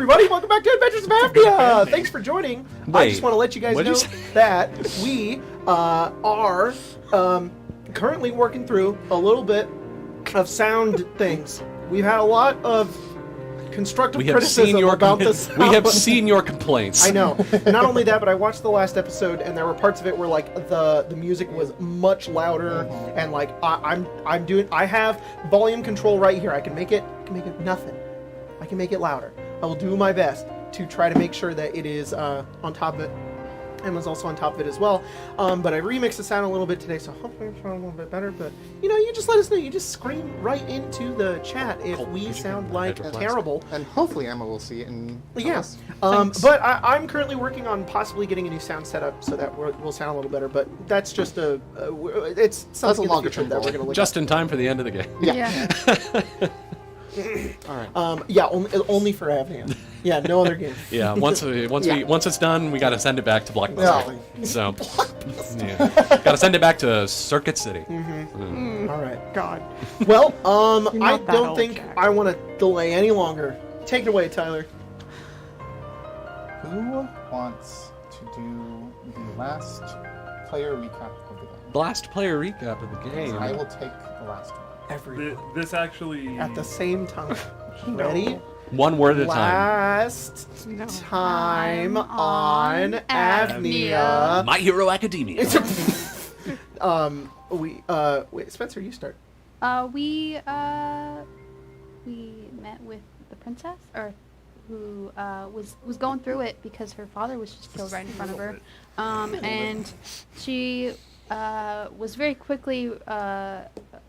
everybody, welcome back to Adventures of Apnea. Thanks for joining. Wait, I just want to let you guys know that we are currently working through a little bit of sound things. We've had a lot of constructive criticism about the sound. We have seen your complaints. I know. Not only that, but I watched the last episode, and there were parts of it where like the music was much louder, and like I have volume control right here. I can make it nothing. I can make it louder. I will do my best to try to make sure that it is on top of it. Emma's also on top of it as well. But I remixed the sound a little bit today, so hopefully it's a little bit better. But, you just let us know. You just scream right into the chat if we sound like terrible. And hopefully Emma will see it and yeah. But I'm currently working on possibly getting a new sound setup so that we'll sound a little better. But that's just it's something in the future that we're going to look just in time for the end of the game. Yeah. All right. Only for Avnia. Yeah, no other game. Yeah, once it's done, we got to send it back to Blockbuster. Yeah. So, got to send it back to Circuit City. All right. God. Well, I don't think I want to delay any longer. Take it away, Tyler. Who wants to do the last player recap of the game? Last player recap of the game. I will take the last one. This actually... At the same time. Ready? One word at a time. Last time on Avnia. My Hero Academia. Wait, Spencer, you start. We met with the princess, or who was going through it because her father was just killed right in front of her, and she was very quickly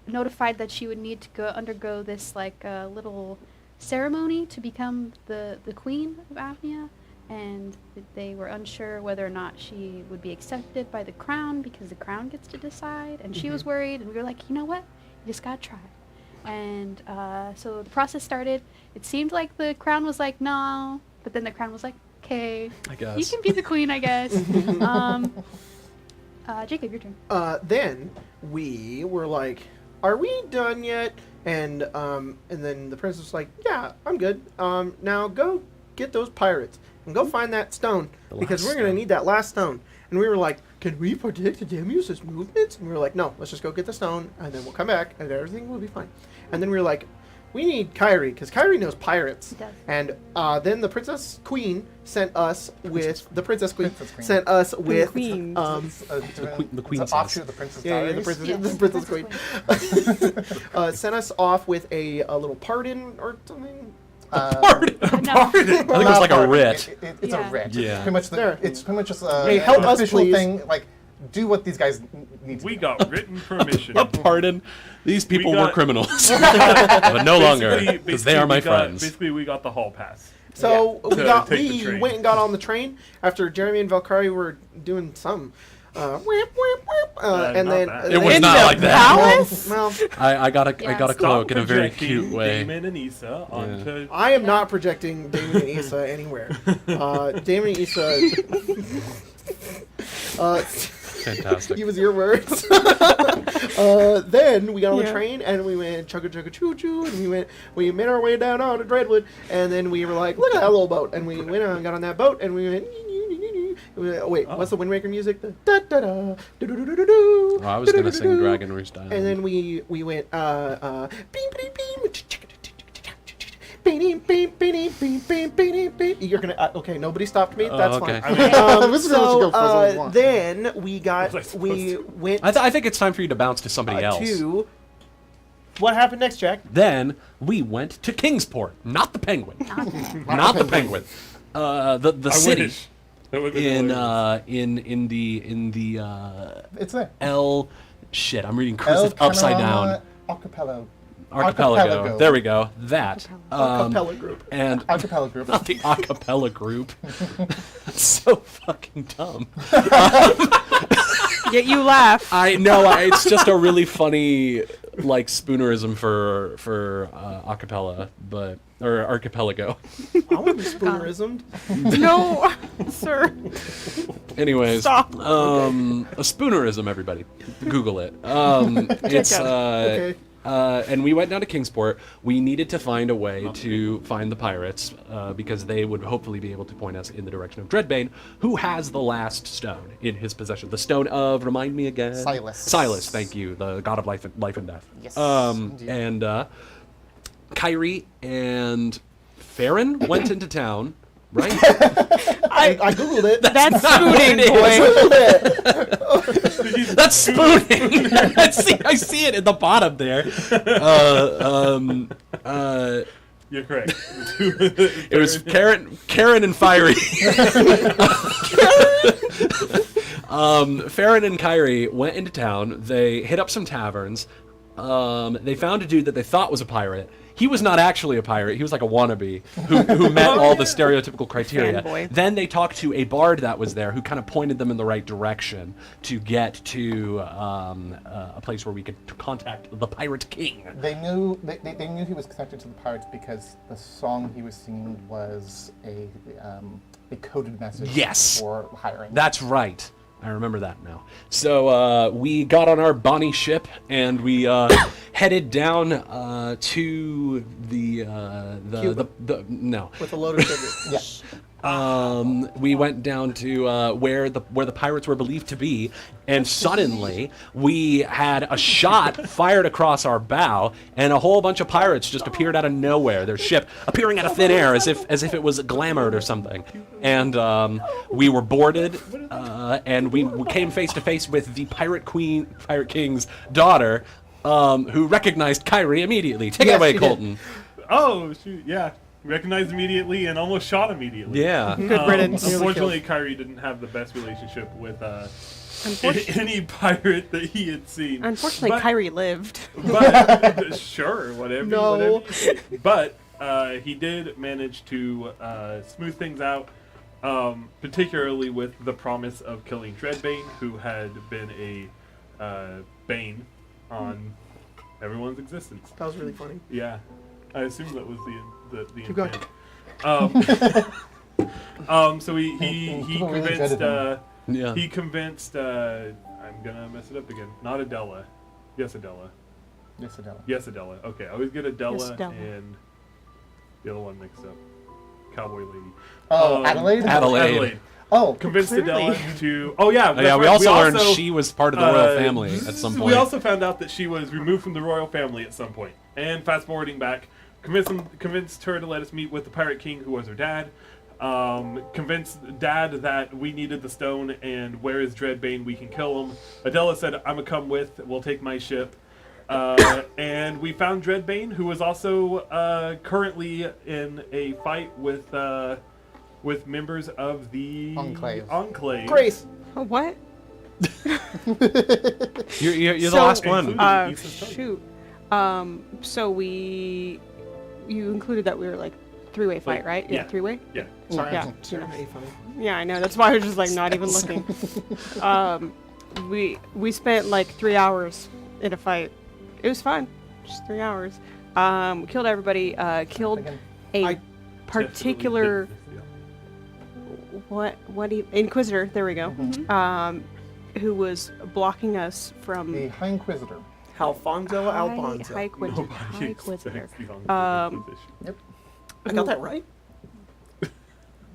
notified that she would need to undergo this little ceremony to become the queen of Apnea, and they were unsure whether or not she would be accepted by the crown because the crown gets to decide, and she was worried, and we were like, you know what, you just gotta try. And so the process started. It seemed like the crown was like, no, but then the crown was like, okay, I guess you can be the queen, I guess. Jacob, your turn. Then we were like, are we done yet? And then the princess was like, yeah, I'm good. Now go get those pirates and go find that stone because we're going to need that last stone. And we were like, can we predict the Demuse's movements? And we were like, no, let's just go get the stone and then we'll come back and everything will be fine. And then we were like, we need Kyrie because Kyrie knows pirates. And then the princess queen sent us with the princess queen sent us with the queen offshoot of the princess diaries. The princess queen sent us off with a little pardon or something. Pardon. I think it was like a writ. It's a writ. Yeah. It's pretty much just hey, help an us, official please. thing. Like, do what these guys need to We do. got written permission. A pardon. These people were criminals, but no longer because they are my friends. Basically, we got the hall pass. So we train. went and got on the train after Jeremy and Valkyrie were doing some. And then It was not like that. Well, I got a cloak Stop in a very projecting cute way. Damon and Issa onto... I am not projecting Damon and Issa anywhere. Damon and Issa. Fantastic. Use your words. Then we got on the train and we went chugga chugga choo choo, and we made our way down onto Dreadwood, and then we were like, look at that little boat, and we went and got on that boat, and we went. Wait, what's the Wind Waker music? The da da da do do do do do. I was gonna sing Dragon Roost Island. And then we went beep beep beep. You're gonna okay. Nobody stopped me. That's okay. fine. Then we went. I think it's time for you to bounce to somebody else. What happened next, Jack? Then we went to Kingsport, not the Penguin, not the Penguin. The city. Wish. That would be in the It's there. Shit, I'm reading cursive upside down. Archipelago. There we go. That. Acapella group. And Acapella group. not the acapella group. That's so fucking dumb. Yet you laugh. I know. It's just a really funny like spoonerism for acapella, or archipelago. I want to be spoonerismed. No, sir. Anyways, Stop. A spoonerism, everybody. Google it. It's Okay. and we went down to Kingsport. We needed to find a way to find the pirates because they would hopefully be able to point us in the direction of Dreadbane, who has the last stone in his possession. The stone of, remind me again? Silas. Silas, thank you, the god of life and death. Yes, indeed. And Kyrie and Farron went into town, right? I googled it. That's not what spooning, it boy. That's spooning. I see it at the bottom there. You're correct. It was Karen and Fiery. Farron and Kyrie went into town. They hit up some taverns. They found a dude that they thought was a pirate. He was not actually a pirate. He was like a wannabe who met all the stereotypical criteria. Fanboy. Then they talked to a bard that was there who kind of pointed them in the right direction to get to a place where we could contact the Pirate King. They knew he was connected to the pirates because the song he was singing was a coded message Yes. for hiring. That's right. I remember that now. So we got on our bonny ship and we headed down to the no. With a load of sugar. Yeah. We went down to where the pirates were believed to be, and suddenly we had a shot fired across our bow, and a whole bunch of pirates just appeared out of nowhere. Their ship appearing out of thin air, as if it was glamoured or something. And we were boarded, and we came face to face with the Pirate King's daughter, who recognized Kyrie immediately. Take it away, she did. Colton. Oh, shoot, yeah. Recognized immediately and almost shot immediately. Yeah. Good riddance. Unfortunately, Kyrie didn't have the best relationship with Unfortunately, any pirate that he had seen. unfortunately, Kyrie lived. But sure, whatever. No. Whatever you say. But he did manage to smooth things out, particularly with the promise of killing Dreadbane, who had been a bane on everyone's existence. That was really funny. Yeah, I assume that was the Keep going. intent. So he People really convinced. dreaded Yeah. He convinced. I'm gonna mess it up again. Not Adela. Yes, Adela. Yes, Adele. Yes, Adela. Okay, I always get Adela Yes, Adela. and the other one mixed up. Cowboy lady. Oh, Adelaide? Adelaide. Oh, Convinced Clearly. Adela to. Oh yeah. Oh, that's yeah, we right. also learned she was part of the royal family at some point. We also found out that she was removed from the royal family at some point. And fast forwarding back, convinced her to let us meet with the Pirate King, who was her dad. Convinced Dad that we needed the stone, and where is Dreadbane? We can kill him. Adela said, "I'm gonna come with. We'll take my ship." And we found Dreadbane, who was also currently in a fight with members of the Enclave. Grace. Oh, what? You're the So- last one. Including Ethan's tongue. Shoot. So you included that we were like three-way fight, right? yeah. Three-way? Yeah. Sorry, Yeah. I'm sorry, I'm funny. Yeah, I know. That's why I was just like not even looking. We spent like 3 hours in a fight. It was fun. Just 3 hours. We killed everybody. Killed a I particular Inquisitor. There we go. Who was blocking us from the High Inquisitor. Alfonso Alfonso. High Inquisitor. Nobody High Inquisitor. expects the Enclave position. Yep. I got that right?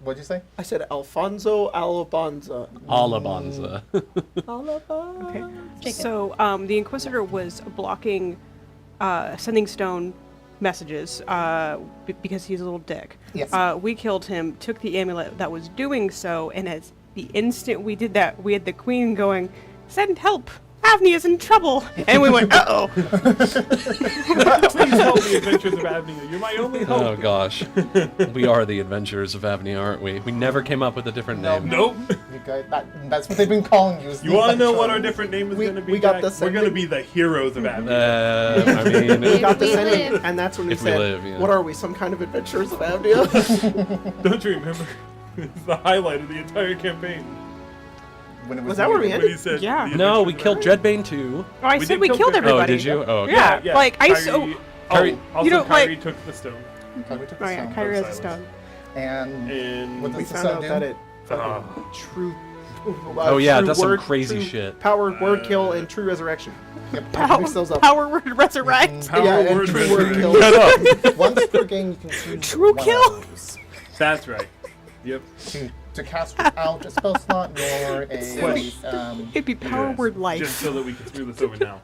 What'd you say? I said Alfonso Alfonso. Alabanza. Okay. So the Inquisitor was blocking sending stone messages because he's a little dick. Yes. We killed him, took the amulet that was doing so, and as the instant we did that, we had the queen going, "Send help! Avnia is in trouble!" And we went, "Uh-oh." Please help the adventures of Avnia. You're my only hope. Oh gosh, we are the adventures of Avnia, aren't we? We never came up with a different name. Nope. You guys, that's what they've been calling you. is You the want to know what Patron. our different name is We- going to be? we got Jack? the We're same going to thing. be the heroes of Avnia. I mean, We got the we sending, live. and that's when we If we said, live, yeah. "What are we? Some kind of adventures of Avnia?" Don't you remember? It's the highlight of the entire campaign. When it Was that where we When ended? he said, Yeah. the no, we adventures killed of Avnia. Dreadbane too. Oh, I We said did we kill killed Dreadbane. everybody. Oh, did you? Oh, okay. Yeah. Like, I Kyrie, so- Kyrie- also You know, Kyrie like- took the stone. Kyrie took Oh the yeah, stone. Kyrie has a Silence. stone. And And what We does the found stone out do? that it Ah. true Oh, yeah, it true does some word, crazy true shit. Power word kill and true resurrection. Yep. I can mix those up. Power word resurrect. Power Yeah, and word true word resurrection. kill. Once per game, you can choose True one kill. of those That's right. Yep. to cast without a spell slot nor a. It'd be power Yes, word life. Just so that we can smooth this over now.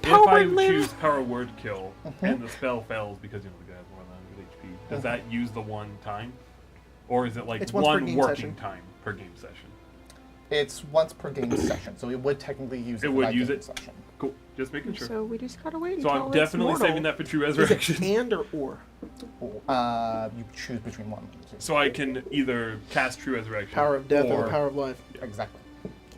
Power if I word live. choose power word kill and the spell fails because the guy has more than 100 HP, does that use the one time, or is it like It's once per one game working session. time per game session? It's once per game session, so it would technically use It for would that use game it? session. Cool. Just making sure. So we just gotta wait So until I'm it's definitely mortal. saving that for true Is resurrection. it and or? You choose between one. So I can either cast true resurrection. Power of death or or power of life. Exactly.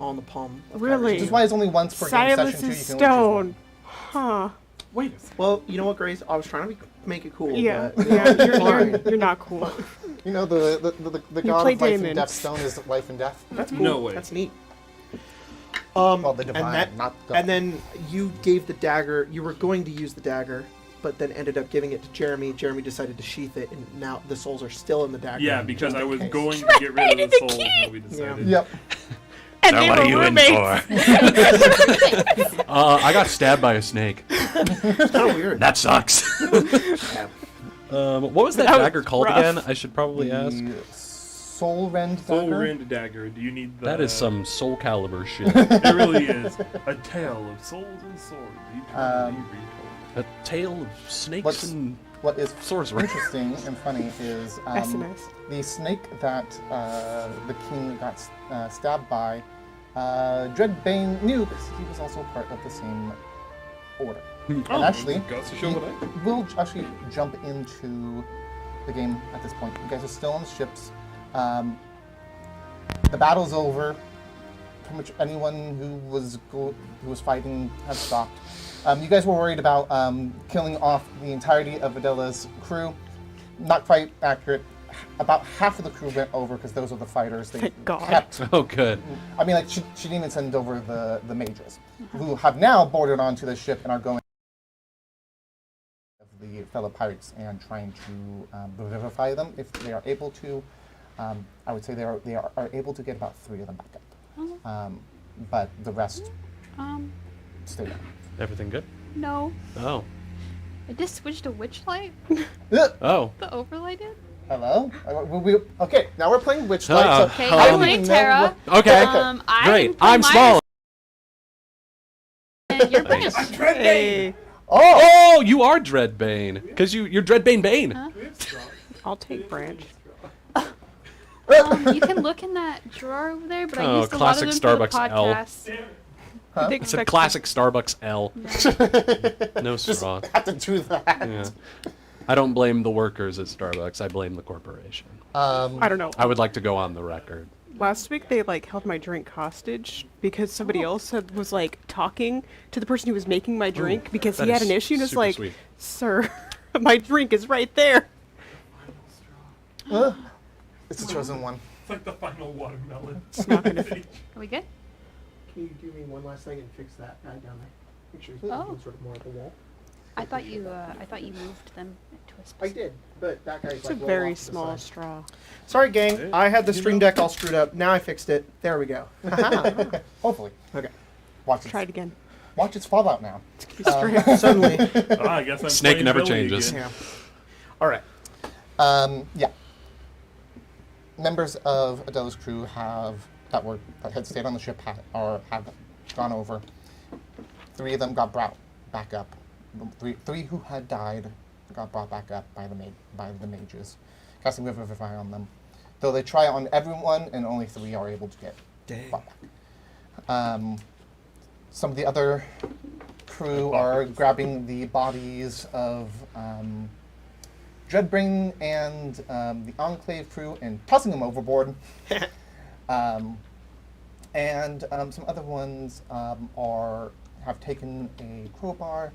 All in the palm. Really? Which is why it's only once per game Silas session too. is You can only choose stone. Huh. Wait a second. Well, you know what, Grace? I was trying to make it cool. Yeah. But Yeah. fine. You're not cool. one. You know the You god play of life Damon. and death stone is life and death. That's cool. No way. That's neat. Well, the divine, not God. and then you gave the dagger. You were going to use the dagger, but then ended up giving it to Jeremy. Jeremy decided to sheath it, and now the souls are still in the dagger. Yeah, because Just I in was case. going to get rid of the the souls when we decided. Yep. And So they what are were you in roommates. for? I got stabbed by a snake. It's kind of weird. That sucks. What was that That was dagger called rough. again? I should probably ask. The soul rend Soul dagger. Rend dagger. Do you need the? That is some Soul Calibur shit. It really is a tale of souls and swords. Eternally retold. A tale of snakes What's- and What is sorcery. interesting and funny is SMS. the snake that the king got stabbed by. Dreadbane knew because he was also part of the same order. And actually, goes to show what I. we'll actually jump into the game at this point. You guys are still on the ships. The battle's over. Pretty much anyone who was fighting has stopped. You guys were worried about killing off the entirety of Adela's crew. Not quite accurate. About half of the crew went over because those were the fighters. They Thank God. kept. Oh, good. I mean, like she didn't even send over the mages, who have now boarded onto the ship and are going the fellow pirates and trying to revivify them if they are able to. I would say they are able to get about 3 of them back up, but the rest stay down. Everything good? No. Oh. I just switched to Witchlight. Oh. The overlay did. Hello. Okay, now we're playing Witchlight. Oh, Okay, I I'm don't playing even know Terra. Okay. I'm Great. I'm playing small. And you're playing. Hey, Oh, Oh, you are Dreadbane. Because you're Dreadbane Bane. Huh? I'll take Branch. You can look in that drawer over there, but I Oh, used a lot of classic them for the Starbucks L. podcast. Huh? They It's a expect- classic Starbucks L. No just straw. have to do that. Yeah. I don't blame the workers at Starbucks. I blame the corporation. I don't know. I would like to go on the record. Last week they held my drink hostage because somebody else was talking to the person who was making my drink because that he had is an issue and was super like, sweet. "Sir, my drink is right there." It's the chosen one. It's like the final watermelon. not gonna- Are we good? Can you do me one last thing and fix that guy down there? Make sure he's Oh. looking sort of more at the wall. I thought you moved them to a I specific. did, but that guy's It's like a way very off to the small side. straw. Sorry, gang. I had the stream deck all screwed up. Now I fixed it. There we go. Hopefully. Okay. Watch Try it again. Watch its fallout now. Suddenly. I guess I'm Snake playing never Billy changes. again. Yeah. All right. Yeah. Members of Adela's crew that had stayed on the ship have gone over. 3 of them got brought back up. Three who had died got brought back up by the mages, casting Revivify on them. Though they try on everyone, and only 3 are able to get brought back. Some of the other crew are grabbing the bodies of Dreadbane and the Enclave crew and tossing them overboard. And some other ones have taken a crowbar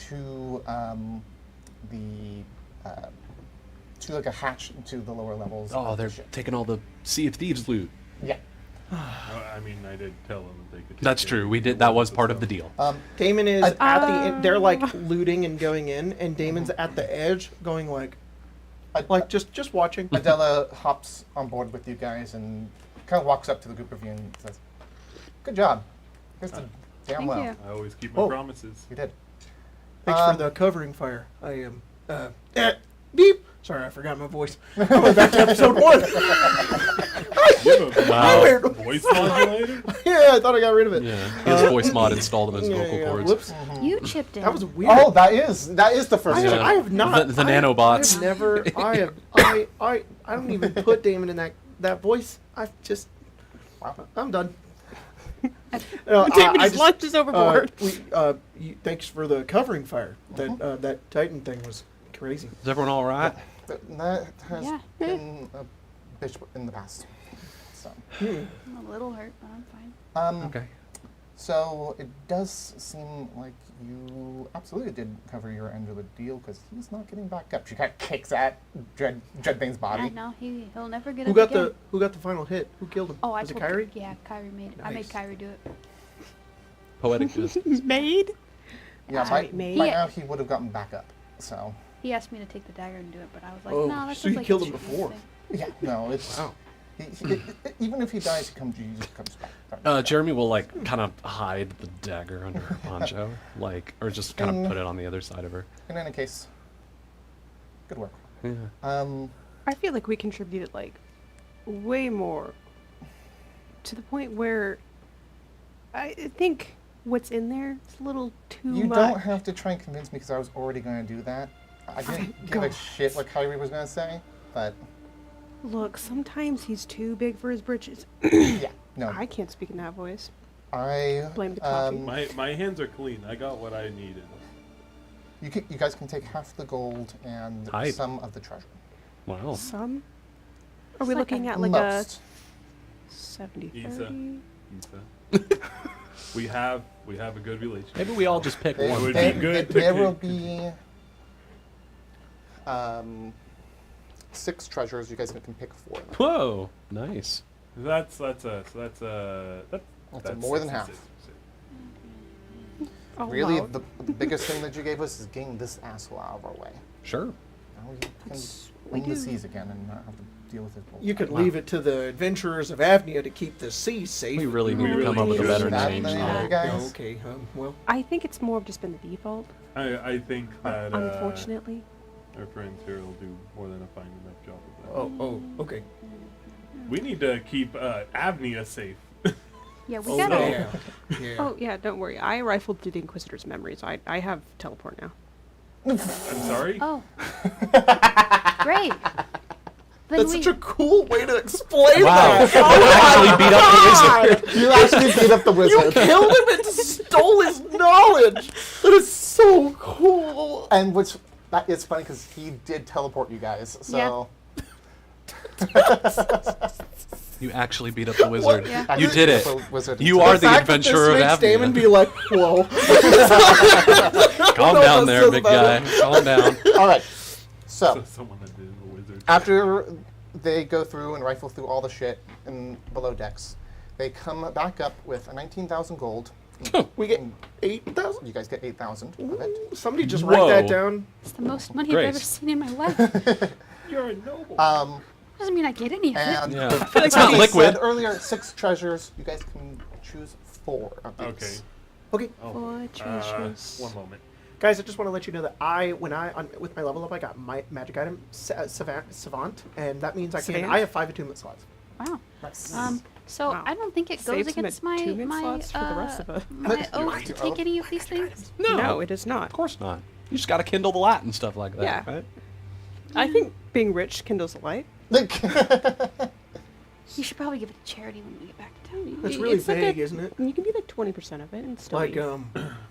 to a hatch to the lower levels. Oh, of they're the ship. taking all the Sea of Thieves loot. Yeah. I mean, I did tell them that they could. That's take true. it. We did. That was part of the deal. Damon is I- at the end. They're like looting and going in, and Damon's at the edge going like just watching. Adela hops on board with you guys and kind of walks up to the group of you and says, "Good job. You guys did damn Thank well. you. I always keep my Oh. promises. You did." Thanks for the covering fire. I am. Beep. Sorry, I forgot my voice. I went back to episode 1. You have a Wow. voice modulator? Yeah, I thought I got rid of it. Yeah, his voice mod installed in his vocal cords. Whoops. You chipped in. That was weird. Oh, that is the first I, one. I have not. The nanobots. I've never. I don't even put Damon in that voice. I'm done. Damon's lunch is overboard. Thanks for the covering fire. That Titan thing was crazy. Is everyone all right? That has Yeah. been a bitch in the past. So, I'm a little hurt, but I'm fine. Okay. So it does seem like you absolutely did cover your end of the deal because he's not getting back up. She kind of kicks at Dreadbane's body. Yeah, no, he'll never get Who up got again. Who got the final hit? Who killed him? Oh, I was it told Kyrie? Yeah, Kyrie made it. I made Nice. Kyrie do it. Poetic justice. Made? Yeah, Sorry, by mate. now he would have gotten back up. So He asked me to take the dagger and do it, but I was like, Oh, no, that's so you like killed a him cheating before. thing. yeah, no, it's Wow. even if he dies, he just comes back. Jeremy will like kind of hide the dagger under her poncho, like, or just kind of put it on the other side of her. In any case, good work. Yeah. I feel like we contributed like way more to the point where I think what's in there is a little too You much. don't have to try and convince me because I was already going to do that. I didn't give a go. shit what Kyrie was going to say, but Look, sometimes he's too big for his britches. yeah, no. I can't speak in that voice. I Blame the coffee. My hands are clean. I got what I needed. You guys can take half the gold and Hype. some of the treasure. Wow. Some? Are we It's like looking a- at like Most. a 70 Isa. 30? We have a good relationship. Maybe we all just pick There, one. would be thing. good to there will pick. be 6 treasures. You guys can pick 4 of them. Whoa, nice. That's more than half. 66. Oh, Really, wow. the biggest thing that you gave us is getting this asshole out of our way. Sure. Now we can we roam the do. seas again and not have to deal with it. You could leave it to the adventurers of Avnia to keep the sea safe. We really need We to come really up with a should. better That name. many now. other guys. Okay. Well. I think it's more of just been the default, I think that unfortunately. our friends here will do more than a fine enough job of that. Oh. Okay. We need to keep Avnia safe. Yeah, we Oh, gotta. yeah. Yeah. Oh, yeah, don't worry. I rifled through the Inquisitor's memory, so I have teleport now. I'm sorry. Oh. Great. Then That's we, such a cool way to explain Wow. that. You actually beat up the wizard. You actually beat up the You wizard. killed him and stole his knowledge. That is so cool. And it's funny because he did teleport you guys. So You actually beat up the wizard. Yeah. You did it. The wizard. You are the fact that adventurer of this makes Damon Avnia. be like, whoa. Calm know down what there, says big about guy. Calm down. All right. So Someone that did a wizard. after they go through and rifle through all the shit in below decks, they come back up with 19,000 gold. We get 8,000? You guys get 8,000 of it. Somebody just write that Whoa. down. it's the most money Grace. I've ever seen in my life. You're a noble. Doesn't mean I get any of it. And Yeah. the- It's not as I liquid. said earlier, 6 treasures. You guys can choose 4 of these. Okay. Okay. Oh, Four treasures. one moment. Guys, I just want to let you know that with my level up, I got my magic item, Savant, and that means I Savant? have 5 attunement slots. Wow. Nice. So Wow. I don't think it goes Save some against my attunement my slots for the rest of us. my oath to take any of these things. No, it is not. Of course not. You just got to kindle the light and stuff like that, Yeah. right? I think being rich kindles a light. You should probably give it to charity when we get back to town. That's really It's like vague, a- isn't it? You can be like 20% of it and still Like, be,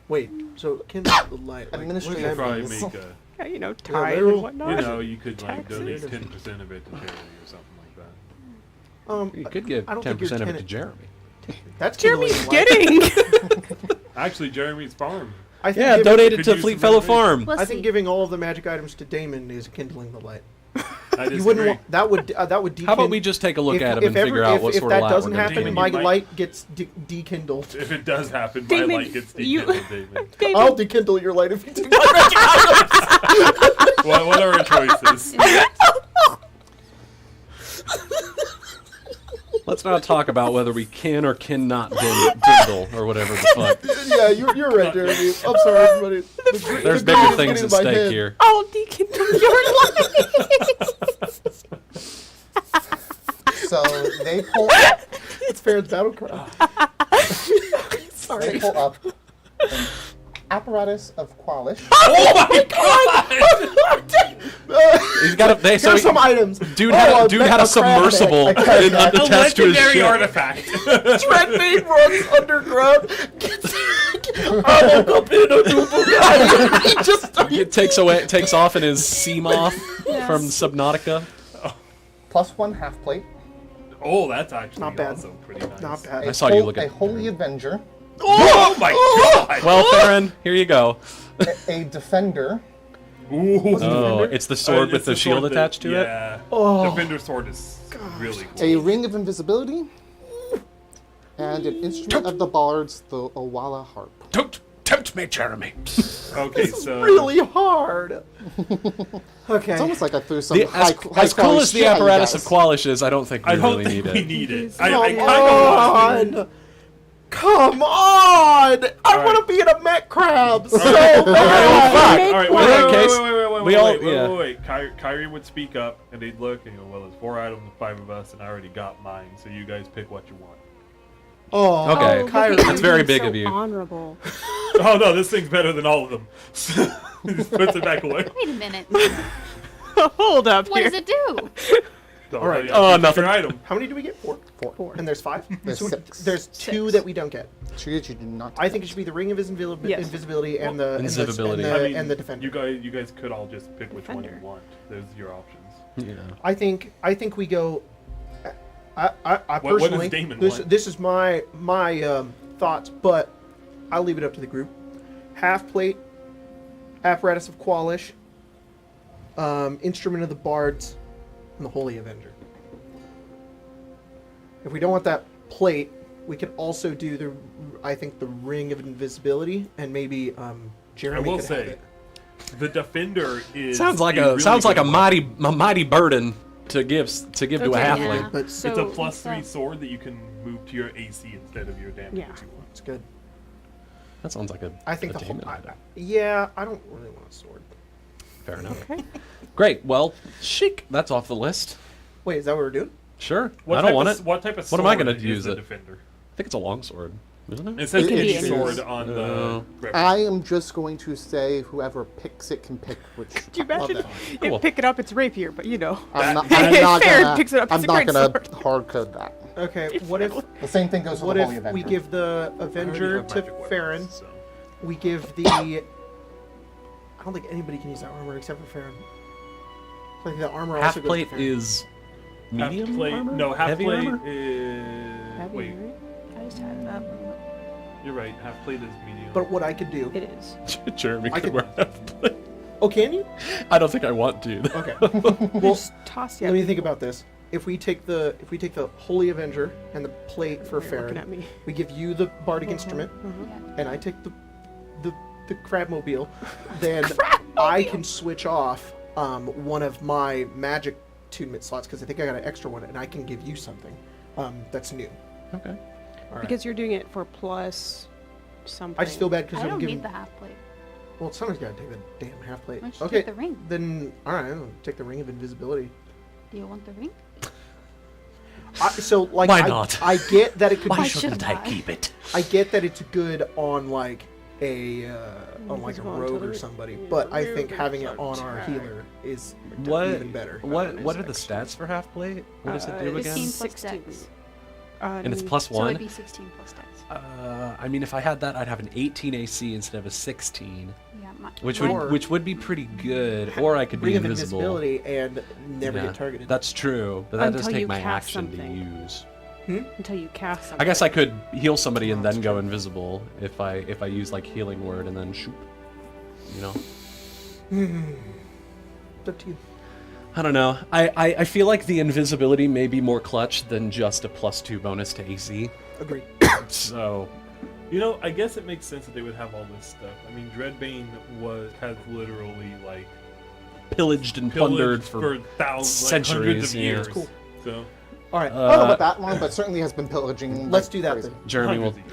wait, so kindle the light. Like, Administrative what You does that probably mean? make a, yeah, you know, tithe they're all- and whatnot. you could like Taxes. donate 10% of it to charity or something like that. You could give I don't think 10% of it you're to Jeremy. That's Jeremy's kindling the light. getting! Actually, Jeremy's farm. I think Yeah, giving- donate it could to use Fleet some Fellow motivation. Farm. Let's I see. think giving all of the magic items to Damon is kindling the light. I You wouldn't disagree. want that would How about we just take a look if, at him if and ever- figure out if, what if sort of that light doesn't we're going to happen, Damon, my you might- light gets dekindled. If it does happen, my Damon, light gets you- dekindled, David. David, I'll dekindle your light if you take my magic items. What are our choices? Let's not talk about whether we can or cannot dindle or whatever the fuck. Yeah, you're right, Jeremy. I'm sorry, everybody. There's the bigger green things is at getting in my stake head. here. I'll dekindle your life. So they pull up. It's Farron's battle cry. They Sorry. pull up an apparatus of Qualish. Oh my god! He's got a. Here's some items. Dude had a submersible attached to his Legendary ship. artifact. Treadmate runs underground. I woke up in a new Bugatti. He just It takes off in his Seamoth from Subnautica. +1 half plate. Oh, that's actually Not bad. also pretty nice. not bad. I saw you look A at. Holy Avenger. Oh my god! Well, Farron, here you go. A Defender. Ooh. Oh, it's the sword with It's the shield sword attached to it. Yeah. Oh. Defender sword is really cool. A Ring of Invisibility. And an instrument of the bards, the Owala Harp. Don't tempt me, Jeremy. Okay, so Really hard. Okay. It's almost like I threw some As high cool quality as the shit at you apparatus guys. of Qualish is, I don't think we I don't really think need we it. need it. Come I kind of on. Come on! I want to be in a Met Crab so Well, bad. fuck. All right, In wait, that wait, case, wait, we all- wait. Kyrie would speak up, and they'd look, and go, well, there's 4 items and 5 of us, and I already got mine, so you guys pick what you want. Oh, Okay, Kyrie. that's very big so of you. Honorable. Oh no, this thing's better than all of them. He just puts it back away. Wait a minute. Hold up What here. does it do? So, All right. you Oh, pick nothing. your item. How many do we get? 4. 4. And there's 5? There's So 6. There's 2 6. that we don't get. Two that you do not. I think it should be the Ring of Yes. Invisibility and the Invisibility. and the Defender. You guys could all just pick which one you Defender. want. There's your options. Yeah. I think we go. I What does personally, Damon this want? is my thoughts, but I'll leave it up to the group. Half plate, apparatus of Qualish, instrument of the bards, and the Holy Avenger. If we don't want that plate, we could also do the Ring of Invisibility, and maybe Jeremy I will could have say, it. the Defender is Sounds like really a good mighty burden to give to a Okay, halfling. yeah. But It's So- a +3 sword that you can move to your AC instead of your damage Yeah. if you want. It's good. That sounds like a. I think a the whole. Damon item. Yeah, I don't really want a sword. Fair enough. Okay. Great. Well, chic. That's off the list. Wait, is that what we're doing? Sure. What I don't type want of, it. What type of What am I sword gonna is use the it? Defender? I think it's a longsword, isn't it? It says It can any be sword any. on Oh. the grip. I am just going to say whoever picks it can pick which. Could you love imagine? that. You Cool. pick it up, it's rapier, but you know. I'm not Farron gonna. picks it up, I'm it's a not great gonna sword. hard code that. Okay, what if The same thing goes for what the if Holy Avenger. we give the I already Avenger have to magic weapons, Farron? so. We give the. I don't think anybody can use that armor except for Farron. I think the armor also Half goes plate to Farron. is medium half plate, armor? No, half Heavy plate armor? is. Heavy, Wait, right? I just had it up. you're right. Half plate is medium. But what I could do. It is. Jeremy I could could- wear half plate. Oh, can you? I don't think I want to. Okay. We'll well, just toss you. let me think about this. If we take the Holy Avenger and the plate for You're looking Farron, at me. we give you the bardic Uh-huh, instrument, Yeah. and I take the crabmobile, then I can switch off one of my magic attunement slots because I think I got an extra one, and I can give you something that's new. Okay. All right. Because you're doing it for plus something. I just feel bad because I I'm don't giving. need the half plate. Well, somebody's got to take the damn half plate. Why don't you Okay, take the ring? then all right, I'll take the Ring of Invisibility. Do you want the ring? So like, Why I, not? I get that it could Why be. shouldn't I I? keep it? I get that it's good on like a Invisible rogue until or the- somebody, yeah, but I you think can having it on attack. our healer is What? even better. What are the extra. stats for half plate? What does it do it's again? 15 plus 16. dex. And it's plus So one. it'd be 16 plus dex. I mean, if I had that, I'd have an 18 AC instead of a 16, Yeah, which mine- would be pretty good. Or I could be Ring of invisible. Invisibility and never Yeah, get targeted. That's true, but that does Until take you my cast action something. to use. Until you cast something. I guess I could heal somebody and then go invisible if I use like healing word and then shoot. You know. It's up to you. I don't know. I feel like the invisibility may be more clutch than just a +2 bonus to AC. Agreed. So You know, I guess it makes sense that they would have all this stuff. I mean, Dreadbane has literally like pillaged and plundered pillaged for thousands, like hundreds centuries, of yeah. years. Cool. So All right. I don't know about that long, but certainly has been pillaging. Let's like, do that crazy. then. Jeremy will. Hundreds of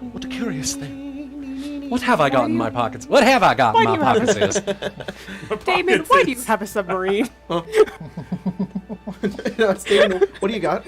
years. What a curious thing. What have I got in my pockets? What have I got in my pockets? Is Damon, why do you have a submarine? No, it's Damon, what do you got?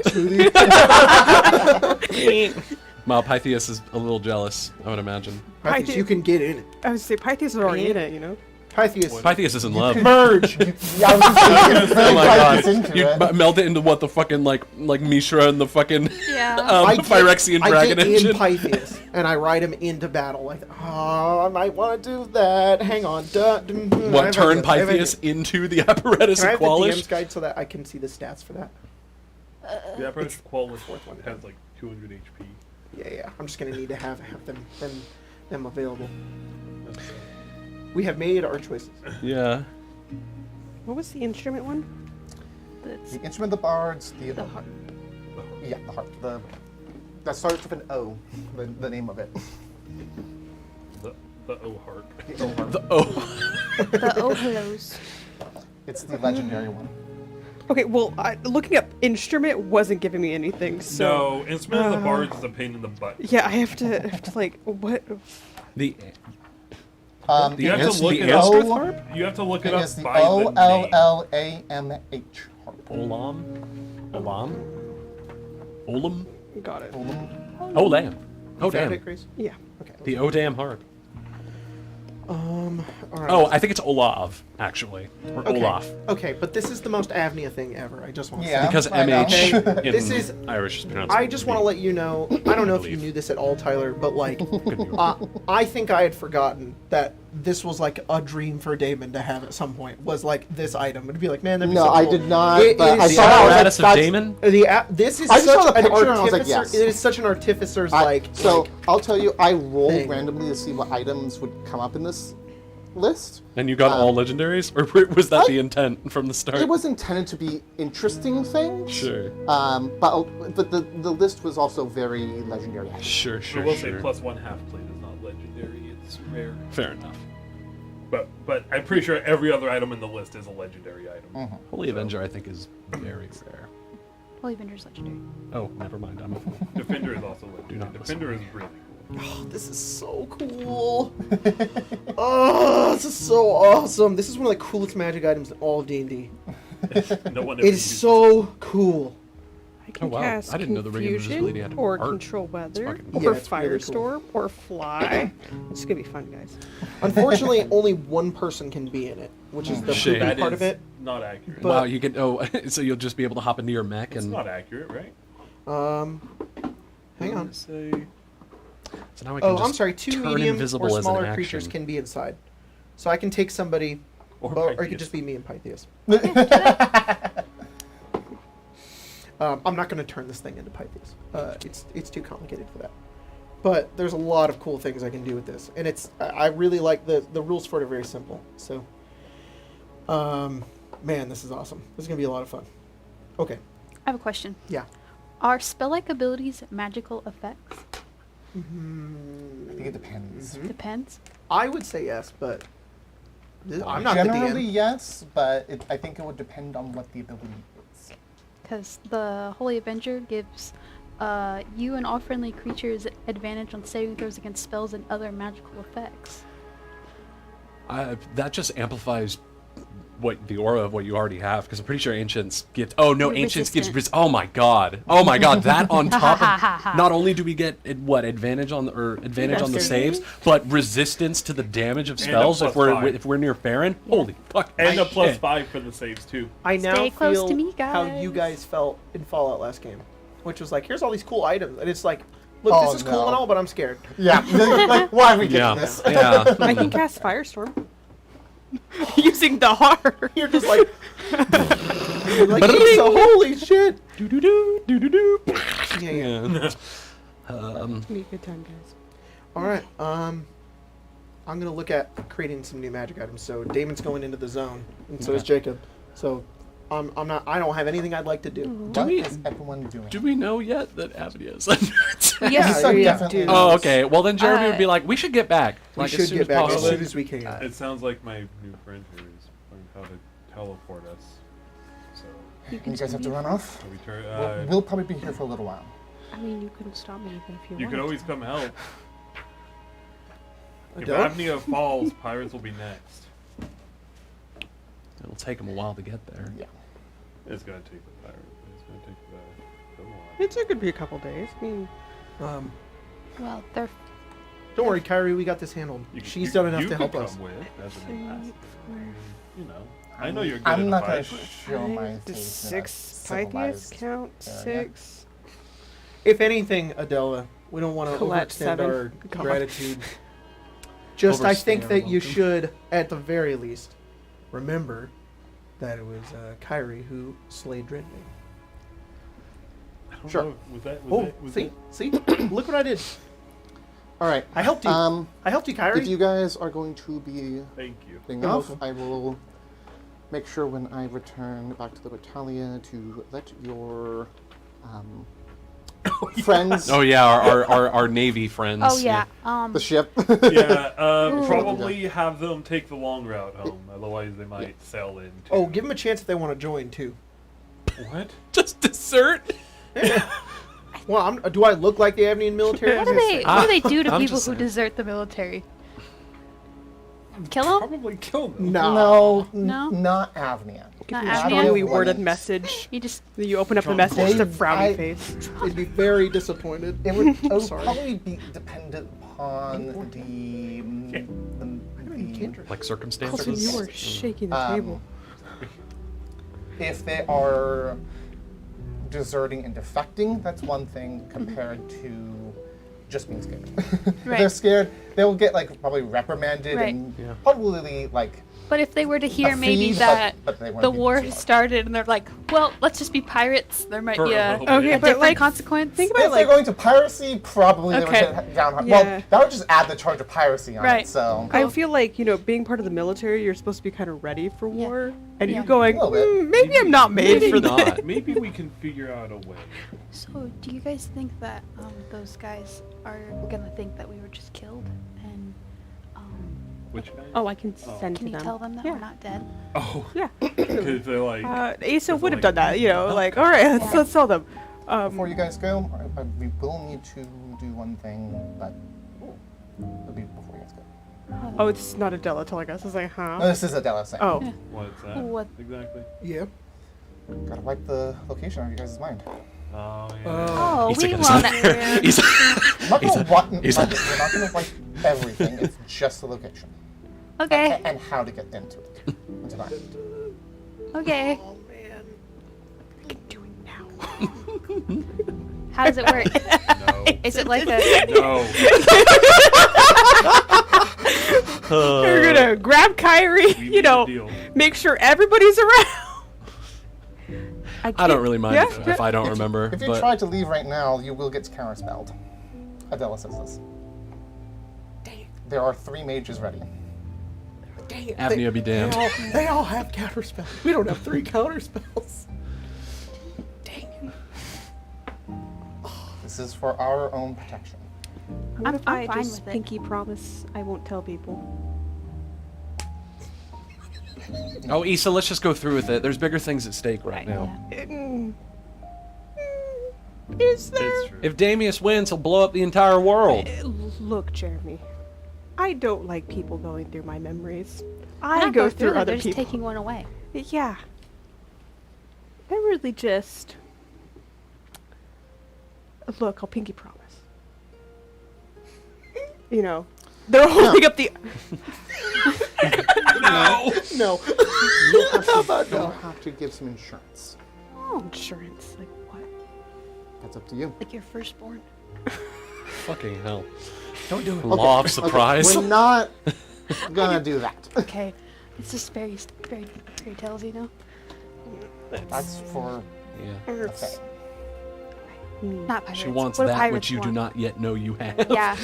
Pythias is a little jealous, I would imagine. Pythias, you can get in it. I would say Pythias is already in it, you know? Pythias, Pythias is in love. merge. Yeah, I was just thinking, Oh my god. into You it. melt it into what the fucking like Mishra and the fucking Yeah. Phyrexian dragon I get engine. in Pythias, and I ride him into battle. Like, oh, I might want to do that. Hang on. What, turn Pythias into the apparatus Can I of have the Qualish? DM's guide so that I can see the stats for that? The apparatus Qualish has like 200 HP. Yeah. I'm just gonna need to have them available. We have made our choices. Yeah. What was the instrument one? That's The instrument, the bards, the harp. yeah, the harp, that starts with an O. The name of it. The O heart. The O harp. The oh. The oh hellos. It's the legendary one. Okay, well, looking up instrument wasn't giving me anything, so... No, instrument of the bards is a pain in the butt. Yeah, I have to like, what? The You have to look the it up. Anstrith harp? You have to look it It up is the by the name. OLLAMH harp. Olam? Olam? Got it. Oh, lamb. Oh, Found damn. it, Grace? Yeah. Okay. The oh damn harp. All right. Oh, I think it's Olav, actually. Or Okay. Olaf. Okay, but this is the most Avnia thing ever. I just want to Yeah. say. Because I know. MH in This is- Irish is pronounced. I just want to let you know. I don't know if you Believe. knew this at all, Tyler, but like, Could be. I think I had forgotten that this was like a dream for Damon to have at some point. Was like this item. It'd be like, man, that'd be No, so I cool. did not. It but I is saw that, I was like, Apparatus of that's- Damon? This is I just saw such the an picture and I was like, artificer. yes. It is such an artificer's So like. I'll tell you, I rolled thing. randomly to see what items would come up in this list. And you got all legendaries? Or was that the intent from the start? It was intended to be interesting things. Sure. But the list was also very legendary. Sure, I sure, will say sure. plus one half plate is not legendary. It's rare. Fair enough. But I'm pretty sure every other item in the list is a legendary item. Holy Avenger, I think, is very rare. Holy Avenger's legendary. Oh, never mind. I'm a fool. Defender is also legendary. not Defender is really Oh, this is so cool. Oh, this is so awesome. This is one of the coolest magic items in all of D&D. cool. No one ever It is uses so cool. I can Oh, wow. cast I didn't know the ring confusion, invisibility had or art. control weather, fucking- or Yeah, it's really cool. firestorm, or fly. It's gonna be fun, guys. Unfortunately, only one person can be in it, which is the Shame. poopy That part is of it. not accurate. But- Wow, you can. Oh, so you'll just be able to hop into your mech it's and. not accurate, right? Hang on. Say. So now I can Oh, just I'm sorry. 2 turn medium invisible or as an smaller action. creatures can be inside. So I can take somebody, Or or it Pythias. could just be me and Pythias. I'm not going to turn this thing into Pythias. It's too complicated for that. But there's a lot of cool things I can do with this, and I really like the rules for it are very simple. So, man, this is awesome. This is going to be a lot of fun. Okay, I have a question. yeah. Are spell-like abilities magical effects? I think it depends. Depends. I would say yes, but I'm not the Generally, DM. yes, but I think it would depend on what the ability is. Because the Holy Avenger gives you and all friendly creatures advantage on saving throws against spells and other magical effects. That just amplifies what the aura of what you already have, because I'm pretty sure ancients get. Oh no, You're ancients gives. resistant. Oh my god. Oh my god. That on top of. Not only do we get advantage on the Yes. saves, but resistance to the damage of And a spells if +5. if we're near Farron. Holy fuck. And a plus shit. 5 for the saves too. I now Stay close feel to me, how guys. you guys felt in Fallout last game, which was like, here's all these cool items, and it's like, look, Oh, this is cool no. and all, but I'm scared. Yeah, like why are we getting Yeah. this? Yeah. I can cast firestorm using the heart. You're just like, you're like, "Pizza, holy shit! Do do do do do do. Yeah, yeah. Yeah. It's gonna be a good time, guys. All right. I'm gonna look at creating some new magic items. So Damon's going into the zone, and so is Jacob. So I'm not. I don't have anything I'd like to do. What we- is everyone doing? Do we know yet that Avnia is? Yeah, So yeah. definitely Oh, yes. okay. Well, then Jeremy would be like, "We should get back. We Like, should as soon get as back as possible." soon as we can. It sounds like my new friend here is learning how to teleport us. So You You guys have to run off? Are we tur- We'll probably be here for a little while. I mean, you couldn't stop me even if you you wanted could always to. come help. If Adele? Avnia falls, pirates will be next. It'll take them a while to get there. Yeah. It's gonna take the pirate. It's gonna take the one. It's it could be a couple days. I mean, Um, Well, they're don't worry, Kyrie. We got this handled. She's done enough to help us. With as an 3, ambassador. 4, You know, I know you're good I'm at not a going fight. to show my 5, face 6 in a Pythias civilized count. area. 6. If anything, Adela, we don't want to Colette, overextend 7. our God. gratitude. Just, I Overstay think our that you welcome. should, at the very least, remember that it was Kyrie who slayed Dreadnought. I don't Sure. know, was that? Oh, was see, see, look what I did. All right. I helped you. I helped you, Kyrie. If you guys are going to be Thank you. getting You're off, welcome. I will make sure when I return back to the battalion to let your friends, Oh yeah, our Navy friends. oh yeah. the ship. Yeah, Ooh. probably have them take the long route home. Otherwise, they might sail in. Oh, give them a chance if they want to join too. What? Just dessert. Well, do I look like the Avnian military? What do they do to I'm people just who saying. desert the military? Kill them? Probably kill them. No. No? Not Avnia. Not Avnia Avnia? strongly wouldn't. worded message. You just You open up the John message, it's a They- frowny I- face. They'd be very disappointed. It would Sorry. probably be dependent upon the Cantrip. Like circumstances. Colton, you were shaking the Um, table. if they are deserting and defecting, that's one thing compared to just being scared. If they're Right. scared, they'll get like probably reprimanded Right. and Yeah. probably like But if they were to hear a maybe fee, that but they wouldn't the be war too has much. started and they're like, well, let's just be pirates, there might For be a a, little Okay, bit. a but different like, consequence. think If about they're like going to piracy, probably they Okay. would get down hard. Yeah. Well, that would just add the charge of piracy on Right. it. So I feel like, you know, being part of the military, you're supposed to be kind of ready for Yeah. war. And Yeah. you're going, A little bit. maybe I'm not made Maybe for this. not. Maybe we can figure out a way. So, do you guys think that those guys are gonna think that we were just killed? And Which guy? Oh, I can Oh. send can to you them. tell them that yeah. we're not dead? Oh, Yeah. because they're like. Asa would have like, done that, you know, like, all right, Yeah. let's tell them. before you guys go, we will need to do one thing, but it'll be before you guys go. Oh, it's not Adela telling us. I was like, huh? No, this is Adela saying. Oh. Yeah. What's that? What? Exactly. Yeah. Gotta wipe the location out of you guys' mind. Oh, yeah. Oh, He's we taking want us it. on. He's I'm not He's gonna a- wipe, he's a- we're not gonna wipe everything. It's just the location Okay, and how to get into it. Into that. okay. Oh, man. We can do it now. How does it work? No. Is it like a? No. You're gonna grab Kyrie, We you made a know, deal. make sure everybody's around. I don't really mind Yeah, if I don't remember. If you but try to leave right now, you will get counterspelled. Adela says this. There are 3 mages ready. Dang it. Avnia be damned. They all have counterspells. We don't have 3 counterspells. This is for our own protection. What if I I'm fine just with it. pinky promise I won't tell people? Oh, Issa, let's just go through with it. There's bigger things at stake right now. Yeah. Is there? It's true. If Damius wins, he'll blow up the entire world. Look, Jeremy, I don't like people going through my memories. They're I not go going through it, other they're just people. taking one away. Yeah. They're really just. Look, I'll pinky promise. You know, they're holding up the. No. No. You'll have to give some insurance. Oh, insurance. Like what? That's up to you. Like your firstborn. Fucking hell. Don't do it. Law of surprise. We're not gonna do that. Okay. It's just fairy tales, you know? That's for Yeah. a fae. Not pirates. She wants What do that pirates which you do want? not yet know you have. Yeah.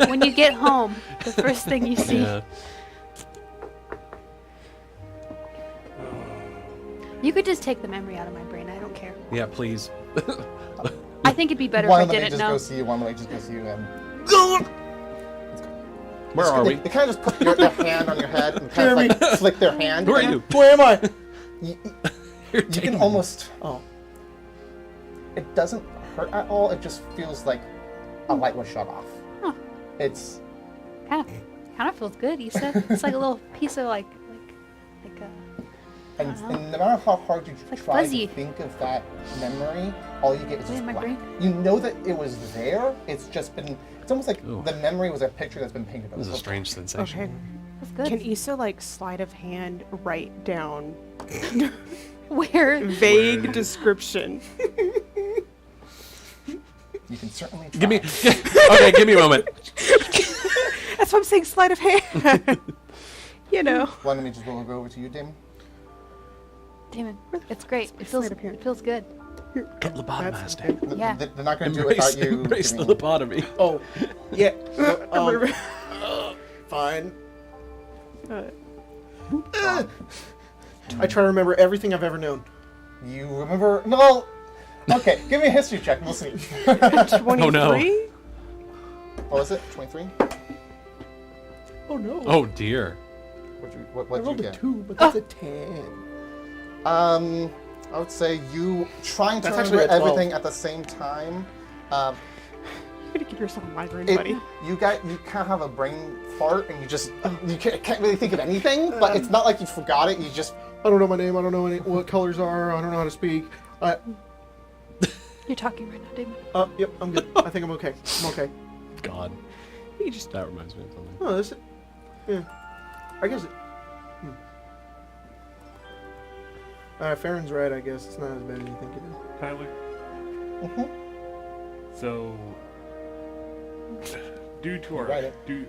When you get home, the first thing you see. Yeah. You could just take the memory out of my brain. I don't care. Yeah, please. I think it'd be better One if of I the didn't mages know. goes to you, one of the mages goes to you, and Where are we? They kind of just put their hand on your head and kind of like flick their hand. Who are you? Where am I? You can almost. Oh. It doesn't hurt at all. It just feels like a light was shut off. Huh. It's. Kind of feels good, Issa. It's like a little piece of like And, Uh-huh. and no matter how hard you like try fuzzy. to think of that memory, all you get is Wait, just my black. brain? You know that it was there. It's just been. It's almost like Ooh. the memory was a picture that's been painted over. This is a strange sensation. Okay. feels good. Can Issa like sleight of hand write down Where? vague description? You can certainly try. Give me. Okay, give me a moment. That's what I'm saying, sleight of hand. You know. Why don't we just roll over to you, Dim? Damon, it's great. It feels, Sleight of hand. it feels good. Get lobotomized, Dave. Yeah. They're not going to do it without you. Embrace the giving- lobotomy. Oh, yeah. Fine. I try to remember everything I've ever known. You remember? No. Okay, give me a history check. We'll see. 23? no. What was it? 23. Oh no. Oh dear. What I would you rolled a get? 2, but that's a 10. I would say you trying to That's actually remember a 12. everything at the same time. You're gonna give yourself a migraine, It, buddy. you kind of have a brain fart, and you just you can't really think of anything. But it's not like you forgot it. You just I don't know my name. I don't know what colors are. I don't know how to speak. You're talking right now, Damon. Yep, I'm good. I think I'm okay. I'm okay. God. You just That reminds me of something. Oh, this. Yeah. I guess it. Farron's right. I guess it's not as bad as you think it is. Tyler. Mhm. So, due to our Right. due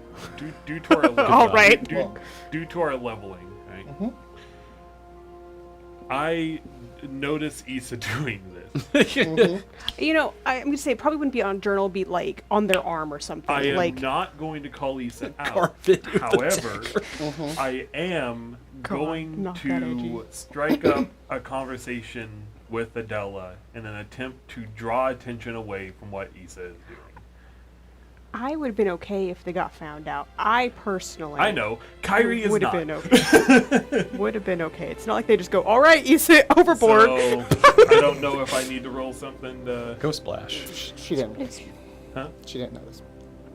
to our leveling, All right. due to our leveling, right? Mhm. I notice Issa doing this. You know, I'm gonna say it probably wouldn't be on journal, be like on their arm or something. I am like not going to call Issa out. Carpet with the However, I am Come on, going not that edgy. to strike up a conversation with Adela in an attempt to draw attention away from what Issa is doing. I would have been okay if they got found out. I personally I know. Kyrie is would not. have been okay. Would have been okay. It's not like they just go, all right, you sit overboard. So, I don't know if I need to roll something to... Go splash. She didn't notice. Huh? She didn't notice.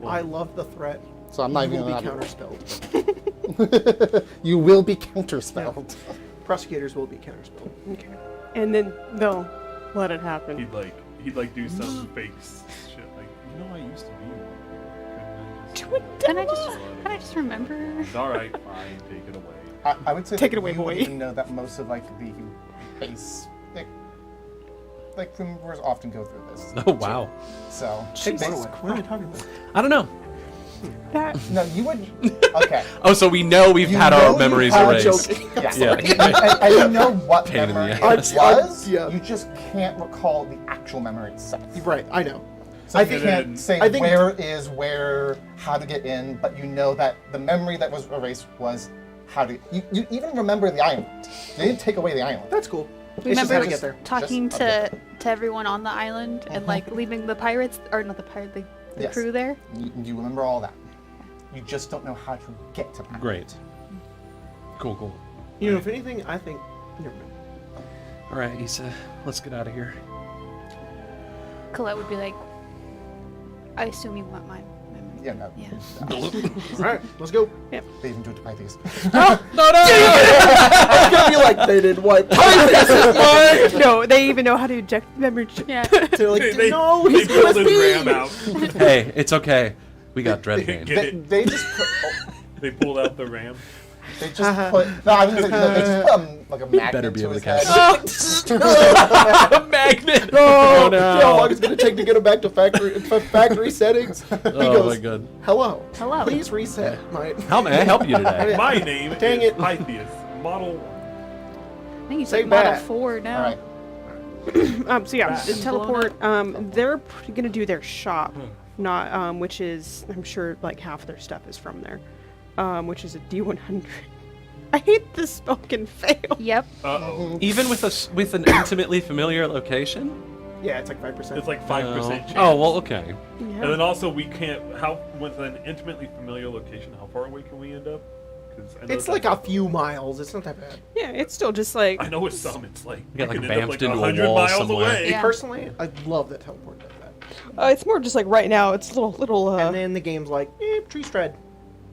I love the threat. So I'm not You even will be gonna counterspelled. You will be counterspelled. Prosecutors will be counterspelled. Okay. And then they'll let it happen. He'd do some fake shit like, you know, I used to be one. Can I just remember? All right, fine, take it away. I would say Take that it away, you boy. would even know that most of like the base like movers often go through this. Oh wow. So Take they- one away. What am I talking about? I don't know. That No, you would. Okay. Oh, so we know we've You had know our you memories have- erased. Yes. Yeah. And you know what Pain in the memory ass. it was. Yeah. You just can't recall the actual memory itself. Right, I know. So I you think- can't say I think- where is where, how to get in, but you know that the memory that was erased was how to. You even remember the island. They didn't take away the island. That's cool. It's just Remember how to get there. talking Just- to everyone on the island and like leaving the pirates, or not the pirate, the Yes. crew there. You remember all that. You just don't know how to get to that. Great. Cool. You know, if anything, I think. Never mind. All right, Issa, let's get out of here. Colette would be like, I assume you want my memory. Yeah, no. Yeah. All right, let's go. They even do it to Pythes. It's gonna be like they did what? no, they even know how to eject memory. Yeah. They're like, no, they he's pulled his USB. ram out. Hey, it's okay. We got Dreadbane. Get it? They just put. They pulled out the ram. They just put. No, I was gonna say, no, they just put like a magnet better be to able his to head. catch A magnet! Oh, no. how long is it gonna take to get him back to factory settings? He Oh goes, my god. hello. Hello. Please reset. My. How may I help you today? My name Dang is it. Pythias, Model 1. I think he's Say like Model back. 4 now. All right. So yeah, Back. the teleport. They're gonna do their shop, not which is I'm sure like half their stuff is from there, which is a D100. I hate this spell can fail. Yep. Uh-oh. Even with an intimately familiar location? Yeah, it's like 5%. It's like 5% chance. Oh, well, okay. And then also we can't, with an intimately familiar location, how far away can we end up? 'Cause I know It's that- like a few miles. It's not that bad. Yeah, it's still just like I know with some, it's like You get, like, can end up, bamfed into a 100 wall miles somewhere. away. Yeah. Personally, I love that teleport does that. it's more just like right now. It's little. And then the game's like, tree stride.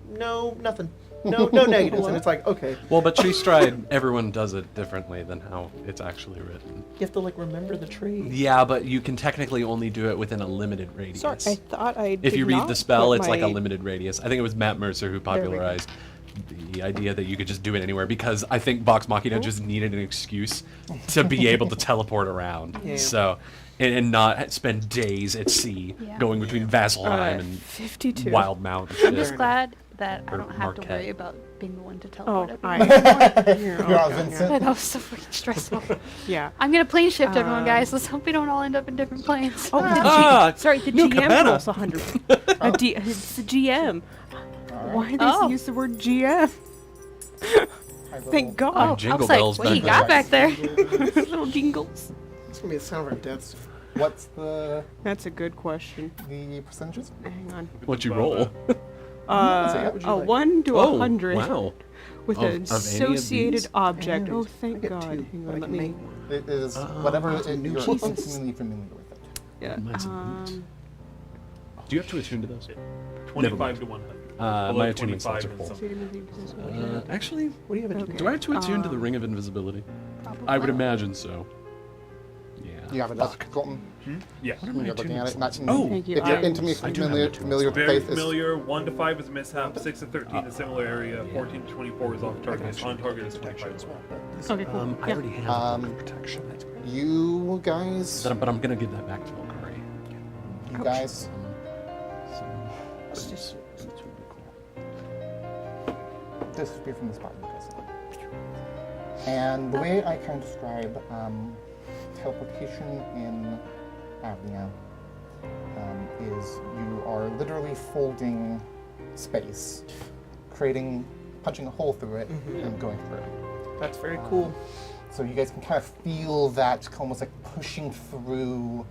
No, nothing. No negatives. And it's like, okay. Well, but tree stride, everyone does it differently than how it's actually written. You have to, like, remember the tree. Yeah, but you can technically only do it within a limited radius. Sorry, I thought I. If you did read not the spell, put it's like a my- limited radius. I think it was Matt Mercer who popularized the idea that you could just do it anywhere because I think Vox Machina just needed an excuse to be able to teleport around. Yeah. So, and not spend days at sea Yeah. going between Vasselheim and 52. Wild Mountain. I'm just shit. glad that I Or don't have to Marquette. worry about being the one to Oh, teleport I. everyone. You're You're all okay, Vincent. That was so fucking stressful. Yeah. I'm gonna plane shift everyone, guys. Let's hope we don't all end up in different planes. Oh, the Ah, sorry, the New GM Cabana. rolls 100. It's the GM. Why did they Oh. use the word GM? I will- Thank God. Oh, Jingle I was like, bells what you back got back there? Little jingles. It's going to be the sound of our deaths. What's the That's a good question. percentages? Hang on. What'd you roll? what would you A like? 1 to Oh, 100 wow. with Of an any of associated these? object. Oh, I thank get God. 2, Hang but I on, let can me. make one. It is whatever it's you're new. intimately familiar with it. Yeah. Mine's a Um, Do you have to attune to those? 25 to 100. Below My attunement 25 slots are and full. some. Actually, What do you have? Okay. do I have to attune to the Ring of Invisibility? Probably. I would imagine so. Yeah. You have a dusk, Colton. Yeah. When you're looking at it, not Oh, Thank you. if you're I- intimately I do have familiar, an familiar with the Very faith, familiar. 1 to 5 is mishap. 6 to 13 is similar area. 14 to 24 is off target. On target is 25 as well. Okay, cool. I Yeah. already have Um, protection. That's great. you guys, But I'm gonna give that back to Volkari. you guys, This would be cool. disappear from the spot you guys are. And the way I can describe teleportation in Avnia is you are literally folding space, punching a hole through it, and going through it. That's very cool. So you guys can kind of feel that almost like pushing through.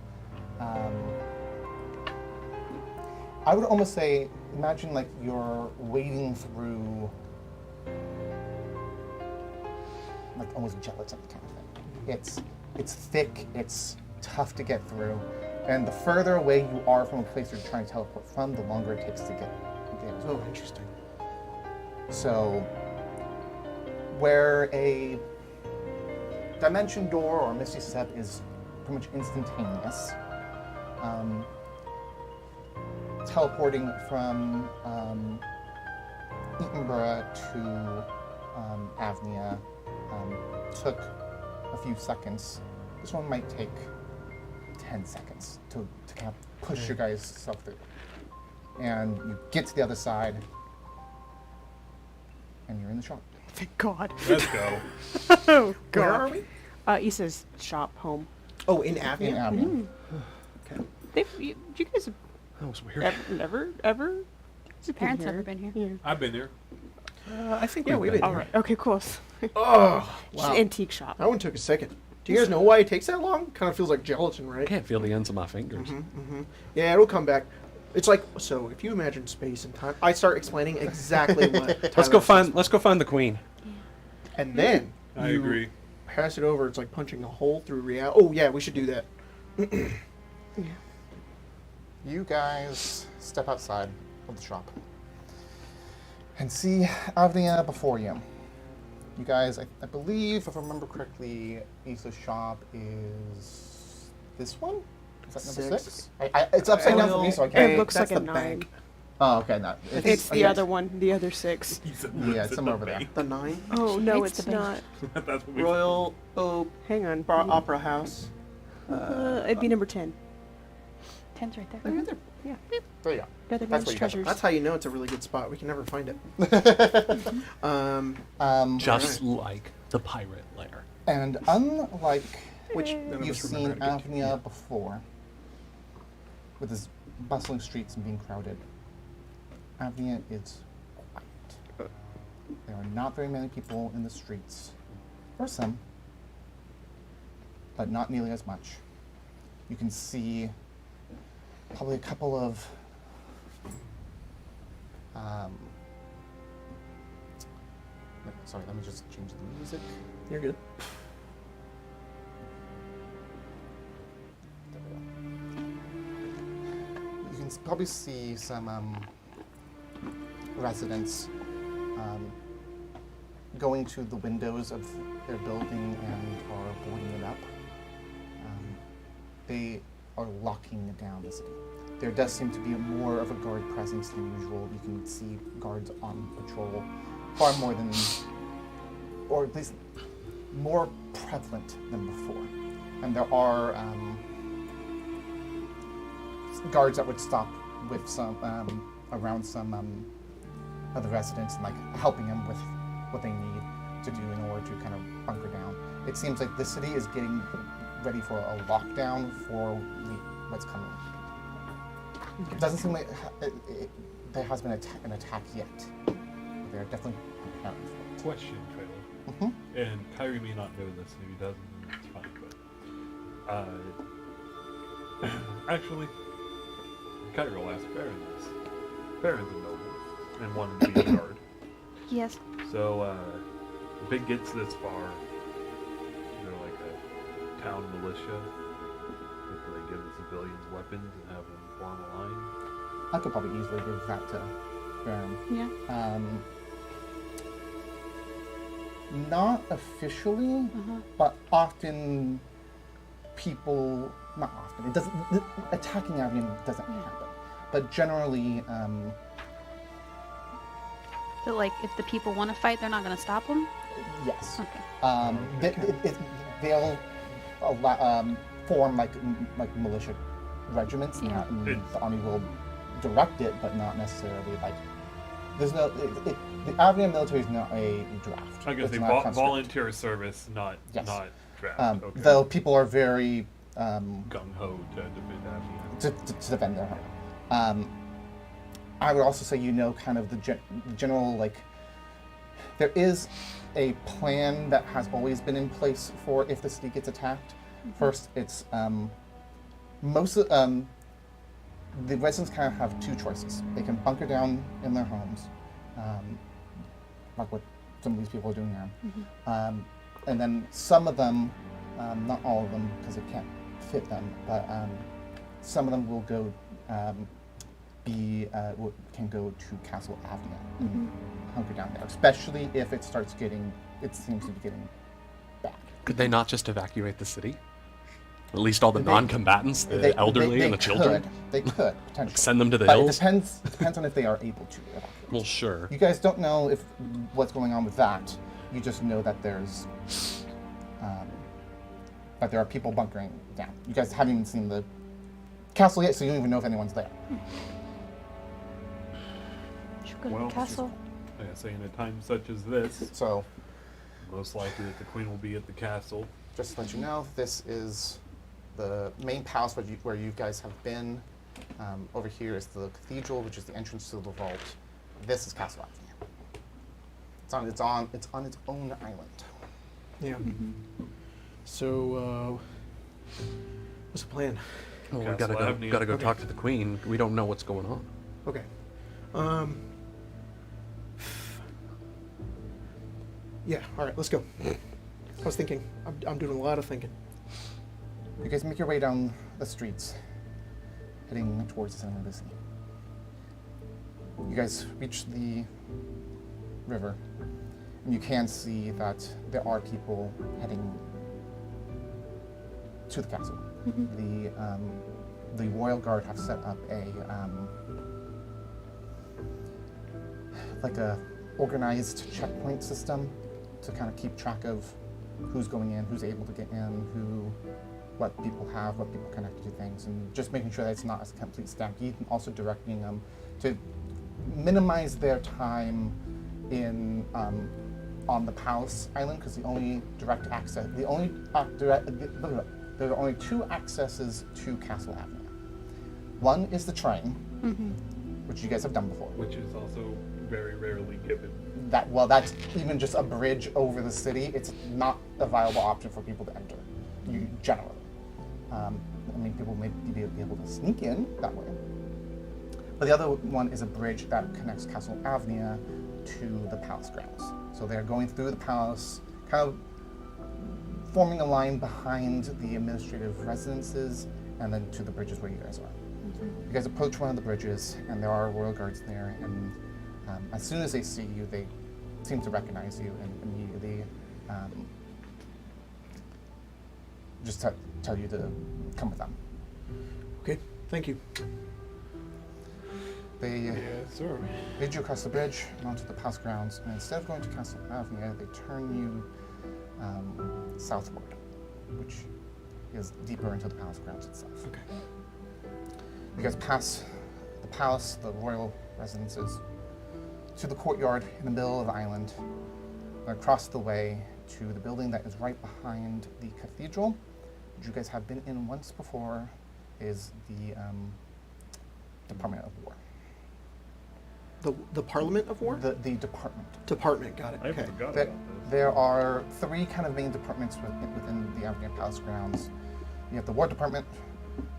I would almost say, imagine like you're wading through, like almost gelatin kind of thing. It's thick, it's tough to get through, and the further away you are from a place you're trying to teleport from, the longer it takes to get Oh, interesting. So, where a dimension door or misty step is pretty much instantaneous, teleporting from Edinburgh to Avnia took a few seconds. This one might take 10 seconds to kind of push your guys self through. And you get to the other side, and you're in the shop. Thank God. Let's go. Oh, Where are God. we? He says shop, home. Oh, in Avnia? In Avnia. Okay. You guys have That was weird. ever? Your parents never been here. Yeah. I've been here. I think we've been. All right. Okay, cool. Oh, Just wow. antique shop. That one took a second. Do you guys know why it takes that long? Kind of feels like gelatin, I right? can't feel the ends of my fingers. Yeah, it'll come back. It's like, so if you imagine space and time, I start explaining exactly what. Let's go find the queen. And then I you agree. pass it over. It's like punching a hole through reality. Oh yeah, we should do that. You guys step outside of the shop and see Avnia before you. You guys, I believe, if I remember correctly, Isa's shop is this one? Is that number 6? It's upside down for me, so I can't. It looks that's like a the 9. bank. Oh, okay, no. It's the other one, the other 6. Yeah, it's somewhere over there. The 9. Oh, no, It's it's the not. That's what we. Royal Opera Hang on. Opera House. It'd be number 10. 10's right there. There you go. Yeah. There you go. Gather That's man's what you got. treasures. That's how you know it's a really good spot. We can never find it. Just like the pirate lair. And unlike Which none of you've us seen remember how to get to. Avnia before, with its bustling streets and being crowded, Avnia is quiet. There are not very many people in the streets. There are some, but not nearly as much. You can see probably a couple of Sorry, let me just change the music. You're good. There we go. You can probably see some residents going to the windows of their building and are boarding it up. They are locking down the city. There does seem to be more of a guard presence than usual. You can see guards on patrol far more than, or at least more prevalent than before. And there are guards that would stop with some, around some of the residents and like helping them with what they need to do in order to kind of bunker down. It seems like the city is getting ready for a lockdown for what's coming. It doesn't seem like there has been an attack yet. They're definitely preparing for it. Question, Trailer. And Kyrie may not know this, maybe he doesn't, and that's fine, but actually, Kyrie will ask Baron this. Baron's a noble and wanted to be a guard. Yes. So, if it gets this far, they're like a town militia. If they give the civilians weapons and have them form a line. I could probably easily give that to Baron. Yeah. Not officially, but often people, not often, it doesn't, attacking Avnia doesn't happen. But generally, So, like, if the people want to fight, they're not going to stop them? yes. Okay. They'll form like militia regiments, Yeah. and the army will direct it, but not necessarily like. There's no. The Avnia military is not a draft. I guess It's they not conscript. volunteer service, not Yes. not draft. Okay. Though people are very Gung ho to defend Avnia. to defend their home. I would also say kind of the general like. There is a plan that has always been in place for if the city gets attacked. First, it's most of the residents kind of have two choices. They can bunker down in their homes, like what some of these people are doing now. And then some of them, not all of them because it can't fit them, but some of them will go can go to Castle Avnia and hunker down there, especially if it seems to be getting bad. Could they not just evacuate the city? At least all the non-combatants, the elderly and the children? They could, potentially. Send them to the But hills? it depends on if they are able to evacuate. Well, sure. You guys don't know what's going on with that. You just know that there's that there are people bunkering down. You guys haven't even seen the castle yet, so you don't even know if anyone's there. Should go to Well, the castle. Like I say, in a time such as this, So, most likely that the queen will be at the castle. just to let you know, this is the main palace where you guys have been. Over here is the cathedral, which is the entrance to the vault. This is Castle Apnea. It's on its own island. Yeah. So, what's the plan? Well, we Castle gotta Avnia. go Okay. talk to the queen. We don't know what's going on. Okay. Yeah. All right. Let's go. I was thinking. I'm doing a lot of thinking. You guys make your way down the streets, heading towards the center of the city. You guys reach the river, and you can see that there are people heading to the castle. The royal guard have set up a organized checkpoint system to kind of keep track of who's going in, who's able to get in, what people have, what people connect to things, and just making sure that it's not a complete stampede, and also directing them to minimize their time in on the palace island, because the only direct access, there are only two accesses to Castle Avnia. One is the train, which you guys have done before. Which is also very rarely given. That's even just a bridge over the city. It's not a viable option for people to enter, generally. People may be able to sneak in that way. But the other one is a bridge that connects Castle Avnia to the palace grounds. So they're going through the palace, kind of forming a line behind the administrative residences and then to the bridges where you guys are. You guys approach one of the bridges, and there are royal guards there, and as soon as they see you, they seem to recognize you and immediately just tell you to come with them. Okay, thank you. They sir. lead you across the bridge and onto the palace grounds, and instead of going to Castle Avnia, they turn you southward, which is deeper into the palace grounds itself. Okay. You guys pass the palace, the royal residences, to the courtyard in the middle of the island, and across the way to the building that is right behind the cathedral, which you guys have been in once before, is the Department of War. The Parliament of War? The department. Department, got it. I Okay. forgot There, about this. there are three kind of main departments within the Avnia Palace grounds. You have the War Department,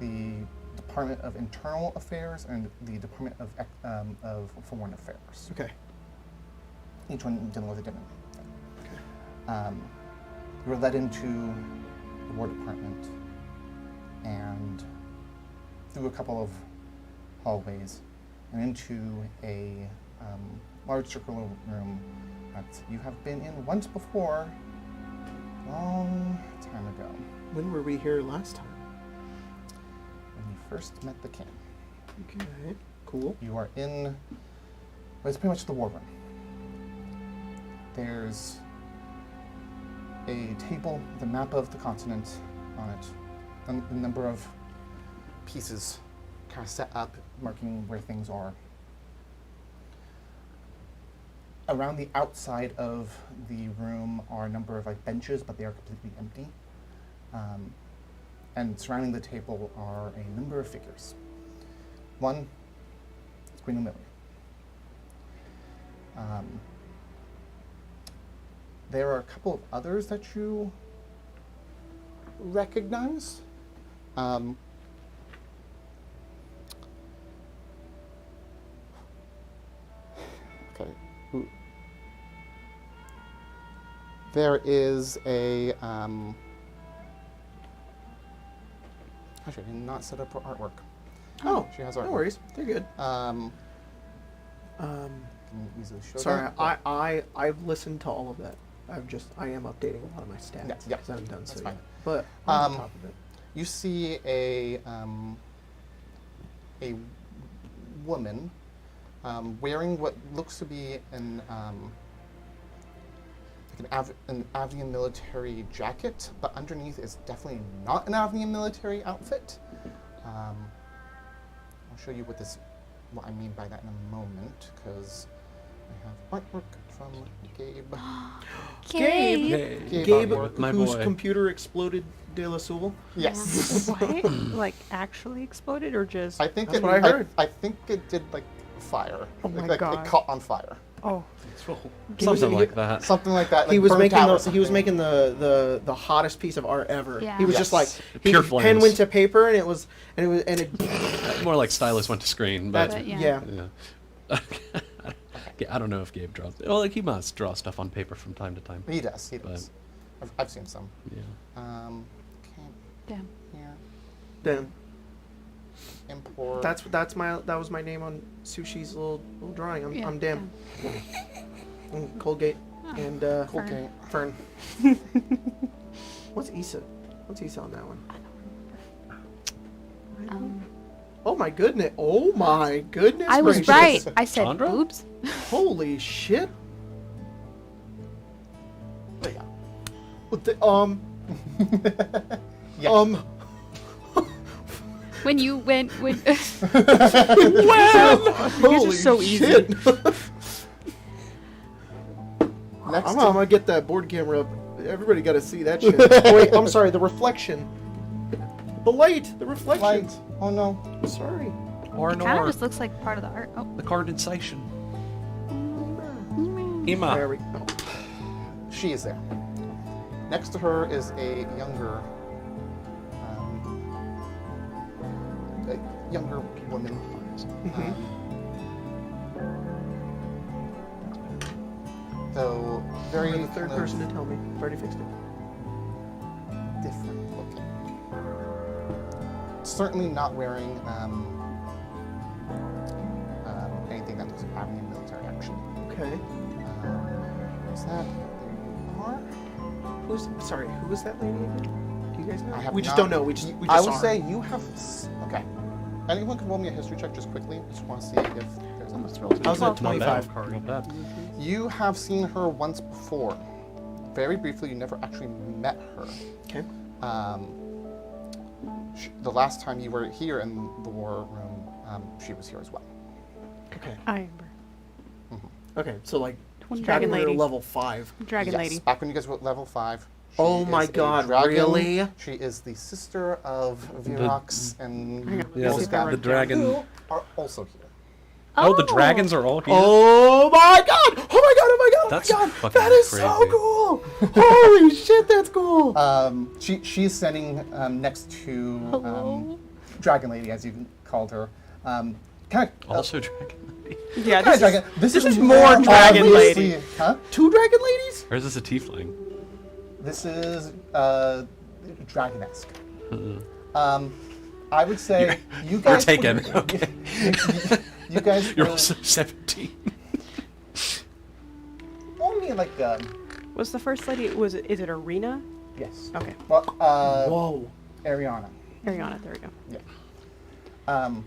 the Department of Internal Affairs, and the Department of Foreign Affairs. Okay. Each one dealing with a different thing. Okay. You were led into the War Department and through a couple of hallways and into a large circular room that you have been in once before, long time ago, When were we here last time? when you first met the king. Okay. Cool. You are in, well, it's pretty much the war room. There's a table with a map of the continent on it, and a number of pieces kind of set up, marking where things are. Around the outside of the room are a number of benches, but they are completely empty. And surrounding the table are a number of figures. One is Queen Amelia. There are a couple of others that you recognize. Okay. There is a. Actually, I did not set up her artwork. Oh, She has no artwork. worries. They're good. Can you easily show Sorry, that? I've listened to all of that. I am updating a lot of my stats. Yeah, because I haven't done that's so fine. yet. But I'm on Um, top of it. You see a woman wearing what looks to be an Avnia military jacket, but underneath is definitely not an Avnia military outfit. I'll show you what I mean by that in a moment, because I have artwork from Gabe. Gabe. Hey. Gabe, artwork. My whose boy. computer exploded de la Soul. Yes. What? Like actually exploded or just? I think That's what I heard. I think it did fire. Oh my Like, God. it caught on fire. Oh, Something like that. Something like that. He like was burnt making out or he was something. making the hottest piece of art ever. Yeah. He was just like Yes. Pure pen flames. went to paper and it More like stylus went to screen, but that's But, yeah. yeah. I don't know if Gabe draws. Well, like he must draw stuff on paper from time to time. He does. He does. I've seen some. Yeah. Okay, Damn. here. Damn. Import. That was my name on Sushi's little drawing. I'm Dan. And Colgate and Okay. Fern. What's Issa? What's Issa on that one? Oh my goodness! Oh my goodness! I was gracious. right. I said Chandra? boobs. Holy shit! There you go. What the, Yes. When you went when Holy so easy. shit! Next I'm gonna get that board camera up. Everybody got to see that shit. Oh, wait, I'm sorry. The reflection. The light. The reflection. light. Oh no. Sorry. Or it kind of just looks like part of the art. Oh. the condensation. There Ima. we go. She is there. Next to her is a younger woman. though very You're the third kind of person to tell me. I've already fixed it. different looking. Certainly not wearing anything that looks like Avnia military action. Okay. Is that? There you are. Sorry, who was that lady again? Do you guys know? I have We just not- don't know. We just I saw would her. say you have. Okay. Anyone can roll me a history check just quickly. Just want to see if there's enough. I was at Not bad. 25. Not bad. You have seen her once before. Very briefly, you never actually met her. Okay. The last time you were here in the war room, she was here as well. Okay. I remember. Okay. So like, Dragon we were lady. level 5. Dragon Yes, lady. back when you guys were at level 5. Oh she my is a God, dragon. really? She is the sister of Virox and Yeah, Wolf's the Dad, dragon. who are also here. Oh, the dragons are all here. Oh my God! Oh my God! Oh my God! Oh That's my God! fucking That is so crazy. cool! Holy shit, that's cool! She's standing next to Hello? Dragon Lady, as you called her. Kind of Also dragon. Yeah, kind of this dragon. This is is more Dragon obviously- Lady. Huh? 2 dragon ladies? Or is this a tiefling? This is dragon-esque. I would say you You're guys. taken. would- Okay. you guys. You're would- also 17. only like was the first lady. Is it Arena? yes. Okay, Well, Whoa. Ariana. Ariana. There we go.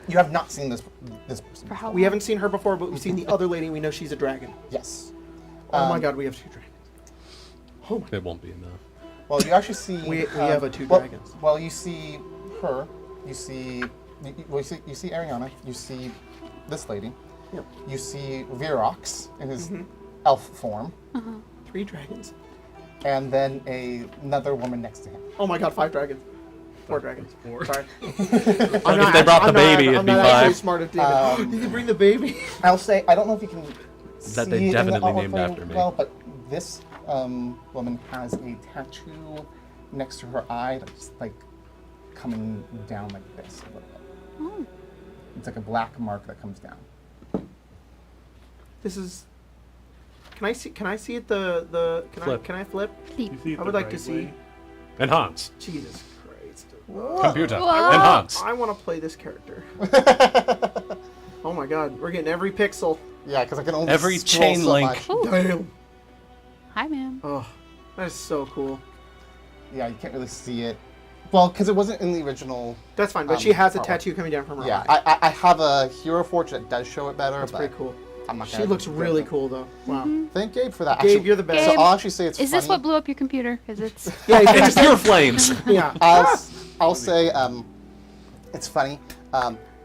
You have not seen this person. For how We haven't seen her before, but we've seen the other lady. We know she's a dragon. Yes. Oh my God, we have 2 dragons. Oh my. It won't be enough. Well, you actually see. We have a 2 well, dragons. Well, you see her. You see. You see Ariana. You see this lady. Yep. You see Virox in his elf form, 3 dragons. and then another woman next to him. Oh my God, 5 dragons. 4 dragons. 4. Sorry. If they brought the baby, it'd I'm be not actually 5. smart as David. Did you bring the baby? I'll say I don't know if you can. That they see it in the definitely artwork named very after me. Well, but this woman has a tattoo next to her eye that's like coming down like this a little bit. Oh. It's like a black mark that comes down. This is. Can I see? Can I see it? Can Flip. I flip? Deep. You see it I the would like to right see. way? Enhance. Jesus Christ. Computer. Whoa. Enhance. I want to play this character. Oh my God, we're getting every pixel. Yeah, because I can only Every scroll chain so link. much. Ooh. Damn. Hi, ma'am. Oh, that is so cool. Yeah, you can't really see it. Well, because it wasn't in the original. That's fine, but she has a artwork. tattoo coming down from her Yeah, eye. I have a Hero Forge that does show it better. That's but pretty cool. I'm not She gonna looks do really it. cool though. Wow. Thank Gabe for that. Gabe, Actually, you're the best. So Gabe, I'll actually say it's Is funny. this what blew up your computer? Because it's. Yeah, you It's pure flames. yeah. I'll say it's funny.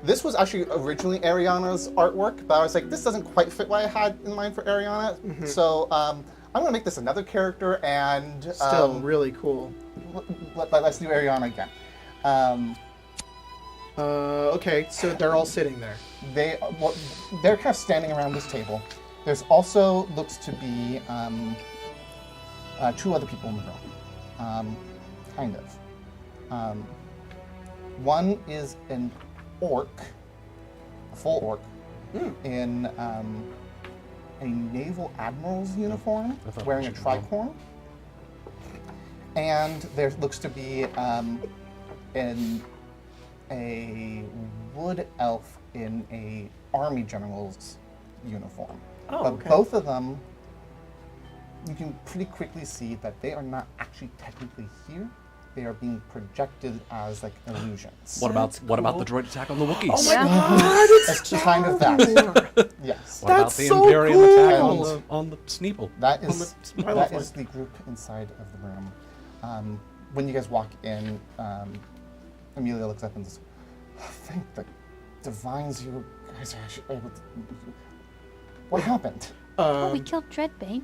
This was actually originally Ariana's artwork, but I was like, this doesn't quite fit what I had in mind for Ariana. So I'm gonna make this another character, and Still really cool. let's do Ariana again. Okay, so they're all sitting there. They're kind of standing around this table. There's also looks to be 2 other people in the room, kind of. One is an orc, a full orc, in a naval admiral's uniform, I thought wearing a it should be tricorn. And there looks to be a wood elf in a army general's uniform. Oh, But okay. both of them, you can pretty quickly see that they are not actually technically here. They are being projected as like illusions. What about That's the cool. droid attack on the Wookiees? Oh my Yeah. God, it's It's kind of that. Yes. What about That's the so Imperium attack cool. on the Sneeple? That On is the pilot that is the group inside of the room. When you guys walk in, Amelia looks up and says, "Thank the divines you guys are actually able to." What happened? Oh, we killed Dreadbane.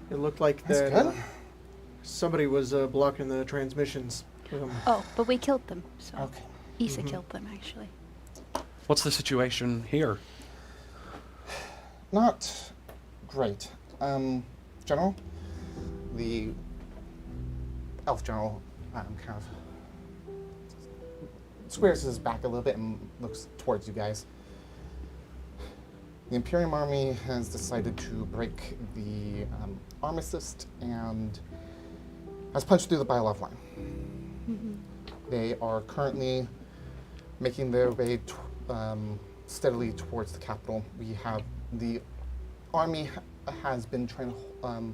It looked like That's that good. somebody was blocking the transmissions. Oh, but we killed them. So Okay. Issa killed them, actually. What's the situation here? Not great. General, the elf general kind of squares his back a little bit and looks towards you guys. The Imperium army has decided to break the armistice and has punched through the Biolov line. They are currently making their way steadily towards the capital. The army has been trying to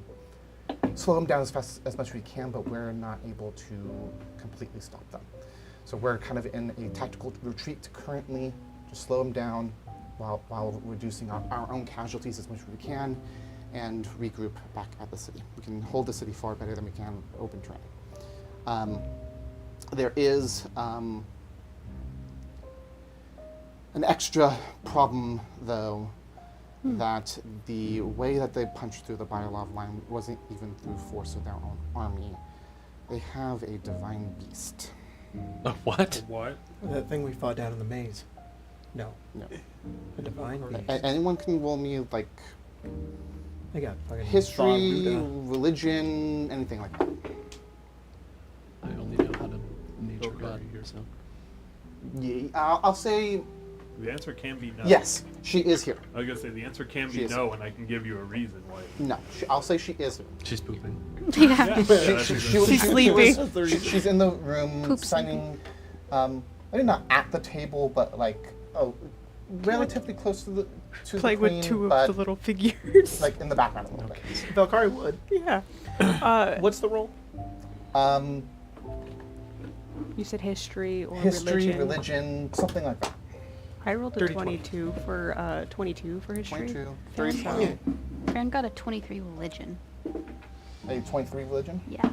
slow them down as much as we can, but we're not able to completely stop them. So we're kind of in a tactical retreat currently to slow them down while reducing our own casualties as much as we can and regroup back at the city. We can hold the city far better than we can open terrain. There is an extra problem, though, that the way that they punched through the Biolov line wasn't even through force of their own army. They have a divine beast. A what? What? That thing we fought down in the maze. No. A divine beast. Anyone can roll me, like, They got fucking history, Buddha. religion, anything like that. I only know how to nature god here, so. Yeah, I'll say The answer can be no. yes, she is here. I was gonna say the answer can She be is. no, and I can give you a reason why. No, I'll say she is here. She's pooping. Yeah. She's sleeping. She's in the room Poop signing, maybe not at the table, but like, relatively close to the Playing queen, with two but of the little figures. like in the background a little bit. Valkyrie would. Yeah. What's the roll? You said history or History, religion, something like that. I rolled a 30, 22 for 22 for history. 22, Fair 30, enough. Farron got a 23 religion. a 23 religion. Yeah.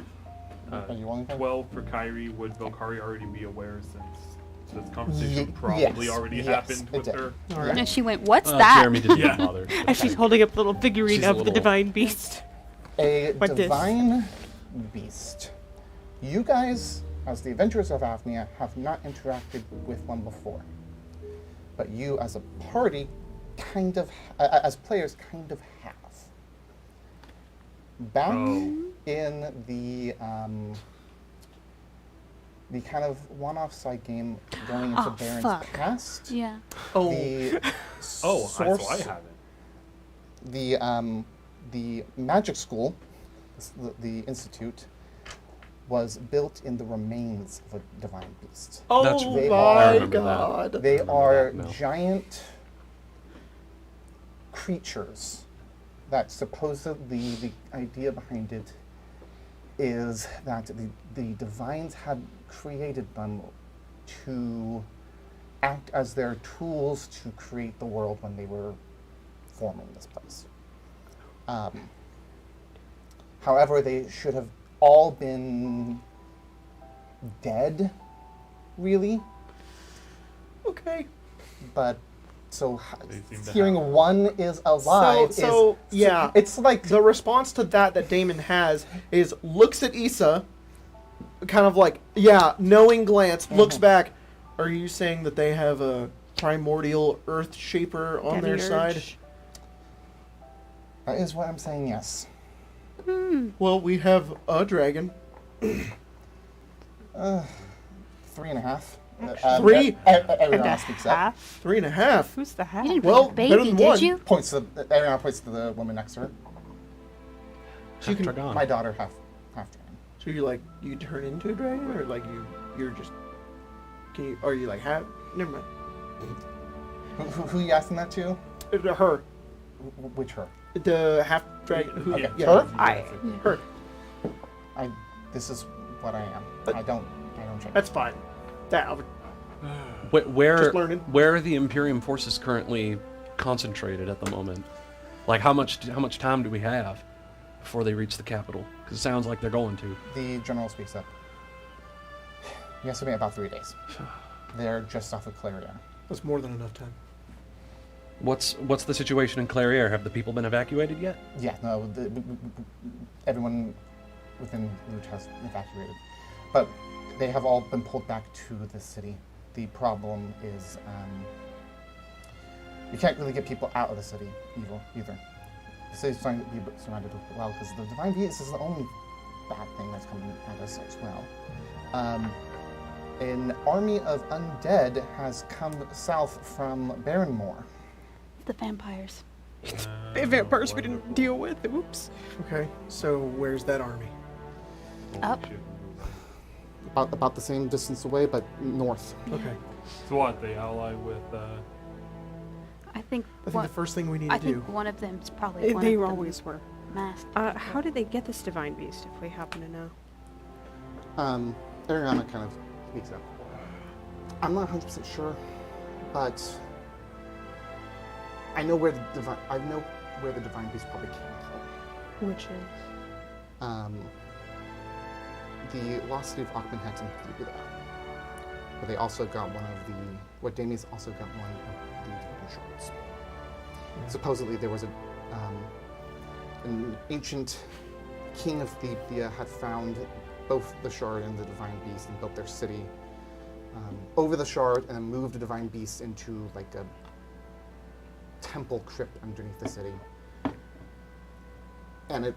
Are you rolling? 12 for Kyrie. Would Valkyrie already be aware since this conversation Ye- probably yes, already yes, happened it with did. her? All right. And she went, "What's that?" Jeremy didn't Yeah. bother. And she's holding up the little figurine She's a of the little- divine beast. A Like this. divine beast. You guys, as the Adventurers of Avnia, have not interacted with one before. But you, as a party, kind of, as players, kind of have. Back in the kind of one-off side game going into Oh, Baron's fuck. past, Yeah. the Oh, source, so I haven't. the magic school, the institute, was built in the remains of a divine beast. Oh That's right. I my remember that. god. They remember are that now. giant creatures that supposedly the idea behind it is that the divines had created them to act as their tools to create the world when they were forming this place. However, they should have all been dead, really. Okay. But so They seem to hearing have- one is alive So, is yeah. it's like The response to that Damon has is looks at Issa, kind of like, yeah, knowing glance, looks back. Are you saying that they have a primordial earth shaper on their side? Demiurge. that is what I'm saying. Yes. Well, we have a dragon. 3.5. Three? Everyone And a else speaks up. half. 3.5. Who's the half? You didn't Well, bring a better baby, than did one. you? Everyone points to the woman next to her. So you can, Dragon. My daughter, half dragon. so you like you turn into a dragon, or like you're just can you are you like have never mind. Who are you asking that to? Her, Which her? the half dragon. Who, Okay. yeah, Her? her. This is what I am. I don't change. That's fine. That I'll- Where Just learning. where are the Imperium forces currently concentrated at the moment? Like how much time do we have before they reach the capital? Because it sounds like they're going to. The general speaks up. You estimate about 3 days. They're just off of Clarion. that's more than enough time. What's the situation in Clarion? Have the people been evacuated yet? Yeah, no, everyone within Luge has evacuated. But they have all been pulled back to the city. The problem is you can't really get people out of the city either. The city's starting to be surrounded as well, because the Divine Beast is the only bad thing that's coming at us as well. An army of undead has come south from Barrenmore. The vampires. Vampires we wonderful. didn't deal with. Oops. Okay, so where's that army? Holy Up. shit. About the same distance away, but north. Okay. So what? They ally with. I think. I think the first thing we need I to do. think one of them's probably one They of them always were. masked. How did they get this divine beast, if we happen to know? Ariana kind of speaks up. I'm not 100% sure, but I know where the divine beast probably came from. Which is? The lost city of Achman had some people there. But they also got Damien's also got one of the divine shards. Supposedly there was an ancient king of Thebia had found both the shard and the divine beast and built their city over the shard and then moved the divine beast into like a temple crypt underneath the city. And it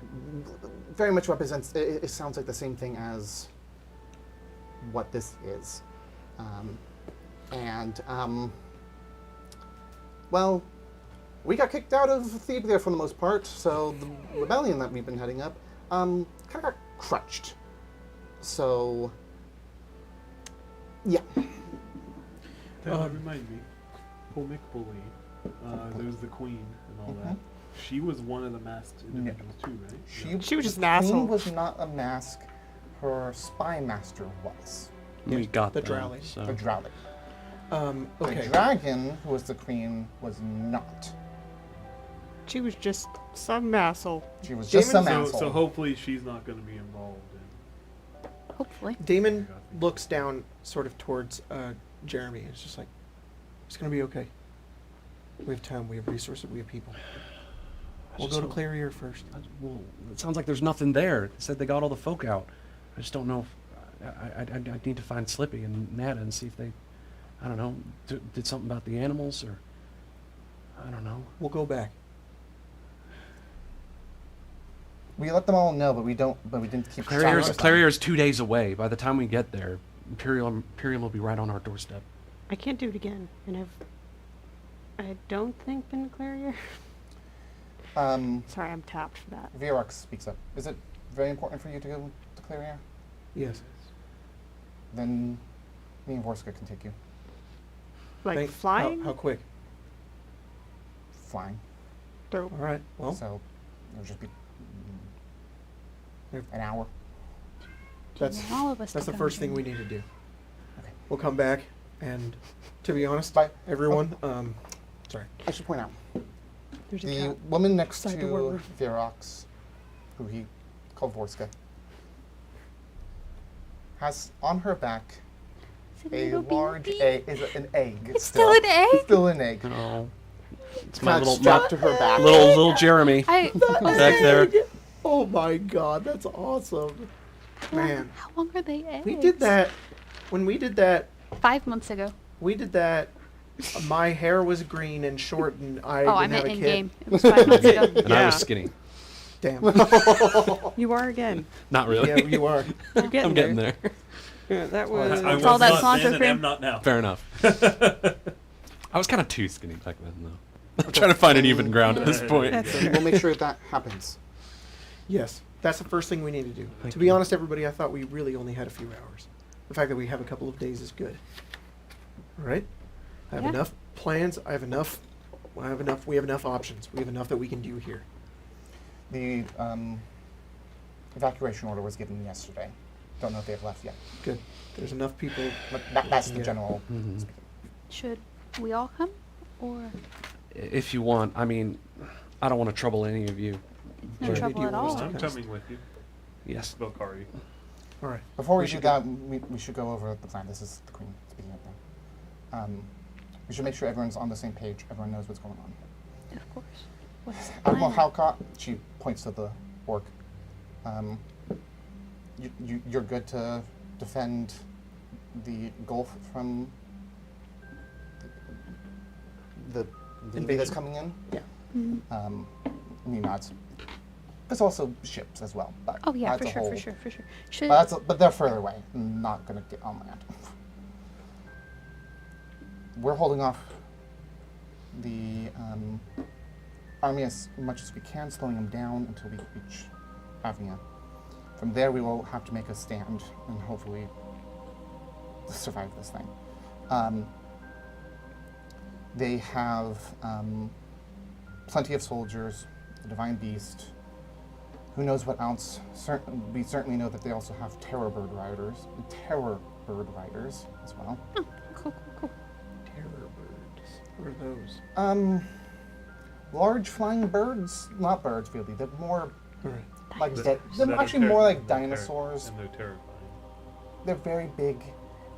very much represents, it sounds like the same thing as what this is. Well, we got kicked out of Thebia for the most part, so the rebellion that we've been heading up kind of got crutched. So, yeah. That reminds me. Pulmicbully. There's the queen and all that. She was one of the masked individuals too, right? She was just an the asshole. queen was not a mask. Her spy master was. We got the that, Drowley. so. The Drowley. Okay. The dragon, who was the queen, was not. She was just some asshole. She was just some Damon- asshole. So hopefully she's not going to be involved in. Hopefully. Damon looks down sort of towards Jeremy. It's just like, it's going to be okay. We have time, we have resources, we have people. We'll go to Clarion first. Well, it sounds like there's nothing there. They said they got all the folk out. I just don't know if... I need to find Slippy and Nada and see if they... I don't know, did something about the animals or... I don't know. We'll go back. We let them all know, but we didn't keep track of them. Clarion's 2 days away. By the time we get there, Imperium will be right on our doorstep. I can't do it again, and I don't think been to Clarion. Sorry, I'm tapped for that. Virox speaks up. Is it very important for you to go to Clarion? Yes. Then me and Vorska can take you. Like flying? How quick? Flying. Dope. All right. Well, So it'll just be If- an hour. that's All of us that's the took first on thing it. we need to do. Okay. We'll come back, and to be honest, Bye. everyone, sorry. I should point out, There's a the cat. woman next Side to door. Virox, who he called Vorska, has on her back Is it a little large baby? egg. Is an egg. It's still an egg? It's still an egg. Oh. It's Kind my of little strapped to her back. little Jeremy I, back there. Oh my God, that's awesome, man. How long are they eggs? We did that when we did that. 5 months ago. We did that. My hair was green and short, and I Oh, I didn't meant have a in kid. game. It was 5 months ago. And I Yeah. was skinny. Damn. You are again. Not really. Yeah, you are. You're getting I'm getting there. Yeah, that was. I was all that not cilantro then and cream? am not now. Fair enough. I was kind of too skinny back then, though. I'm trying to find an even ground at this point. That's We'll make sure that happens. Yes, that's the first thing we need to do. To be honest, everybody, I thought we really only had a few hours. The fact that we have a couple of days is good. All right? I have Yeah. enough plans. We have enough options. We have enough that we can do here. The evacuation order was given yesterday. Don't know if they've left yet. Good. There's enough people. But that's the Yeah. general. Mhm. Should we all come? Or If you want, I mean, I don't want to trouble any of you. no Sure. trouble Do you at want us all? to I'm Yes. coming with you, Yes. Belkari. All right. Before we We do should that, we should go over the plan. This is the Queen speaking up now. We should make sure everyone's on the same page. Everyone knows what's going on. Of course. What's the Admiral plan? Halcott, she points to the orc. You're good to defend the Gulf from the navy that's Invasion? coming in. Yeah. Mhm. Me nods. There's also ships as well. But Oh yeah, that's for a sure, whole- for sure, for sure. Should But they're further away. I'm not gonna get on land. We're holding off the army as much as we can, slowing them down until we reach Avnia. From there, we will have to make a stand and hopefully survive this thing. They have plenty of soldiers, the Divine Beast. Who knows what else? We certainly know that they also have terror bird riders as well. Oh, cool. Terror birds. What are those? Large flying birds, not birds really. They're more All right. like That they're are actually more like they're dinosaurs. And they're terrifying. They're very big,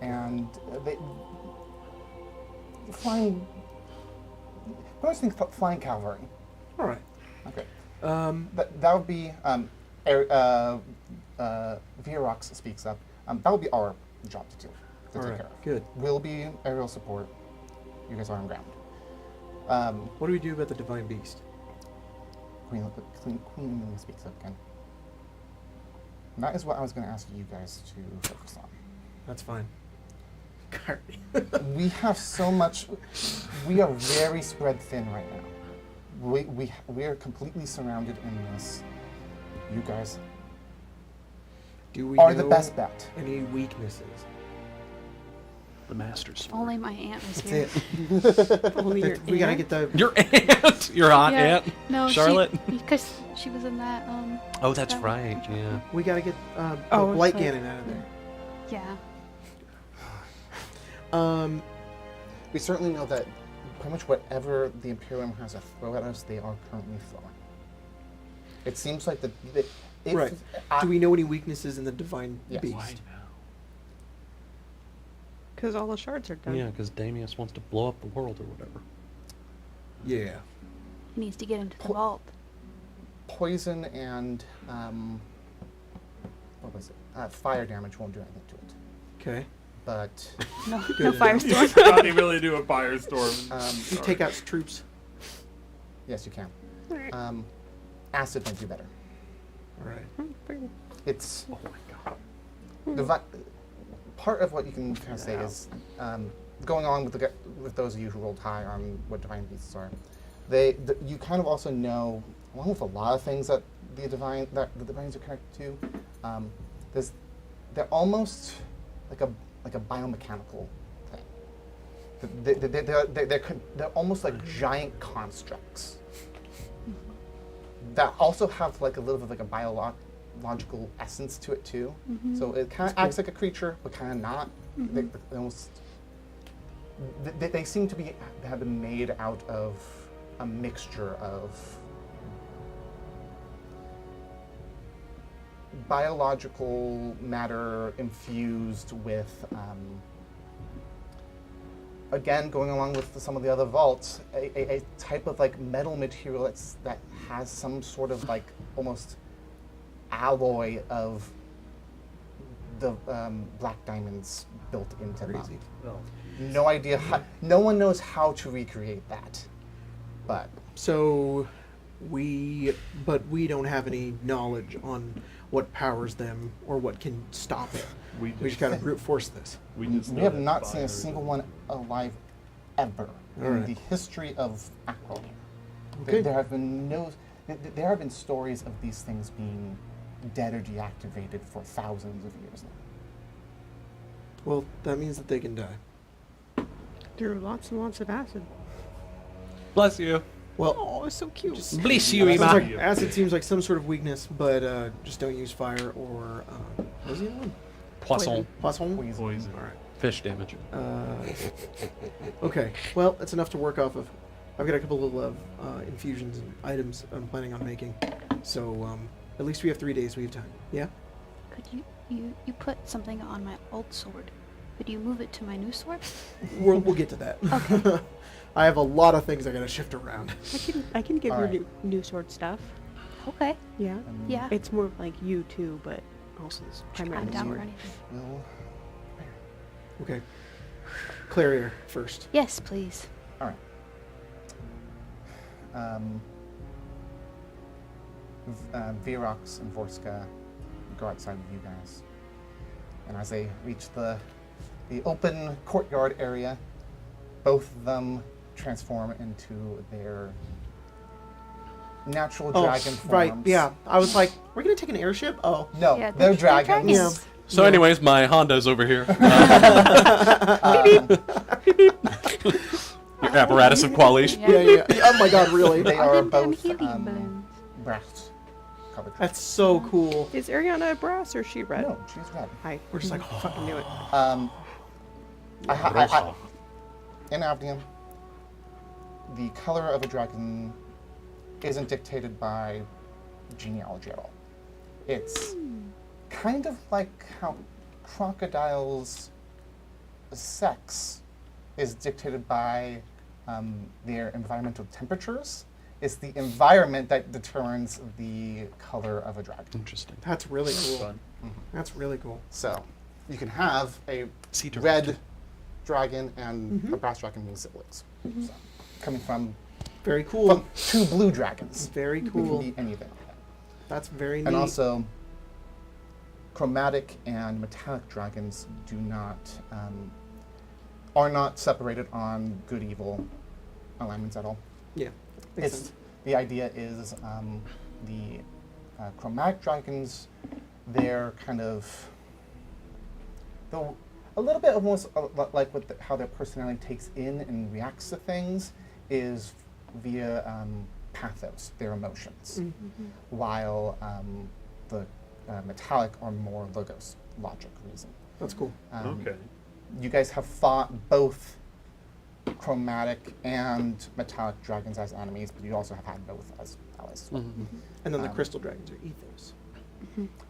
and they flying. I always think flying cavalry. All right. Okay. Um, That would be Virox speaks up. That would be our job to do, to all take right. care of. Good. We'll be aerial support. You guys are on ground. What do we do about the Divine Beast? Queen Amelia speaks up again. And that is what I was going to ask you guys to focus on. That's fine. We have so much. We are very spread thin right now. We are completely surrounded in this. You guys Do we are know the best bet. any weaknesses? The Masters. If only my aunt was That's here. it. Only your We gotta aunt? get the. Your aunt, your hot Yeah. aunt, No, Charlotte. because she was in that. Oh, that's that- right. Yeah. We gotta get Oh, the light it's like- cannon out of there. Yeah. We certainly know that pretty much whatever the Imperium has to throw at us, they are currently throwing. It seems like if Right. Do we know any weaknesses in the Divine Yes. Beast? Because all the shards are done. Yeah, because Damius wants to blow up the world or whatever. Yeah. He needs to get into the vault. poison and what was it? Fire damage won't do anything to it. Okay. But No, Good no to firestorm. How they really do a firestorm. You take out troops. yes, you can. Alright. Acid might be better. All right. It's Oh my god. part of what you can kind of say is going on with those of you who rolled high on what divine beasts are. You kind of also know, along with a lot of things that the divines are connected to. They're almost like a biomechanical thing. They're almost like giant constructs that also have like a little bit of like a biological essence to it too. So it kind of acts like a creature, but kind of not. They almost they seem to have been made out of a mixture of biological matter infused with, again, going along with some of the other vaults, a type of like metal material that has some sort of like almost alloy of the black diamonds built into Crazy. them. No idea. No one knows how to recreate that, but So we don't have any knowledge on what powers them or what can stop it. We just gotta brute force this. we know have that not seen a fire single is- one alive ever in Alright. the history of Acronia. Okay. There have been there have been stories of these things being dead or deactivated for thousands of years now. Well, that means that they can die. Through lots and lots of acid. Bless you. Well, Oh, it's so cute. Bless you, sounds Ema. like acid seems like some sort of weakness, but just don't use fire or what was the other one? Poisson. Poisson. Poison. All right. Fish damage. Okay. Well, that's enough to work off of. I've got a couple of infusions and items I'm planning on making, so at least we have 3 days. We have time. Yeah. Could you put something on my old sword? Could you move it to my new sword? We'll get to that. Okay. I have a lot of things I gotta shift around. I can give you Alright. new sword stuff. Okay. Yeah. Yeah. It's more of like you too, but also it's I'm primarily down for sword. anything. Well, Okay. Clarion first. Yes, please. all right. Virox and Vorska go outside with you guys, and as they reach the open courtyard area, both of them transform into their natural Oh, dragon forms. right. Yeah. I was like, we're gonna take an airship. Oh. No, Yeah, they're they're dragons. dragons. So, Yeah. anyways, my Honda's over here. Your apparatus of qualation. Yeah. Oh my God, really? They Are are them damn both helium balloons? brass colored. That's so cool. Is Ariana brass or is she red? No, she's red. Hi. We're just like, oh, fucking knew it. In Avnia, the color of a dragon isn't dictated by genealogy at all. It's kind of like how crocodiles' sex is dictated by their environmental temperatures. It's the environment that determines the color of a dragon. Interesting. That's really cool. Fun. That's really cool. So you can have a Sea turtles, red too. dragon and a brass dragon being siblings. So, coming from Very cool. two blue dragons. Very It cool. can be anything like that. That's very neat. And also, chromatic and metallic dragons are not separated on good evil alignments at all. yeah. Makes It's sense. the idea is the chromatic dragons. They're kind of a little bit almost like how their personality takes in and reacts to things is via pathos, their emotions, while the metallic are more logos, logic, reason. That's cool. Okay. You guys have fought both chromatic and metallic dragons as enemies, but you also have had both as allies as well. And then the crystal dragons are ethos.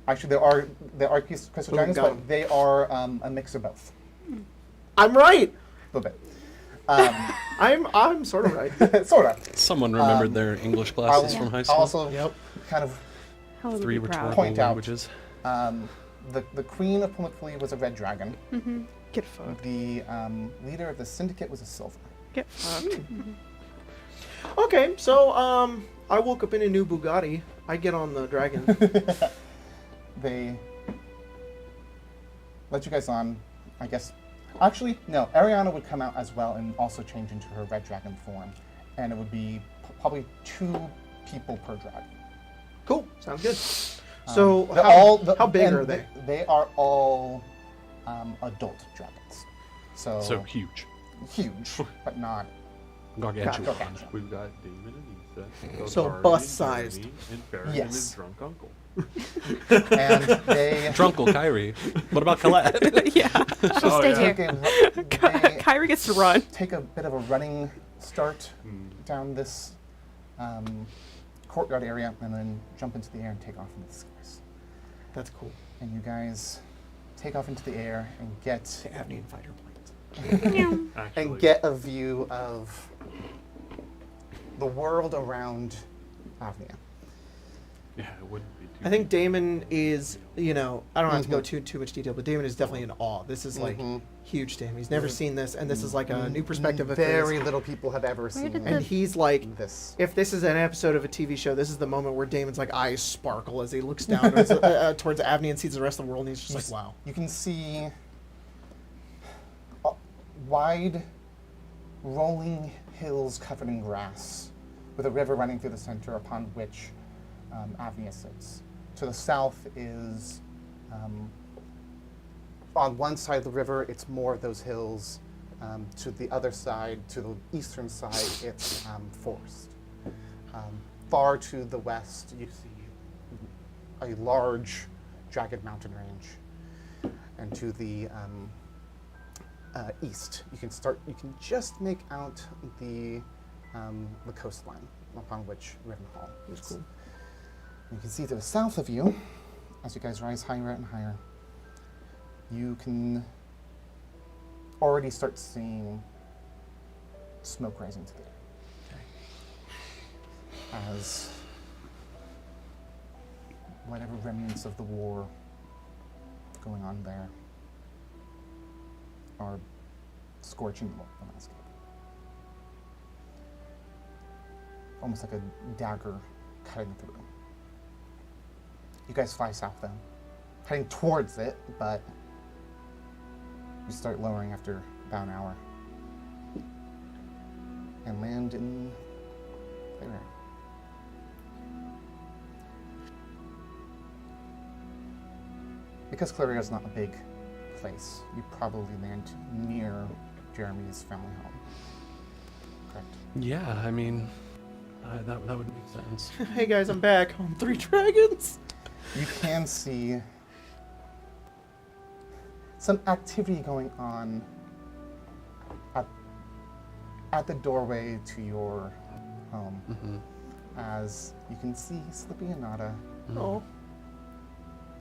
Actually, there are crystal Boom, dragons, got 'em. but they are a mix of both, I'm right. a little bit. I'm sort of right. Sort of. Someone remembered their English classes I'll from high school. also Yep. kind of 3 proud. rhetorical Point out. languages. the queen of Pumaculi was a red dragon. Get fucked. The leader of the syndicate was a silver. Get fucked. Okay, so I woke up in a new Bugatti. I get on the dragon. They let you guys on, I guess. Actually, no. Ariana would come out as well and also change into her red dragon form, and it would be probably 2 people per dragon. Cool. Sounds good. So They're how big and are they? They are all adult dragons. So huge. huge, but not Gargantuan. gargantuan. We've got Damon and Issa. So Gotari bust-sized. and Jeremy, And Farron Yes. and his drunk uncle. And they Drunkle Kyrie. What about Colette? Yeah. She'll Oh, stay yeah. here. they Kyrie gets to run. take a bit of a running start down this courtyard area and then jump into the air and take off into the skies. That's cool. And you guys take off into the air and get The Avnia fighter planes. Actually. a view of the world around Avnia. Yeah, it wouldn't be too. I think Damon is, I don't have to go too much detail, but Damon is definitely in awe. This is like huge to him. He's never seen this, and this is like a new perspective of Very his. little people have ever seen did And he's like, this. if this is an episode of a TV show, this is the moment where Damon's like eyes sparkle as he looks down towards Avnia and sees the rest of the world, and he's just like, wow. You can see wide, rolling hills covered in grass, with a river running through the center upon which Avnia sits. To the south is, on one side of the river, it's more of those hills. To the other side, to the eastern side, it's forest. Far to the west, you see a large, jagged mountain range. And to the east, you can just make out the coastline upon which Rivenhall is. That's cool. You can see to the south of you, as you guys rise higher and higher, you can already start seeing smoke rising to the air. As whatever remnants of the war going on there are scorching the landscape. Almost like a dagger cutting through. You guys fly south then, heading towards it, but you start lowering after about an hour. and land in Clarion. Because Clarion is not a big place, you probably land near Jeremy's family home. Correct. Yeah, I mean, that would make sense. Hey guys, I'm back on 3 Dragons. You can see some activity going on at the doorway to your home. Mm-hmm. As you can see Slippy and Nada Oh,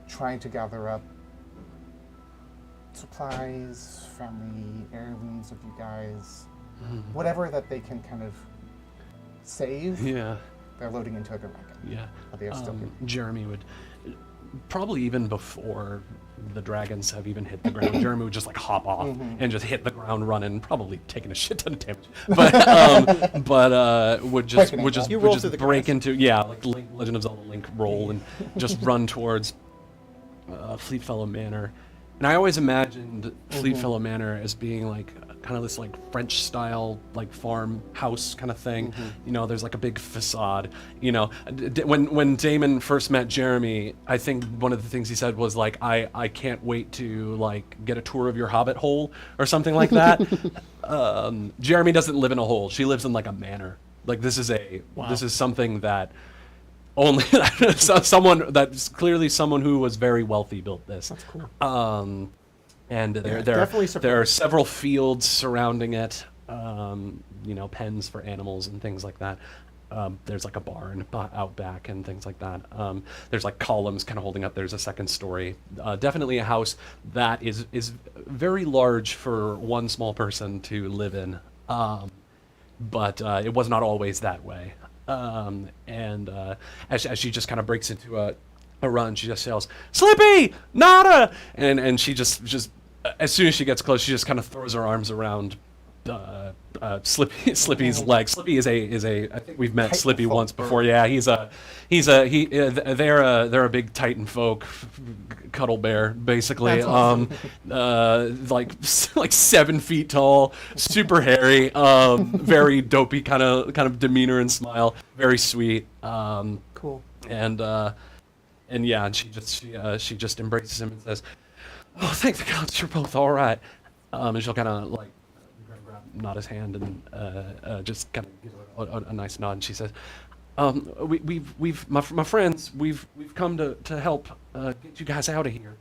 trying to gather up supplies, family heirlooms of you guys, whatever that they can kind of save, Yeah, they're loading into a wagon. yeah. But they are still good. Jeremy would, probably even before the dragons have even hit the ground, Jeremy would just like hop off and just hit the ground running, probably taking a shit ton of damage. But would just You roll through the break grass. into like Legend of Zelda Link roll and just run towards Fleetfellow Manor. And I always imagined Fleetfellow Manor as being like kind of this like French style like farmhouse kind of thing. You know, there's like a big facade. You know, when Damon first met Jeremy, I think one of the things he said was like, I can't wait to like get a tour of your hobbit hole or something like that. Jeremy doesn't live in a hole. She lives in like a manor. Like this is something that only someone that's clearly someone who was very wealthy built this. that's cool. And definitely there are several fields surrounding it, you know, pens for animals and things like that. There's like a barn out back and things like that. There's like columns kind of holding up. There's a second story. Definitely a house that is very large for one small person to live in. But it was not always that way. And as she just kind of breaks into a run, she just yells, "Slippy! Nada!" And she just as soon as she gets close, she just kind of throws her arms around Slippy's leg. Slippy is a I think we've met Titan Slippy folk. once before. Yeah, they're a big Titan folk cuddle bear basically. That's awesome. Like 7 feet tall, super hairy, very dopey kind of demeanor and smile, very sweet. Cool. And yeah, and she just embraces him and says, "Oh, thank the gods, you're both all right." And she'll kind of like nod his hand and just kind of give a nice nod. And she says, "We've my friends, we've come to help get you guys out of here."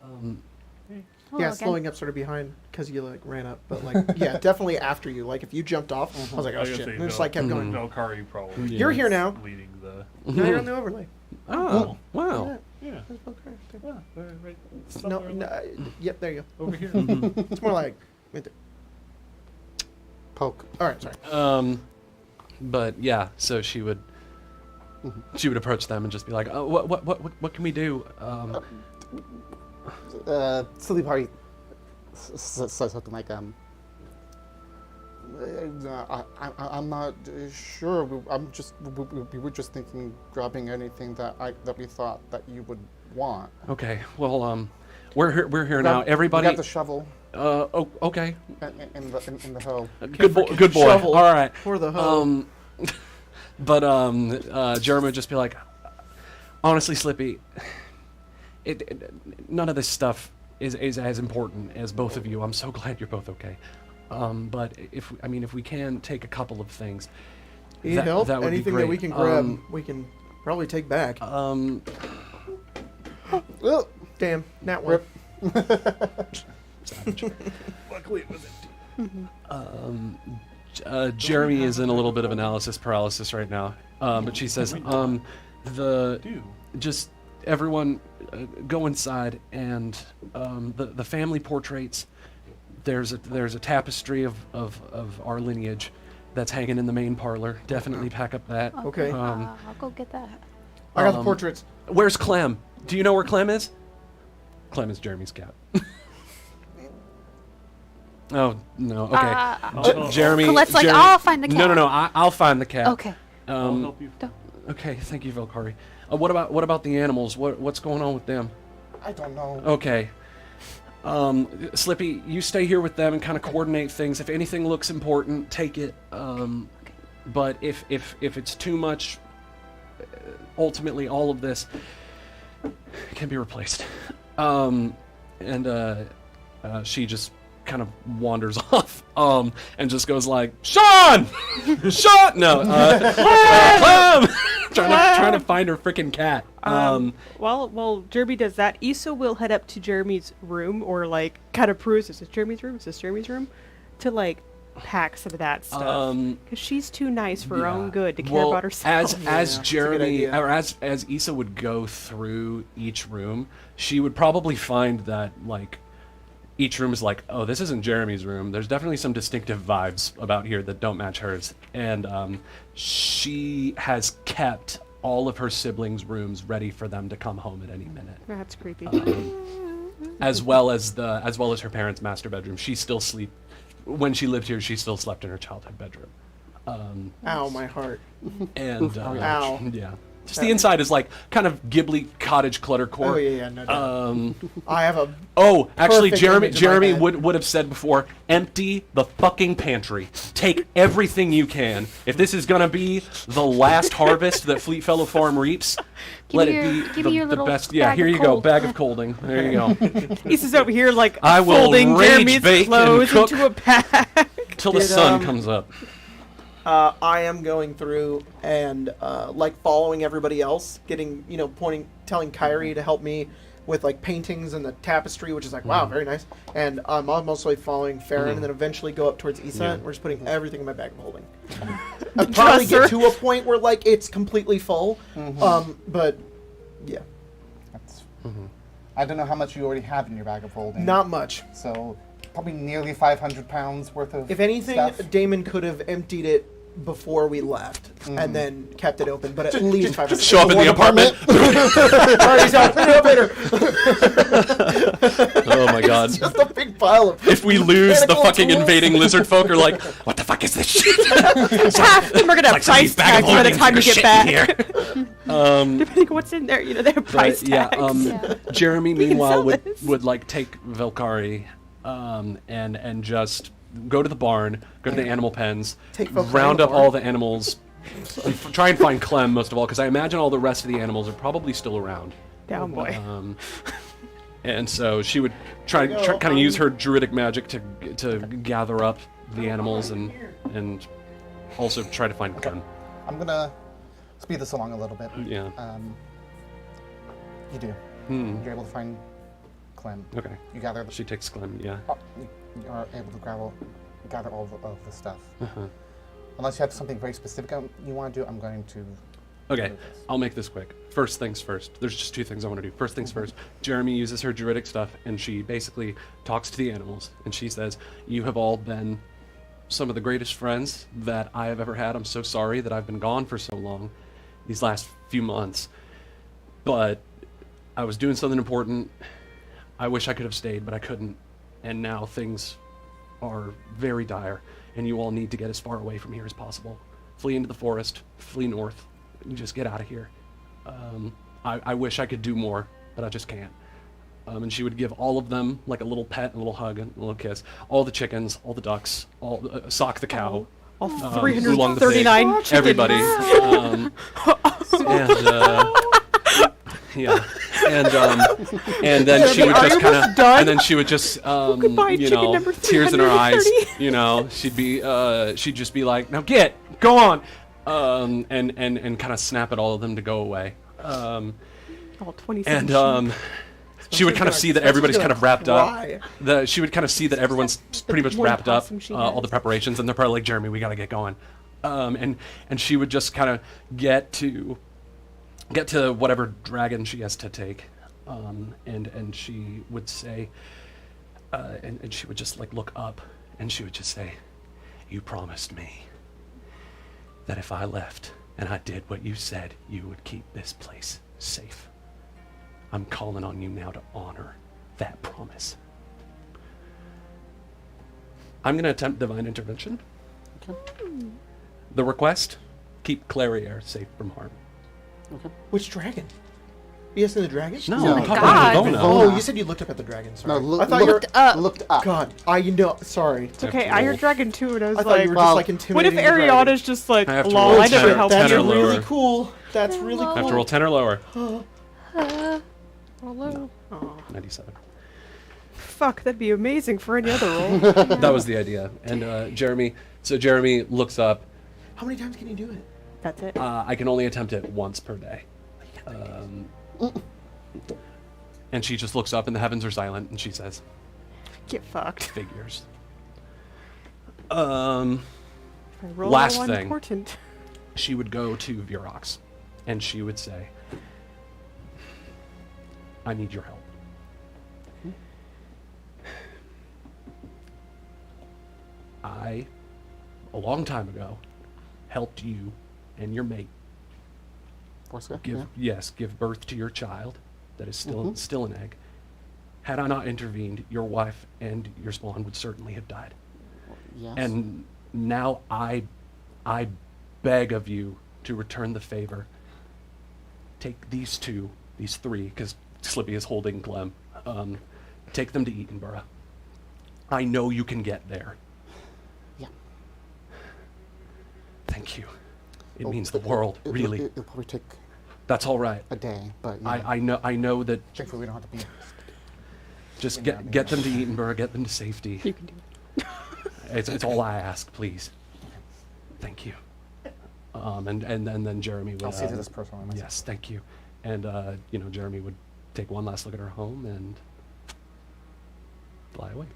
Hello Yeah, again. slowing up sort of behind because you like ran up, but like yeah, definitely after you. Like if you jumped off, I was like, oh was gonna shit, say, and it just like kept going. Valkyrie probably. Yeah. You're here now. Leading the. Now you're on the overlay. Oh, wow. Yeah. That's Valkyrie. Yeah. Right. No, somewhere no, yep, there you over here. go. It's more like right there. Poke. All right, sorry. But yeah, so she would approach them and just be like, "Oh, what can we do?" Silly Party says something like, I'm not sure. We were just thinking grabbing anything that we thought that you would want. Okay, well, we're here now. We Everybody. got the shovel Oh, okay. in the hoe. Good boy. forget Good the boy. shovel All right. for the hoe. But Jeremy would just be like, honestly, Slippy, none of this stuff is as important as both of you. I'm so glad you're both okay. But if we can take a couple of things, Need help? that would Anything be great. that we can grab, we can probably take back. Oh, Damn, nat one. Luckily, it was empty. Jeremy is in a little bit of analysis paralysis right now. But she says, just everyone go inside and the family portraits. There's a tapestry of our lineage that's hanging in the main parlor. Definitely pack up that. Okay. I'll go get that. I got the portraits. Where's Clem? Do you know where Clem is? Clem is Jeremy's cat. Oh no. Okay. Jeremy. Colette's like, Jeremy- I'll find the cat. No. I'll find the cat. Okay. I'll help you. Okay. Thank you, Valkyrie. What about the animals? What's going on with them? I don't know. Okay. Slippy, you stay here with them and kind of coordinate things. If anything looks important, take it. But if it's too much, ultimately all of this can be replaced. She just kind of wanders off and just goes like, Sean! Sean! No. Clem! trying to find her freaking cat. While Jeremy does that, Issa will head up to Jeremy's room or like kind of peruse. Is this Jeremy's room? Is this Jeremy's room? To like pack some of that stuff because she's too nice for her own good to care about herself. As Jeremy or as Issa would go through each room, she would probably find that like each room is like, oh, this isn't Jeremy's room. There's definitely some distinctive vibes about here that don't match hers, and she has kept all of her siblings' rooms ready for them to come home at any minute. That's creepy. As well as her parents' master bedroom. She still sleep. When she lived here, she still slept in her childhood bedroom. Ow, my heart. And Ow. yeah, just the inside is like kind of Ghibli cottage cluttercore. Oh yeah, no doubt. I have a. Oh, actually, perfect Jeremy image in my head. would have said before, empty the fucking pantry. Take everything you can. If this is gonna be the last harvest that Fleet Fellow Farm reaps, let it be give me your the little best. Yeah, bag here of you go, cold. bag of colding. There you go. Issa's over here like I will folding rage Jeremy's bake and clothes cook. into a bag. Till the Did, sun comes up. I am going through and like following everybody else, getting telling Kyrie to help me with like paintings and the tapestry, which is like wow, very nice. And I'm mostly following Farron, and then eventually go up towards Issa. Yeah. And we're just putting everything in my bag of holding. I'll probably get to a point where like it's completely full, but yeah, That's, I don't know how much you already have in your bag of holding. not much. So probably nearly 500 pounds worth of If anything, stuff. Damon could have emptied it before we left and then kept it open, but at least 500. Show up in the apartment. Alright, he's out. Put it up later. Oh my god. Just a big pile of. If we lose, the Mechanical invading tools. invading lizard folk are like, what the fuck is this shit? Half of them are gonna have price tags by the time you get back. Depending on what's in there, they have price But, tags. yeah, Jeremy meanwhile sell would this. like take Velkari and just go to the barn, go to the animal pens, Take Velkari round to up the barn? all the animals, try and find Clem most of all, because I imagine all the rest of the animals are probably still around. Down boy. And so she would try kind of use her druidic magic to gather up the animals and also try to find Clem. I'm gonna speed this along a little bit. Yeah. You do. You're able to find Clem. Okay. You gather. She takes Clem. Yeah. You are able to gather all of the stuff. Unless you have something very specific you want to do, I'm going to. Okay, do this. I'll make this quick. First things first. There's just two things I want to do. First things first. Jeremy uses her druidic stuff, and she basically talks to the animals, and she says, "You have all been some of the greatest friends that I have ever had. I'm so sorry that I've been gone for so long, these last few months. But I was doing something important. I wish I could have stayed, but I couldn't. And now things are very dire, and you all need to get as far away from here as possible. Flee into the forest, flee north, and just get out of here. I wish I could do more, but I just can't." And she would give all of them like a little pet, a little hug, and a little kiss. All the chickens, all the ducks, Sock the cow, All Oolong the pig, 339 chickens. everybody. Yeah, and then she would just kind of, and then she would just, goodbye, chicken number tears in her eyes. 330. She'd just be like, "Now go on," and kind of snap at all of them to go away. All 27 And she would kind of see that everybody's kind of wrapped up. Cry. She would kind of see that everyone's pretty much one wrapped up, possum she all has. the preparations, and they're probably like, "Jeremy, we gotta get going." And she would just kind of get to whatever dragon she has to take, and she would say, and she would just like look up, and she would just say, "You promised me that if I left and I did what you said, you would keep this place safe. I'm calling on you now to honor that promise." I'm going to attempt divine intervention. Okay. The request: keep Clarion safe from harm. Okay. Which dragon? Yes, and the dragon? No, No. we're talking God. about Vivona. Oh, you said you looked up at the dragon. Sorry. No, I thought you were. looked up. Looked up. God, sorry. It's okay. I heard dragon too, and I was I thought like, you were well, just like what intimidating. if the dragon? Ariana's just like, I have to lol, roll I never 10 helped That's 10 or you. really lower. cool. That's really I cool. have to roll 10 or lower. Hello. Aw. 97. Fuck, that'd be amazing for any other role. That was the idea. And Jeremy looks up. How many times can you do it? That's it. I can only attempt it once per day. And she just looks up and the heavens are silent and she says, Get fucked. figures. If I roll Last one thing. important. She would go to Virox and she would say, I need your help. I, a long time ago, helped you and your mate Forska? give birth to your child that is still an egg. Had I not intervened, your wife and your spawn would certainly have died. Yes. And now I beg of you to return the favor. Take these three, because Slippy is holding Clem. Take them to Eatonborough. I know you can get there. Yeah. Thank you. It Oh, means the world, really. It'll probably take That's all right. a day, but yeah. I know that. Thankfully, we don't have to be. Just get them to Eatonborough, get them to safety. You can do it. It's all I ask, please. Thank you. And then Jeremy would. I'll see to this personally myself. Yes, thank you. And Jeremy would take one last look at her home and fly away.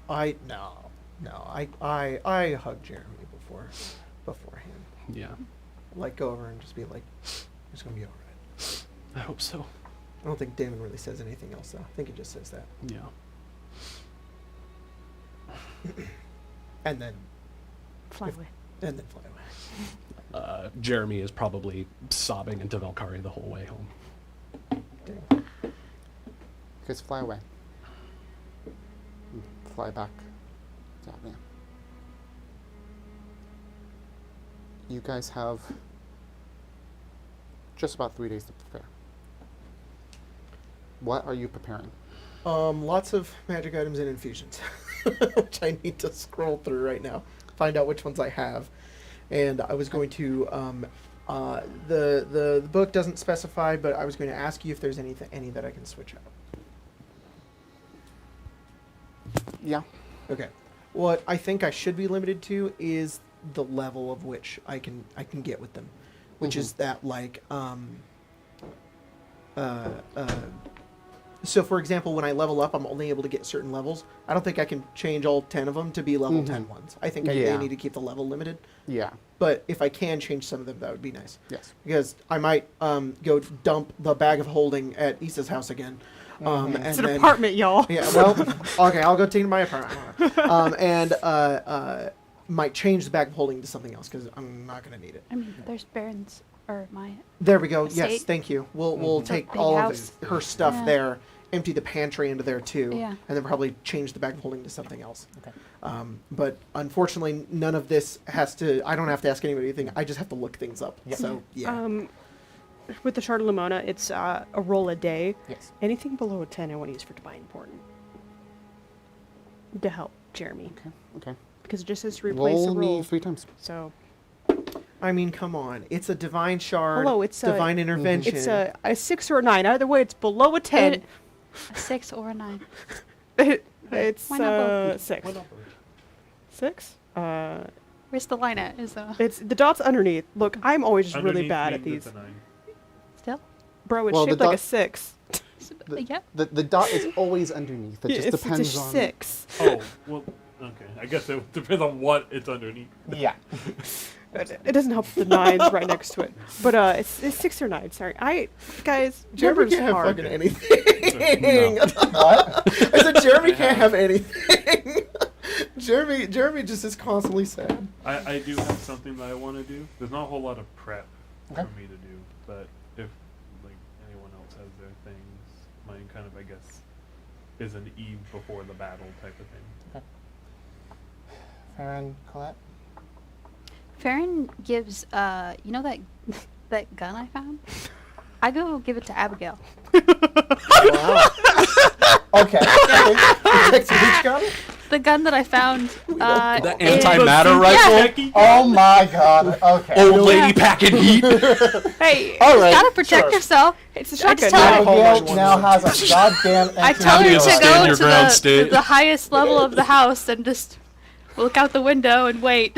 I hugged Jeremy beforehand. Yeah, Like go over and just be like, it's gonna be alright. I hope so. I don't think Damon really says anything else though. I think he just says that. Yeah. And then Fly away. fly away. Jeremy is probably sobbing into Valkyrie the whole way home. Dang. Guys, fly away. Fly back to Apnea. You guys have just about 3 days to prepare. What are you preparing? Lots of magic items and infusions, which I need to scroll through right now, find out which ones I have. And I was going to, the book doesn't specify, but I was going to ask you if there's any that I can switch out. Yeah. Okay. What I think I should be limited to is the level of which I can get with them, which is that like so for example, when I level up, I'm only able to get certain levels. I don't think I can change all 10 of them to be level 10 ones. I think they Yeah. need to keep the level limited. Yeah. But if I can change some of them, that would be nice. Yes. Because I might go dump the bag of holding at Issa's house again. And It's an then- apartment, y'all. Yeah, well, okay, I'll go take it to my apartment. And might change the bag of holding to something else because I'm not going to need it. I mean, there's Baron's or my. There we go. Yes, Estate. thank you. We'll take big all house. of her stuff Yeah. there, empty the pantry into there too, Yeah. and then probably change the bag of holding to something else. Okay. But unfortunately, none of this has to. I don't have to ask anybody anything. I just have to look things up. Yep. So yeah. With the Shard of Lamona, it's a roll a day. Yes. Anything below a 10, I want to use for Divine Important. To help Jeremy. Okay. Okay. Because it just says to replace Roll a roll. me 3 times. So, I mean, come on. It's a divine shard. Hello, it's a- divine intervention. it's a 6 or a 9. Either way, it's below a 10. A 6 or a 9. It's Why not both? 6. 6? Where's the line at? Is It's the dot's underneath. Look, I'm always just really Underneath bad at means these. it's a 9. still? Bro, it's Well, the shaped like a dot- 6. Yeah. The dot is always underneath. It just it's depends a on. 6. Oh, well, okay. I guess it depends on what it's underneath. Yeah. It doesn't help the 9's right next to it. But it's 6 or 9. Sorry. Guys, Jeremy numbers can't have hard. fucking anything. What? I said Jeremy can't have anything. Jeremy just is constantly sad. I do have something that I want to do. There's not a whole lot of prep Okay. for me to do, but if like anyone else has their things, mine kind of I guess is an eve before the battle type of thing. Farron, Colette? Farron gives, you know that gun I found? I go give it to Abigail. Wow. Okay. Detective Beach gun? The gun that I found. The is- antimatter rifle. Yeah. Oh my god. Okay. Old lady packing heat. Hey, All right. Gotta protect sure. herself. it's a I just shotgun. tell her- Abigail now has a goddamn I tell her Abigail, to stand go your to ground, the, state. the highest level of the house and just look out the window and wait.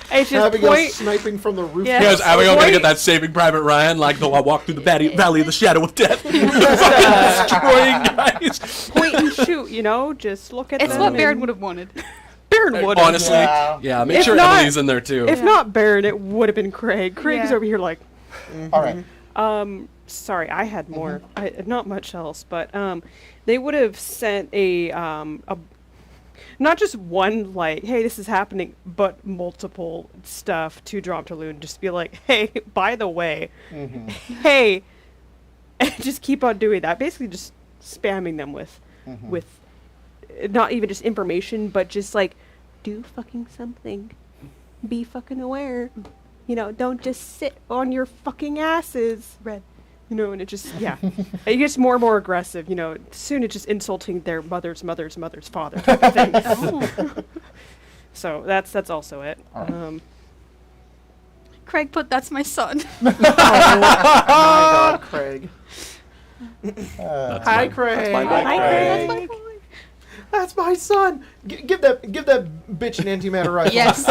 It's just Abigail's point. sniping from the roof. Yeah. Guys, Abigail gonna Point- get that Saving Private Ryan, like the walk through the valley of the shadow of death. Destroying guys. Point and shoot, you know? Just look at It's them what and- Baron would have wanted. Baron would. Honestly, Yeah. yeah. Make If sure not- Emily's in there too. If not Baron, it would have been Craig. Craig's Yeah. over here like, All right. sorry, I had more. Not much else, but they would have sent a not just one like, hey, this is happening, but multiple stuff to Droptaloon. Just be like, hey, by the way, hey, and just keep on doing that. Basically, just spamming them with not even just information, but just like, do fucking something, be fucking aware. You know, don't just sit on your fucking asses. Red. You know, and it just, yeah. It gets more and more aggressive, you know. Soon it's just insulting their mother's father type of thing. So that's also it. Alright. Craig put that's my son. Oh my God, Craig. Hi, Craig. Hi, Craig. That's my son. Give that bitch an antimatter rifle. Yes.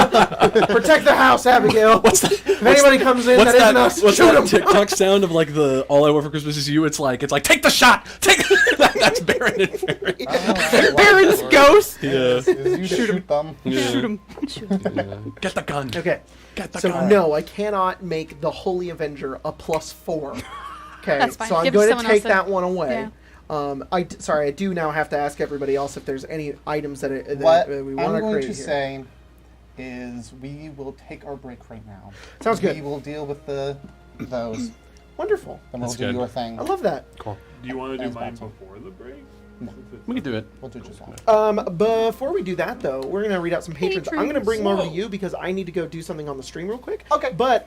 Protect the house, Abigail. If anybody comes in that isn't us, What's shoot that 'em. TikTok sound of like the "All I Want for Christmas Is You"? It's like take the shot. That's Baron and Fairy. Baron's ghost. Yeah. Is you shoot them. Shoot him. Get the gun. Okay. Get the So gun. no, I cannot make the Holy Avenger a +4. Okay. That's fine. So I'm Give going to someone take else a- that one away. yeah. I do now have to ask everybody else if there's any items that What we I'm want to going create to here. say is we will take our break right now. Sounds good. We will deal with those. Wonderful. Then we'll That's do good. your thing. I love that. Cool. Do you want to do Thanks, mine Patron. before the break? No. We can do it. We'll do just that. Before we do that, though, we're going to read out some patrons. I'm going to bring them over to Whoa. you because I need to go do something on the stream real quick. Okay. But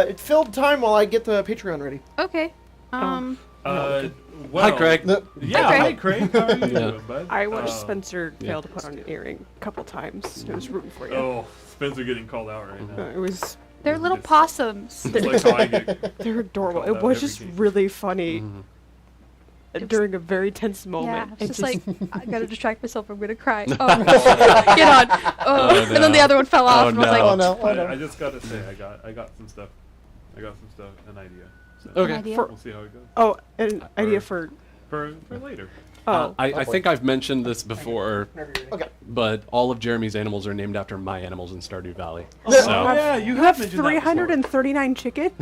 it filled time while I get the Patreon ready. Okay. Well, Hi, Craig. Yeah, Hi, hi, Craig. How are you Yeah. doing, bud? I watched Spencer fail to put on an earring a couple times. I was rooting for you. Oh, Spencer getting called out right now. It was, They're little It's- possums. It's like how I get. they're adorable. Called It out was every just game. really funny was- during a very tense Yeah, moment. it's It just like I gotta distract myself. I'm gonna cry. Oh, get on. Oh, and then the no. other one fell off. Oh, and I was no. like, Oh no! Oh no! I just gotta say, I got some stuff. An idea. So Okay. An idea. We'll see how it goes. Oh, an idea for. For later. I think I've mentioned this before, Okay. but all of Jeremy's animals are named after my animals in Stardew Valley. Oh, So yeah, you have mentioned that before. 339 chickens?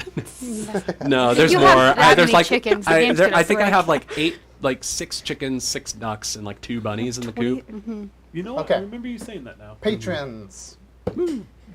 no, there's You more. have that There's many like chickens, the game's gonna I think I break. have like 6 chickens, 6 ducks, and like 2 bunnies in the coop. You know what? Okay. I remember you saying that now. Patrons.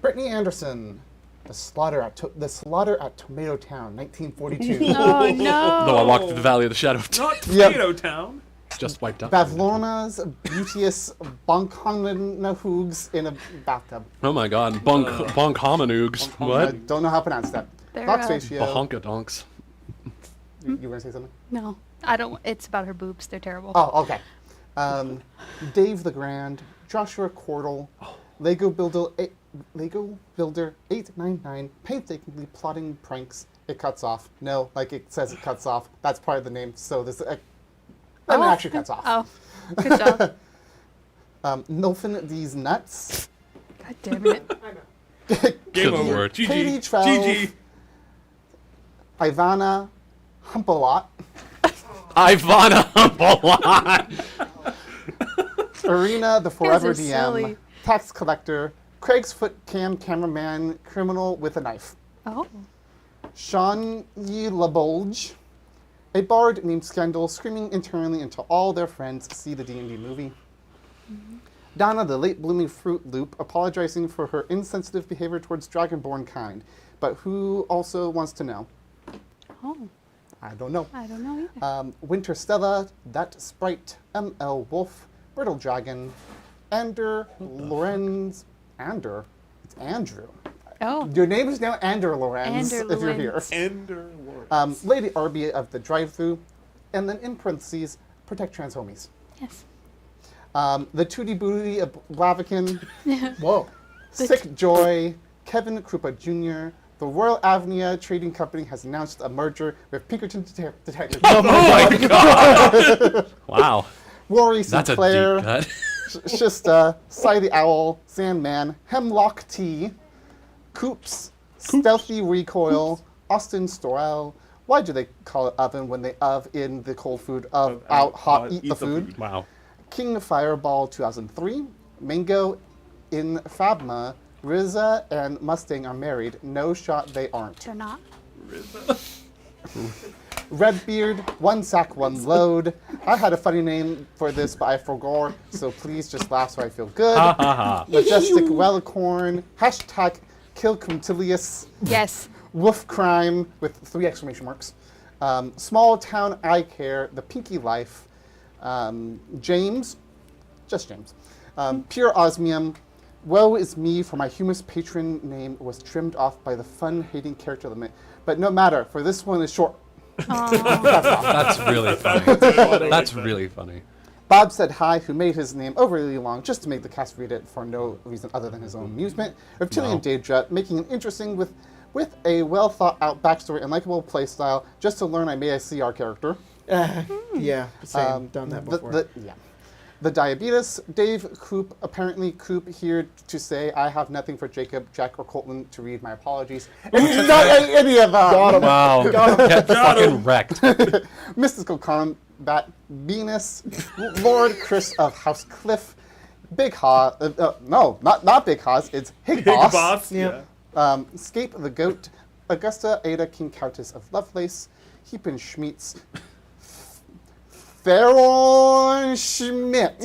Brittany Anderson. The slaughter at Tomato Town, 1942. oh no. Though I walked through the valley of the shadow of death, Not Yep. Tomato Town. just wiped out. Bavlona's beauteous bonkonahoogs in a bathtub. Oh my god, bonk hominoogs. I What? don't know how to pronounce that. They're, Fox ratio. Bahonka-donks. You were going to say something? No, I don't. It's about her boobs. They're terrible. Oh, okay. Dave the Grand, Joshua Cordell, Lego Builder 899, painstakingly plotting pranks. It cuts off. No, like it says it cuts off. That's part of the name. So this it actually cuts off. Oh, good job. Nilfin these nuts. God damn it. Game Good over. lord. Katie GG. 12. GG. Ivana Humpalot. Ivana Humpalot. Arena the Forever are DM. silly. Tax collector. Craig's foot cameraman. Criminal with a knife. Oh. Sean Yi LaBolge, a bard named Scandal, screaming internally until all their friends see the D&D movie. Donna, the late blooming Fruit Loop, apologizing for her insensitive behavior towards Dragonborn kind, but who also wants to know? Oh. I don't know. I don't know either. Winter Stella, That Sprite, ML Wolf, Brittle Dragon, Ander, Lorenz, Ander, it's Andrew. Oh. Your name is now Ander Lorenz, if you're here. Ender Lord. Lady Arby of the drive-thru, and then in parentheses, protect trans homies. Yes. The Tootie Booty of Blaviken, Whoa. Sick Joy, Kevin Krupa Jr., the Royal Avnia Trading Company has announced a merger with Pinkerton Detective. Oh my god! Wow. Rory That's a Sinclair, deep cut. Shista, Cy the Owl, Sandman, Hemlock Tea, Coops, Stealthy Recoil, Austin Storell. Why do they call it oven when they in the cold food of out hot eat the food? Wow. King Fireball 2003, Mango in Fabma, Riza and Mustang are married. No shot they aren't. They're not. Redbeard, one sack, one load. I had a funny name for this, but I forgot, so please just laugh so I feel good. Ha ha ha. Majestic Wellicorn, hashtag Kill Quintilius, Yes. Wolf Crime with 3 exclamation marks. Small Town Eye Care, The Pinky Life, James, just James. Pure Osmium, woe is me, for my humorous patron name was trimmed off by the fun-hating character limit. But no matter, for this one is short. That's really funny. That's really funny. Bob said hi, who made his name overly long just to make the cast read it for no reason other than his own amusement. Reptilian Wow. Daedra, making it interesting with a well-thought-out backstory and likable playstyle, just to learn I made a CR character. Yeah, same. Done that before. The Diabetes, Dave Coop, apparently Coop here to say, I have nothing for Jacob, Jack, or Colton to read my apologies. And it's not any of them. Wow. Get fucking wrecked. Mystical Combat, Venus, Lord Chris of House Cliff, Big Haas, no, not Big Haas, it's Hig Big Boss. boss. Yeah. Scape the Goat, Augusta Ada King Countess of Lovelace, Heepen Schmeats, Theron Schmidt.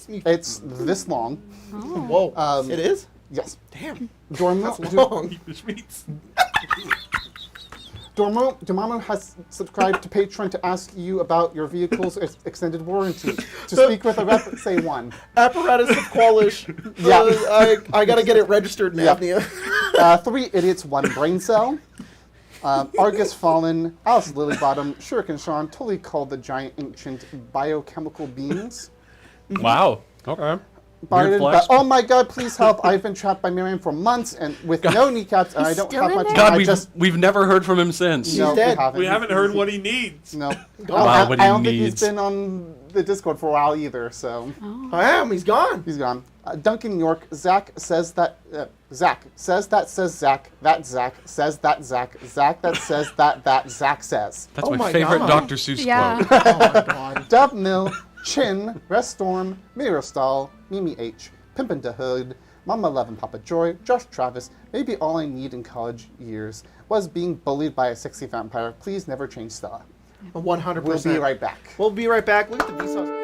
It's this long. Whoa. It is? Yes. Damn. Dormo The Schmeats. Dormammu has subscribed to Patreon to ask you about your vehicle's extended warranty. To speak with a rep, say 1. Apparatus of Qualish. I gotta get it registered in Yep. Apnea. 3 idiots, 1 brain cell. Argus Fallen, Alice Lilybottom, Shuriken Sean, totally called the giant ancient biochemical beings. Wow. Okay. Barded, flex. but, oh my god, please help. I've been trapped by Miriam for months and with no kneecaps and I don't still have in much there? time. God, I we've never heard from him since. no, dead. We We haven't. haven't heard what he needs. No. Wow, what I he don't think he's needs. been on the Discord for a while either, so Damn, he's gone. he's gone. Duncan York, Zach says that Zach says that says Zach, that Zach says that Zach, Zach that says that Zach says. That's Oh my my favorite God. Dr. Seuss Yeah. quote. Oh my god. Dub Mill, Chin, Restorm, Mirostal, Mimi H, Pimpin' the Hood, Mama Love and Papa Joy, Josh Travis, maybe all I need in college years was being bullied by a sexy vampire. Please never change Stella. 100%. We'll be right back. We'll be right back. Look at the Vsauce.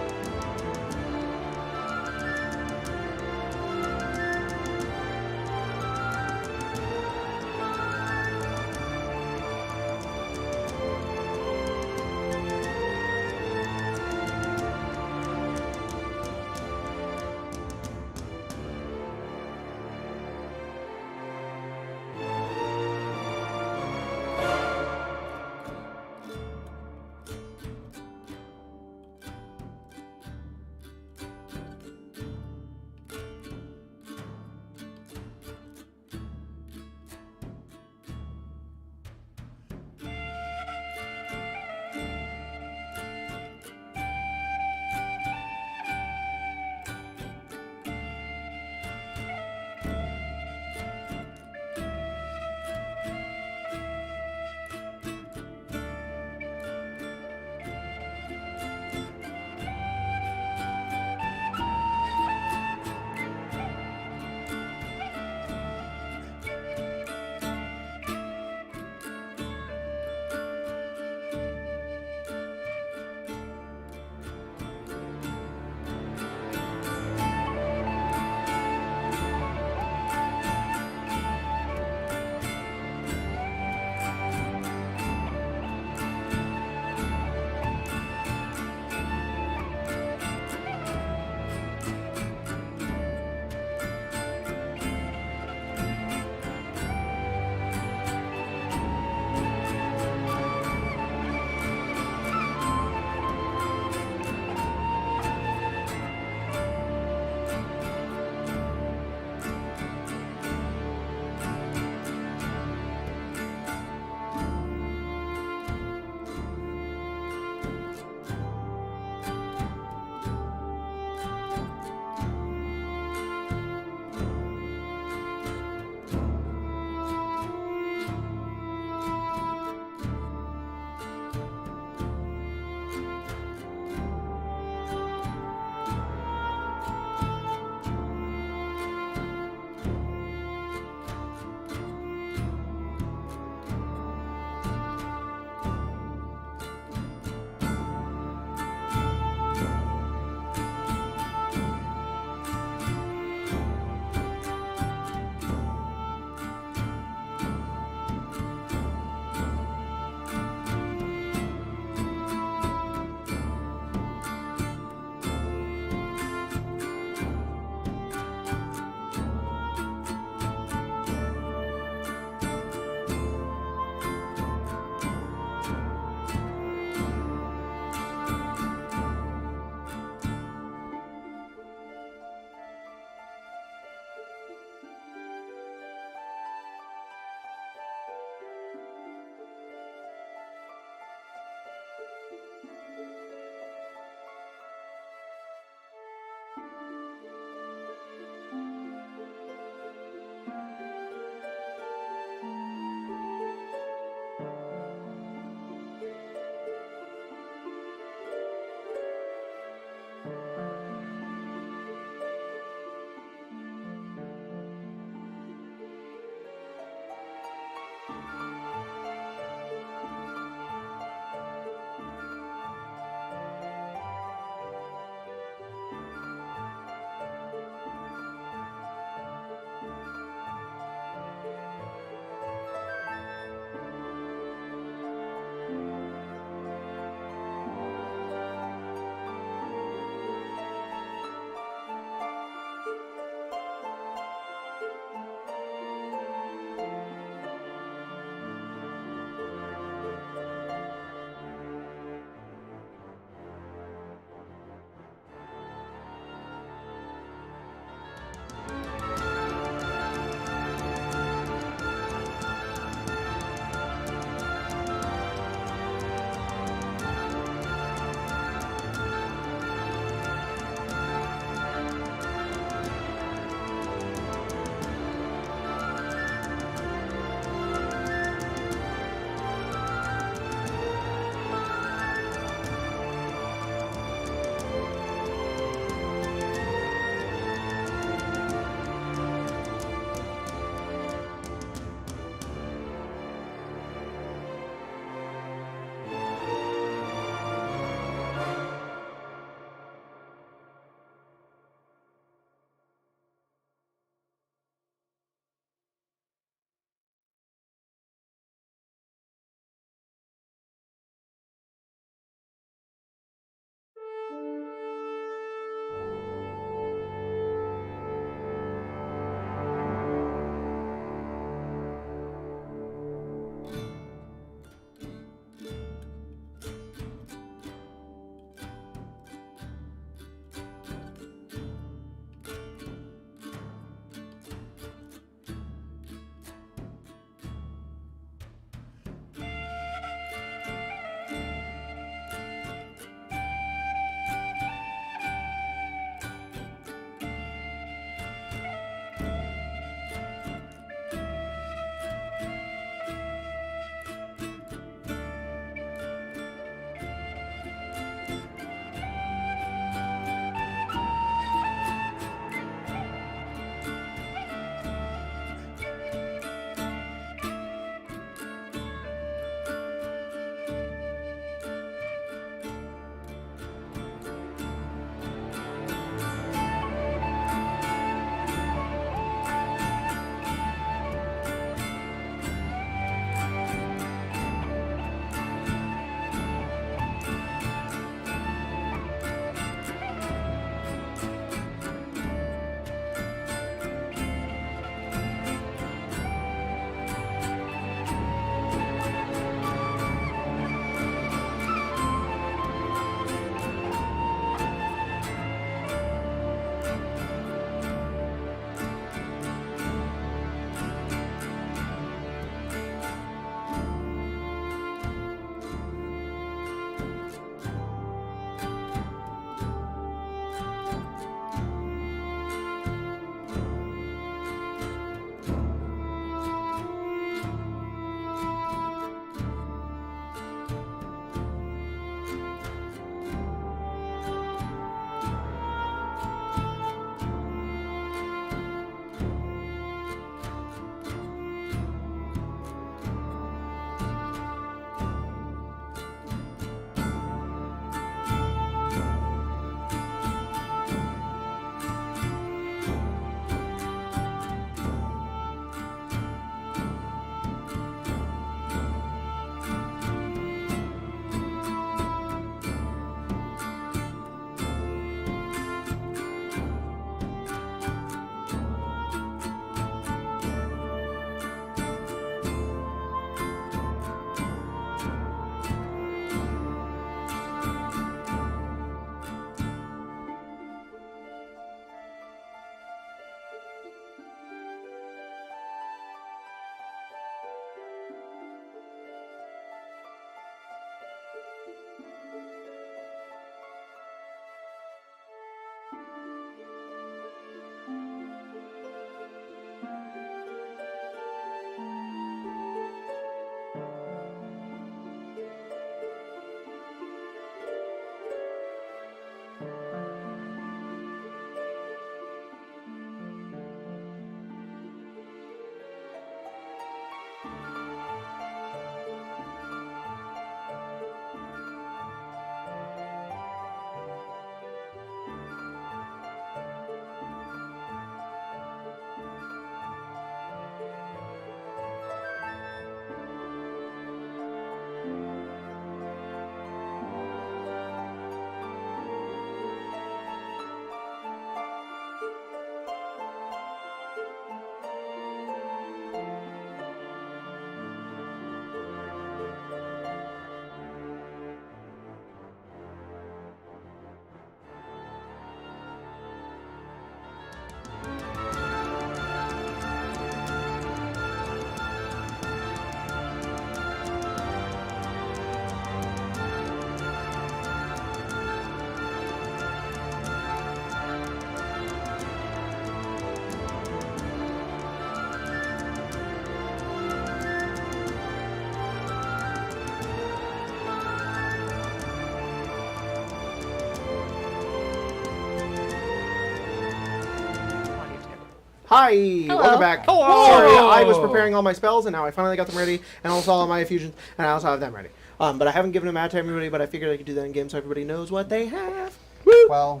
Hi, Hello. welcome back. Hello. Sorry, I was preparing all my spells, and now I finally got them ready, and also all my infusions, and I also have them ready. But I haven't given them out to everybody, but I figured I could do that in game so everybody knows what they have. Woo! Well,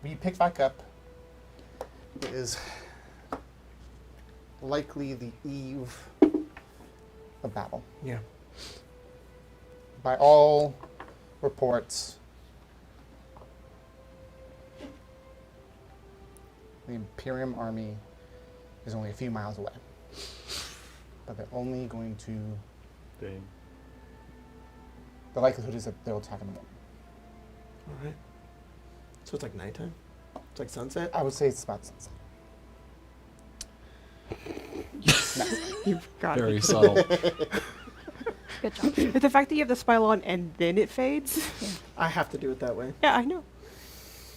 we pick back up. It is likely the eve of battle. Yeah. By all reports, the Imperium army is only a few miles away. But they're only going to... Dang. The likelihood is that they'll attack in the morning. All right. So it's like nighttime? It's like sunset? I would say it's about sunset. You've got Very it. subtle. Good job. But the fact that you have the spell on and then it fades. I have to do it that way. Yeah, I know.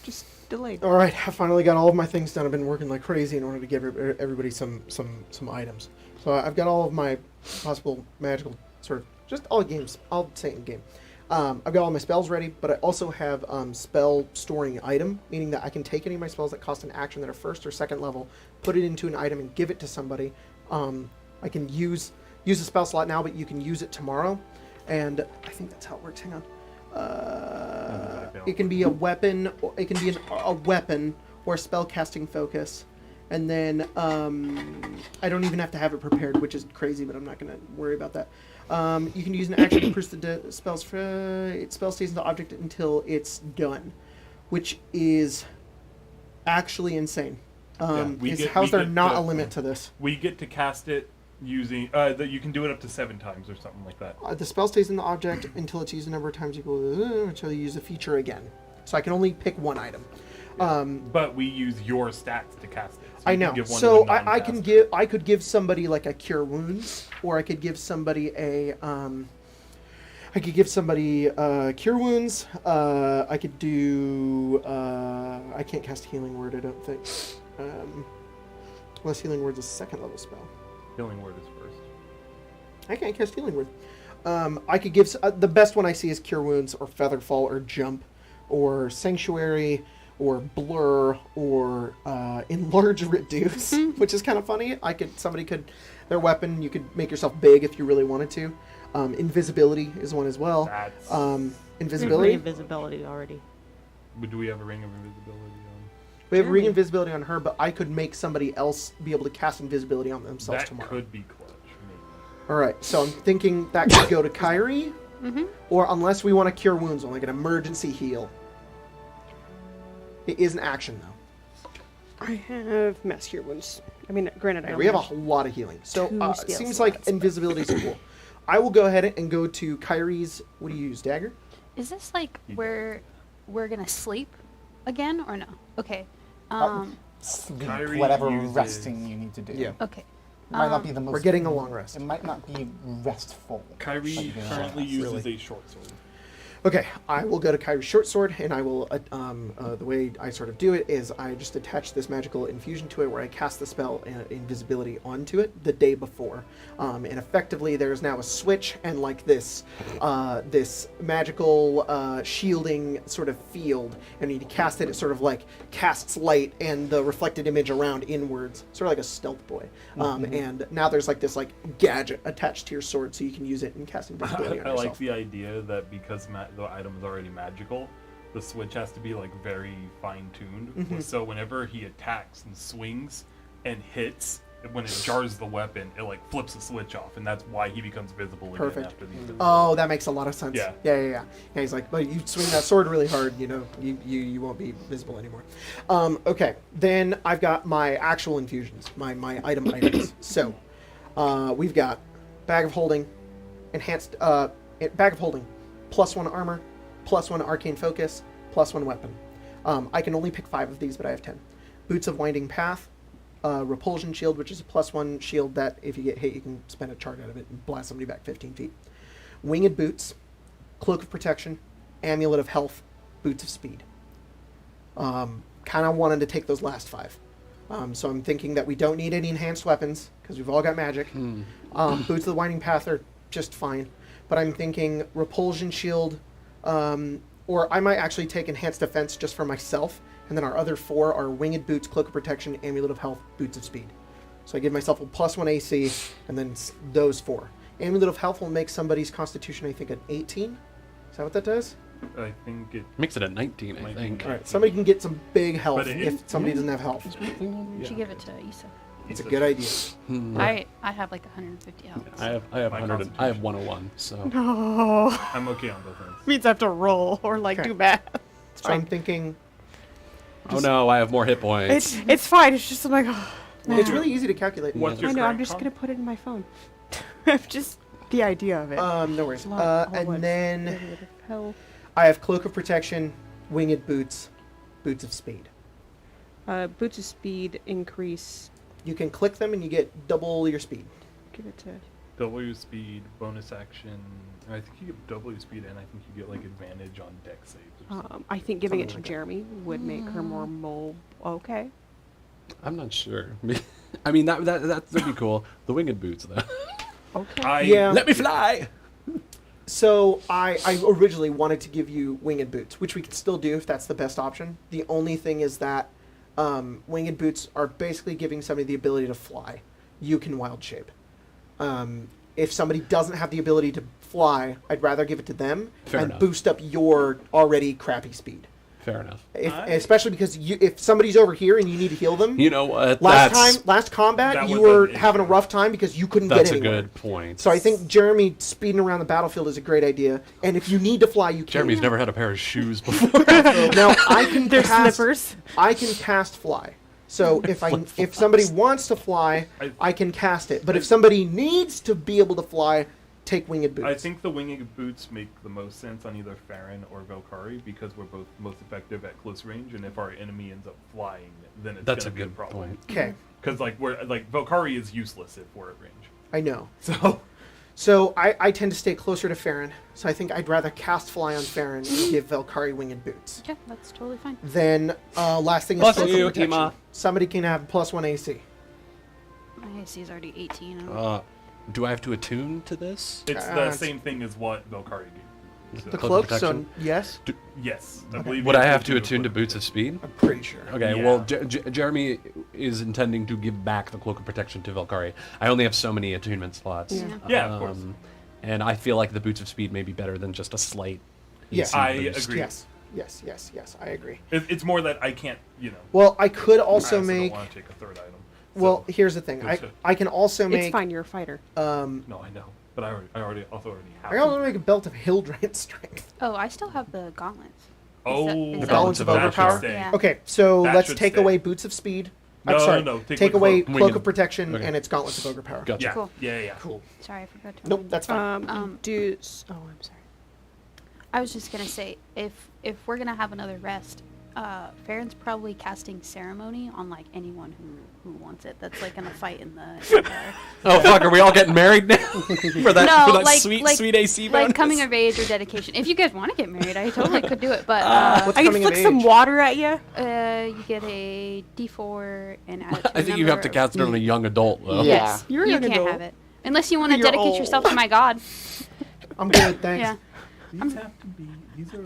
Just delayed. All right, I finally got all of my things done. I've been working like crazy in order to give everybody some items. So I've got all of my possible magical sort of, just all games, I'll say in game. I've got all my spells ready, but I also have spell storing item, meaning that I can take any of my spells that cost an action that are first or second level, put it into an item and give it to somebody. I can use a spell slot now, but you can use it tomorrow. And I think that's how it works. Hang on. It can be a weapon, or it can be a weapon or a spell casting focus. And then I don't even have to have it prepared, which is crazy, but I'm not going to worry about that. You can use an action to press the spells. Its spell stays in the object until it's done, which is actually insane. How's there not a limit to this? We get to cast it using that you can do it up to 7 times or something like that. The spell stays in the object until it's used a number of times equal until you use a feature again. So I can only pick one item. But we use your stats to cast it. So I you can know. give one So to a I can non-caster. I could give somebody like a cure wounds, or I could give somebody a cure wounds. I could do I can't cast healing word. I don't think. Unless healing word's a second level spell. Healing word is first. I can't cast healing word. I could give the best one I see is cure wounds or featherfall or jump or sanctuary or blur or enlarge reduce, which is kind of funny. Their weapon, you could make yourself big if you really wanted to. Invisibility is one as well. That's... Invisibility. Invisibility already. Do we have a ring of invisibility on? We have ring invisibility on her, but I could make somebody else be able to cast invisibility on themselves That tomorrow. could be clutch. Maybe. All right, so I'm thinking that could go to Kyrie, or unless we want to cure wounds on like an emergency heal. It is an action though. I have mass cure wounds. I mean, granted, I Yeah, only we have a have whole lot of healing, so two it spell seems slots, like invisibility is cool. I will go ahead and go to Kyrie's. What do you use, dagger? Is this like You where we're gonna sleep again or no? Okay. Sleep, Kyrie whatever uses- resting you need to do. Yeah. Okay. It might not be the most... We're getting a long rest. It might not be restful. Kyrie but you get a long currently rest. uses Really? a short sword. Okay, I will go to Kyrie's short sword, and I will, the way I sort of do it is I just attach this magical infusion to it where I cast the spell invisibility onto it the day before. And effectively there's now a switch and like this magical shielding sort of field, and when you cast it, it sort of like casts light and the reflected image around inwards, sort of like a stealth boy. And now there's like this like gadget attached to your sword so you can use it and cast invisibility on I yourself. like the idea that because the item is already magical, the switch has to be like very fine-tuned. So whenever he attacks and swings and hits, when it jars the weapon, it like flips the switch off, and that's why he becomes visible again Perfect. after the Oh, that makes a lot of sense. Yeah. Yeah. He's like, but you swing that sword really hard, you know, you won't be visible anymore. Okay, then I've got my actual infusions, my items. So, we've got bag of holding, enhanced bag of holding, +1 armor, +1 arcane focus, +1 weapon. I can only pick 5 of these, but I have 10. Boots of winding path. Repulsion shield, which is a +1 shield that if you get hit, you can spend a charge out of it and blast somebody back 15 feet. Winged boots, cloak of protection, amulet of health, boots of speed. Kind of wanted to take those last 5. So I'm thinking that we don't need any enhanced weapons because we've all got magic. Boots of the winding path are just fine, but I'm thinking repulsion shield, or I might actually take enhanced defense just for myself, and then our other 4 are Winged Boots, Cloak of Protection, Amulet of Health, Boots of Speed. So I give myself a +1 AC, and then those 4. Amulet of Health will make somebody's Constitution, I think, an 18. Is that what that does? I think it Makes it a 19, I might think. be. All right, somebody can get some big health But it if is- somebody doesn't have health. You should give it to Issa. It's a good idea. I have like 150 health. I have My 100. I have 101. So No. I'm okay on both ends. Means I have to roll or like Okay. do math. It's So I'm fine. thinking oh no, I have more hit points. It's fine. It's just I'm like, oh, it's really easy to calculate. What's your I know. I'm current just con? gonna put it in my phone. Just the idea of it. No worries. And then Hell. I have Cloak of Protection, Winged Boots, Boots of Speed. Boots of speed increase. You can click them and you get double your speed. Give it to. W speed, bonus action. I think you get W speed, and I think you get like advantage on deck saves. Or something. I think giving it to Something like that. Jeremy would make her more mobile. Okay. I'm not sure. I mean, that'd be cool. The winged boots, though. Okay. Yeah. Let me fly. So I originally wanted to give you Winged Boots, which we could still do if that's the best option. The only thing is that Winged Boots are basically giving somebody the ability to fly. You can wild shape. If somebody doesn't have the ability to fly, I'd rather give it to them Fair and enough. boost up your already crappy speed. Fair enough. Especially because if somebody's over here and you need to heal them, You know what? last combat that you was were an having a issue. rough time because you couldn't That's get a anywhere. good point. So I think Jeremy speeding around the battlefield is a great idea. And if you need to fly, you can. Jeremy's never had a pair of shoes before. Now I can They're cast. slippers. I can cast fly. So if somebody wants to fly, I can cast it. But if somebody needs to be able to fly, take Winged Boots. I think the winged boots make the most sense on either Farron or Valkyrie because we're both most effective at close range, and if our enemy ends up flying, then it's That's a gonna be a good problem. point. Okay, Because Valkyrie is useless if we're at range. I know. So I tend to stay closer to Farron. So I think I'd rather cast fly on Farron and give Valkyrie Winged Boots. Yeah, that's totally fine. Then last thing is Bless Cloak of you, Protection. Ema. Somebody can have +1 AC. My AC is already 18. I don't Do I have to attune to this? it's the same thing as what Valkyrie gave. The So, cloak, so protection? yes, yes, I believe. Would you I have to do attune to equip Boots it. of Speed? I'm pretty sure. Okay, Yeah. well, Jeremy is intending to give back the Cloak of Protection to Valkyrie. I only have so many attunement slots. Yeah. Yeah, of course. And I feel like the Boots of Speed may be better than just a slight. Yes. AC I boost. agree. Yes, I agree. It's more that I can't, Well, I could I also don't make. want to take a third item. Well, So- here's the thing. Go to- I can also It's make. fine. You're a fighter. no, I know, but I already have. I can also make a belt of Hill Giant Strength. Oh, I still have the gauntlets. Oh, is The that- Balance of that should Overpower? stay. Yeah. Okay, so That let's should take stay. away Boots of Speed. No, I'm sorry. no, Take away Cloak. Cloak Winged. of Protection Okay. and its Gauntlets of Overpower. Gotcha. Yeah, Cool. yeah. Cool. Sorry, I forgot to. Nope, that's fine. I'm sorry. I was just gonna say, if we're gonna have another rest, Farron's probably casting Ceremony on like anyone who wants it. That's like gonna fight in the Oh fuck! Are we all getting married now? for that, No, for that like- sweet, like- sweet AC like bonus? coming of age or dedication. If you guys want to get married, I totally could do it. But What's I can coming of flick some age? water at you. you get a D4 and add it to I the think you have to number cast it on a young adult though. Yeah. Yes, You're a you young can't adult. have it unless you want to You're dedicate old. yourself to my god. I'm good, thanks. Yeah, These have to be. These are.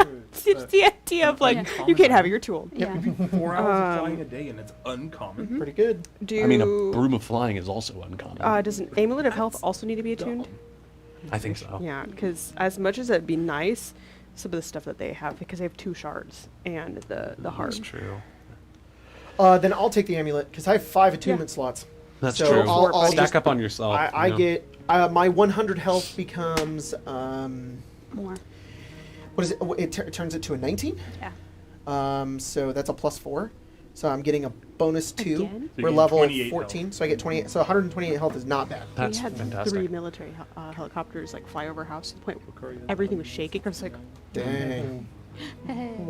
It's the idea of like Yeah. you can't have it. You're too old. yeah. 4 hours of flying a day, and it's uncommon. Pretty good. Do I mean, a broom of flying is also uncommon. does an amulet of health also need to be attuned? I think so. Yeah, because as much as it'd be nice, some of the stuff that they have, because they have 2 shards and the heart. That's true. Then I'll take the amulet because I have 5 attunement slots. That's So true. I'll Stack just- up on yourself. I you know. get my 100 health becomes More. what is it? It turns it to a 19. Yeah. So that's a +4. So I'm getting a bonus 2. Again? So you We're get level 28 14, health. so I get 28. So 128 health is not bad. That's we had fantastic. 3 military helicopters like fly over our house to the point where Valkyrie has everything was shaking. I was like, Dang.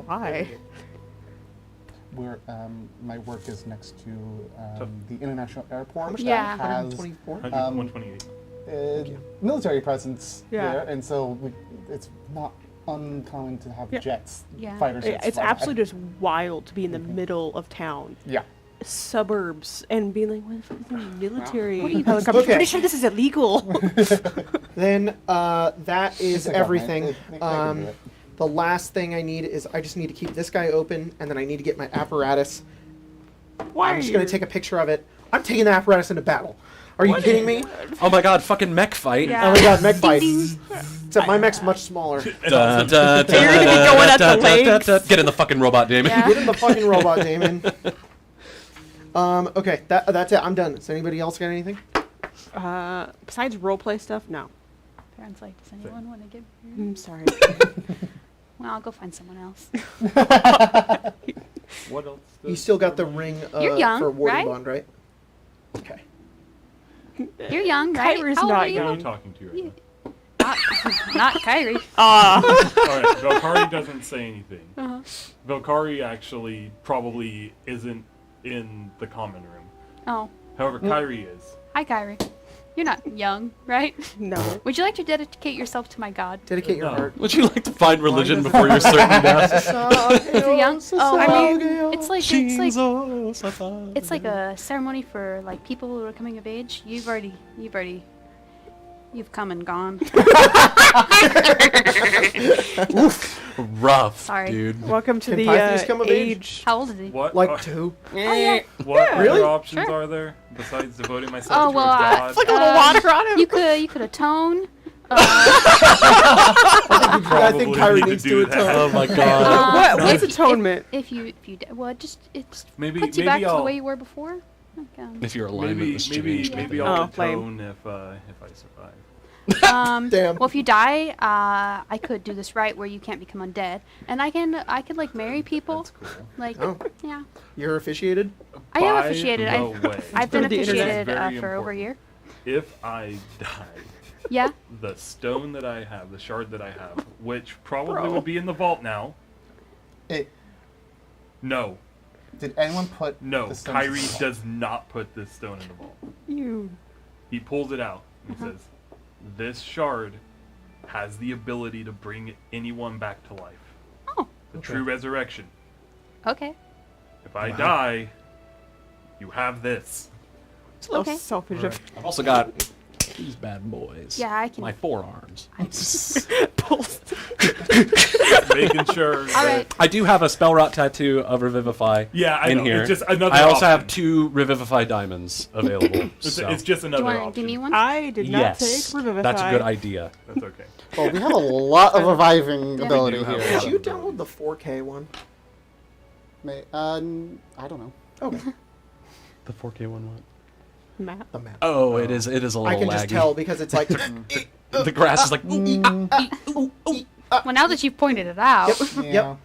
why? We're my work is next to the international airport Yeah. that has 124. 128. military presence Yeah. there, and so it's not uncommon to have Yeah. jets, Yeah. fighter jets. It's fly by. absolutely just wild to be in the middle of town, Yeah. suburbs, and being like, what the fuck is the military What are you helicopter? Okay. Pretty sure this is illegal. Then that is It's a government. everything. They can do it. The last thing I need is I just need to keep this guy open, and then I need to get my apparatus. Why? I'm just going to take a picture of it. I'm taking the apparatus into battle. Are you kidding me? Oh my god, fucking mech fight. Yeah. Oh my god, mech fight. Except my mech's much smaller. You're gonna be going at the legs. Get in the fucking robot, Damon. Yeah. Get in the fucking robot, Damon. Okay, that's it. I'm done. Does anybody else got anything? Besides roleplay stuff, no. Parents like, does anyone want to get? I'm sorry. Well, I'll go find someone else. What else? You still got the ring You're young, for Warden right? Bond, right? Okay. You're young, right? Kyrie's How old not are you? young. I'm talking to you right Not Kyrie. Ah. now. All right, Valkyrie doesn't say anything. Uh-huh. Valkyrie actually probably isn't in the common room. Oh, However, Kyrie is. hi, Kyrie. You're not young, right? No. Would you like to dedicate yourself to my God? Dedicate your No. heart. Would you like to find religion before your certain death? Is it young? Oh, I well, mean, it's like a ceremony for like people who are coming of age. You've come and gone. Rough, Sorry. dude. Welcome to Can the Pythes come of age? age. How old is he? What? Like 2. yeah. What Really? other options Sure. are there besides devoting myself Oh to well, a god? Like a little water on him. you could atone. I think Kyrie need needs do to that. atone. Oh my god. What's atonement? If you well, it Maybe puts you back to the I'll way you were before. Like, If your alignment was changed, maybe Oh, I'll flame. atone if I survive. Damn. Well, if you die, I could do this right where you can't become undead, and I could like marry people. That's cool. Like, Oh. yeah, You're officiated? I am By officiated. the way, I've been For the internet. officiated Very for over a year. if I die, Yeah. the stone that I have, the shard that I have, which probably Bro. would be in the vault now. No, Did anyone put no, the stones in Kyrie the vault? does not put this stone in the vault. You. He pulls it out and says, "This shard has the ability to bring anyone back to life. Oh. The true resurrection. Okay. If I die, you have this." It's a little Okay. selfish Right. of I've also got these bad boys. Yeah, I can. My forearms. pulls. Making sure. All right. I do have a spell rot tattoo of Revivify Yeah, I in know. here. It's just another I also have option. 2 Revivify diamonds available. so. It's just Do another you want to option. give me one? I did not yes, take Revivify. that's a good idea. That's okay. Well, we have a lot of reviving Yeah. ability We do have here. a lot Did of you ability. download the 4K one? I don't know. Okay. The 4K one what? Map. The map. Oh, it is a little I can laggy. just tell because it's like... The grass is like, Well, now that you've pointed it out, Yeah.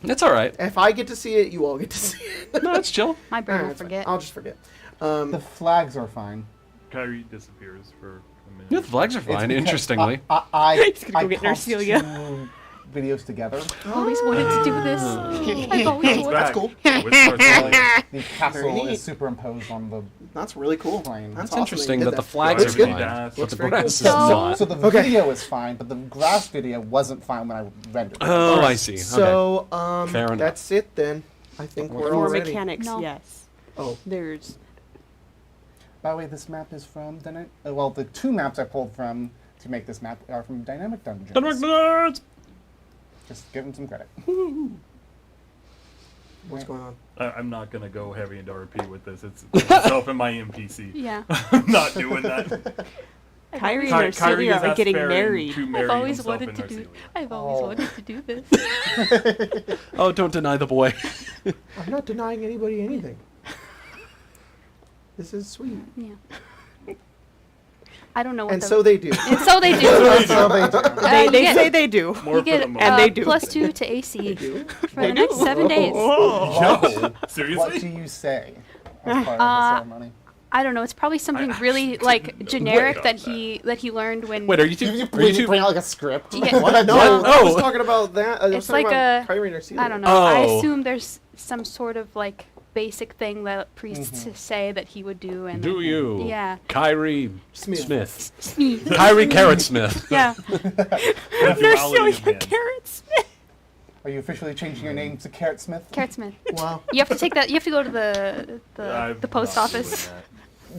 it's all right. If I get to see it, you all get to see it. No, it's chill. my brain will Alright, it's fine. forget. I'll just forget. The flags are fine. Kyrie disappears for a minute. Yeah, the flags are It's fine. because Interestingly, I He's gonna go get comped Narcelia. 2 videos together. I've always wanted to do this. I've always Comes wanted. back cool. with Narcelia. The castle neat. is superimposed on the That's really cool. plane. That's it's awesome interesting you that did the flags Looks are good. fine, but Looks the very grass good. is So- not. So the Okay. video is fine, but the grass video wasn't fine when I rendered it. Oh, I see. Okay. So, Fair enough. that's it then. I think we're all For ready. mechanics, No. yes. Oh, There's. By the way, this map is from well, the 2 maps I pulled from to make this map are from Dynamic Dungeons. Just give them some credit. what's going on? I'm not gonna go heavy into RP with this. It's myself and my NPC. Yeah. I'm not doing that. Kyrie Kyrie and Narcelia is are getting aspiring married. to I've marry always himself wanted and to do. Narcelia. I've always Oh. wanted to do this. Oh, don't deny the boy. I'm not denying anybody anything. This is sweet. Yeah. I don't know what And the. so they do. and so they do. So they do. You They get- say they do. More You for get the moment. And they do. +2 to AC do. for the next 7 days. No, What seriously? do you say as part of the ceremony? I don't know. It's probably something I really actually like didn't know generic about that he learned when. Wait, are you Do two? you Are you two? bring out like a script? Yeah. What? No, What? I was Oh. talking about that. I was It's talking like about a- Kyrie and Narcelia. I don't know. I Oh. assume there's some sort of like basic thing that priests say that he would do, and Do you? Yeah. Kyrie Smith. Smith. Kyrie Carrot Smith. Yeah. The duality of Narcelia man. Carrot Smith. Are you officially changing your name to Carrot Smith? Carrot Smith. Wow. You have to take that. You have to go to the I'm post not office. doing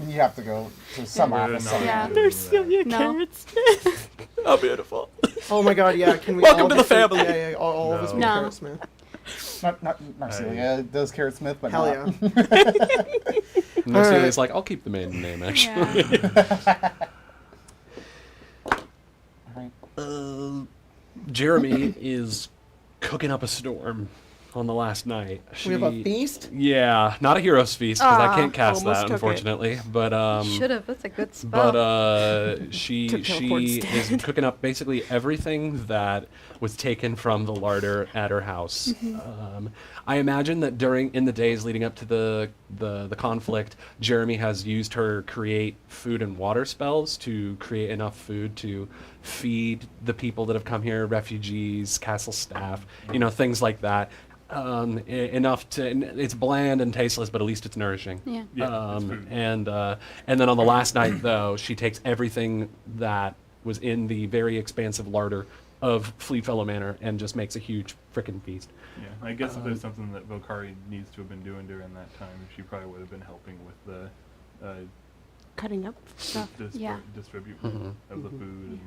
You have to go to some We're office. not somewhere. Yeah. There's Celia No. Carrot Smith. Oh, beautiful. Oh my God, yeah. Can we Welcome all to the get family. Yeah, all of us be No. Carrot Smith. Not Celia. Does Carrot Smith, but Hell not. yeah. No, All Celia's right. like, I'll keep the maiden name, actually. Yeah. Alright. Jeremy is cooking up a storm on the last night. We have a feast? Yeah, not a hero's feast because I Aw, can't cast almost that, took it. unfortunately. But Should have. That's a good spell. But she To teleport is instead. cooking up basically everything that was taken from the larder at her house. I imagine that in the days leading up to the conflict, Jeremy has used her create food and water spells to create enough food to feed the people that have come here, refugees, castle staff, things like that. Enough to it's bland and tasteless, but at least it's nourishing. Yeah. Yeah, it's food. And then on the last night, though, she takes everything that was in the very expansive larder of Fleetfellow Manor and just makes a huge frickin' feast. Yeah, I guess if there's something that Valkyrie needs to have been doing during that time, she probably would have been helping with the Cutting up stuff. Yeah. distribution of the food. And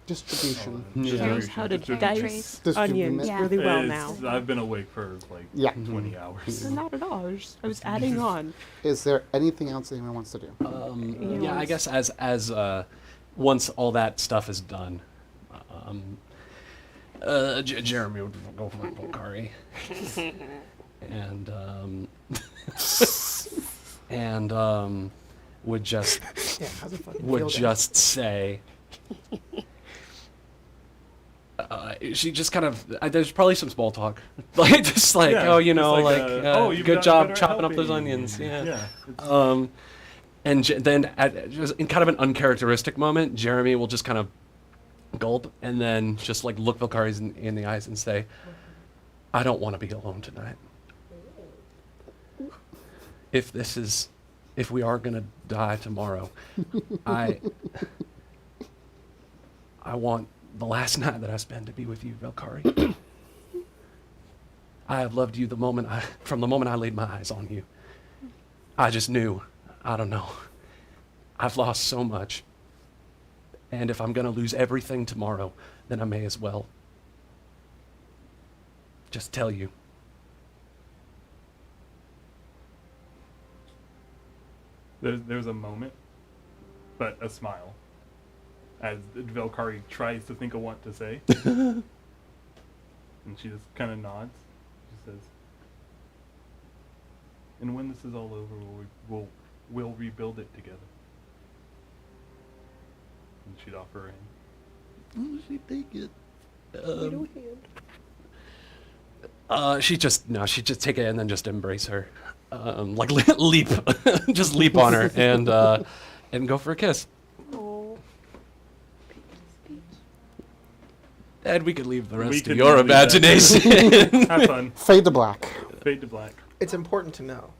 Distribution. Yeah. Knows how to Distribution. dice Distribute onions it. Yeah. really well It's- now. I've been awake for like Yeah. 20 hours. Not at all. I was adding on. Is there anything else anyone wants to do? Yeah, I guess as once all that stuff is done, Jeremy would go for Valkyrie, and would just Yeah, how's it fucking would feel, guys? just say. She just kind of there's probably some small talk, like just like Yeah, oh just you've good gotten job better chopping up those helping. onions, yeah. it's- And then just in kind of an uncharacteristic moment, Jeremy will just kind of gulp and then just like look Valkyrie in the eyes and say, "I don't want to be alone tonight. If we are gonna die tomorrow, I want the last night that I spend to be with you, Valkyrie. I have loved you from the moment I laid my eyes on you. I just knew, I don't know. I've lost so much. And if I'm going to lose everything tomorrow, then I may as well just tell you." There's a moment, but a smile, as Valkyrie tries to think of what to say. And she just kind of nods. She says, "And when this is all over, we'll rebuild it together." And she'd offer her hand. She take it. She'd just take it and then just embrace her, like leap, just leap on her and go for a kiss. Oh. And we could leave the We rest to could your leave that. imagination. Have fun. Fade to black. Fade to black. It's important to know.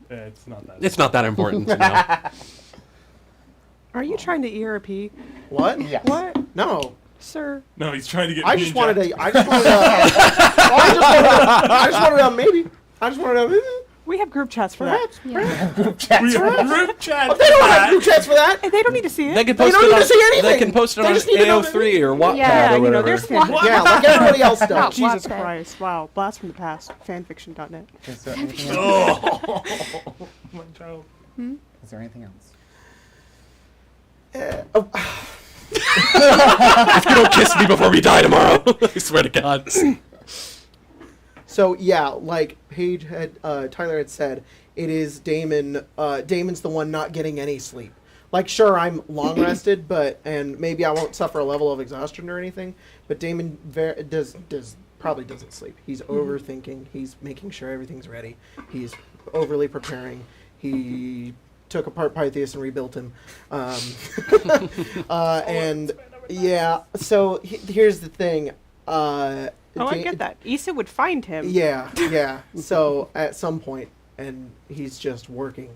It's not that. It's not that important to know. Are you trying to ERP? What? Yes. What? No. Sir? No, he's trying to get. I me just and wanted Jack- to. I just wanted to. I just wanted to. Maybe. I just wanted to. We have group chats for that. Perhaps. Yeah. We have group chat. They don't have group chats for that. And they don't need to see it. They can They post don't it need on. to see anything. They can post it They on just need to know that- AO3 or Wattpad Yeah, or you know, whatever. there's fan Yeah, like everybody else does. No. Jesus Wattpad. Christ. Wow. Blast from the past. Fanfiction.net. Is there anything else? Oh, my child. Is there anything else? If you don't kiss me before we die tomorrow, I swear to God. So yeah, like Paige had, Tyler had said, it is Damon. Damon's the one not getting any sleep. Like, sure, I'm long rested, and maybe I won't suffer a level of exhaustion or anything. But Damon probably doesn't sleep. He's overthinking. He's making sure everything's ready. He's overly preparing. He took apart Pythias and rebuilt him. And yeah, so here's the thing. Oh, I get that. Issa would find him. Yeah. So at some point, and he's just working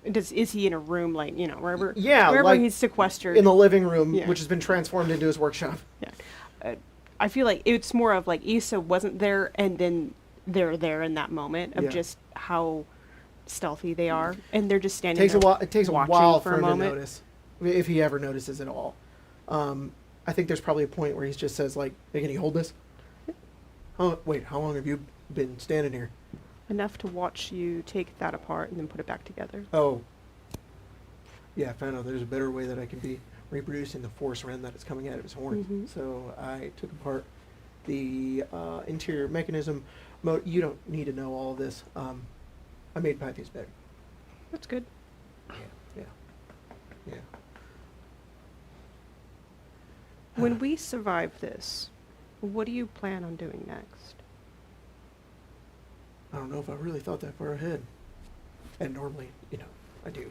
Is he in a room, like, you know, wherever Yeah, wherever like he's sequestered? in the living room, Yeah. which has been transformed into his workshop. Yeah. I feel like it's more of like Issa wasn't there and then they're there in that moment of Yeah. just how stealthy they are, and they're just It standing takes a there while. It takes a watching while for for a him to moment. notice, if he ever notices at all. I think there's probably a point where he just says like, "Hey, can you hold this?" How long have you been standing here? Enough to watch you take that apart and then put it back together. Oh. Yeah, I found out there's a better way that I can be reproducing the force around that it's coming out of his horns. Mhm. So I took apart the interior mechanism. You don't need to know all of this. I made Pythias better. That's good. Yeah. When we survive this, what do you plan on doing next? I don't know if I really thought that far ahead. And normally, I do.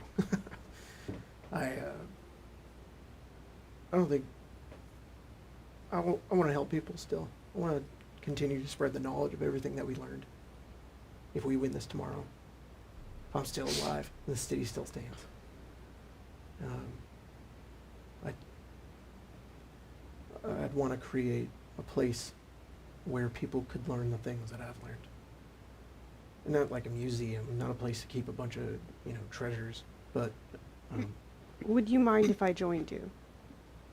I don't think... I want to help people still. I want to continue to spread the knowledge of everything that we learned. If we win this tomorrow. If I'm still alive, the city still stands. I'd want to create a place where people could learn the things that I've learned. Not like a museum, not a place to keep a bunch of, treasures, but Would you mind if I joined you?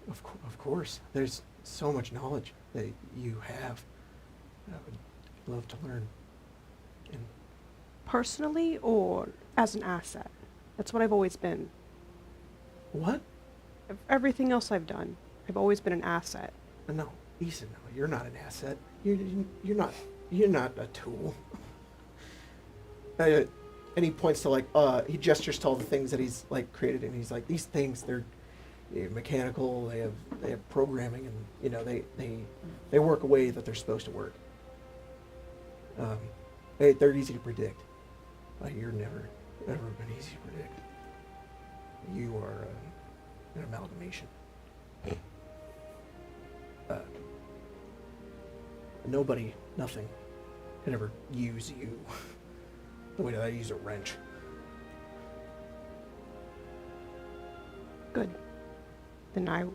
of course, there's so much knowledge that you have. I would love to learn. And Personally or as an asset? That's what I've always been. what? Everything else I've done, I've always been an asset. No, Ethan, no, you're not an asset. You're not a tool. And he points to he gestures to all the things that he's created, and he's like, these things, they're mechanical. They have programming, and they work a way that they're supposed to work. They're easy to predict. You're never been easy to predict. You are an amalgamation. Nothing can ever use you the way that I use a wrench. Good. Then I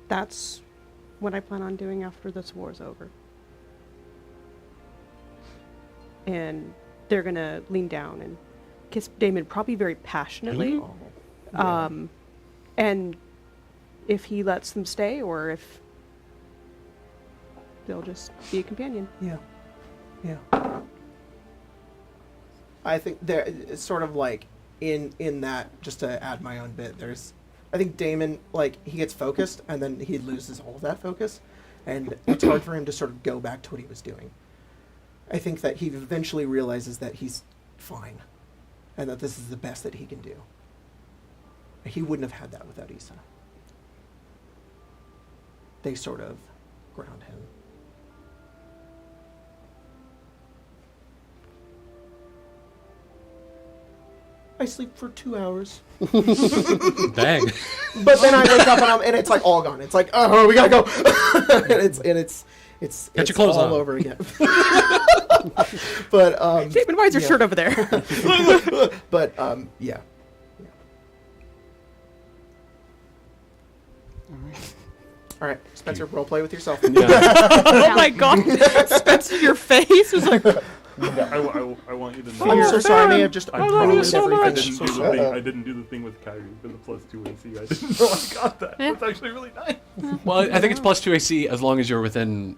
that's what I plan on doing after this war's over. And they're gonna lean down and kiss Damon probably very passionately. Yeah. And if he lets them stay or if they'll just be a companion. Yeah. I think it's sort of like in that, just to add my own bit, I think Damon, he gets focused and then he loses all of that focus, and it's hard for him to sort of go back to what he was doing. I think that he eventually realizes that he's fine and that this is the best that he can do. He wouldn't have had that without Issa. They sort of ground him. I sleep for 2 hours. Dang. But then I wake up and it's all gone. It's like, oh, we gotta go. and it's Get your clothes all on. over again. But Damon, why is your shirt over there? but yeah. All right, Spencer, role play with yourself. Yeah. Oh my god. Spencer, your face was like I want you to know. I'm so sorry. I may have just I love you promise so I much. didn't do the thing. I didn't do the thing with Kyrie for the +2 AC. I didn't know I got that. Yeah. It's actually really nice. Well, I think it's +2 AC as long as you're within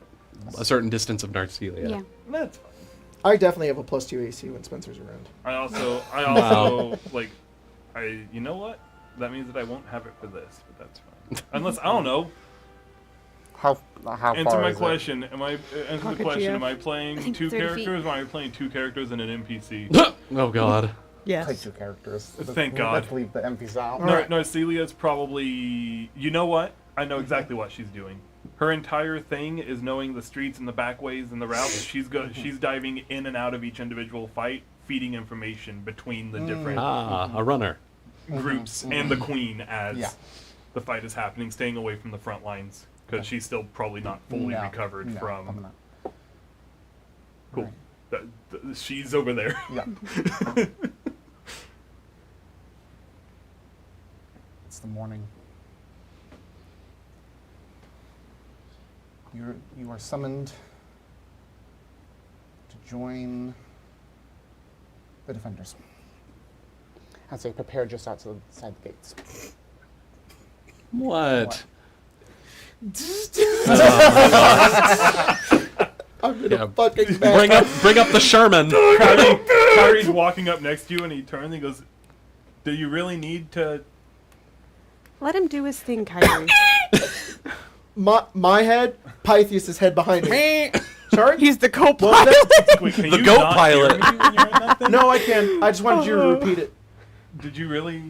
a certain distance of Narcelia. Yeah. That's fine. I definitely have a +2 AC when Spencer's around. I also you know what? That means that I won't have it for this, but that's fine. Unless I don't know. How far Answer my is question. Am I GF. playing 2 30 feet. characters? Or am I playing 2 characters and an NPC? Oh god. Play yes. 2 characters. Thank God. Let's leave the MPs out. No, Celia's probably. You know what? I know exactly what she's doing. Her entire thing is knowing the streets and the backways and the routes. She's diving in and out of each individual fight, feeding information between the different A runner. groups and the queen as Yeah. the fight is happening, staying away from the front lines because she's still probably not fully recovered No, from. I'm not. Cool. She's over there. Yeah. It's the morning. You are summoned to join the defenders. As they prepare just outside the gates. What? I'm in Yeah. a fucking mess. Bring up the Sherman. Kyrie's walking up next to you, and he turns and he goes, "Do you really need to?" Let him do his thing, Kyrie. My head, Pythius' head behind me. Sorry? He's the What was co-pilot. that? Wait, can The you goat not pilot. hear me when you're in that thing? No, I can. I just wanted you to repeat it. Did you really?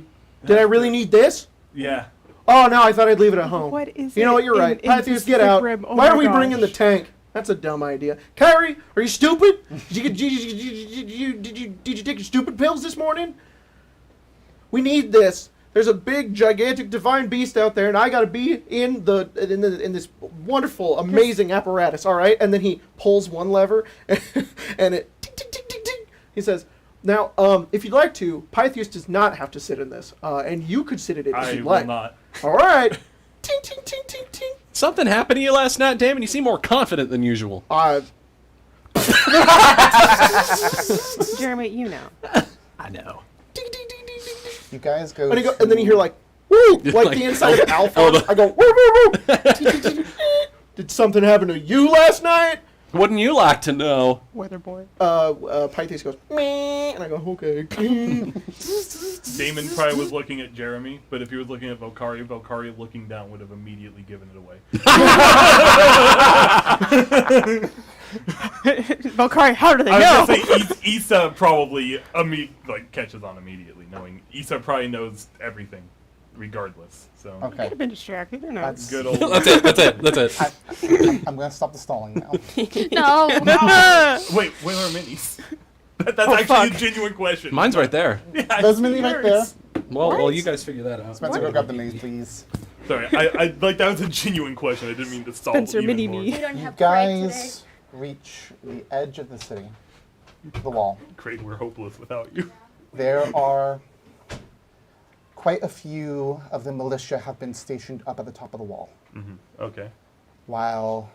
Did I really need this? Yeah. Oh, no, I thought I'd leave it at home. What is You know it what? You're in- right. in Pythius, get Pacific out. Rim? Oh Why my are we bringing the gosh. tank? That's a dumb idea. Kyrie, are you stupid? Did you take your stupid pills this morning? We need this. There's a big, gigantic, divine beast out there, and I gotta be in this wonderful, amazing apparatus. All right, and then he pulls one lever, and it tick, tick, tick, tick, tick. He says, "Now, if you'd like to, Pythius does not have to sit in this, and you could sit in it if I you'd will like. not. All right." Ting, ting, ting, ting, ting. Something happened to you last night, Damon. You seem more confident than usual. Jeremy, you know. I know. Ding, ding, ding, ding, ding, ding. You guys go. And then you hear like, woo, like Like, the inside of Alpha. oh, I go, woo, woo, woo. Did something happen to you last night? Wouldn't you like to know? Weather boy. Pythius goes, meh, and I go, okay. Damon probably was looking at Jeremy, but if he was looking at Valkyrie looking down would have immediately given it away. Valkyrie, how do they I know? was gonna say Issa probably catches on immediately, knowing Issa probably knows everything, regardless. So Okay. I've been distracted. Who knows? That's good old. That's it. I'm going to stop the stalling now. No. Wait, where are minis? That's Oh, actually fuck. a genuine question. Mine's right there. Yeah, There's mini right there. yours. Well, you guys figure that out. Spencer, go grab the minis, please. Sorry, I like that was a genuine question. I didn't mean to stall. Spencer, even mini more. me. don't You have pride guys reach the edge of the city, the wall. Great, we're hopeless without you. There are quite a few of the militia have been stationed up at the top of the wall, Okay. while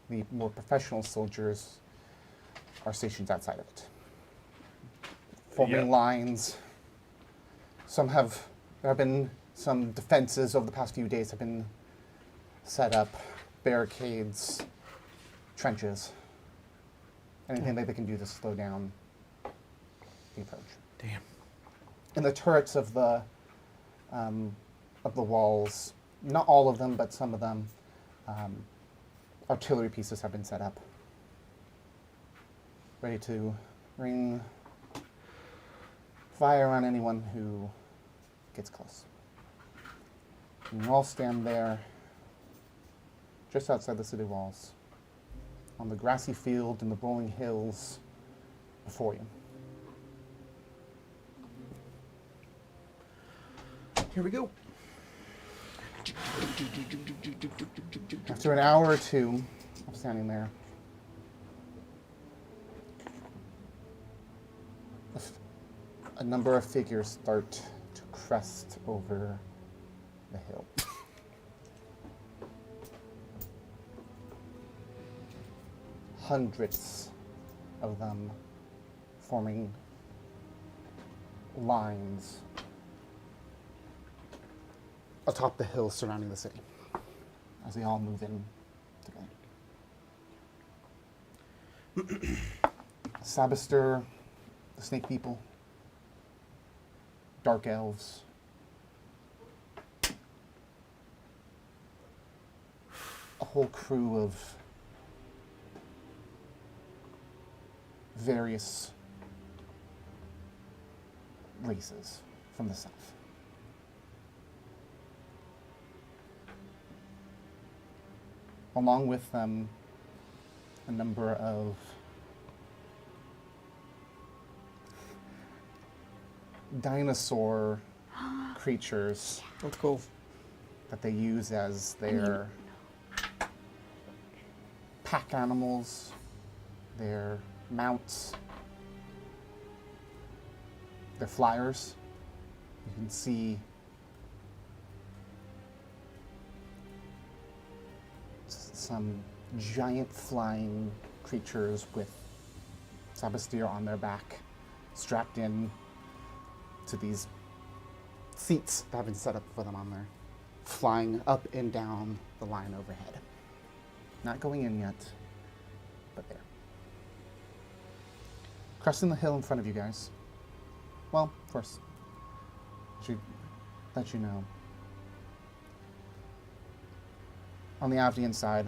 the more professional soldiers are stationed outside of it. Forming Yeah. lines. There have been some defenses over the past few days have been set up, barricades, trenches. Anything that they can do to slow down the approach. Damn. And the turrets of the walls, not all of them, but some of them, artillery pieces have been set up, ready to rain fire on anyone who gets close. And you all stand there, just outside the city walls, on the grassy field and the rolling hills before you. Here we go. After an hour or two of standing there, a number of figures start to crest over the hill. Hundreds of them forming lines atop the hills surrounding the city as they all move in together. Sabister, the snake people, dark elves, a whole crew of various races from the south. Along with them, a number of dinosaur creatures That's cool. that they use as their pack animals, their mounts, their flyers. You can see some giant flying creatures with Sabastyr on their back, strapped in to these seats that have been set up for them on there, flying up and down the line overhead. Not going in yet, but there. Cresting the hill in front of you guys. Well, first, I should let you know. On the Avnian side,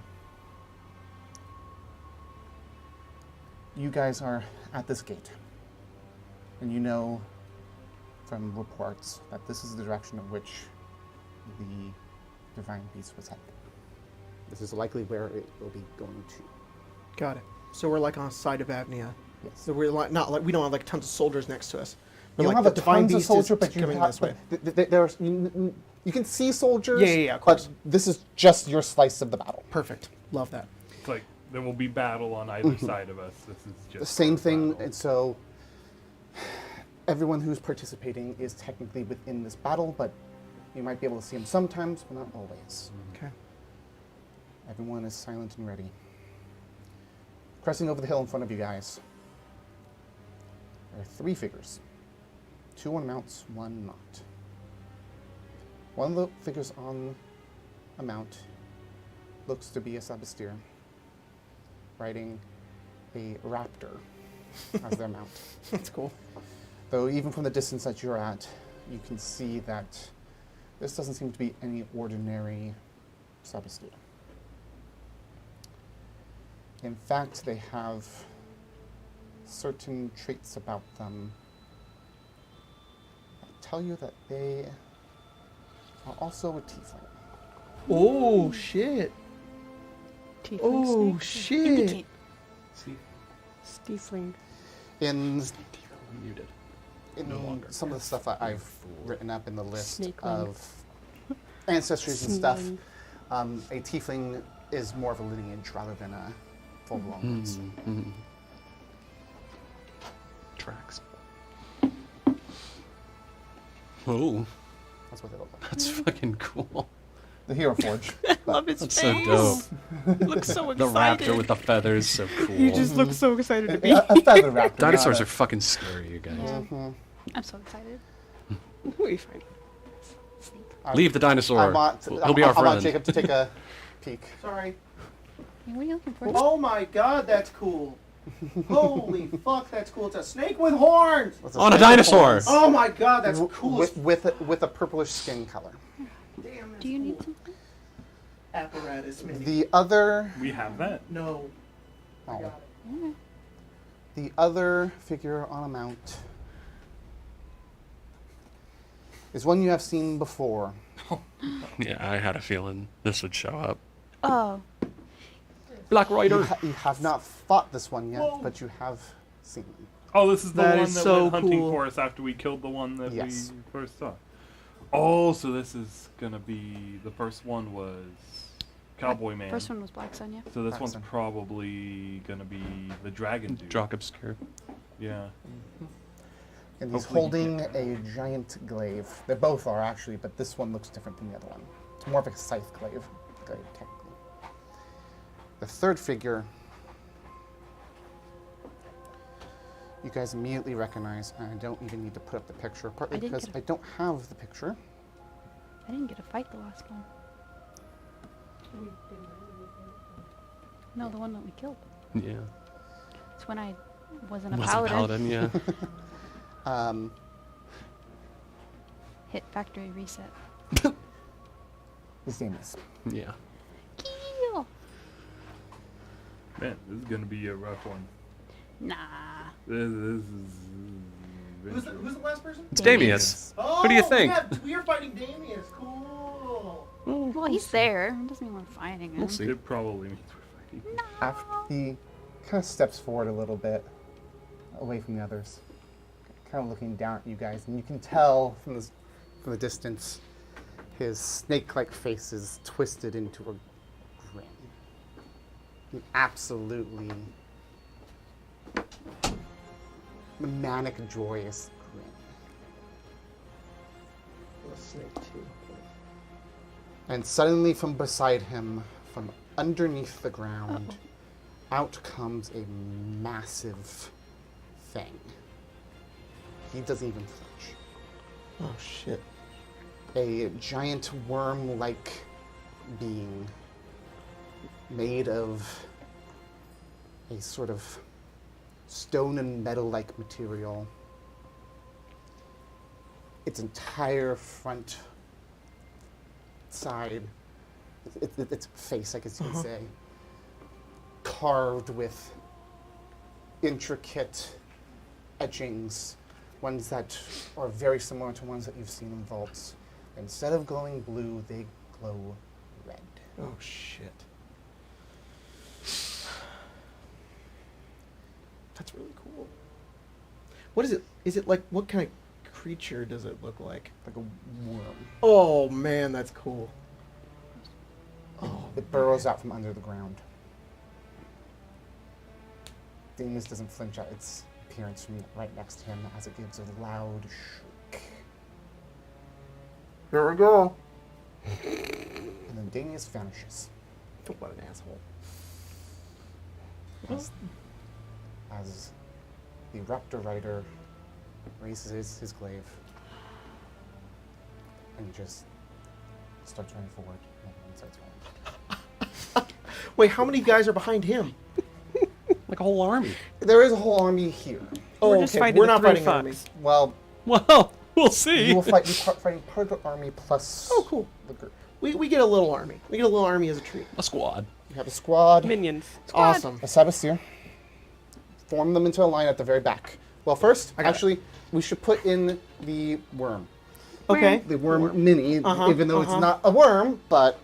you guys are at this gate. And you know from reports that this is the direction in which the Divine Beast was headed. This is likely where it will be going to. Got it. So we're like on the side of Apnea. Yes. So we're like not like we don't have like tons of soldiers next to us. You But don't like have the a divine tons of beast soldier, is but you coming have, this way. there's, you can see soldiers. Yeah, of course. But this is just your slice of the battle. Perfect. Love that. It's like there will be battle on either side of us. This is just The same thing, battle. and so everyone who's participating is technically within this battle, but you might be able to see them sometimes, but not always. Okay. Everyone is silent and ready. Pressing over the hill in front of you guys, there are 3 figures. 2 on mounts, 1 not. One of the figures on a mount looks to be a Sabastyr, riding a raptor as their mount. That's cool. Though even from the distance that you're at, you can see that this doesn't seem to be any ordinary Sabastyr. In fact, they have certain traits about them that tell you that they are also a tiefling. Oh shit. Tiefling Oh snake? shit. Indicate. See, Tiefling. In muted. in No longer. some of the stuff that I've written up in the list Snakeling. of ancestries and stuff, Snakeling. a tiefling is more of a lineage rather than a full-blown race. Tracks. Oh, That's what they look like. that's fucking cool. The Hero Forge. Love his That's face. so dope. He looks so The excited. raptor with the feathers, so cool. You just look so excited to be. a feather raptor. Dinosaurs not are fucking scary, you guys. I'm so excited. We'll be fine. Leave the dinosaur. I want, He'll be our I want friend. Jacob to take a peek. Sorry. What are you looking for? Oh my god, that's cool. Holy fuck, that's cool. It's a snake with horns. With On a snake dinosaur. horns. Oh my god, that's W- cool. with a purplish skin color. Damn, that's Do you need cool. something? Apparatus, maybe. The other We have that. No. I oh, got it. Okay. the other figure on a mount is one you have seen before. Yeah, I had a feeling this would show up. Oh, Black Rider. You have not fought this one yet, Whoa. but you have seen them. Oh, this is the That one is that so went hunting cool. for us after we killed the one that Yes. we first saw. Oh, so this is gonna be the first one was Cowboy Man. first one was Black Sun, yeah. So this Black one's Sun. probably gonna be the dragon dude. Jock obscure. Yeah. And he's Hopefully you holding get a giant glaive. They both are actually, but this one looks different than the other one. It's more of a scythe glaive, technically. The third figure, you guys immediately recognize, and I don't even need to put up the picture, partly I didn't because get I don't have the picture. I didn't get a fight the last one. No, the one that we killed. Yeah. It's when I wasn't a Wasn't paladin. yeah. Hit factory reset. His name is. Yeah. Kill. Man, this is gonna be a rough one. Nah. This is. Who's the last person? It's Damius. Oh, Who do you think? Yeah, we are fighting Damius. Cool. Well, he's there. It doesn't mean we're fighting him. We'll see. It probably means we're fighting. After he kind of steps forward a little bit, away from the others, kind of looking down at you guys, and you can tell from the distance, his snake-like face is twisted into a grin. An absolutely manic, joyous grin. And suddenly, from beside him, from underneath the ground, out comes a massive thing. He doesn't even flinch. Oh shit. A giant worm-like being made of a sort of stone and metal-like material. Its entire front side, its face, I guess you could say, carved with intricate etchings, ones that are very similar to ones that you've seen in vaults. Instead of glowing blue, they glow red. Oh shit. That's really cool. What is it? Is it like, what kind of creature does it look like? Like a worm. Oh man, that's cool. Oh, It burrows out from under the ground. Demas doesn't flinch at its appearance from right next to him as it gives a loud shriek. there we go. And then Demas vanishes What an asshole. as the Raptor Rider raises his glaive and just starts running forward and starts running. Wait, how many guys are behind him? Like a whole army. There is a whole army here. We're just fighting We're the not three fighting fucks. armies. Well, Well, we'll see. you will fight. You're fighting part of the army plus Oh, cool. the group. We get a little army. We get a little army as a treat. A squad. You have a squad, Minions. Awesome. a Sabaseer. Form them into a line at the very back. Well, first, I got it. actually, we should put in the worm. Okay. The worm mini, Uh-huh, even though uh-huh. it's not a worm, but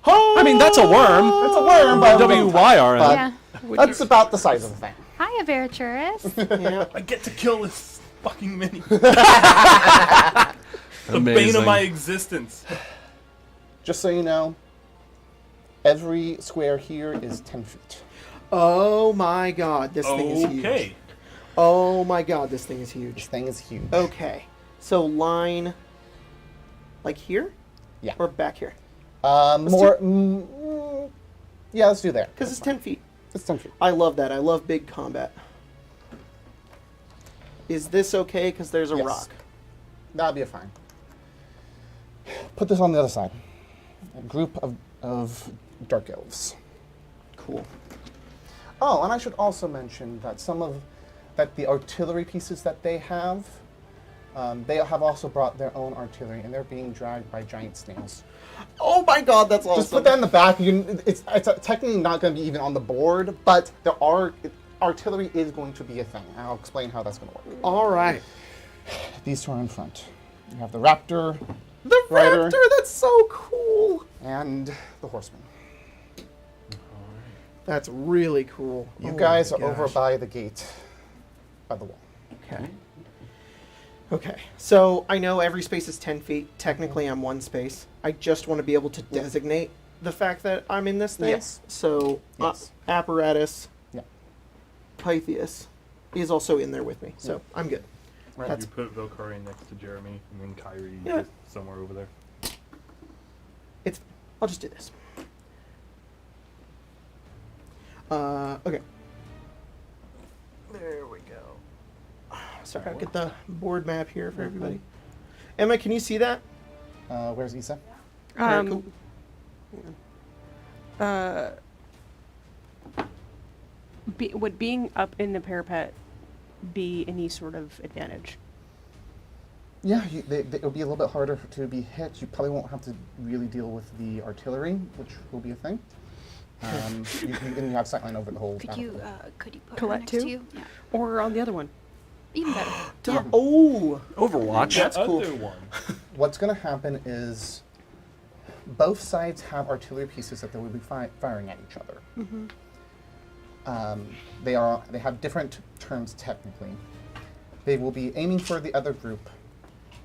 Oh! I mean, that's a worm. it's a worm. But WYRM. But Yeah. that's about the size of the thing. Hi, Averaturus. Yeah. I get to kill this fucking mini. The bane Amazing. of my existence. Just so you know, every square here is 10 feet. Oh my god, this thing is huge. Okay. Oh my god, this thing is huge. This thing is huge. Okay. So line like here? Yeah. Or back here? More. Yeah, let's do there. Because it's 10 feet. It's 10 feet. I love that. I love big combat. Is this okay? Because there's a Yes. rock. That'll be fine. Put this on the other side. A group of dark elves. Cool. Oh, and I should also mention that the artillery pieces that they have also brought their own artillery, and they're being dragged by giant snails. Oh my god, that's awesome. Just put that in the back. It's technically not going to be even on the board, but artillery is going to be a thing. I'll explain how that's going to work. All right. These two are in front. You have the Raptor The Rider. raptor, that's so cool. and the Horseman. That's really cool. You Oh guys my are over gosh. by the gate, by the wall. Okay. Okay. So I know every space is 10 feet. Technically, I'm one space. I just want to be able to designate the fact that I'm in this thing. Yes. So Yes. apparatus, Yeah. Pythias is also in there with me. So I'm good. Right. That's You put Valkyrie next to Jeremy, and then Kyrie Yeah. just somewhere over there. It's. I'll just do this. Okay. There we go. Sorry, I'll get the board map here for everybody. Emma, can you see that? Where's Issa? Very cool. Would being up in the parapet be any sort of advantage? Yeah, it'll be a little bit harder to be hit. You probably won't have to really deal with the artillery, which will be a thing. And you have sightline over the whole. Could you put her Colette next too? to you? Yeah. Or on the other one? Even better. Yeah. Oh, Overwatch. That's the cool. other one. What's going to happen is both sides have artillery pieces that they will be firing at each other. They have different terms technically. They will be aiming for the other group.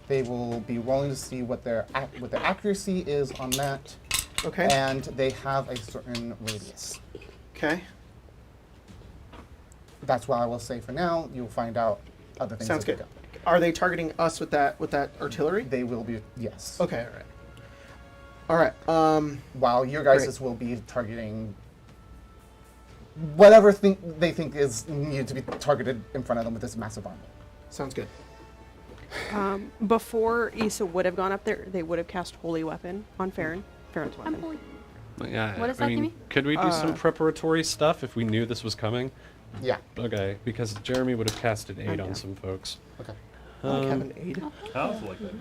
They will be rolling to see what their accuracy is on that, Okay. and they have a certain radius. Okay. That's what I will say for now. You'll find out other things. Sounds as we good. Are they targeting us with that artillery? go. They will be, yes. Okay. All right. All right. While your guys' Great. will be targeting whatever they think is needed to be targeted in front of them with this massive army. Sounds good. Before Issa would have gone up there, they would have cast Holy Weapon on Farron. Farron's I'm weapon. holy. Yeah, What does I that give mean, me? could we do some Uh, preparatory stuff if we knew this was coming? Yeah. Okay, because Jeremy would have casted 8 on down. some folks. Okay. I like having 8. I also like that.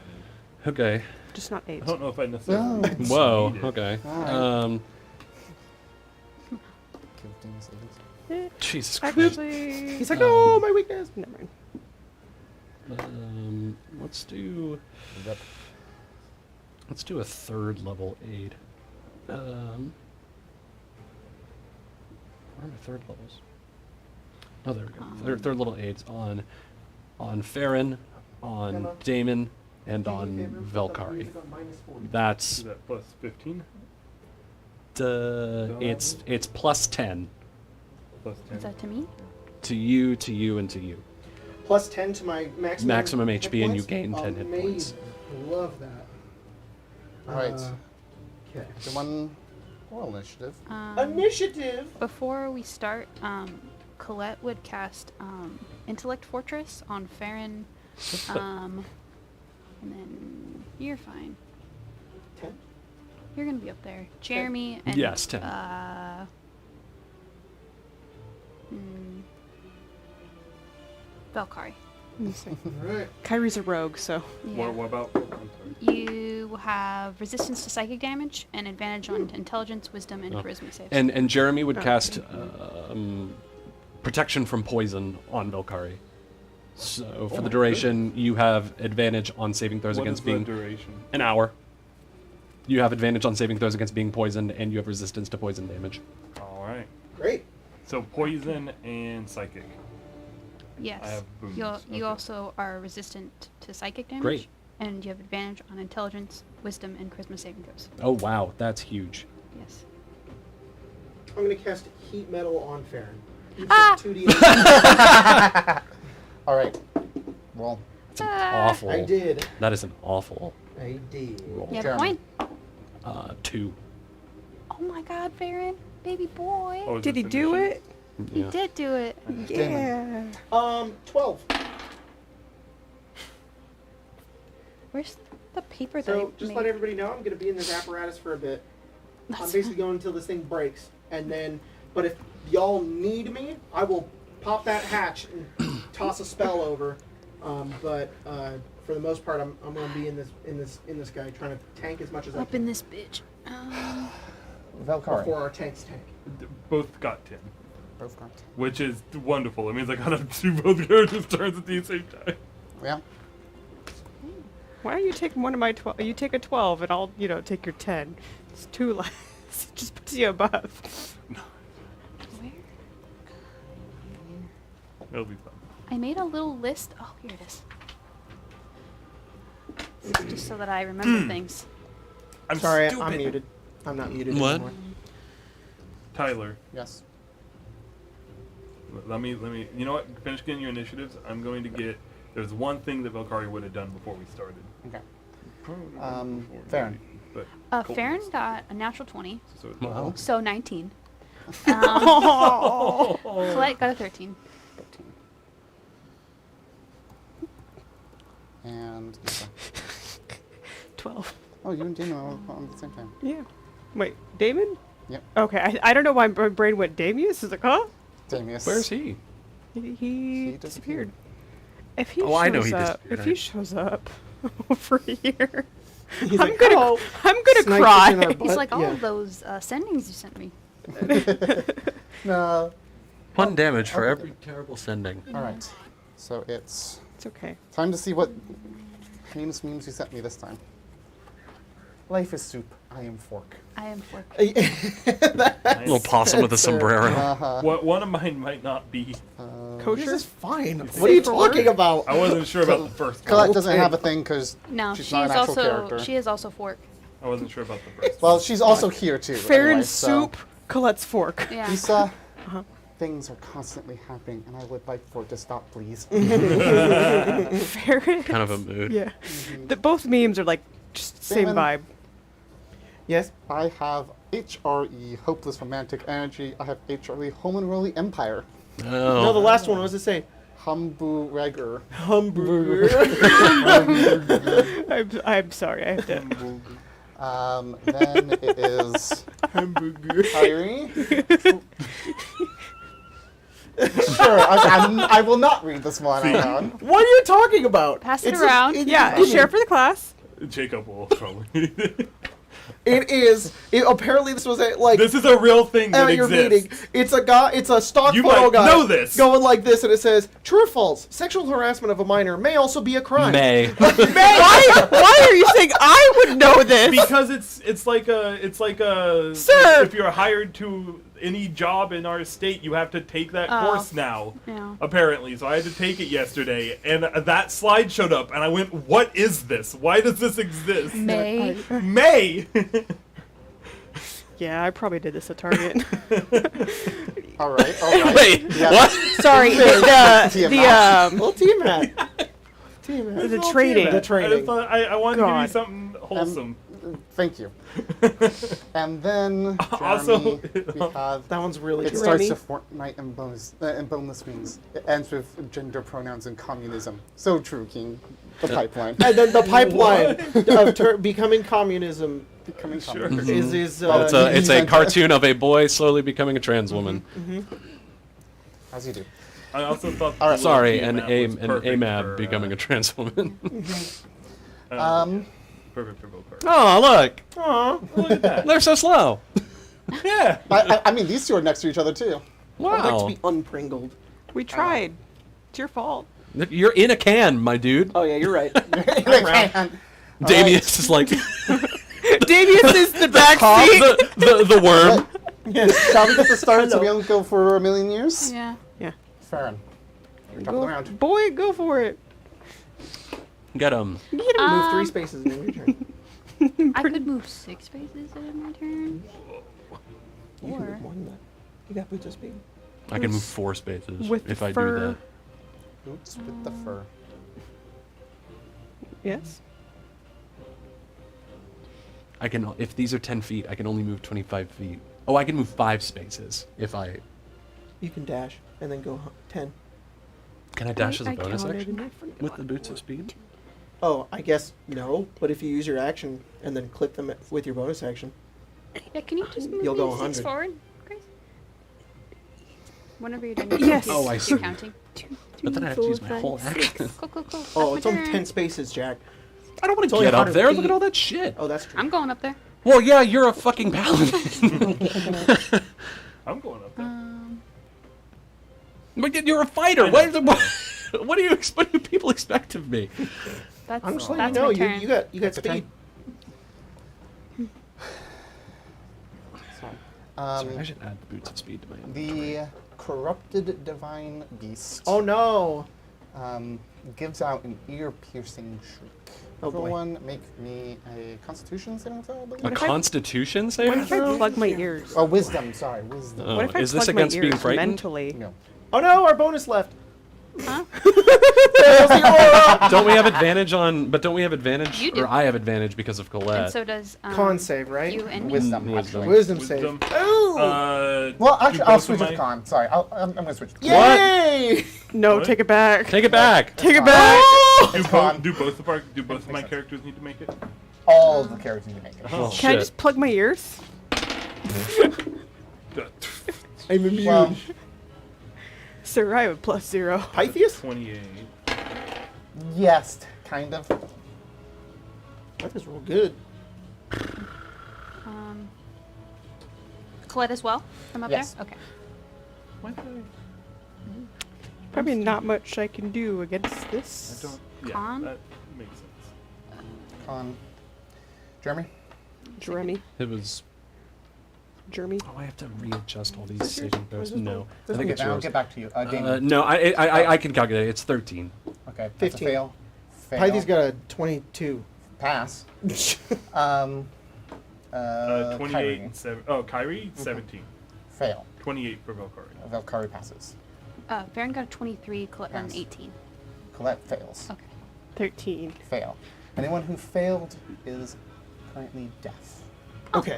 Okay. Just not 8. I don't know if I necessarily. No. Whoa. need it. Okay. Alright. Jesus Christ. Actually, He's like, oh, my weakness. never mind. Let's do Yep. a 3rd level aid. Where are my 3rd levels? Oh, there we go. Third level aids on Farron, on Emma. Damon, and on Velkari. That's Is that plus 15? it's plus 10 Plus 10. Is that to me? to you, and to you. Plus 10 to my maximum. Maximum hit HP, and you points? gain 10 hit points. Amazing. Love that. All right. Okay. So one roll initiative. Initiative. Before we start, Colette would cast Intellect Fortress on Farron, and then you're fine. 10. You're gonna be up there. Jeremy and Yes, 10. Valkyrie. Alright. Kyrie's a rogue, so Yeah. What about? I'm sorry. You have resistance to psychic damage and advantage on intelligence, wisdom, and Oh. charisma saves. And Jeremy would Oh. cast protection from poison on Velkari. So for the duration, you have advantage on saving throws What against is the being duration? an hour. You have advantage on saving throws against being poisoned, and you have resistance to poison damage. All right. Great. So poison and psychic. Yes. I have boons, You okay. also are resistant to psychic damage. Great. And you have advantage on intelligence, wisdom, and charisma saving throws. Oh wow, that's huge. Yes. I'm going to cast heat metal on Farron. Ah! 2d. All right. Well, Awful. I did. That is an awful I did. roll. You have a Jeremy. point? 2. Oh my god, Farron. Baby boy. Oh, is did he this do initiative? it? He Yeah. did do it. Yeah. 12. Where's the paper that So I just made? let everybody know I'm going to be in this apparatus for a bit. I'm That's basically going until this thing breaks, and then. But if y'all need me, I will pop that hatch and toss a spell over. But for the most part, I'm going to be in this guy trying to tank as much as I up can in this bitch. Valkyrie. before our tanks tank. Both got 10, Both got. which is wonderful. It means I gotta do both characters' turns at the same time. Yeah. Why don't you take one of my 12? You take a 12, and I'll, take your 10. It's 2 less. It just puts you above. Where? It'll be fun. I made a little list. Oh, here it is. This is just so that I remember things. I'm Sorry, stupid. I'm muted. I'm not muted What? anymore. Tyler, Yes. let me. You know what? Finish getting your initiatives. I'm going to get. There's one thing that Valkyrie would have done before we started. Okay. Before, Farron. maybe, but Farron got a natural 20, so it's Wow. so 19. Oh. Colette got a 13. 13. And Issa. 12. Oh, you and Damon are on the same time. Yeah. Wait, Damon? Yep. Okay, I don't know why my brain went Damius. Is like, huh? Damius. Where's he? He disappeared. disappeared. If he Oh, shows I know he up, disappeared, if he right. shows up over here, He's I'm like, gonna, "Oh, I'm gonna snipe cry. us in our He's butt." like all Yeah. of those sendings you sent me. No. 1 damage for okay. every terrible sending. All right. So it's It's okay. time to see what memes you sent me this time. Life is soup. I am fork. I am fork. Little possum with a sombrero. Uh-huh. One of mine might not be. This Kosher? is fine. What are you Safe for work? talking about? I wasn't sure about the first one. Colette doesn't Okay. have a thing because No, she's she not is an actual also character. she is also fork. I wasn't sure about the first Well, she's also here too. Farron's anyway, so- soup, Colette's fork. Yeah. Issa, things are constantly happening, and I would like for it to stop, please. Farron. Kind of a mood. Yeah. Both memes are like just same Damon. vibe. Yes. I have HRE, Hopeless Romantic Energy. I have HRE, Home and Roly Empire. No, the Oh. last one was the same. Hamburger. Hamburger. I'm sorry. I have to. Then it is Hamburger. Kyrie. Sure, I will not read this one out loud. What are you talking about? Pass it around. Yeah, share for the class. Jacob will probably. It is. Apparently, this was This is a real thing that at your exists. meeting. It's a guy. It's a stock You photo might guy. know this. Going like this, and it says, "True or false? Sexual harassment of a minor may also be a crime." May. Why are you saying I would know this? Because it's like a Sir! if you're hired to any job in our state, you have to take that course now. Yeah. Apparently, so I had to take it yesterday, and that slide showed up, and I went, "What is this? Why does this exist?" May. May. Yeah, I probably did this at Target. All right. Wait, Yeah. what? Sorry, Well, team hat. Team hat. the trading. The trading. I just thought I wanted to give God. you something wholesome. Thank you. And then Also- Jeremy, we have. That one's really It good. starts with Fortnite and boneless wings. It ends with gender pronouns and communism. So true, King. The pipeline. And then the pipeline of becoming communism Becoming Sure. communism. is It's a cartoon of a boy slowly becoming a trans woman. As you do. I also thought. All right. Sorry, an an AMAB becoming a trans woman. Perfect for both parties. Oh, look. Aw. Look at that. They're so slow. Yeah. I mean, these two are next to each other, too. I'd like Wow. to be unpringled. We tried. It's your fault. You're in a can, my dude. Oh yeah, you're right. Damius is like Damius is the backseat. the worm. Shall we get the start so we don't go for a million years? Yeah. Farron. You're jumping around. Boy, go for it. Get him. Get him. Move 3 spaces in your turn. I could move 6 spaces in my turn. You can Or move more than that. You got boots of speed. I can move 4 spaces With if the I fur. do that. Boots with the fur. Yes. I can, if these are 10 feet, I can only move 25 feet. Oh, I can move 5 spaces if I. You can dash and then go 10. Can I dash as a I bonus counted action and I forgot. with the boots of speed? Oh, I guess no. But if you use your action and then click them with your bonus action, yeah, can you just move You'll go these 6 100. forward, Grace? Whenever you're done. Yes. Oh, I see. You're counting. But then I have to use my whole action. Cool. oh, That's it's my on turn. 10 spaces, Jack. I don't want It's to only get up 100 there. Look feet. at all that shit. Oh, that's true. I'm going up there. Well, yeah, you're a fucking paladin. I'm going up there. But you're a fighter. I know. What do people expect of me? That's, I'm just letting that's you know. my turn. You got That's a speed. Sorry. Sorry, I should add boots of speed to my. The corrupted divine beast Oh no. gives out an ear-piercing shriek. Oh, boy. Everyone, make me a Constitution saving throw, I believe. A Constitution What saving if I throw? plug my ears? Oh, wisdom. Sorry, wisdom. Oh, What if I is this plug my against being ears frightened? mentally? No. Oh no, our bonus left. Huh? There's the aura. Don't we have advantage on? But don't we have advantage? You do. Or I have advantage because of And Colette. so does Con save, right? you and me. Wisdom. Wisdom. Actually. Wisdom Wisdom. save. Oh. Well, do actually, both I'll of switch my- with con. Sorry, I'm going to switch. To con. Yay! No, What? take it back. Take it back. Take it Con. back. It's con. Do both of my characters need to make it? All the characters you make it. Oh, Can I shit. just plug my ears? I'm immune. Well, Sir, I have a +0. Pythias? 28. yes, kind of. That is real good. Colette as well from up Yes. there? Okay. Why did Probably not much I can do against I this. don't. Yeah, Con? that makes sense. Con. Jeremy? Jeremy. It was. Jeremy. Oh, I have to readjust all these saving throws. No, I Okay, think it's then I'll yours. get back to you. Damien. No, I can calculate it. It's 13. Okay, that's 15. a fail. Fail. Pythias got a 22. Pass. 28 Kyrie. and 7. Oh, Kyrie, 17. Fail. 28 for Valkyrie. Valkyrie passes. Farron got a 23, Colette got an Pass. 18. Colette fails. Okay. 13. Fail. Anyone who failed is currently deaf. Okay.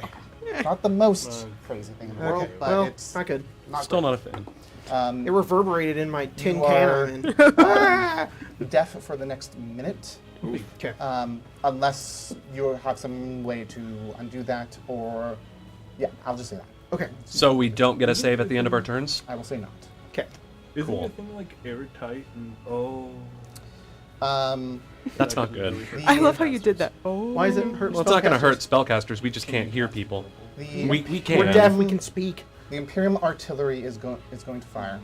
Not the most Uh, crazy thing in the world, Okay. but Well, it's not good. not Still great. not a fan. It reverberated in my tin You can are- I'm in. deaf for the next minute. Okay. Unless you have some way to undo that, or yeah, I'll just say that. Okay. So we don't get a save at the end of our turns? I will say not. Okay. Isn't Cool. the thing like airtight and oh? That's not good. I love how you did that. Oh. Why is it hurt? Well, it's not going to hurt spellcasters. We just can't hear people. The, We We're can. deaf. We can speak. the Imperium artillery is going to fire,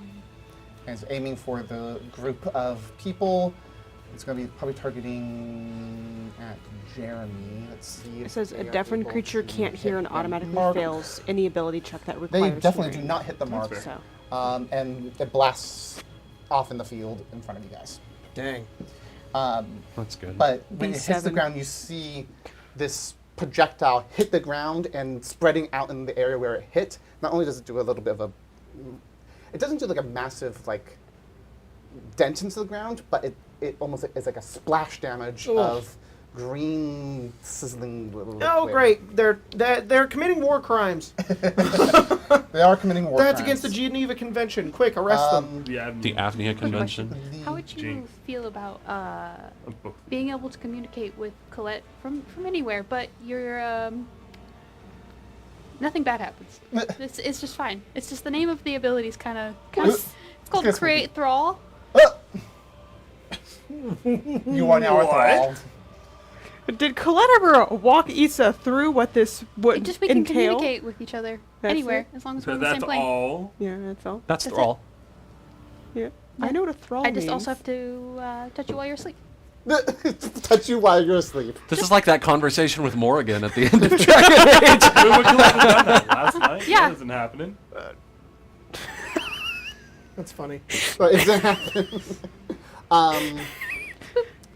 and it's aiming for the group of people. It's going to be probably targeting at Jeremy. Let's see. It says if a they are deafened able creature to can't hear hit and the automatically mark. fails any ability check that They requires definitely do hearing. not hit the mark, fair. So and it blasts off in the field in front of you guys. Dang. That's good. But when it hits the B7. ground, you see this projectile hit the ground and spreading out in the area where it hit. Not only does it do a little bit of a, it doesn't do like a massive like dent into the ground, but it almost is like a splash damage Ugh. of green sizzling. Little Oh, liquid. great. They're committing war crimes. They are committing war That's crimes. against the Geneva Convention. Quick, arrest them. Yeah. The Avnia Quick question. Convention. How would you Jinx. feel about being able to communicate with Colette from anywhere, but you're nothing bad happens. It's just fine. It's just the name of the ability is kind of it's called Yes, Create Thrall. You are now enthralled. did Colette ever walk Issa through what this would It just we can entail? communicate with each other That's anywhere it? as long as So we're on the that's same plane. all. Yeah, that's all. That's That's Thrall. Yeah. I know what a thrall I just means. also have to touch you while you're asleep. Touch you while you're asleep. This is like that conversation with Morrigan at the end of Dragon Age. We would have done that last night. Yeah. That isn't happening. That's funny. But is that happening?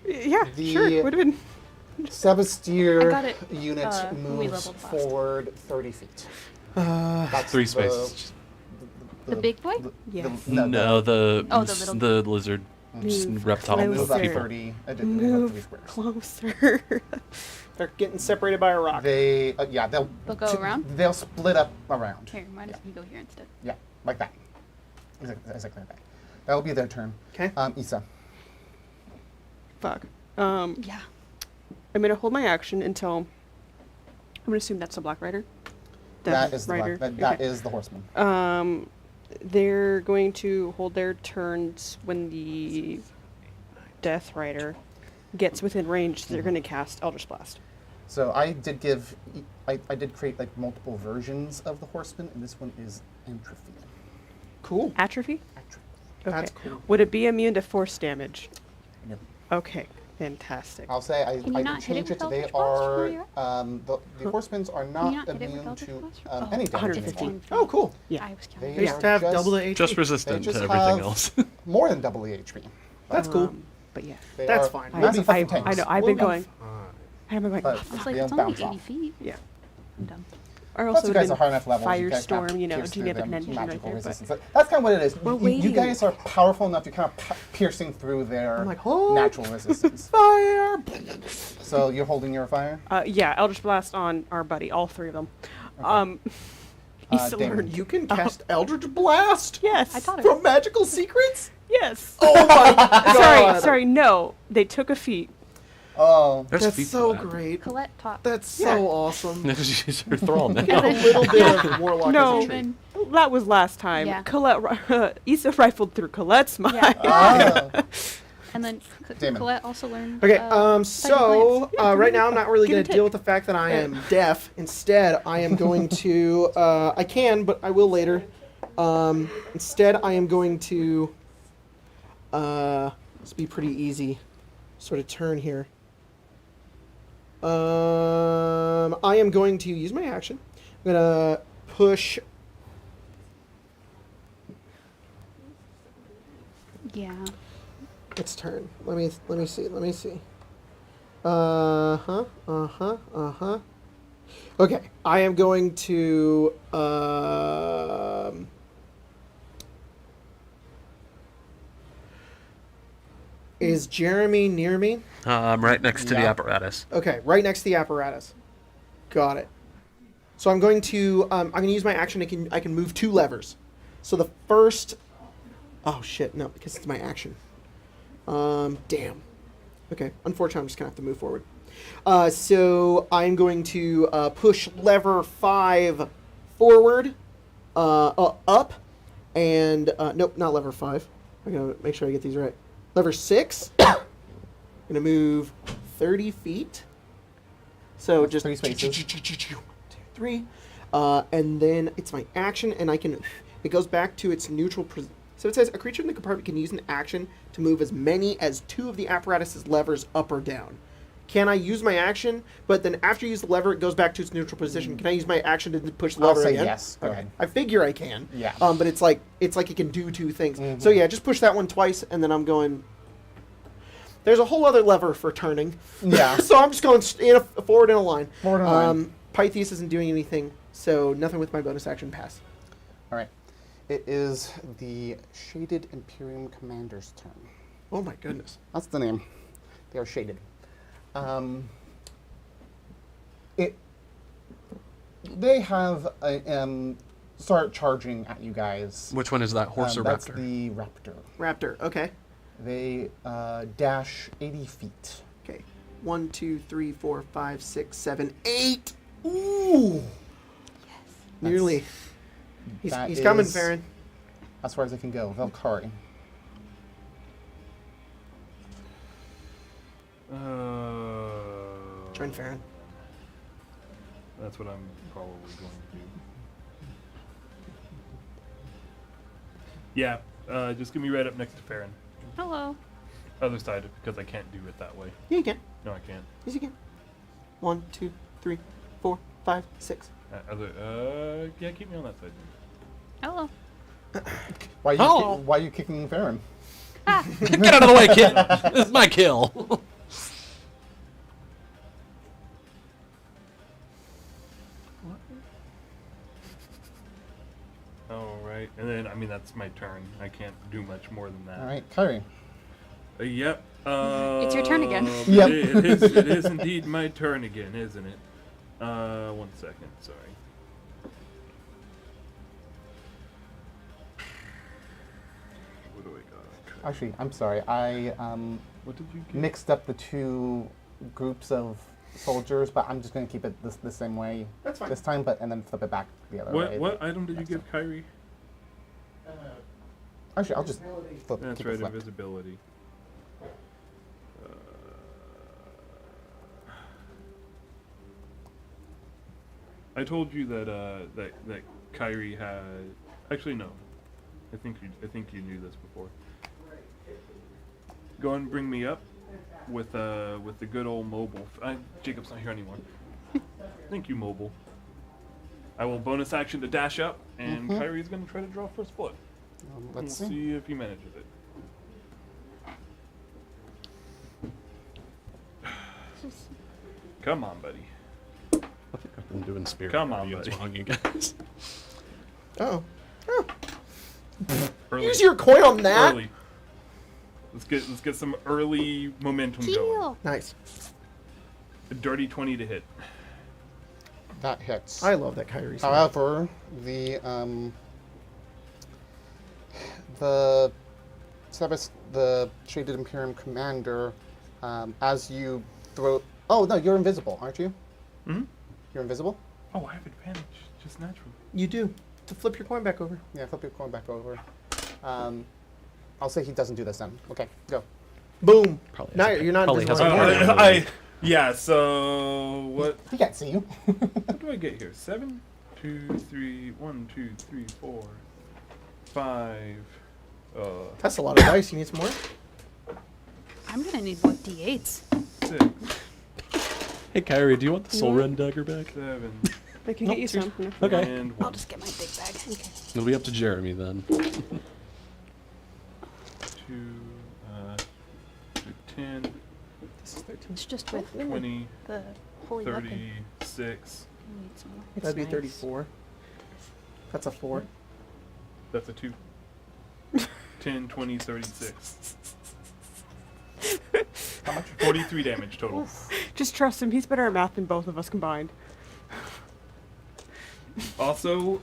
Yeah, The- sure. Would have been. I got Sebastir it, unit when we moves leveled last. forward 30 feet. That's 3 the- spaces. The big boy? Yes. No, the Oh, the little- the lizard Move reptile closer. Move up people. 30. I did they have Move 3 squares. closer. They're getting separated by a rock. They, yeah, they'll They'll go around? They'll split up around. Here, might as well go here instead. Yeah, like that. Exactly like that. That'll be their turn. Okay. Issa. Fuck. Yeah. I'm gonna hold my action until. I'm gonna assume that's the Black Rider. That is the Rider. that Okay. is the horseman. They're going to hold their turns when the Death Rider gets within range. So they're going to cast Eldritch Blast. So I did give, I did create like multiple versions of the horseman, and this one is Entropy. Cool. Atrophy. Atrophy. Okay. That's cool. Would it be immune to force damage? No. Okay. Fantastic. I'll say Can you I not can hit it change with it. They Eldritch Blast are where you're the horsemen are you not not hit it with immune Eldritch to Blast? any damage 115. anymore. Oh, cool. Yeah. I was Yeah. counting. They They just are have just- double the HP. Just They resistant just to everything have else. more than double the HP. That's cool. But yeah. They That's are fine. massive fucking tanks. I know. I've We'll been be going. I've been going. But "Oh, I fuck." was like, They it's don't only bounce off. 80 feet. Yeah. I'm done. Or Plus, also you would have guys are high enough been levels. You guys have Firestorm, you know, pierced to give through it an the engine right magical there. But resistance. That's kind of what it is. We're You waiting. guys are powerful enough. You're kind of piercing through their I'm like, hold. natural resistance. Fire! So you're holding your fire. yeah, Eldritch Blast on our buddy, all three of them. Okay. He's Damon. learned. You can cast Eldritch Blast Yes. I thought it from Magical Secrets? Yes. Oh my god. Sorry, no. They took a feat. Oh, There's That's feet so for that. Colette Colette taught. That's so awesome. Because she's her thrall now. A little bit of Warlock No. as a trait. Even- That was last time. Yeah. Colette, Issa rifled through Colette's mind. Yeah. ah. And then Damon. Colette also learned. Okay, Psychic so plants. right now I'm not really Give going and to deal take. with the fact that I am deaf. Instead, I am going to, I can, but I will later. Instead, I am going to, this be pretty easy, sort of turn here. I am going to use my action. I'm going to push, Yeah. its turn. Let me see. Okay, I am going to is Jeremy near me? Right next to the Yeah. apparatus. Okay, right next to the apparatus. Got it. So I'm going to use my action. I can move 2 levers. So the first Oh shit, no, because it's my action. Damn. Okay, unfortunately, I'm just gonna have to move forward. So I'm going to push lever 5 forward, up, and nope, not lever 5. I'm gonna make sure I get these right. Lever 6. Gonna move 30 feet. So That's just 3 spaces. 2, 3, and then it's my action, and I can. It goes back to its neutral. So it says a creature in the compartment can use an action to move as many as 2 of the apparatus's levers up or down. Can I use my action? But then after you use the lever, it goes back to its neutral position. Can I use my action to push the I'll lever say again? yes. Go ahead. I figure I can. Yeah. But it's like it can do 2 things. So yeah, just push that one twice, and then I'm going. There's a whole other lever for turning. Yeah. So I'm just going forward in a line. Forward in a line. Pythes isn't doing anything, so nothing with my bonus action pass. All right. It is the Shaded Imperium Commander's turn. Oh my goodness. That's the name. They are shaded. They have start charging at you guys. Which one is that, horse or That's raptor? the raptor. Raptor, okay. They dash 80 feet. Okay. 1, 2, 3, 4, 5, 6, 7, 8. Ooh. Nearly. He's coming, Farron. As far as it can go. Valkyrie. Join Farron. That's what I'm probably going to do. Yeah, just give me right up next to Farron. Hello. Other side, because I can't do it that way. Yeah, you can. No, I can't. Yes, you can. 1, 2, 3, 4, 5, 6. Yeah, keep me on that side. Hello. Why Oh. are you kicking Farron? Get out of the way, kid! This is my kill. All right, and then I mean that's my turn. I can't do much more than that. All right, Kyrie. Yep. It's your turn again. Yep. It is indeed my turn again, isn't it? 1 second. Sorry. What do I got? Actually, I'm sorry. I What did you get? mixed up the 2 groups of soldiers, but I'm just going to keep it the same way That's fine. this time, and then flip it back the other way. What item did you give Kyrie? Actually, I'll just flip. That's keep right, it flipped. invisibility. I told you that that Kyrie had. Actually, no. I think you knew this before. Go and bring me up with the good old mobile. Jacob's not here anymore. Thank you, mobile. I will bonus action to dash up, and Kyrie's going to try to draw first blood. Let's We'll see. see if he manages it. Come on, buddy. I think I've been doing spirit. Come on, guardians buddy. wrong, you guys. Oh. Early. Use your coin on that. Early. Let's get some early momentum going. Heal. Nice. A dirty 20 to hit. That hits. I love that Kyrie. However, the Shaded Imperium Commander, as you throw. Oh no, you're invisible, aren't you? Hmm? You're invisible. Oh, I have advantage. Just natural. You do. To flip your coin back over. Yeah, flip your coin back over. I'll say he doesn't do this then. Okay, go. Boom. Probably Now hasn't- you're not probably invisible hasn't anymore. played it. Yeah. So what? He can't see you. What do I get here? 7, 2, 3, 1, 2, 3, 4, 5. That's a lot of dice. You need some more? I'm gonna need more d8s. 6, Hey, Kyrie, do you want the Soul Rend dagger back? 7, I can Nope, get you some. Okay. and I'll 1. just get my big bag. Okay. It'll be up to Jeremy then. 2, 10, This is 13. It's just with 20, the holy weapon. 36. I need some more. That'd be nice. 34. That's a 4. That's a 2. 10, 20, 36. How much? 43 damage total. Just trust him. He's better at math than both of us combined. Also,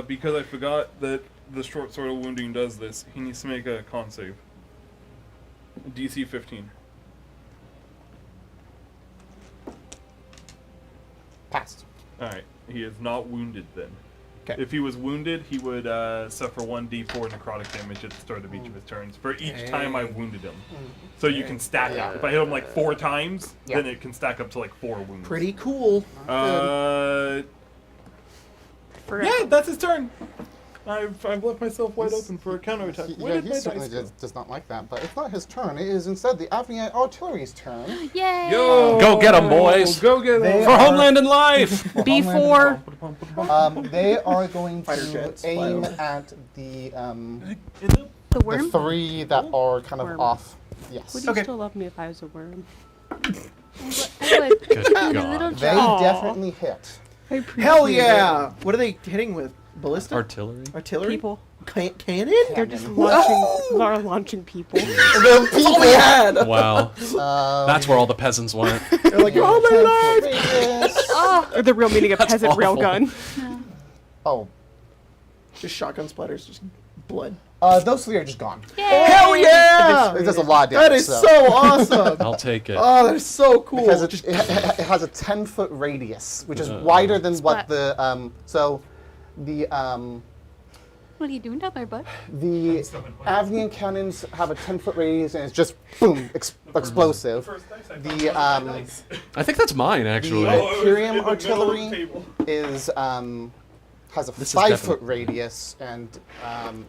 because I forgot that the short sword of wounding does this, he needs to make a con save. DC 15. Passed. Alright, he is not wounded then. 'Kay. If he was wounded, he would suffer 1d4 necrotic damage at the start of each of his turns for each time I wounded him. So you can stack it. If I hit him like 4 times, Yeah. then it can stack up to like 4 wounds. Pretty cool. Yeah, that's his turn. I've left myself wide open for a counterattack. Where Yeah, did he my certainly dice go? does not like that, but it's not his turn. It is instead the Avnia artillery's turn. Yay! Yo, Go get 'em, boys. Go get They him! For are- homeland and life. B4. They are going Fighter to jets, aim fly over. at the The the worm? 3 that are kind of Worm. off. Yes. Would you Okay. still love me if I was a worm? I would. Good The God. little They drop. Aw. definitely hit. I appreciate Hell it. yeah! What are they hitting with? Ballista? Artillery. Artillery? People. Cannon? They're just launching people. That's all we had! Wow. That's where all the peasants went. They're like, oh my life! Oh, Or the real meaning of That's peasant awful. railgun. Oh, Just shotgun splatters, just blood. those 3 are just gone. yay! Hell yeah! It does a lot of That damage. is so awesome! I'll take it. Oh, that is so cool. Because it has a 10-foot radius, which is wider than what Splat. the What are you doing down there, bud? the Avnian cannons have a 10-foot radius, and it's just boom, explosive. The I think that's mine, the actually. Imperium in the middle of the artillery table. is has a This is 5-foot definitely- radius and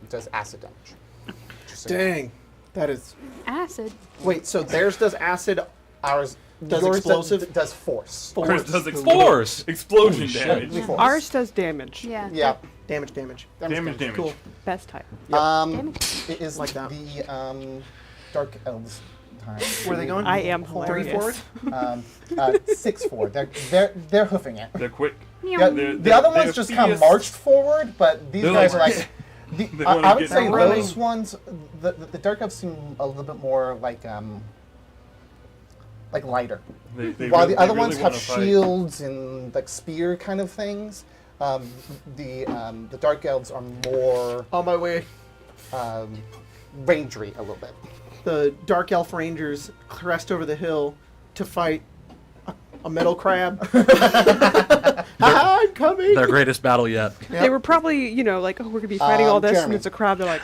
does acid damage. Just so- Dang. That is. Acid. Wait, so theirs does acid. Ours Does yours explosive? does force. Chris does Force. explosion Holy shit. damage. Force. Ours does damage. Yeah. Yeah. Damage. Damage. Cool. Best type. Damage. It is Like that. the Dark Elves time. Where are they going? I am 3 hilarious. forward? 6 forward. They're hoofing it. They're quick. Yeah, They're- the other they're ones just kind of fierce. marched forward, but these They're guys like- are like. They I wanna would get say running. those ones, the Dark Elves seem a little bit more like lighter. They While really- the other they ones really have wanna fight. shields and like spear kind of things, the Dark Elves are more On my way, rangery a little bit. the Dark Elf Rangers crest over the hill to fight a metal crab. I'm coming! Their greatest battle yet. Yep. They were probably, like, oh, we're going to be fighting all this, and Jeremy. it's a crowd. They're like,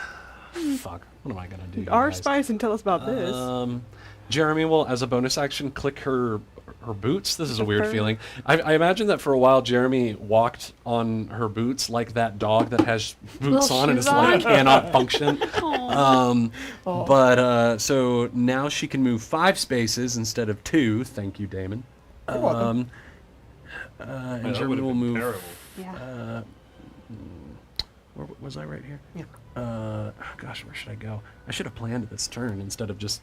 Fuck. What am I gonna do? our guys? spies didn't tell us about this. Jeremy will, as a bonus action, click her boots. This is a weird Prefer- feeling. I imagine that for a while Jeremy walked on her boots like that dog that has boots Little on and is shoes like on. cannot function. But so now she can move 5 spaces instead of 2. Thank you, Damon. You're welcome. And that Jeremy would've will been move. terrible. Yeah. Where was I right here? Yeah. Gosh, where should I go? I should have planned this turn instead of just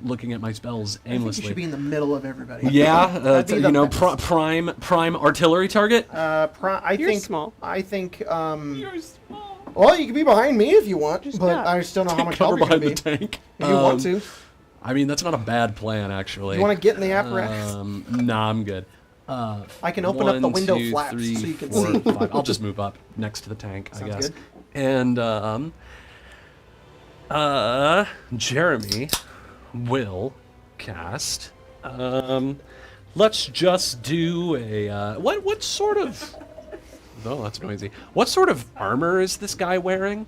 looking at my spells I think aimlessly. you should be in the middle of everybody. Yeah, That'd be the best. prime artillery target. I You're think. small. I think. You're small. Well, you can be behind me if you want, Just but duck. I just don't know how much Cover help you're behind gonna the be. tank. If you want to, I mean, that's not a bad plan, actually. you want to get in the apparatus. Nah, I'm good. I can open up the window flaps so you can see. 5. I'll just move up next to the tank, I Sounds guess. good. And Jeremy will cast. Let's just do a what sort of? Oh, that's noisy. What sort of armor is this guy wearing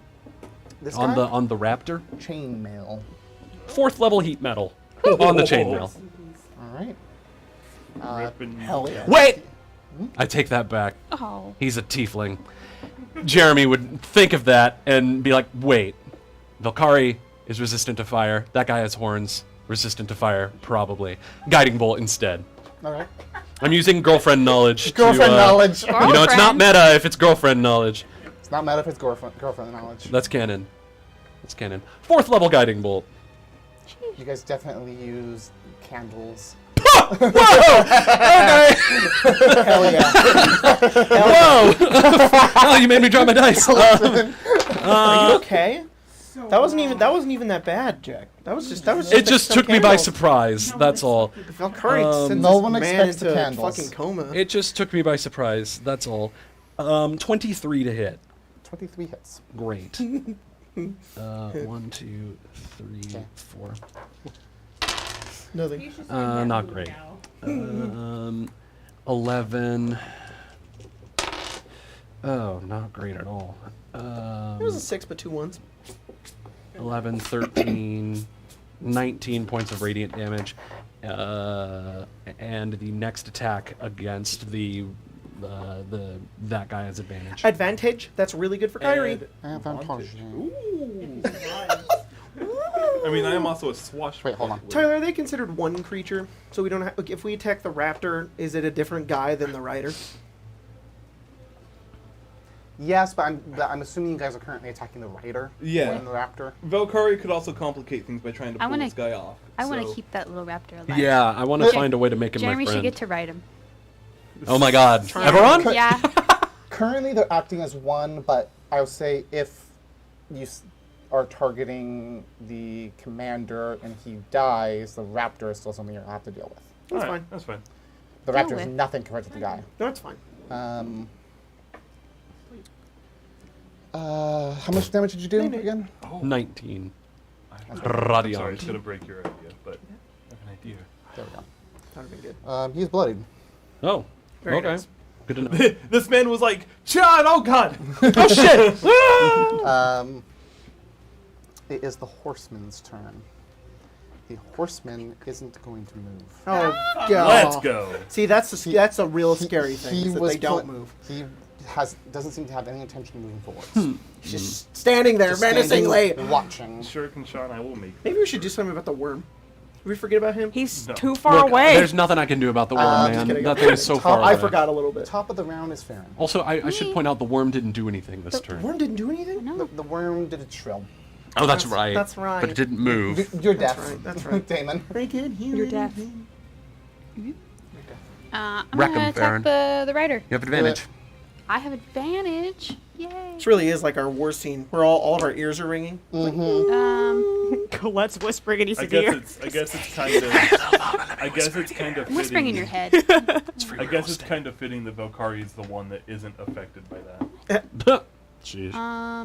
This on guy? the Raptor? Chainmail. 4th level heat metal on the chainmail. All right. Ripping- Hell yeah. Wait, I take that back. Oh. He's a tiefling. Jeremy would think of that and be like, wait, Valkyrie is resistant to fire. That guy has horns. Resistant to fire, probably. Guiding bolt instead. All right. I'm using girlfriend knowledge. Girlfriend to, knowledge. You know, it's not meta if it's girlfriend knowledge. It's not mad if it's girlfriend knowledge. That's canon. That's canon. 4th level guiding bolt. You guys definitely use candles. Okay. Hell yeah. Whoa! Oh, you made me drop my dice. Are you okay? That wasn't even that bad, Jack. That was just It just some took me by candles. surprise. That's all. Valkyrie sends no this one man expects the into a candles. fucking coma. It just took me by surprise. That's all. 23 to hit. 23 hits. Great. 1, 2, 3, Okay. 4. Nothing. Not great. 11. Oh, not great at all. It was a 6, but 2 1s. 11, 13, 19 points of radiant damage. And the next attack against that guy has advantage. Advantage. That's really good for Kyrie. Advantage. I mean, I am also a swash. Wait, hold on. Tyler, are they considered one creature? So we don't have. If we attack the raptor, is it a different guy than the rider? Yes, but I'm assuming you guys are currently attacking the rider. Yeah. More than the raptor. Valkyrie could also complicate things by trying to I pull wanna- this guy off. I want so- to keep that little raptor alive. Yeah, I want to find a way to make him Jeremy my should friend. get to ride him. Oh my god. Everyone? Yeah. Currently, they're acting as one, but I would say if you are targeting the commander and he dies, the raptor is still something you'll have to deal with. That's Alright, fine. That's fine. The Deal raptor is with. nothing compared to the guy. No, it's fine. How much damage did you do again? 19. I'm sorry, Radiant. it's gonna break your idea, but I have an idea. There we go. That would have been good. He's bloodied. Oh, Very okay. nice. Good to know. This man was like, John, oh god! Oh shit! It is the horseman's turn. The horseman isn't going to move. Oh, God. Let's go. See, that's a real scary thing, is that they don't put- move. He doesn't seem to have any intention of moving forwards. He's just standing there Just menacingly. standing, watching. Sure can, Sean, I will make. Maybe we should do something about the worm. Did we forget about him? He's No. too far Look, away. there's nothing I can do about the worm, just man. kidding. That thing is so far away. I forgot a little bit. Top of the round is Farron. Also, I should point out the worm didn't do anything this The turn. worm didn't do anything? No. The worm did its shrill. Oh, that's right. that's right. But it didn't move. You're That's deaf. right, that's right. Damon. I can hear You're it. deaf. I'm Wreck 'em, gonna attack Farron. the rider. You have advantage. I have advantage. Yay. This really is like our worst scene, where all of our ears are ringing. Colette's whispering in his I guess ear. it's kind of. I guess it's kind of. I'm whispering in fitting- your head. I guess it's kind of fitting that Valkyrie is the one that isn't affected by that. Jeez.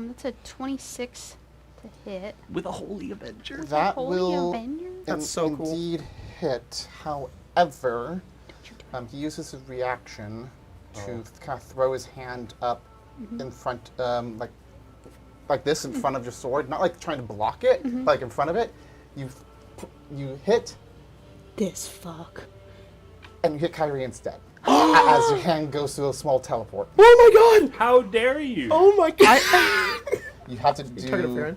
That's a 26 to hit. With a Holy Avenger. That Holy will Avenger? That's so cool. indeed hit. However, he uses his reaction to kind of throw his hand up in front, like this in front of your sword. Not like trying to block it, but like in front of it. You hit, This fuck. and you hit Kyrie instead. As your hand goes to a small teleport. Oh my God! How dare you? Oh my God! You have to Target of do. Farron.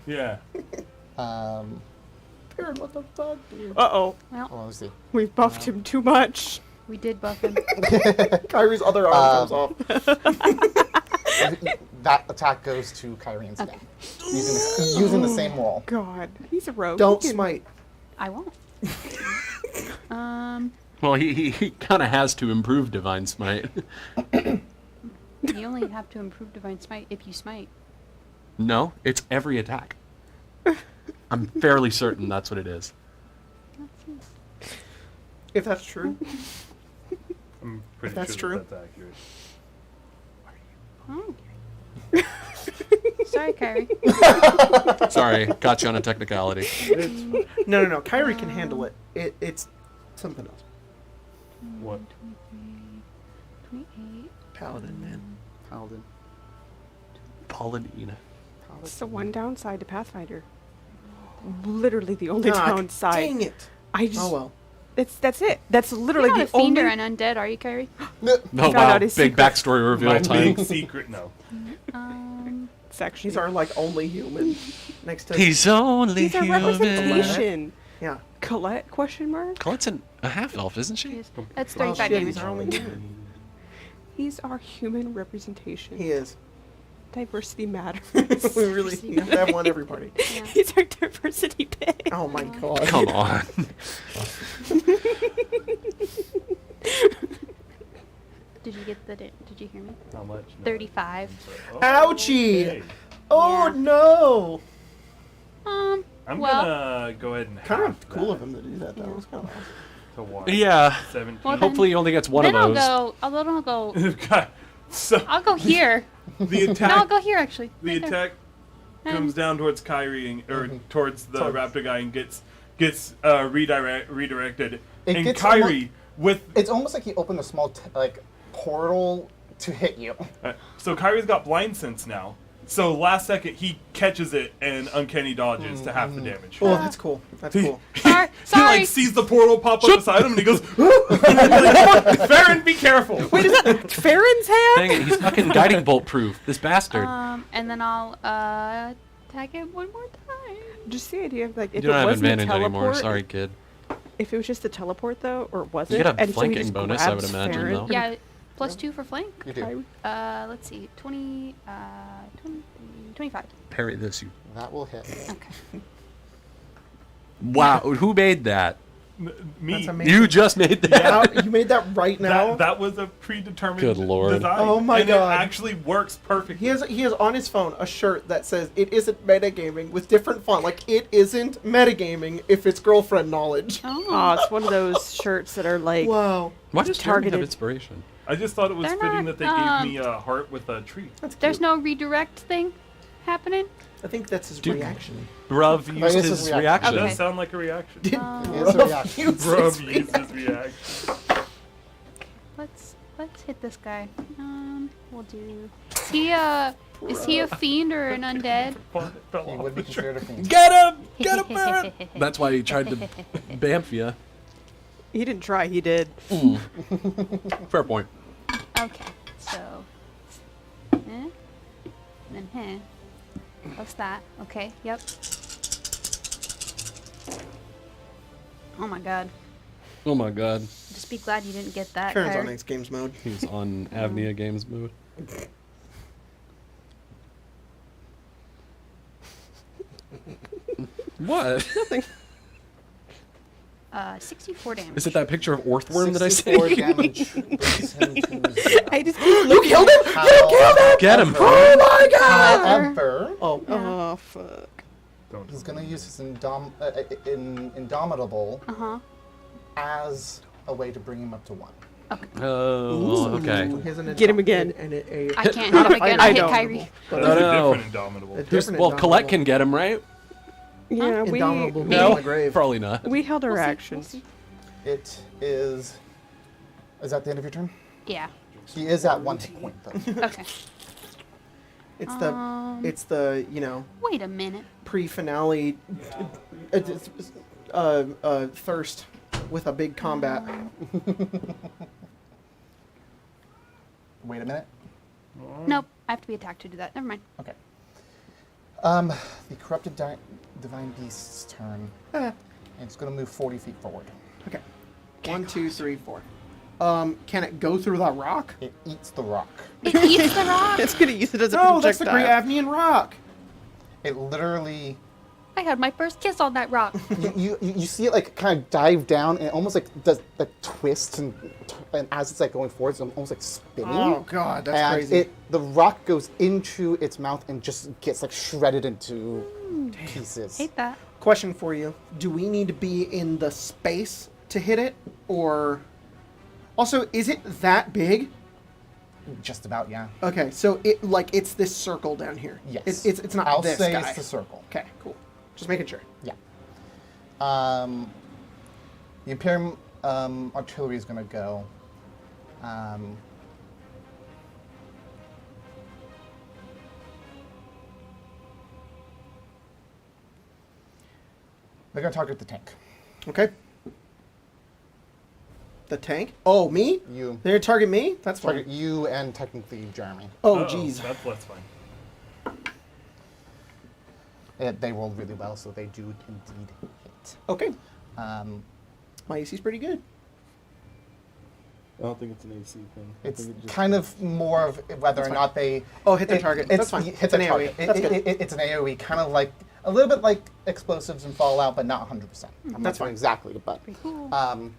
Yeah. Um, Farron, what the fuck, dude? Uh-oh. Well, let me see. We've buffed him too much. we did buff him. Kyrie's other arm comes off. That attack goes to Kyrie instead. Using the same roll. God. He's a rogue. Don't He can- smite. I won't. Well, he kind of has to improve Divine Smite. You only have to improve Divine Smite if you smite. No, it's every attack. I'm fairly certain that's what it is. If that's true. I'm pretty That's sure true. that's accurate. Oh. Sorry, Kyrie. Sorry, got you on a technicality. No. Kyrie can handle it. It's something else. What? 28. Paladin, man. Paladin. Paladina. It's the one downside to Pathfinder. Literally the only Ah, downside. Dang it. I just. Oh well. That's it. That's literally You're not a the only. fiend or an undead, are you, Kyrie? Oh found wow, out his big secret. backstory reveal My time. big secret? No. It's actually. He's our like only human. Next to He's only He's our human. representation. yeah. Colette? Question mark. Colette's a half elf, isn't she? That's Well, 35 shit, damage. he's our only human. He's our human representation. He is. Diversity matters. We really you have to have one every party. Yeah. He's our diversity pick. Oh my God. Come on. Did you get did you hear me? How much? No. 35. Oh, Ouchie! okay. Oh Yeah. no! I'm well, gonna go ahead and Kind half of cool that of him to do that though. It's kind of awesome. to watch. Yeah. 17. Well, then- Hopefully he only gets one then of I'll those. go. Then I'll go. God, So I'll go here. the No, I'll attack, go here actually. the Right there. attack comes down towards Kyrie or towards the Towards- raptor guy and gets redirected. It And gets Kyrie with It's almost like he opened a small portal to hit you. so Kyrie's got blind sense now. So last second he catches it and uncanny dodges to half the damage. Oh, that's cool. That's cool. Sorry. He Sorry. like sees the portal pop up beside him and he goes, Farron, be careful. Wait, is that Farron's hand? Dang it, he's fucking guiding bolt proof. This bastard. And then I'll tag it one more time. Just the idea of like if You don't it have wasn't a advantage anymore. teleport. Sorry, kid. If it was just a teleport though, or was You it? get a and so he flanking just bonus, I would grabs imagine, Farron though. from Yeah, +2 for flank. You do. Let's see, 20, 25. Parry this, you. That will hit. Okay. Wow, who made that? Me. That's amazing. You just made that. Now, you made that right now. That was a predetermined Good lord. design. Oh my and God. it actually works perfectly. He has on his phone a shirt that says it isn't metagaming with different font. Like it isn't metagaming if it's girlfriend knowledge. Oh, it's one of those shirts that are like Wow. Why does Jeremy have targeted. inspiration? I just thought it was They're fitting not, that they gave me a heart with a tree. That's cute. There's no redirect thing happening. I think that's his Dude. reaction. Bruv used this his is reaction. reaction. It Okay. does sound like a reaction. It is a Bruv reaction. uses Bro his uses reaction. Let's hit this guy. We'll do. Is he a fiend or an undead? Fell He off would be the tree. considered a fiend. Get him! Get him, Barrett! That's why he tried to bamf you. he didn't try, he did. Fair point. Okay, so. Then What's that? Okay, yep. Oh my god. Oh my god. Just be glad you didn't get that. Karen's Kyre. on X Games mode. He's on Avnia Games mode. What? 64 damage. Is it that picture of Orthworm that I 64 see? damage. brings him to zero. I just You killed him! Get him! Oh my god! However, Oh, Oh fuck. he's going to use his Indomitable as a way to bring him up to 1. Oh, okay. He has an Get him again. And a I can't hit him again. I hit don't. Kyrie. but That's No, a no. different Indomitable. a different Well, Colette Indomitable. can get him, right? Yeah, Indomitable we being No, in the grave. probably not. we held our We'll see, we'll actions. see. It is. Is that the end of your turn? Yeah. He is at 1 hit point, though. Okay. It's the you know Wait a minute. pre-finale thirst with a big combat. Wait a minute. Nope. I have to be attacked to do that. Never mind. Okay. The corrupted divine beast's turn. It's going to move 40 feet forward. Okay. 1, 2, 3, 4. Can it go through the rock? It eats the rock. It eats the rock. It's gonna use it as a No, that's the Great projectile. Avnian rock. It literally. I had my first kiss on that rock. You see it like kind of dive down and it almost like does like twists and as it's like going forward, it's almost like spinning. Oh god, that's and crazy. the rock goes into its mouth and just gets like shredded into pieces. Hate that. Question for you: do we need to be in the space to hit it, or also is it that big? Just about, yeah. Okay, so it's this circle down here. Yes. It's not I'll this say guy. it's the circle. Okay, cool. Just making sure. Yeah. The Imperium artillery is going to go. They're going to target the tank. Okay. The tank? Oh, me? You They're gonna target me? That's fine. target you and technically Jeremy. Oh, Uh-oh, jeez. That's less fine. They rolled really well, so they do indeed hit. Okay. Um, My AC's pretty good. I don't think it's an AC thing. I it's think it just- kind of more of whether or not they. Oh, hit the target. That's fine. Hit It's the an target. AoE. That's good. It's an AoE, kind of like a little bit like explosives and Fallout, but not 100%. I'm not That's sure fine. exactly, but Pretty cool.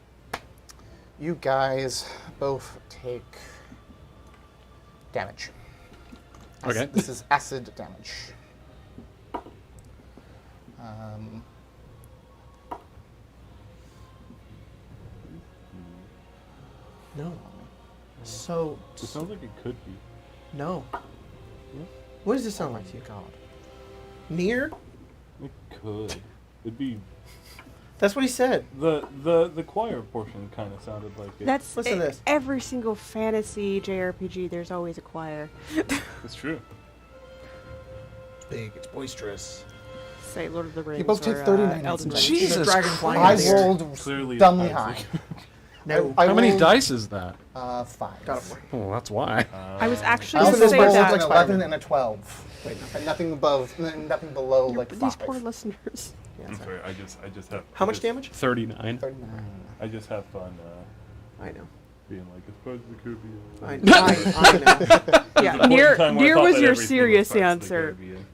you guys both take damage. Okay. This is acid damage. No. So, It sounds like it could be. no. What does this sound like to you? God. Near? It could. It'd be That's what he said. the choir portion kind of sounded like it. That's Listen to this. every single fantasy JRPG. There's always a choir. It's true. It's big. It's boisterous. Say Lord of the Rings. You both take or, 39 Elden Ring. Jesus The dragon flying I in the air. rolled Clearly, dumbly Isaac. high. No. I How many rolled, dice is that? 5. Got a 4. Oh, that's why. I was actually I going also to rolled say an that. 11 and a 12. And nothing below like These 5. poor listeners. I'm sorry. I just have. How much damage? 39. 39. I just have fun I know. being like it's part of the Caribbean. I know. Yeah, Point in near time where I near thought was that your everything was serious parts of the answer. Caribbean.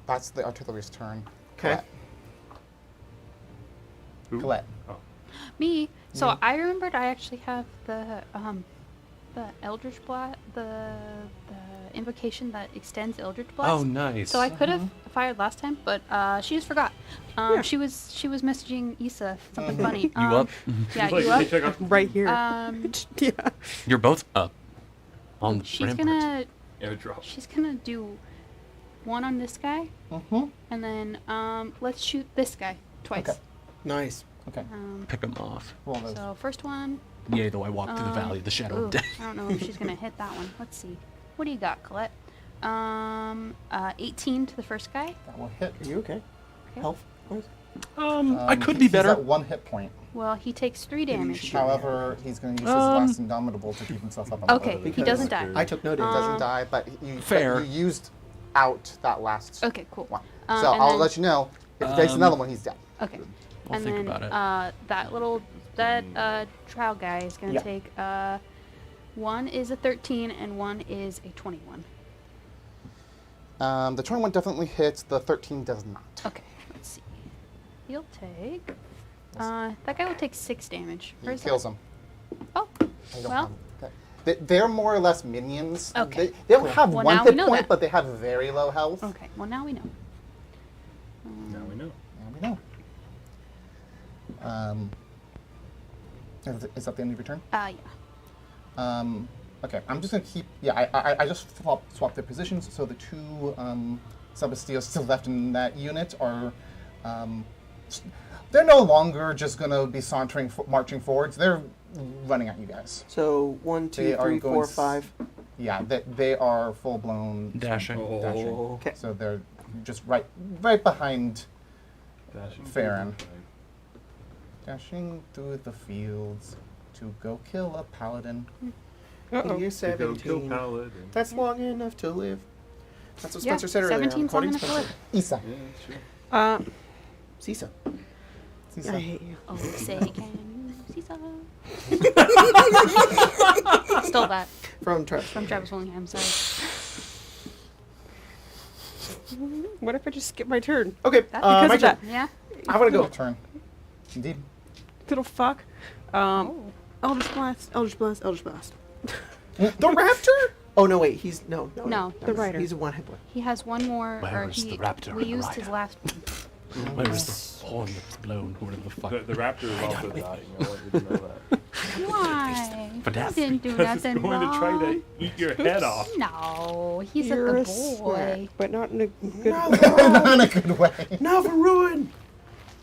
That's the artillery's turn. Okay. Who? Colette. Oh. Me. So I remembered I actually have the Eldritch Blast, the invocation that extends Eldritch Blast. Oh, nice. So I could have fired last time, but she just forgot. She was messaging Issa something funny. You up? Yeah, Like, you hey, up? check out. Right here. Yeah. You're both up. On the She's rampart. Airdrop. she's gonna do one on this guy, and then let's shoot this guy twice. Okay. Nice. Okay. Pick them off. Roll those. So first one. Yea, though I walk through the valley of the shadow Ooh, of death. I don't know if she's gonna hit that one. Let's see. What do you got, Colette? 18 to the first guy. That will hit. Are you okay? Okay. Health? wise? I could be He's better. at 1 hit point. Well, he takes 3 damage. However, he's going to use his last Indomitable to keep himself up. On Okay, the he doesn't die. I took no He damage. doesn't die, but Fair. you used out that last Okay, cool. one. And So I'll then- let you know. If he takes another one, he's dead. Okay. I'll and think then about it. that trial guy is gonna Yeah. take one is a 13 and one is a 21. The 21 definitely hits. The 13 does not. Okay, let's see. He'll take that guy will take 6 damage. He Where's kills that? him. Oh, I don't well, have, they're more or less minions. Okay, They don't cool. have Well, 1 now we hit know point, that. but they have very low health. okay. Well, now we know. Now we know. Now we know. Is that the end of your turn? Yeah. Okay, I'm just gonna keep. Yeah, I just swapped their positions, so the 2 Sebastios still left in that unit are. They're no longer just gonna be sauntering, marching forwards. They're running at you guys. So 1, 2, They are 3, going 4, s- 5. Yeah, they are full blown Dashing. dashing. Okay. So they're just right behind Dashing. Farron. Dashing through the fields to go kill a paladin. Uh-oh. You're To go kill 17. Paladin. That's long enough to live. That's what Yeah, Spencer said earlier. 17 's long enough to live. Isa. Yeah, sure. Sisa. Isa. I hate you. Oh, say can you see some? Stole that From Travis. from Travis Willingham. Sorry. What if I just skip my turn? Okay, That's my because of turn. that. Yeah. I want to Your go. turn. Indeed. Little fuck. Oh. Eldritch Blast, Eldritch Blast, Eldritch Blast. The raptor? Oh, no, wait. He's. No. No. The rider. He's a one hit point. He has one more. Where or is he, the raptor we and the used his rider? last. Where is the horn that's blown? Whatever the fuck. The raptor is also dying. I want you to know that. Why? For He death. didn't do Because it's nothing going to try wrong. to eat your head off. No, he's You're a a good snack, boy. but not in a good Not in a good way. Now for ruin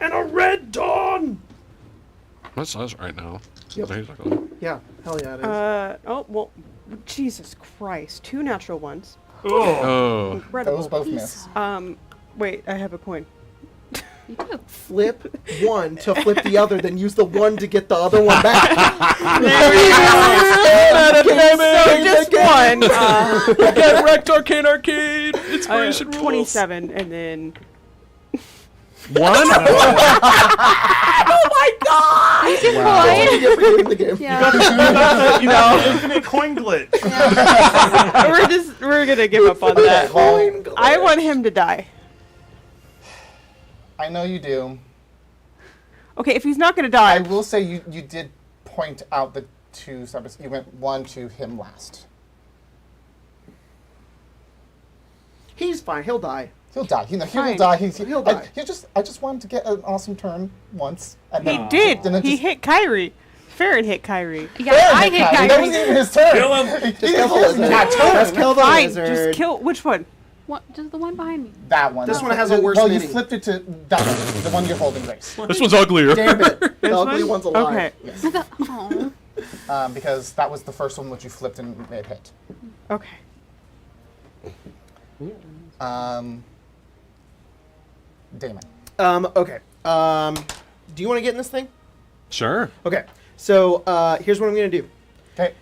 and a red dawn. That's us right now. Yep. Basically. Yeah, hell yeah, it is. Oh, well, Jesus Christ. 2 natural ones. Oh, Oh. Incredible. Those both miss. Wait, I have a coin. You do. Flip one to flip the other, then use the one to get the other one back. So just one. Get wrecked, Arcane Arcade! Inspiration rules! 27, and then... One? You get for doing the game. Yeah. you know, infinite coin glitch. we're gonna give up on that. Coin I want him to die. I know you do. Okay, if he's not gonna I die, will say you did point out the 2 Sebastios. You went 1 to him last. He's fine. He'll die. He'll die. He will Fine. die. He'll die. I just want him to get an awesome turn once. And He then, did. then it He just- hit Kyrie. Farron hit Kyrie. Yeah, I hit That Kyrie. wasn't even his turn. Kill him. He kill the doesn't lizard. have turn. Just kill the Fine, lizard. just kill. Which one? What? Just the one behind me. That one. This one has a worse Well, you mini. flipped it to that one, the one you're holding, Grace. This one's uglier. Damn it. The This ugly one? one's alive. Okay. Oh. Because that was the first one which you flipped and it hit. Okay. Damon. Okay. Do you want to get in this thing? Sure. Okay. So here's what I'm going to do. Okay.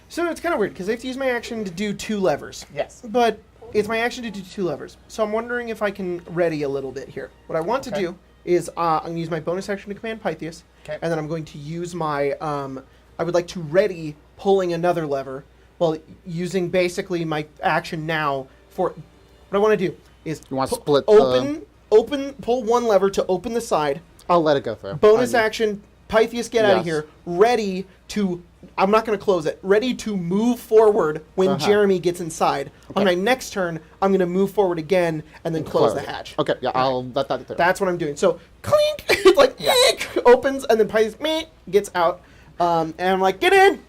So it's kind of weird because I have to use my action to do 2 levers. Yes. But it's my action to do 2 levers. So I'm wondering if I can ready a little bit here. What I want to Okay. do is I'm going to use my bonus action to command Pythias. Okay. And then I'm going to use my, I would like to ready pulling another lever while using basically my action now for, what I want to do is You want to split pull one lever to open the side. I'll let it go through. Bonus action, Pythias, get out of Yes. here. Ready to, I'm not going to close it. Ready to move forward when Jeremy gets inside. On my next turn, I'm going to move forward again and then close the hatch. Okay, yeah, I'll let that through. That's what I'm doing. So, clink, it's like, eek, opens, and then Pythias, meh, gets out. And I'm like, get in!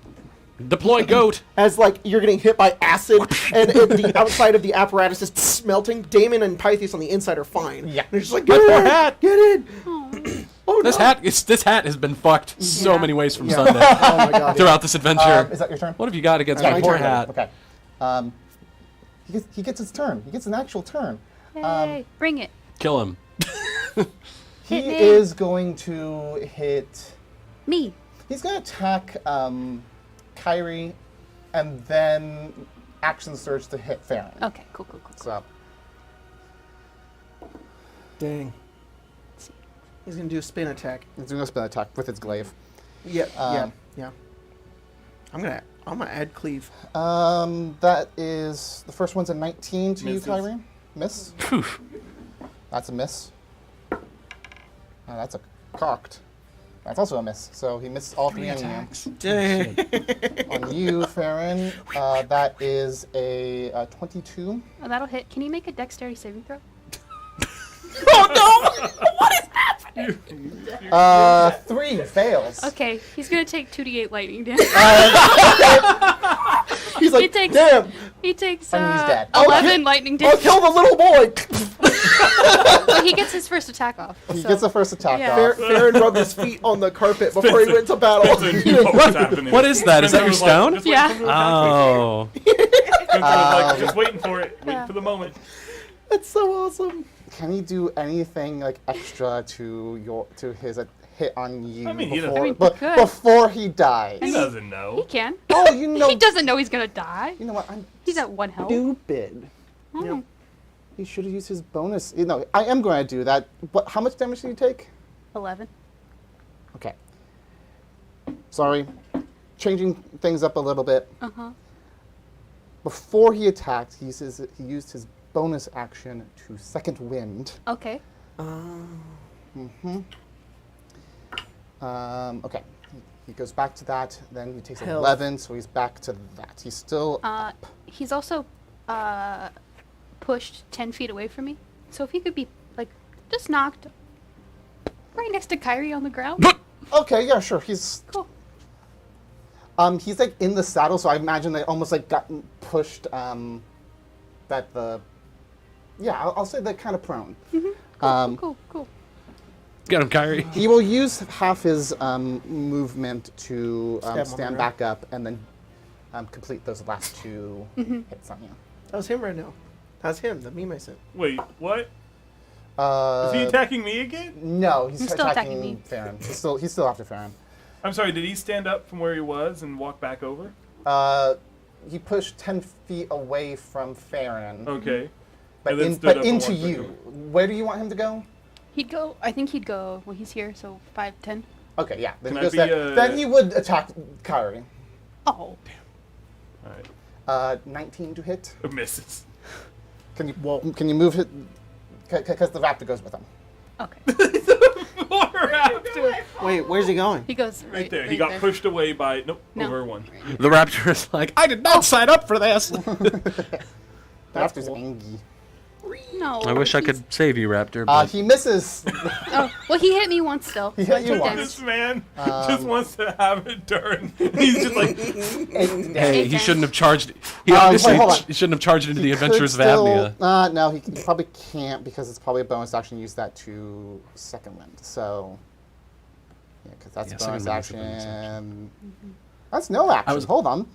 Deploy goat. As like you're getting hit by acid, and the outside of the apparatus is smelting. Damon and Pythias on the inside are fine. Yeah. And they're just like, My get poor in, hat. get in. Oh, This no. hat has been fucked so Yeah. many ways from Sunday Oh my god. throughout this adventure. Is that your turn? What have you got against Yeah, my my poor turn. hat? Okay. He gets his turn. He gets an actual turn. Yay. Bring it. Kill him. He Hit me. is going to hit. Me. He's going to attack Kyrie, and then action surge to hit Farron. Okay. Cool. So Dang. He's gonna do a spin attack. He's doing a spin attack with its glaive. Yeah, yeah. I'm gonna add cleave. that is the first one's a 19 to Misses. you, Kyrie. Miss. Phew. That's a miss. That's a cocked. That's also a miss. So he missed all 3 on you. Dang. On you, Farron, that is a 22. Oh, that'll hit. Can you make a dexterity saving throw? 3 fails. Okay. He's gonna take 2d8 lightning damage. He's like, He takes- damn. He takes And he's dead. 11 lightning I'll damage. kill the little boy. But he gets his first attack off. He so- gets the first attack Yeah. off. Farron rubbed his feet on the carpet before he went to battle. Spencer knew what was happening. What is that? Is that your Spencer was stone? Just waiting Yeah. for the attack, Oh. Spencer was like, just waiting for it. Waiting Yeah. for the moment. That's so awesome. Can he do anything like extra to his hit on you I mean, he doesn't- before, I mean, he could. before he dies? He doesn't He know. can. Oh, you know. He doesn't know he's gonna die. You know what? I'm He's at 1 health. stupid. Oh. He should have used his bonus. You know, I am going to do that. What? How much damage did you take? 11. Okay. Sorry. Changing things up a little bit. Uh-huh. Before he attacked, he used his bonus action to second wind. Okay. Okay. He goes back to that. Then he takes Health. 11, so he's back to that. He's still. He's also pushed 10 feet away from me. So if he could be, like, just knocked right next to Kyrie on the ground. Okay, yeah, sure. He's Cool. he's like in the saddle, so I imagine they almost like gotten pushed. That the. Yeah, I'll say they're kind of prone. Cool. Get him, Kyrie. He will use half his movement to Stab him on the stand ground. back up and then complete those last 2 hits on you. That was him right now. That's him, the meme I sent. Wait, what? Is he attacking me again? No, he's still attacking attacking me. Farron. He's still after Farron. I'm sorry, did he stand up from where he was and walk back over? He pushed 10 feet away from Farron, Okay. but, and then stood up and into walked back you. over. Where do you want him to go? I think he'd go, well, he's here, so 5, 10. Okay, yeah. Then, Can he I goes be, there. Then he would attack Kyrie. Oh. Alright. 19 to hit. It misses. Can you move it? Because the raptor goes with him. Okay. Wait, where's he going? He goes Right there. He got pushed away by. Nope, No. over 1. The raptor is like, I did not sign up for this. The raptor's cool. angry. No. I wish I could save you, Raptor. But He misses. Oh, well, he hit me once still. He so I hit you took once. damage. This man just wants to have it turn. He's just like, hey, he Okay. shouldn't have charged. He wait, obviously hold on. he shouldn't have charged into the He adventures of could still- Avnia. No, he probably can't because it's probably a bonus action. Use that to second wind. So, yeah, because that's Yeah, a bonus second wind is a action. bonus That's no action. Hold on.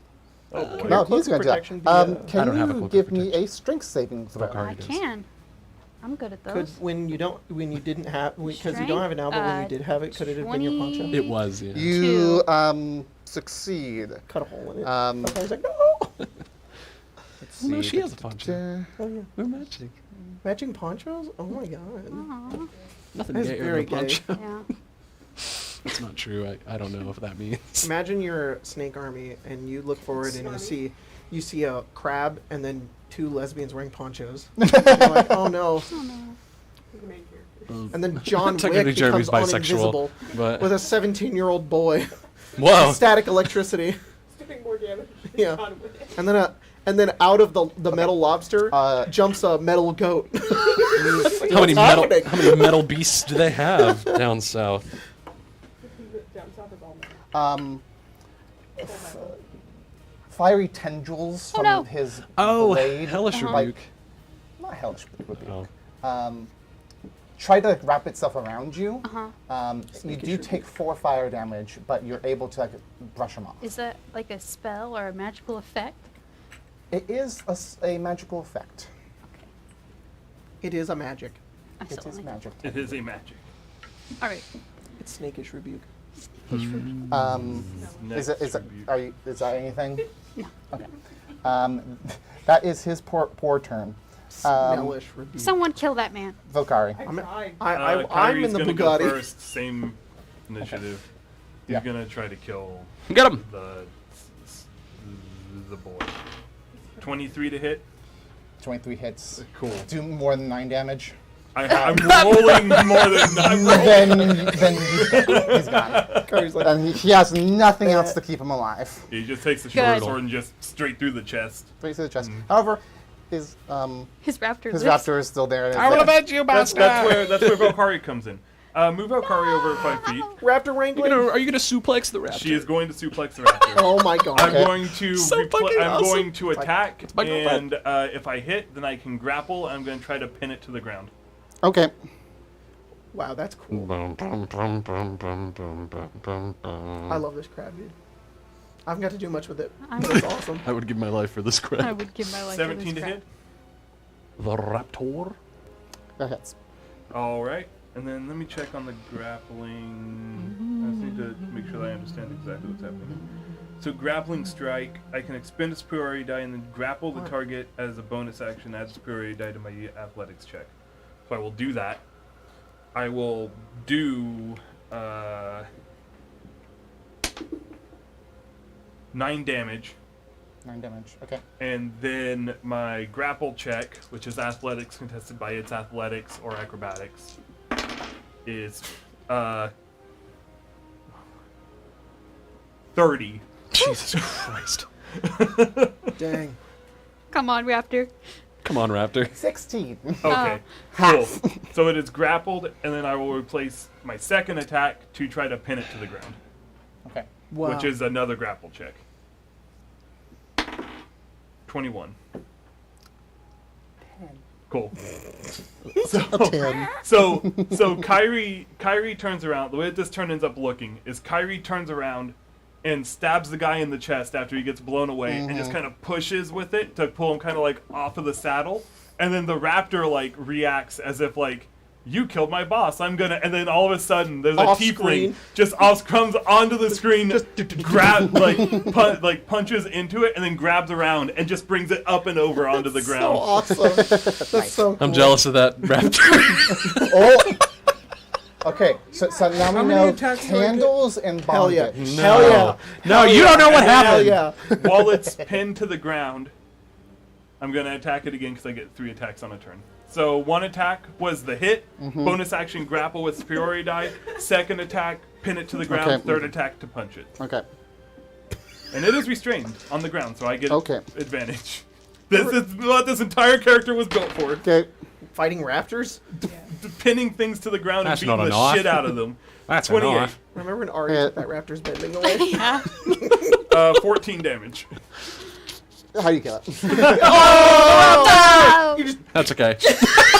Can No, your he's cloak going to of protection do be, that. I Can don't have a you cloak of give me protection. a strength saving throw? Volcari I does. can. I'm good at those. Could when you didn't have because you don't have it now, but when you did have it, could it have been your poncho? 20. It was, yeah. You succeed. Cut a hole in it. Um, I was like, no. Let's No, see. she has a poncho. Oh yeah, We're matching. matching ponchos. Oh my god. Aw, Nothing That's gayer than very a poncho. yeah. That's not true. I don't know if that means. Imagine you're snake army and you look forward and you see a crab and then 2 lesbians wearing ponchos. You're like, oh no. Oh no. And then John Technically, Wick Jeremy's becomes bisexual, uninvisible but with a 17-year-old boy. whoa. Static electricity. Doing more damage. Yeah. And then out of the metal lobster jumps a metal goat. How many happening? metal beasts do they have down south? Fiery tendrils Oh, from no. his Oh, blade. hellish like- rebuke. Not hellish rebuke. Oh. Try to wrap itself around you. Uh-huh. You do take 4 fire damage, but you're able to brush them off. Is that like a spell or a magical effect? It is a magical effect. Okay. It is a magic. I It still is like magic. it is a magic. All right. It's snakish rebuke. Is that anything? No. Okay. That is his poor turn. Smellish rebuke. Someone kill that man. Volkari. I'm Kyrie's in the gonna Bugatti. Go first, same initiative. He's Yeah. gonna try to kill Get him. the boy. 23 to hit. 23 hits. Cool. Do more than 9 damage. I'm rolling more than I'm rolling. Then he's gone. Kyrie's like, And he has nothing else to keep him alive. He just takes the short Good. sword and just straight through the chest. Straight to the chest. However, his His raptor. his lives. raptor is still there. I will avenge you, That's bastard. where Valkyrie comes in. Move Valkyrie over 5 feet. Raptor wrangling. Are you gonna suplex the raptor? She is going to suplex the raptor. Oh my god. I'm going to So fucking I'm awesome. going to attack, my girlfriend. and if I hit, then I can grapple. And I'm going to try to pin it to the ground. Okay. Wow, that's cool. I love this crab, dude. I haven't got to do much with it. But it's awesome. I would give my life for this I crap. would give my life 17 for to this hit. The raptor. That hits. All right, and then let me check on the grappling. I just need to make sure that I understand exactly what's happening. So grappling strike, I can expend a superiority die and then grapple the target as a bonus action, add a superiority die to my athletics check. So I will do that. I will do 9 damage, 9 damage. Okay. and then my grapple check, which is athletics contested by its athletics or acrobatics, is 30. Jesus Christ. Dang. Come on, raptor. Come on, raptor. 16. Okay, cool. So it is grappled, and then I will replace my second attack to try to pin it to the ground, Okay. Wow. which is another grapple check. 21. Cool. So Kyrie turns around. The way that this turn ends up looking is Kyrie turns around and stabs the guy in the chest after he gets blown away, and just kind of pushes with it to pull him kind of like off of the saddle. And then the raptor like reacts as if like, you killed my boss. I'm gonna. And then all of a sudden, there's a Off tiefling screen. just comes onto the screen, just punches into it, and then grabs around and just brings it up and over onto the ground. So awesome. That's so cool. I'm jealous of that raptor. Oh. Okay. So now we many know attacks do I get? candles and Hell yeah. bondage. Hell yeah. No, you don't know what Hell happened. yeah. While it's pinned to the ground, I'm going to attack it again because I get 3 attacks on a turn. So 1 attack was the hit, bonus action grapple with superiority die, second attack pin it to the ground, Okay. third attack to punch it. Okay. And it is restrained on the ground, so I get Okay. advantage. This is what this entire character was built for. Okay. Fighting raptors? Pinning things to the ground That's and beating not the enough. shit out of them. That's 28. enough. Remember when Ari took that raptor's bending away? Yeah. 14 damage. How do you kill it? Oh! You just That's okay.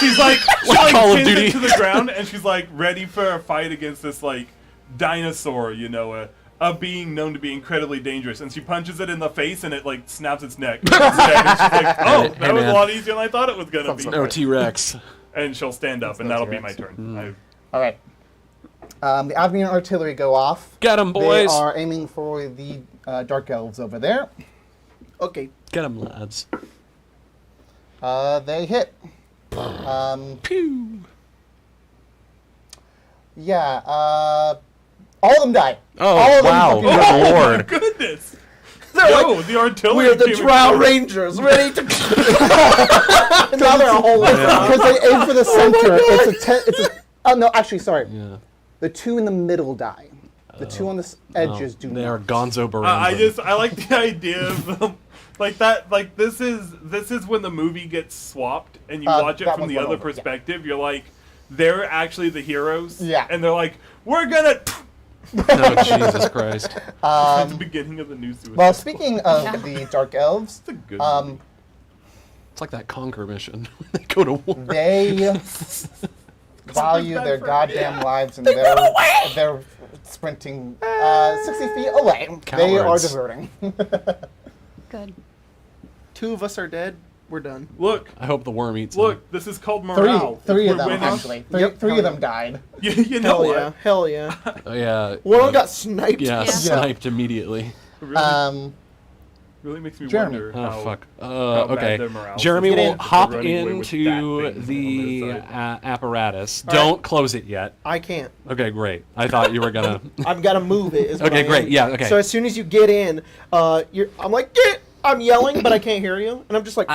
She's like Call of pins Duty. it to the ground, and she's like ready for a fight against this like dinosaur, you know, a being known to be incredibly dangerous. And she punches it in the face, and it like snaps its neck. And she's like, oh, Hey, that was a man. lot easier than I thought it was gonna be. No T-Rex. And she'll stand up, and no that'll be my T-Rex. turn. All right. The Avnia artillery go off. Get 'em, They boys. are aiming for the dark elves over there. okay. Get 'em, lads. They hit. Pew. Yeah. All of them die. Oh, All of them wow. fucking die. Good Oh my lord. goodness! They're Yo, like, the artillery. we're the came in Drow close. Rangers, ready to... now they're a whole Because they aim for the center. It's a. Oh no, actually, sorry. Yeah. The two in the middle die. The two on the edges do They not. are Gonzo Baranza. I like the idea of them like that. Like this is when the movie gets swapped and you watch it that from one's the went other over, yeah. perspective. You're like, they're actually the heroes. Yeah. And they're like, we're gonna. Oh, Jesus Christ. At the beginning of the new Suicide Well, Squad. speaking of the dark elves, It's a good movie. It's like that Conquer mission. They go to war. they value their goddamn lives and they're sprinting 60 feet away. They are Cowards. deserting. Good. 2 of us are dead. We're done. Look, I hope the worm eats them. look, this is called morale. Three of We're them winning. actually. Yep. Three of them died. You know Hell what? yeah. Hell yeah. Oh, yeah. One of them got sniped. Yeah, Yeah. sniped immediately. It really, really makes me Jeremy. wonder Oh, how. fuck. how bad Okay. their morale is. Jeremy Get will in. hop They're running away with that into thing the on their side. apparatus. All right. Don't close it yet. I can't. Okay, great. I thought you were going to... I've got to move it. Is what Okay, I am. great. Yeah, okay. So as soon as you get in, I'm like, get! I'm yelling, but I can't hear you, and I'm just like,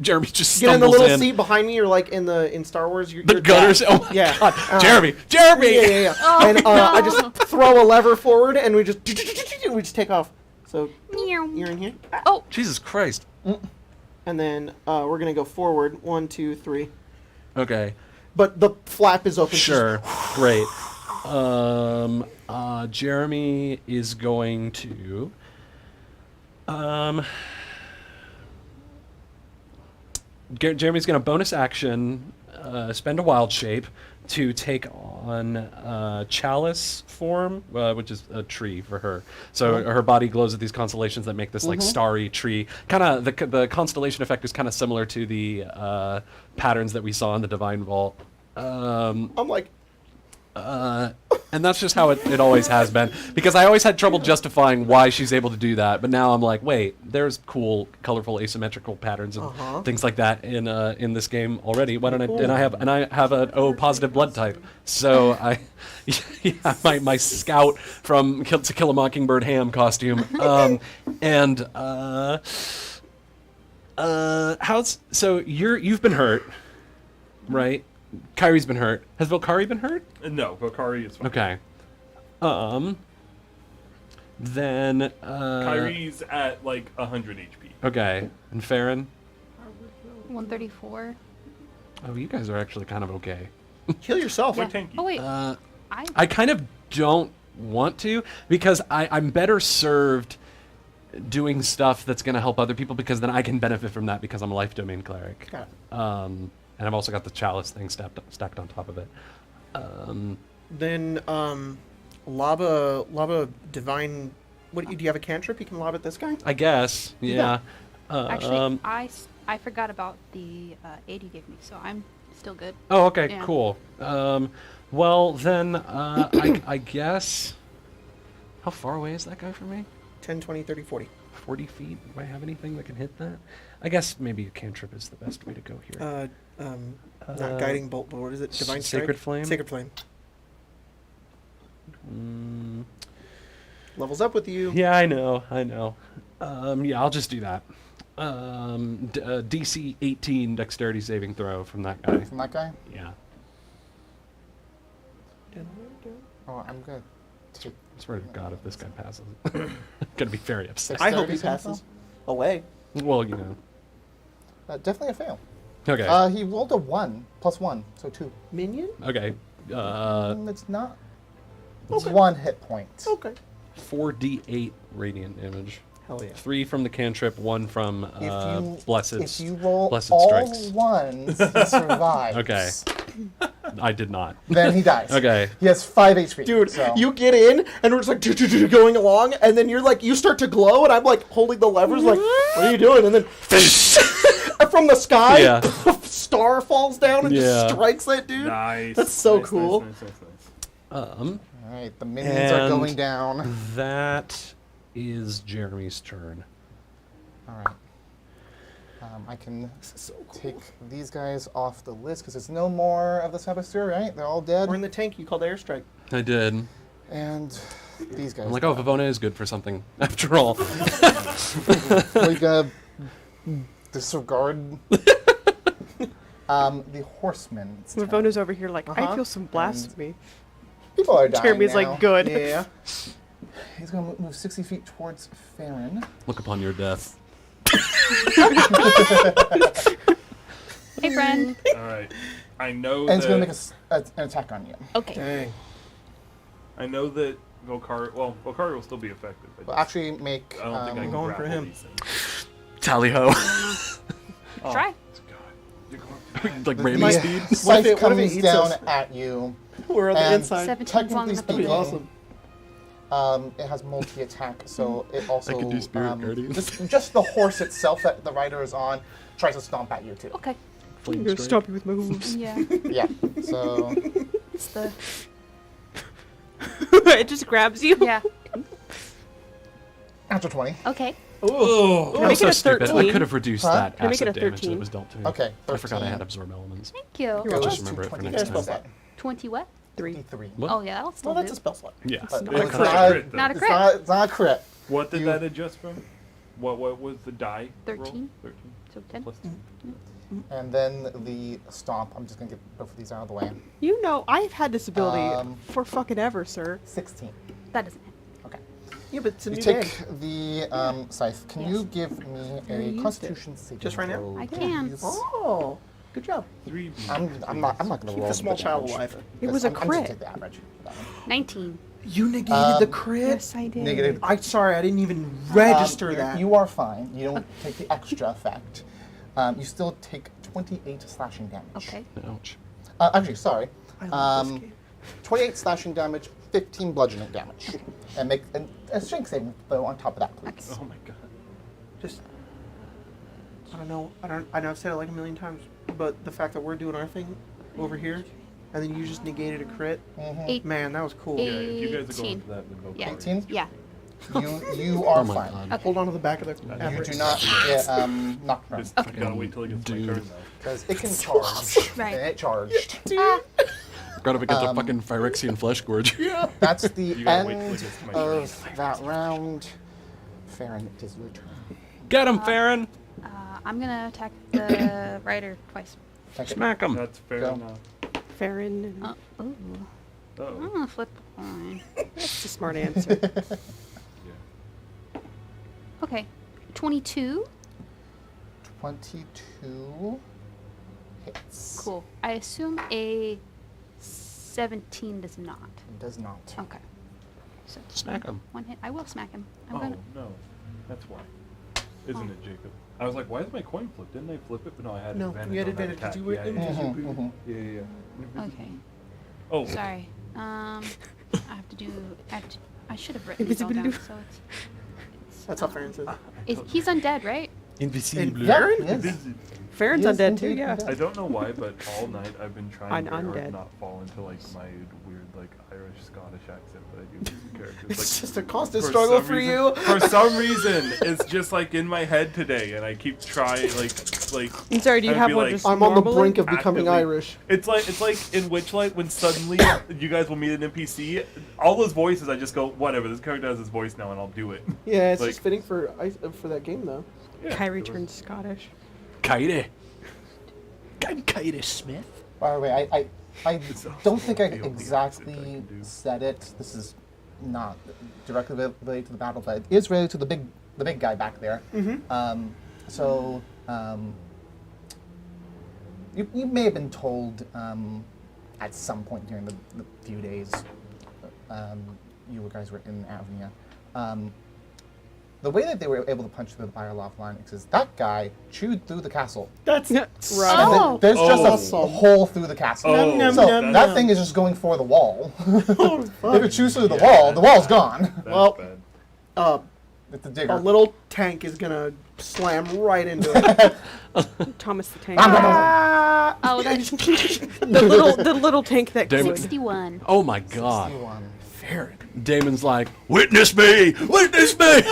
Jeremy just get in the stumbles little seat behind me, or like in Star Wars, you're The gunners. Jack. Oh my Yeah. God. Jeremy! Jeremy! Yeah. And I just throw a lever forward, and we just take off. So you're in here, Oh, Jesus Christ. and then we're gonna go forward. 1, 2, 3. Okay. But the flap is open. Sure. Great. Jeremy is going to... Jeremy's going to bonus action, spend a wild shape to take on chalice form, which is a tree for her. So her body glows with these constellations that make this like starry tree. Kind of the constellation effect is kind of similar to the patterns that we saw in the Divine Vault. I'm like, And that's just how it always has been. Because I always had trouble justifying why she's able to do that. But now I'm like, wait, there's cool, colorful, asymmetrical patterns and things like that in this game already. Why don't I? And I have an O positive blood type. So yeah, my scout from To Kill a Mockingbird ham costume. So you've been hurt, right? Kyrie's been hurt. Has Valkyrie been hurt? No, Valkyrie is fine. Okay. Then Kyrie's at like 100 HP. okay. And Farron? 134. Oh, you guys are actually kind of okay. kill yourself. We're tanky. Oh wait, I kind of don't want to because I'm better served doing stuff that's going to help other people because then I can benefit from that because I'm a life domain cleric. Got And I've also got the chalice thing stacked on top of it. Then lava divine. What do you have a cantrip? You can lob at this guy. I guess. Yeah. actually, I forgot about the aid you gave me, so I'm still good. Oh, okay, Yeah. cool. Well, then, I guess... How far away is that guy from me? 10, 20, 30, 40. 40 feet? Do I have anything that can hit that? I guess maybe a cantrip is the best way to go here. Not guiding bolt, but what is it? Divine strike? Sacred Flame? Sacred flame. Mm, Levels up with you. yeah, I know. Yeah, I'll just do that. DC 18 dexterity saving throw from that guy. From that guy? Yeah. Oh, I'm good. I swear to God, if this guy passes, I'm gonna be very upset. I hope he Dexterity saving passes. Away. Well, you know. Definitely a fail. Okay. He rolled a 1 plus 1, so 2. Minion? Okay. It's not. It's 1 hit point. Okay. 4d8 radiant damage. Hell yeah. 3 from the cantrip, 1 from blessed. If you roll blessed all strikes. ones, he survives. Okay. I did not. Then he dies. Okay. He has 5 HP. Dude, so. you get in, and we're just like going along, and then you're like, you start to glow, and I'm like holding the levers, like, what are you doing? And then from the sky, Yeah. star falls down and just strikes that dude. Nice. That's so Nice, cool. Nice. All right, the minions are going down. That is Jeremy's turn. All right. I can take these guys off the list because there's no more of the Saboteur, right? They're all dead. We're in the tank. You called airstrike. I did. And these guys. I'm like, oh, Vivona is good for something after all. We're gonna disregard the horsemen. It's time. Mavona's over here like, I Uh-huh. feel some blasphemy. People are dying Jeremy's now. like, good. Yeah. He's gonna move 60 feet towards Farron. Look upon your death. Hey, friend. All right. I know And he's gonna that. make an attack on you. Okay. Dang. I know that Volcari. Well, Volcari will still be effective. Well, actually make. I don't think I can Going for grapple him. these things. Tally ho. Try. You're going Like the Randy speed. scythe What if it comes eats down us? at you. We're on the And inside. 17 is long technically enough to speaking, do. Awesome. It has multi-attack, so it also. I could do Spirit Guardian. Just the horse itself that the rider is on tries to stomp at you too. Okay. I'm gonna stop you with my hooves. Yeah. Yeah. So It's the. It just grabs you. Yeah. after 20. Okay. Oh. Can I I'm make so it a stupid. I 13? could have reduced Huh? that Can I make it acid a damage that 13? was dealt to me. Okay. I forgot I 13 had absorb elements. Thank you. goes just to remember it for 20 next spell time. slot. 20 what? 3. 3. What? Oh, yeah, that'll still Well, that's do. a spell slot. Yeah. But not it's a It's crit. not a crit, though. Not a It's crit. it's not a crit. What did You- that adjust from? What was the die? 13. Roll? 13 So 10. plus 2. And then the stomp. I'm just gonna get both of these out of the way. You know, I've had this ability Um, for fucking ever, sir. 16. That doesn't hit. Okay. Yeah, but it's a You new take day. the scythe. Can you Yes. give me Very a used Constitution saving Just right now? throw, I can. please? Oh, good job. 3. I'm not gonna Keep roll the small the child damage, alive. It was a I'm just crit. gonna take the average. for that one. 19. You negated the Um, crit. Yes, I did. Negative. I'm sorry, I didn't even register You're- that. You are fine. You don't take the extra effect. You still take 28 slashing damage. Okay. Ouch. Actually, sorry. I love this Um, game. 28 slashing damage, 15 bludgeoning damage. And make a strength saving throw on top of that, please. Oh my god. Just, I don't know. I know I've said it like a million times, but the fact that we're doing our thing over here, and then you just negated a crit, Eight. man, that was cool. Eight. Yeah, if you guys are going 18. for that, then go Yeah. for it. 18? Yeah. You are Oh my fine. god. Okay. Hold on to the back of the. You average. do not get knocked prone. Just you gotta wait till it gets my Dude. turn though. Because it can charge. Right. And it charged. Ah, Got up against a fucking Phyrexian flesh gorge. Yeah. That's the You gotta wait till it end gets to my turn. of that round. Farron, it is your turn. Get him, Farron. I'm gonna attack the rider twice. Take it. Smack him. That's fair Go. enough. Farron. And Ooh. I'm Uh-oh. gonna flip a coin. That's a smart answer. Okay. 22. 22 hits. Cool. I assume a 17 does not. It does not. Okay. So Smack him. one hit. I will smack him. I'm Oh gonna. no, that's why. Isn't it, Jacob? I was like, why is my coin flipped? Didn't I flip it? But no, I had No, advantage. you had on that advantage 'cause attack. you were Yeah, invisible. yeah. Okay. Oh, Sorry. I have to do. I should have written these all down. So it's That's how Farron says it. he's undead, right? Invisible. Yeah, Farron? yes. Farron's Yes, undead too, indeed, yeah. indeed. I don't know why, but all night I've been trying I'm very hard undead. to not fall into like my weird like Irish Scottish accent that I do with characters. It's Like, just a constant for struggle some for reason- you. For some reason, it's just like in my head today, and I keep trying like. I'm sorry, do you I'd have be one like- just I'm on the normally? brink of becoming Actively. Irish. It's like in Witchlight when suddenly you guys will meet an NPC. All those voices, I just go, whatever. This character has his voice now, and I'll do it. Yeah, it's Like- just fitting for that game though. Yeah, Kyrie it was- turns Scottish. Kyrie. I'm Kyrie Smith. By the way, I It's don't think I the only exactly accent I can do. said it. This is not directly related to the battle, but it is related to the big guy back there. So you may have been told at some point during the few days you guys were in Avnia. The way that they were able to punch through the Firelov line is that guy chewed through the castle. That's right. And Oh. there's just Awesome. a hole through the castle. Oh, Num, So num, that num. thing is just going for the wall. Oh, fuck. If it chews through the wall's gone. That's Well, bad. It's a digger. A little tank is gonna slam right into it. Thomas the Tank. Ah! Oh, that's the little tank that Damn it. could. 61. Oh my god. 61. Farron. Damon's like, witness me! Witness me!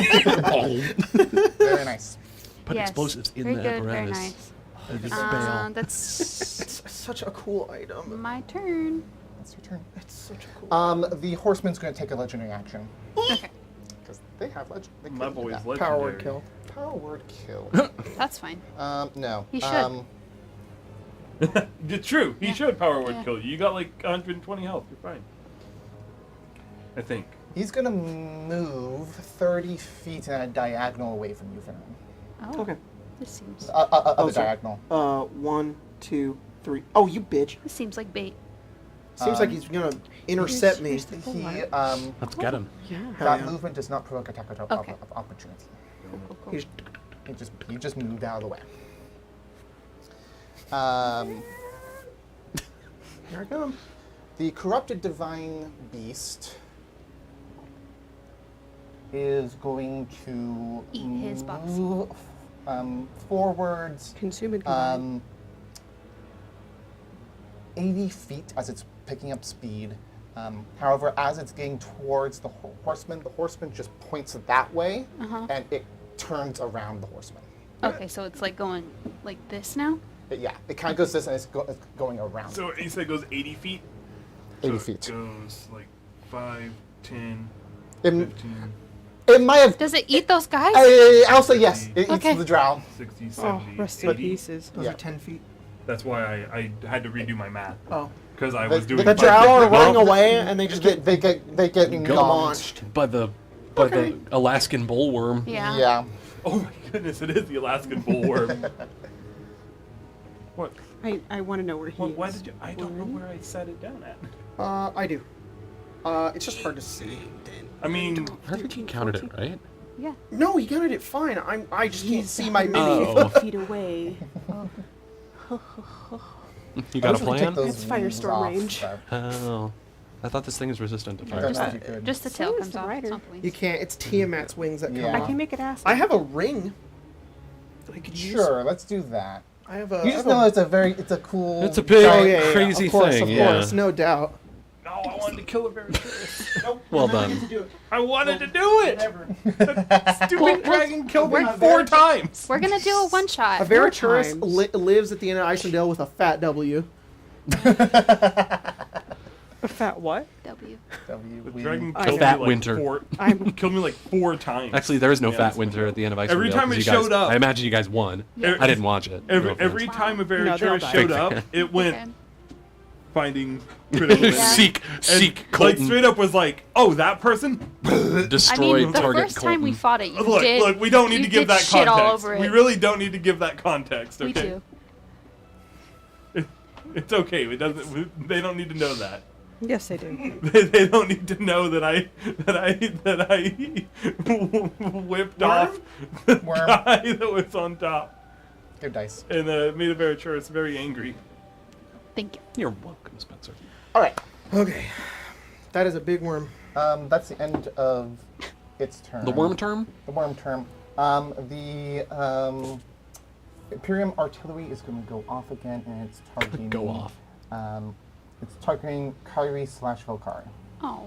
Very nice. Put Yes. explosives in Very the good, apparatus. very nice. That'd be fail. That's It's such a cool item. my turn. That's your turn. It's such a cool. The horseman's going to take a legendary action. Okay, Because they have legend. They My could do boy's that. legendary. Power word kill. Power word kill. that's fine. No. He should. It's true. He Yeah. should power word Yeah. kill you. You got like 120 health. You're fine. I think. He's going to move 30 feet in a diagonal away from you, Farron. Oh, Okay. this seems Other sorry. diagonal. 1, 2, 3. Oh, you bitch. this seems like bait. Seems like he's gonna intercept me. Here's the full He, line. Let's get him. Yeah. Hell that yeah. movement does not provoke attack of Okay. opportunity. He's He just moved out of the way. here I come. The corrupted divine beast is going to Eat his box. move forwards Consume and combine. 80 feet as it's picking up speed. However, as it's getting towards the horseman just points that way, and it turns around the horseman. Okay, so it's like going like this now. Yeah, it kind of goes this, and it's going around. So you said it goes 80 feet? 80 So feet. It goes like 5, 10, It, 15, it might have. Does it eat those guys? I'll say yes. It Okay. eats the drow. 60, Oh, 70, rest in 80. pieces. Those Yeah. are 10 feet. That's why I had to redo my math. Oh. Because I The- was doing the The 5, drow are 50. running away and they just get They get Go launched. by the Alaskan bullworm. Yeah. Yeah. Oh my goodness, it is the Alaskan bullworm. What? I want to know where he is. Why did you? I don't know where I set it down at. I do. It's just hard to see. I mean, I think he counted it, right? Yeah. No, he counted it fine. I just can't He's see my mini. Oh. 50 feet away. You got a I wish we could take plan? those It's wings firestorm off, range. but Oh. I thought this thing is resistant to I fire. don't know if you could. Just the So tail is comes the off. rider. It's not the wings. You can't. It's Tiamat's wings that come Yeah. I off. can make it acid. I have a ring. I could use. Sure, let's do that. I have a. You I just have know it's a cool. It's a big, Oh, yeah, yeah, crazy of course, thing. Of yeah. course, no doubt. no, I wanted to kill a Evacuation. Nope. Well done. I wanted to do it. Stupid Well, dragon killed me we're- 4 times. We're gonna do a one shot. A Veriturus times. lives at the end of Icendale with a fat W. A fat what? W. The dragon I killed Fat me like winter. 4. I'm- Killed me like 4 times. Actually, there is no Yeah, fat that's- winter at the end of Ice Every Wheel, time 'cause it you guys- showed up- I imagine you guys won. Yeah. I didn't watch it. Every No offense. every time a No, they'll Veriturus die. showed up, it went Okay. finding critical Yeah. damage. Seek, And, seek, like Colton. straight up was like, oh, that person. Destroy I mean, the target first time we Colton. fought it, you Look, did. look, we don't need you to give did that shit context. all over it. We really don't need to give that context. We Okay, do. it's okay. It doesn't. They don't need to know that. Yes, they do. They don't need to know that I whipped off the Worm. guy that was on top Good dice. and made a Veriturus very angry. Thank you. You're welcome, Spencer. All right. Okay. That is a big worm. That's the end of its turn. The worm term? The worm term. The Imperium artillery is going to go off again, and it's targeting. Go off. It's targeting Kyrie / Velkari. Oh,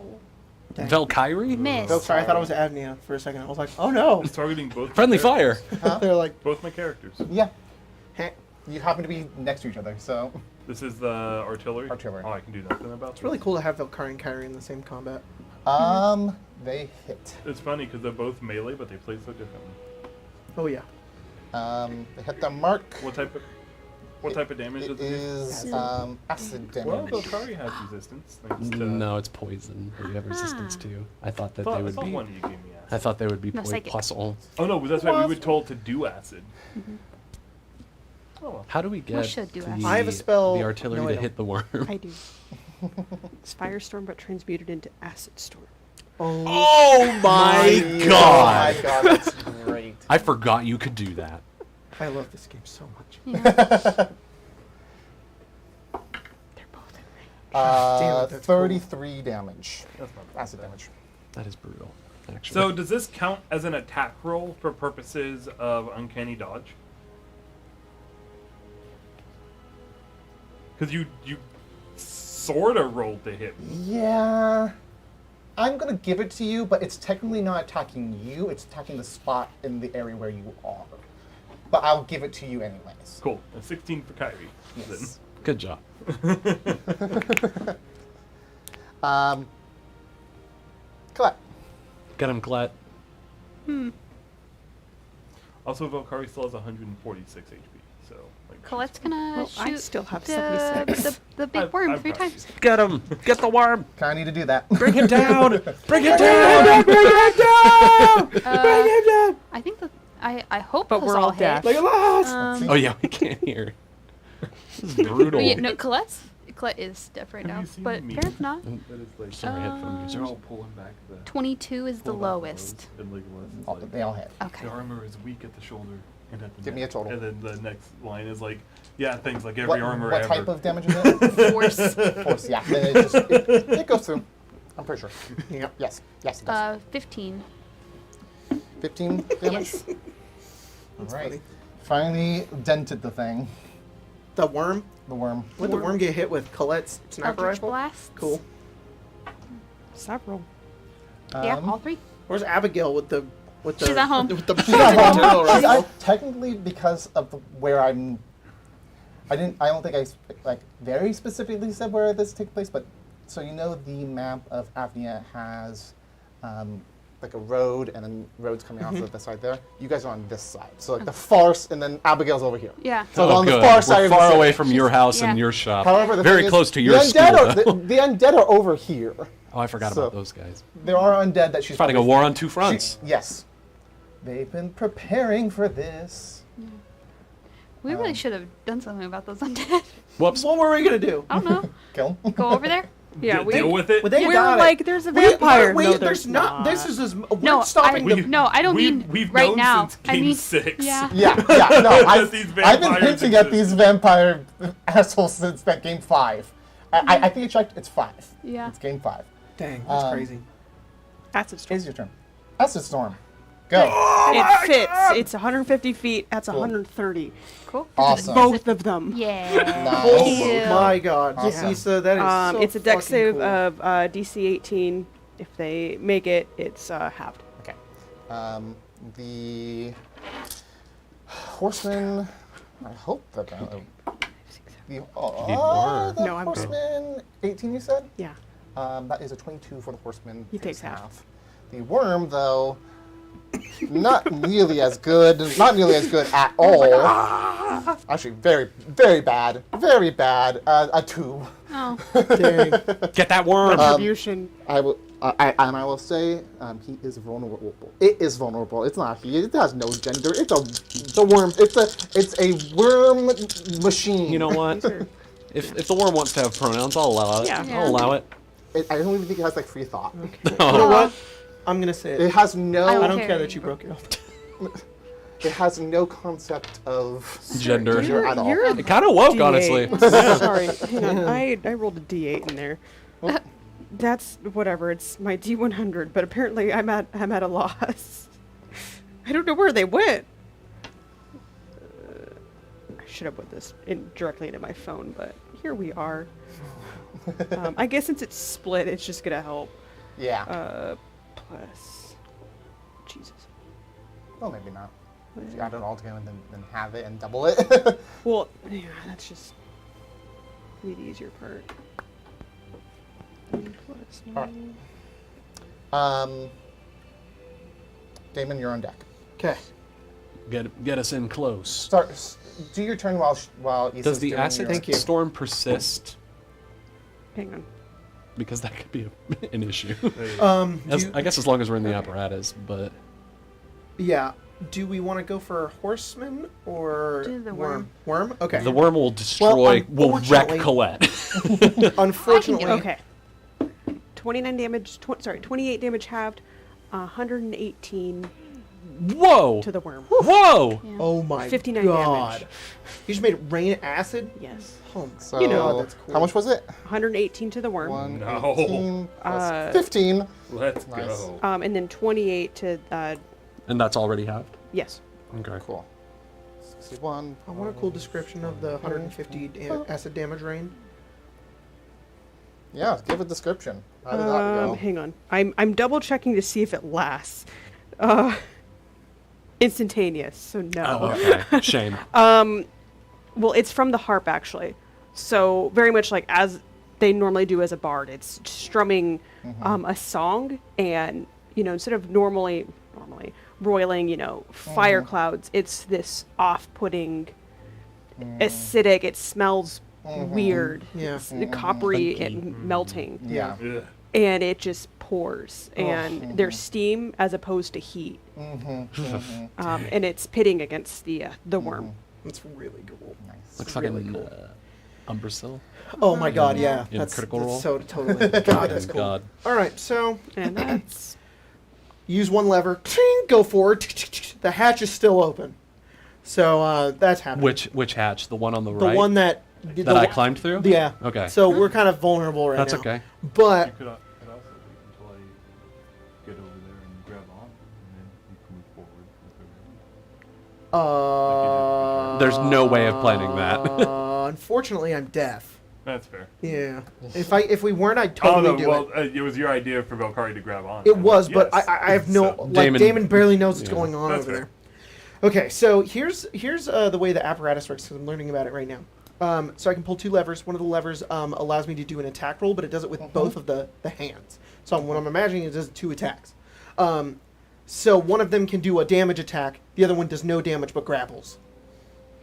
Dang. Valkyrie? miss. Oh, sorry. I thought it was Avnia for a second. I was like, oh no. It's targeting both. my Friendly characters. fire. They're like, Both my characters. Yeah. heh. You happen to be next to each other, so This is the artillery. Artillery. Oh, I can do nothing about. It's really cool to have Valkyrie and Kyrie in the same combat. they hit. It's funny because they're both melee, but they play so differently. Oh yeah. They hit the mark. What type of damage It does it do? is acid Well, damage. Valkyrie has resistance. Thanks to, No, it's poison that you have resistance to. I thought I that thought, they I would thought be. one of you gave me acid. I thought they would be No, psychic. puzzle. Oh no, but that's right. We were told to do acid. How do we get should do the, acid. I have a spell- the artillery no, I to don't. hit the worm? I do. It's Firestorm, but transmuted into Acid Storm. Oh my Oh my god! god, that's great. I forgot you could do that. I love this game so much. Yeah. They're both in range. damn it, that's cool. 33 damage. Acid damage. That is brutal, actually. So does this count as an attack roll for purposes of uncanny dodge? Because you sort of rolled to hit me. Yeah. I'm going to give it to you, but it's technically not attacking you. It's attacking the spot in the area where you are. But I'll give it to you anyways. Cool. A 16 for Kyrie. Yes. Good job. Colette. Get him, Colette. Also, Valkyrie still has 146 HP. So, like, Colette's gonna Well, I shoot still have the, 76. the big worm I'm 3 proud of times. Get him! Get the worm! Kind of need to do that. Bring him down! Bring him down! Bring him down! Bring him down! I think that I hope But those we're all hit. deaf. Oh yeah, we can't hear. This is brutal. Yeah, no, Colette is deaf right Have now, you seen but me? Karen's not. That is like. Sorry, headphone Um, users. they're all pulling back the. 22 is the pull back lowest. bows, and Legolas is Oh, like, they all hit. Okay. the armor is weak at the shoulder and at the Give me neck. a total. And then the next line is like, yeah, things like every What, armor what ever. type of damage is it? Force. Force, yeah. Then it goes through. I'm pretty sure. Yep. Yes. Yes, it does. 15. 15 damage? Yes. All That's right. funny. Finally dented the thing. The worm? The worm. Would the worm get hit with Colette's sniper Eldritch rifle? Blast. Cool. Several. Yeah, Um, all 3. Where's Abigail with the She's at home. with the She's at home. turtle See, rifle? technically, because of where I don't think I like very specifically said where this takes place, but so you know the map of Avnia has like a road and then roads coming off of the side there. You guys are on this side, so like the far and then Abigail's over here. Yeah. So Oh, on the good. far side We're of the far city. away from your house Yeah. and your shop. However, the very thing close is, to your the school. undead though. the undead are over here. Oh, I forgot So- about those guys. There are undead that she's Fighting a probably- war on two fronts. Yes. They've been preparing for this. We really should have done something about those undead. Whoops. What were we gonna do? I don't know. Kill 'em. Go over there? Yeah, Deal with it. Well, they we got were it. like, there's a vampire. Wait, No, there's not. This is as No, we're stopping I, the. no, I don't mean We've right known now. since I Game mean, 6. yeah. Yeah, no, I've These been vampires hinting at exist. these vampire assholes since that game 5. I think I checked, it's 5. Yeah. It's game 5. Dang, that's Um, crazy. Acid Storm. It's your turn. Acid Storm. Go. It fits. It's 150 feet. That's Cool. 130. Cool. Awesome. Both of them. Yeah. Nice. Oh Ew. my God, Awesome. Issa, that is so It's a dex fucking save cool. of DC 18. If they make it, it's halved. Okay. The horseman. I hope that the more. No, I'm good. horseman 18. You said. Yeah. That is a 22 for the horseman. He takes half. The worm, though, not nearly as good. Not nearly as good at all. Actually, very, very bad. Very bad. A 2. Oh. Dang. Get that worm. Retribution. I will. I will say he is vulnerable. It is vulnerable. It's not he. It has no gender. It's a worm. It's a worm machine. You know what? If the worm wants to have pronouns, I'll allow it. Yeah. I'll allow it. I don't even think it has like free thought. You know what? I'm gonna say It it. has no. I I don't don't care. care that you broke it off. It has no concept of Gender. gender at all. You're a It kind of woke, D8. honestly. Sorry. Hang on. I rolled a D8 in there. That's whatever. It's my D100, but apparently I'm at a loss. I don't know where they went. I should have put this directly into my phone, but here we are. I guess since it's split, it's just gonna help. Yeah. Plus, Jesus. Well, maybe not. If you add it all together and then have it and double it. Well, yeah, that's just the easier part. 3 plus All right. 9. Damon, you're on deck. Okay. Get us in close. Start. Do your turn while Issa's Does the doing acid your- Thank you. storm persist? Hang on. Because that could be an issue. Do I guess as long as we're in the apparatus, but yeah. do we want to go for horseman or Do the worm? Worm? Okay. The worm will destroy, will wreck unfortunately- Colette. Unfortunately, Okay. 29 damage. 28 damage halved. 118 Whoa! to the worm. Whoa! Yeah. Oh my 59 god! damage. You just made it rain acid. Yes. Oh my So, You know, that's cool. how much was it? 118 to the worm. 118 plus Uh, 15. Let's Nice. go. And then 28 to And that's already halved? yes. Okay. Cool. 61. I want a cool description of the 150 acid damage rain. Yeah, give a description. How did that go? Hang on. I'm double checking to see if it lasts. Instantaneous. So no. Oh, okay. Shame. Well, it's from the harp actually. So very much like as they normally do as a bard, it's strumming a song, and instead of normally roiling fire clouds, it's this off-putting, acidic. It smells weird. Yeah. It's coppery and melting, Yeah. Ugh. and it just pours, and there's steam as opposed to heat, and it's pitting against the worm. That's really cool. Nice. Looks really fucking cool. Umbrasil. Oh my god, yeah. In Critical that's Role? so totally. God, that's cool. God. All right, so And that's use one lever, ting, go forward. The hatch is still open. So that's happening. Which hatch? The one on the the right? one that I climbed through? Yeah. Okay. So we're kind of vulnerable right That's now. okay. But You could also wait until I get over there and grab on, and then you can move forward. There's no way of planning that. Unfortunately, I'm deaf. That's fair. Yeah. If we weren't, I'd totally do it. It was your idea for Valkyrie to grab on. It was, but Yes. I have no So- like Damon barely knows what's yeah. going on That's over fair. there. Okay, so here's the way the apparatus works because I'm learning about it right now. So I can pull two levers. One of the levers allows me to do an attack roll, but it does it with both of the hands. So what I'm imagining is it does two attacks. So one of them can do a damage attack. The other one does no damage but grapples.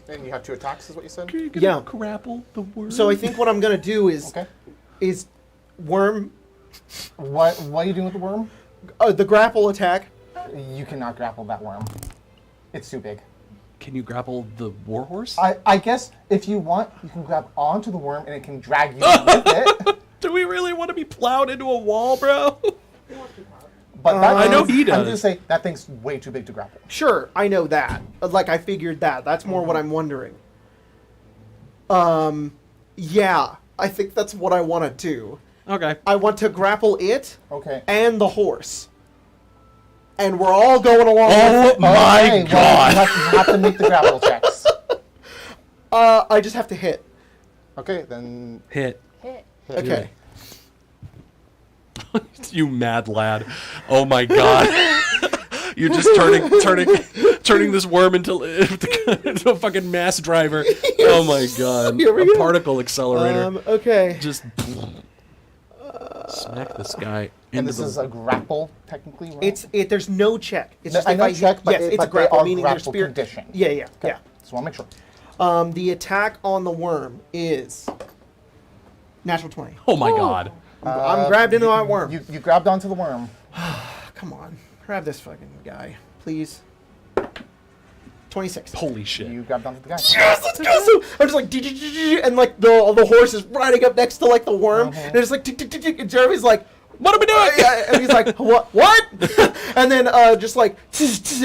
And you have 2 attacks, is what you said? Yeah. Grapple the word. So I think what I'm gonna do is Okay. worm What are you doing with the worm? the grapple attack. You cannot grapple that worm. It's too big. Can you grapple the warhorse? I guess if you want, you can grab onto the worm and it can drag you with it. Do we really want to be plowed into a wall, bro? But that I know thing- he I'm does. gonna say that thing's way too big to grapple. Sure, I know that. Like I figured that. That's more what I'm wondering. Yeah, I think that's what I want to do. Okay. I want to grapple it Okay. and the horse. And we're all going along Oh with it. my Okay, god. well, you have to make the grapple checks. I just have to hit. Okay, then Hit. Hit. Okay. You mad lad. Oh my god. You're just turning this worm into a fucking mass driver. Oh my god. Here we A go. particle accelerator. Okay. Just smack this guy and into this the... is a grapple technically, right? There's no check. It's No, just I if know I check, but yes, it- it's a but they grapple are meaning their grapple spear. condition. Yeah. Just want to make sure. The attack on the worm is natural 20. Oh my god. I'm grabbed into that worm. You grabbed onto the worm. Come on. Grab this fucking guy, please. 26. Holy shit. You grabbed onto the guy. Yes, let's go! So I'm just like, and like the horse is riding up next to like the worm, and it's like, and Jeremy's like, What are we doing? and he's like, what? And then just like,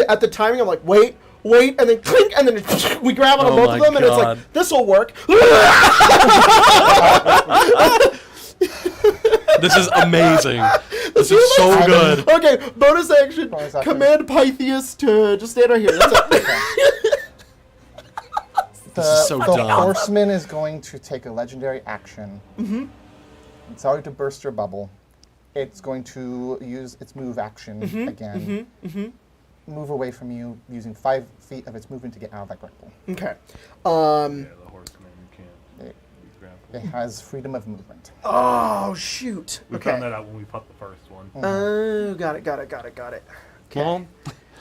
at the timing, I'm like, wait, and then clink, and then we grab on Oh both my of them, and it's God. like, this'll work. This is amazing. This is so good. Okay, bonus action. Bonus action. Command Pythias to just stand right here. That's it. This is so the dumb. horseman is going to take a legendary action. Mm-hmm. It's already to burst your bubble. It's going to use its move action again. Move away from you using 5 feet of its movement to get out of that grapple. Okay. Yeah, the horseman can't It, grapple. it has freedom of movement. Oh shoot. We Okay. found that out when we fought the first one. Oh, got it. Okay. Well,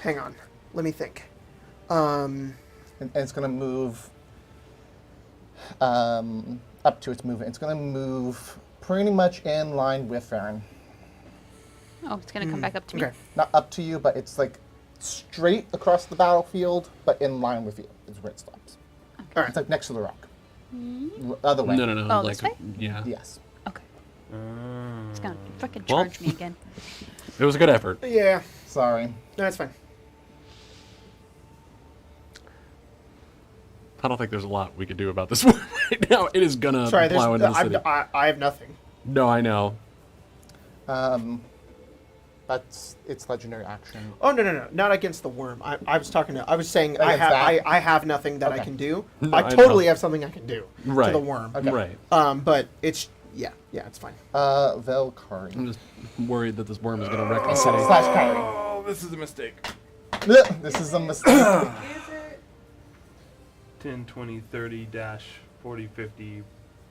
Hang on. Let me think. And it's going to move up to its movement. It's going to move pretty much in line with Farron. Oh, it's gonna come back up to me. Okay. Not up to you, but it's like straight across the battlefield, but in line with you is where it stops. All right. It's like next to the rock. Other way. No. Oh, like, this way? yeah. Yes. Okay. It's gonna fucking Well- charge me again. It was a good effort. Yeah, Sorry. no, that's fine. I don't think there's a lot we could do about this worm right now. It is gonna Sorry, plow into the city. I have nothing. No, I know. That's its legendary action. Oh no, not against the worm. I was talking to. I was saying I Against have that? I have nothing that I Okay. can do. No, I I totally know. have something I can do Right. to the worm. Okay. Right. But it's yeah, it's fine. Velkari. I'm just worried that this worm is gonna wreck the city. Slash Kari. Oh, this is a mistake. This is a mistake. 10, 20, 30, dash, 40, 50,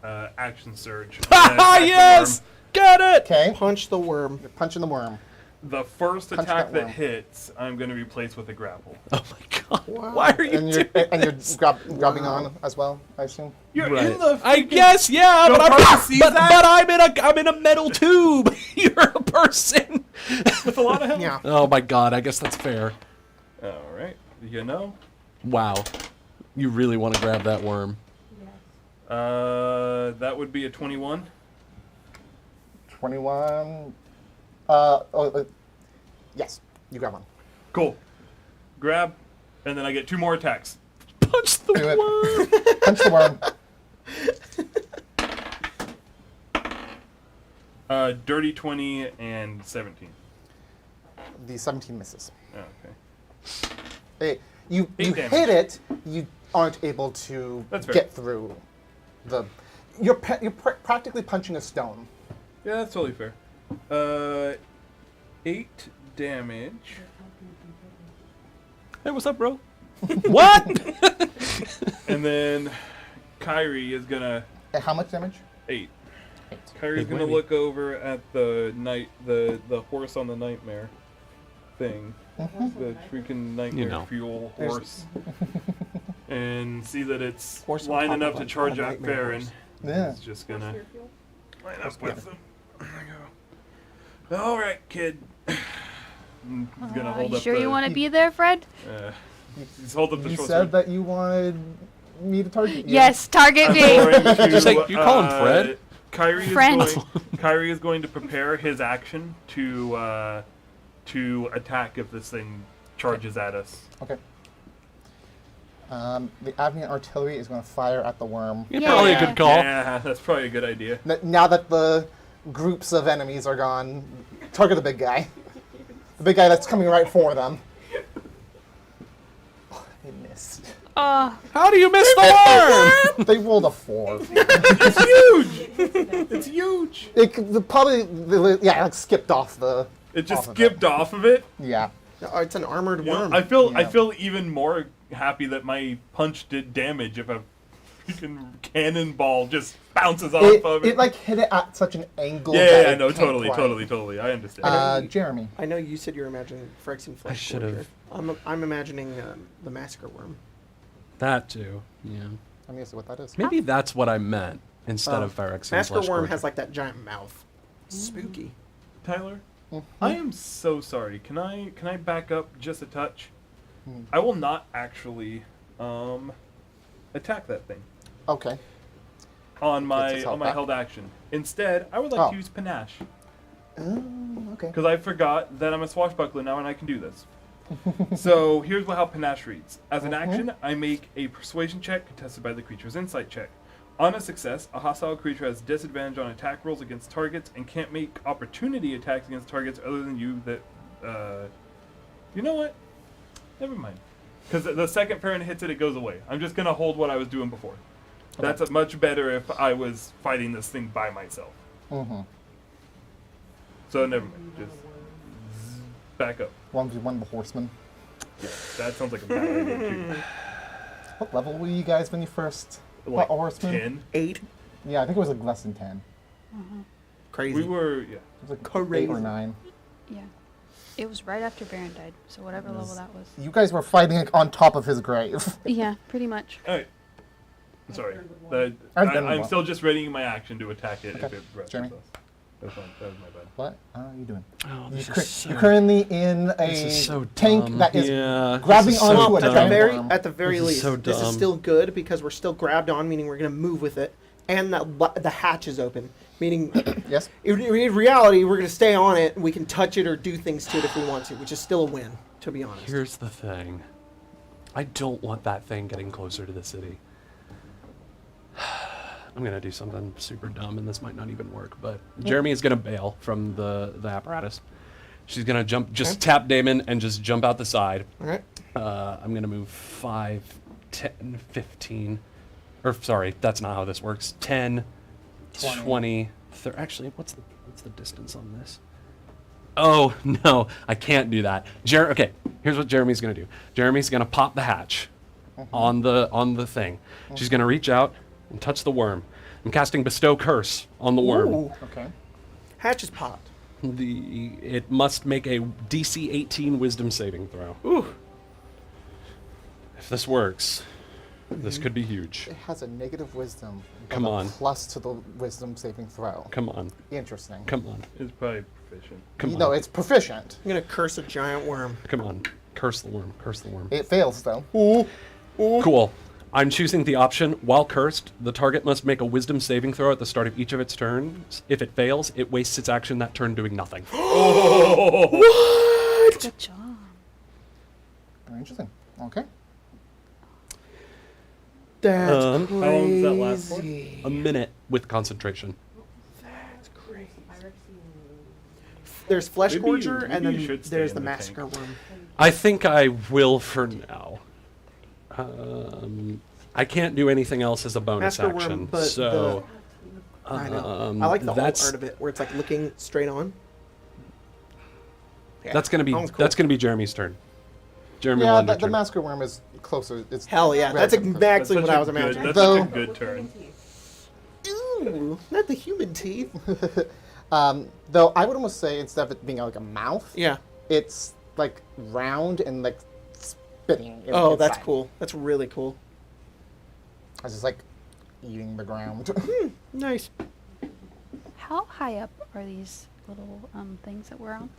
action surge. Ah, yes! Got it! Okay. Punch the worm. You're punching the worm. The first Punch attack that that worm. hits, I'm going to replace with a grapple. Oh my god. Wow. Why are you And you're, doing and you're grabbing on as well, I assume. You're Right. in the. I guess, yeah, Don't but hard to see that? I'm in a metal tube. You're a person. With a lot of help. Yeah. Oh my god, I guess that's fair. All right. You know. Wow. You really want to grab that worm. That would be a 21. 21. Yes, you grab one. Cool. Grab, and then I get 2 more attacks. Punch the Do it. worm. Punch the worm. Dirty 20 and 17. The 17 misses. Oh, okay. Hey, you Eight hit damage. it. You aren't able to That's fair. get through the. You're practically punching a stone. Yeah, that's totally fair. 8 damage. Hey, what's up, bro? What? And then Kyrie is gonna How much damage? 8. 8. Kyrie's Big gonna whammy. look over at the the horse on the nightmare thing. The freaking nightmare know. fuel horse. And see that it's Horse on line top enough of to a charge at nightmare Farron. horse. Yeah. He's just gonna line up with them. There we go. All right, kid. He's gonna hold You up sure the, you want to be there, Fred? he's hold up the You short said sword. that you wanted me to target you. Yes, target I'm me. going to, Just like, you call him Fred? Friend. Kyrie is going to prepare his action to attack if this thing charges at us. Okay. The Avnia artillery is going to fire at the worm. Yeah, probably a good call. Yeah, that's probably a good idea. Now that the groups of enemies are gone, target the big guy. The big guy that's coming right for them. Oh, they missed. How do you miss the worm? They rolled a 4. It's huge. It's huge. It skipped off the. It just off of skipped off of it. Yeah. Oh, it's an armored You know, worm. I Yeah. feel even more happy that my punch did damage if a freaking cannonball just bounces off of it. It like hit it at such an angle. yeah, that yeah, it no, can't totally, quite. totally. I understand. Jeremy. I know you said you were imagining Phyrexian flesh. should've. Gorger. I'm imagining the massacre worm. That too. Yeah. Let me see what that is. Maybe that's what I meant instead of Phyrexian Massacre flesh worm gorger. has like that giant mouth. Spooky. Tyler, Mhm. I am so sorry. Can I back up just a touch? Hmm. I will not actually attack that thing Okay. on Gets my his health on my back. held action. Instead, I would like Oh. to use panache Okay. because I forgot that I'm a swashbuckler now and I can do this. So here's how panache reads. As an action, I make a persuasion check contested by the creature's insight check. On a success, a hostile creature has disadvantage on attack rolls against targets and can't make opportunity attacks against targets other than you that, you know what? Never mind. Because the second Farron hits it, it goes away. I'm just going to hold what I was doing before. That's much better if I was fighting this thing by myself. Mm-hmm. So never mind. Just back up. 1v1 the horseman. Yeah, that sounds like a bad idea too. What level were you guys when you first Like fought a horseman? 10. 8. Yeah, I think it was like less than 10. Crazy. We were, yeah. It was like Crazy. 8 or 9. Yeah. It was right after Baron died, so whatever level that was. You guys were fighting like, on top of his grave. Yeah, pretty much. Alright. Sorry. I've done I'm one. still just readying my action to attack it if Okay. it rushes Jeremy? us. That was my bad. What are you doing? Oh, You're currently in this is a so tank dumb. that is Yeah, grabbing this is so onto a dumb. giant At the very This is least, so this is dumb. still good because we're still grabbed on, meaning we're gonna move with it, and the hatch is open, meaning Yes. in reality we're gonna stay on it. And we can touch it or do things to it if we want to, which is still a win, to be honest. Here's the thing. I don't want that thing getting closer to the city. I'm gonna do something super dumb, and this might not even work. But Jeremy is gonna bail from the apparatus. She's gonna tap Damon, and just jump out the side. All right. I'm gonna move 5, 10, 15. Or sorry, that's not how this works. 10, 20, 30. Actually, what's the distance on this? Oh no, I can't do that. Okay, here's what Jeremy's gonna do. Jeremy's gonna pop the hatch on the thing. She's gonna reach out and touch the worm. I'm casting Bestow Curse on the worm. Ooh. Okay. Hatch is popped. It must make a DC 18 Wisdom saving throw. Ooh. If this works, this could be huge. It has a negative wisdom. Come and a on. Plus to the wisdom saving throw. Come on, Interesting. come on, It's probably proficient. come No, on, it's proficient. I'm gonna curse a giant worm. come on. Curse the worm. Curse the worm. It fails though. Cool. I'm choosing the option, while cursed, the target must make a wisdom saving throw at the start of each of its turns. If it fails, it wastes its action that turn doing nothing. Good job. Very interesting. Okay. That's Um, crazy. How long does that last for? A minute with concentration. That's crazy. There's Flesh Maybe- Gorger, and maybe you then should stay there's in the the Massacre tank. Worm. I think I will for now. I can't do anything else as a bonus Massacre action, Worm, but so I know. I like the whole that's art of it, where it's like looking straight on. Yeah, that's gonna be that one's cool. that's gonna be Jeremy's turn. Jeremy will Yeah, end the your turn. massacre worm is closer. It's Hell yeah, that's relatively close. exactly That's what I was such a good- imagining. That's Though- such a good turn. Ooh, not the human teeth. Though I would almost say instead of it being like a mouth, Yeah. it's like round and like spitting. Oh, that's inside. cool. That's really cool. It's just like eating the ground. Nice. How high up are these little things that we're on?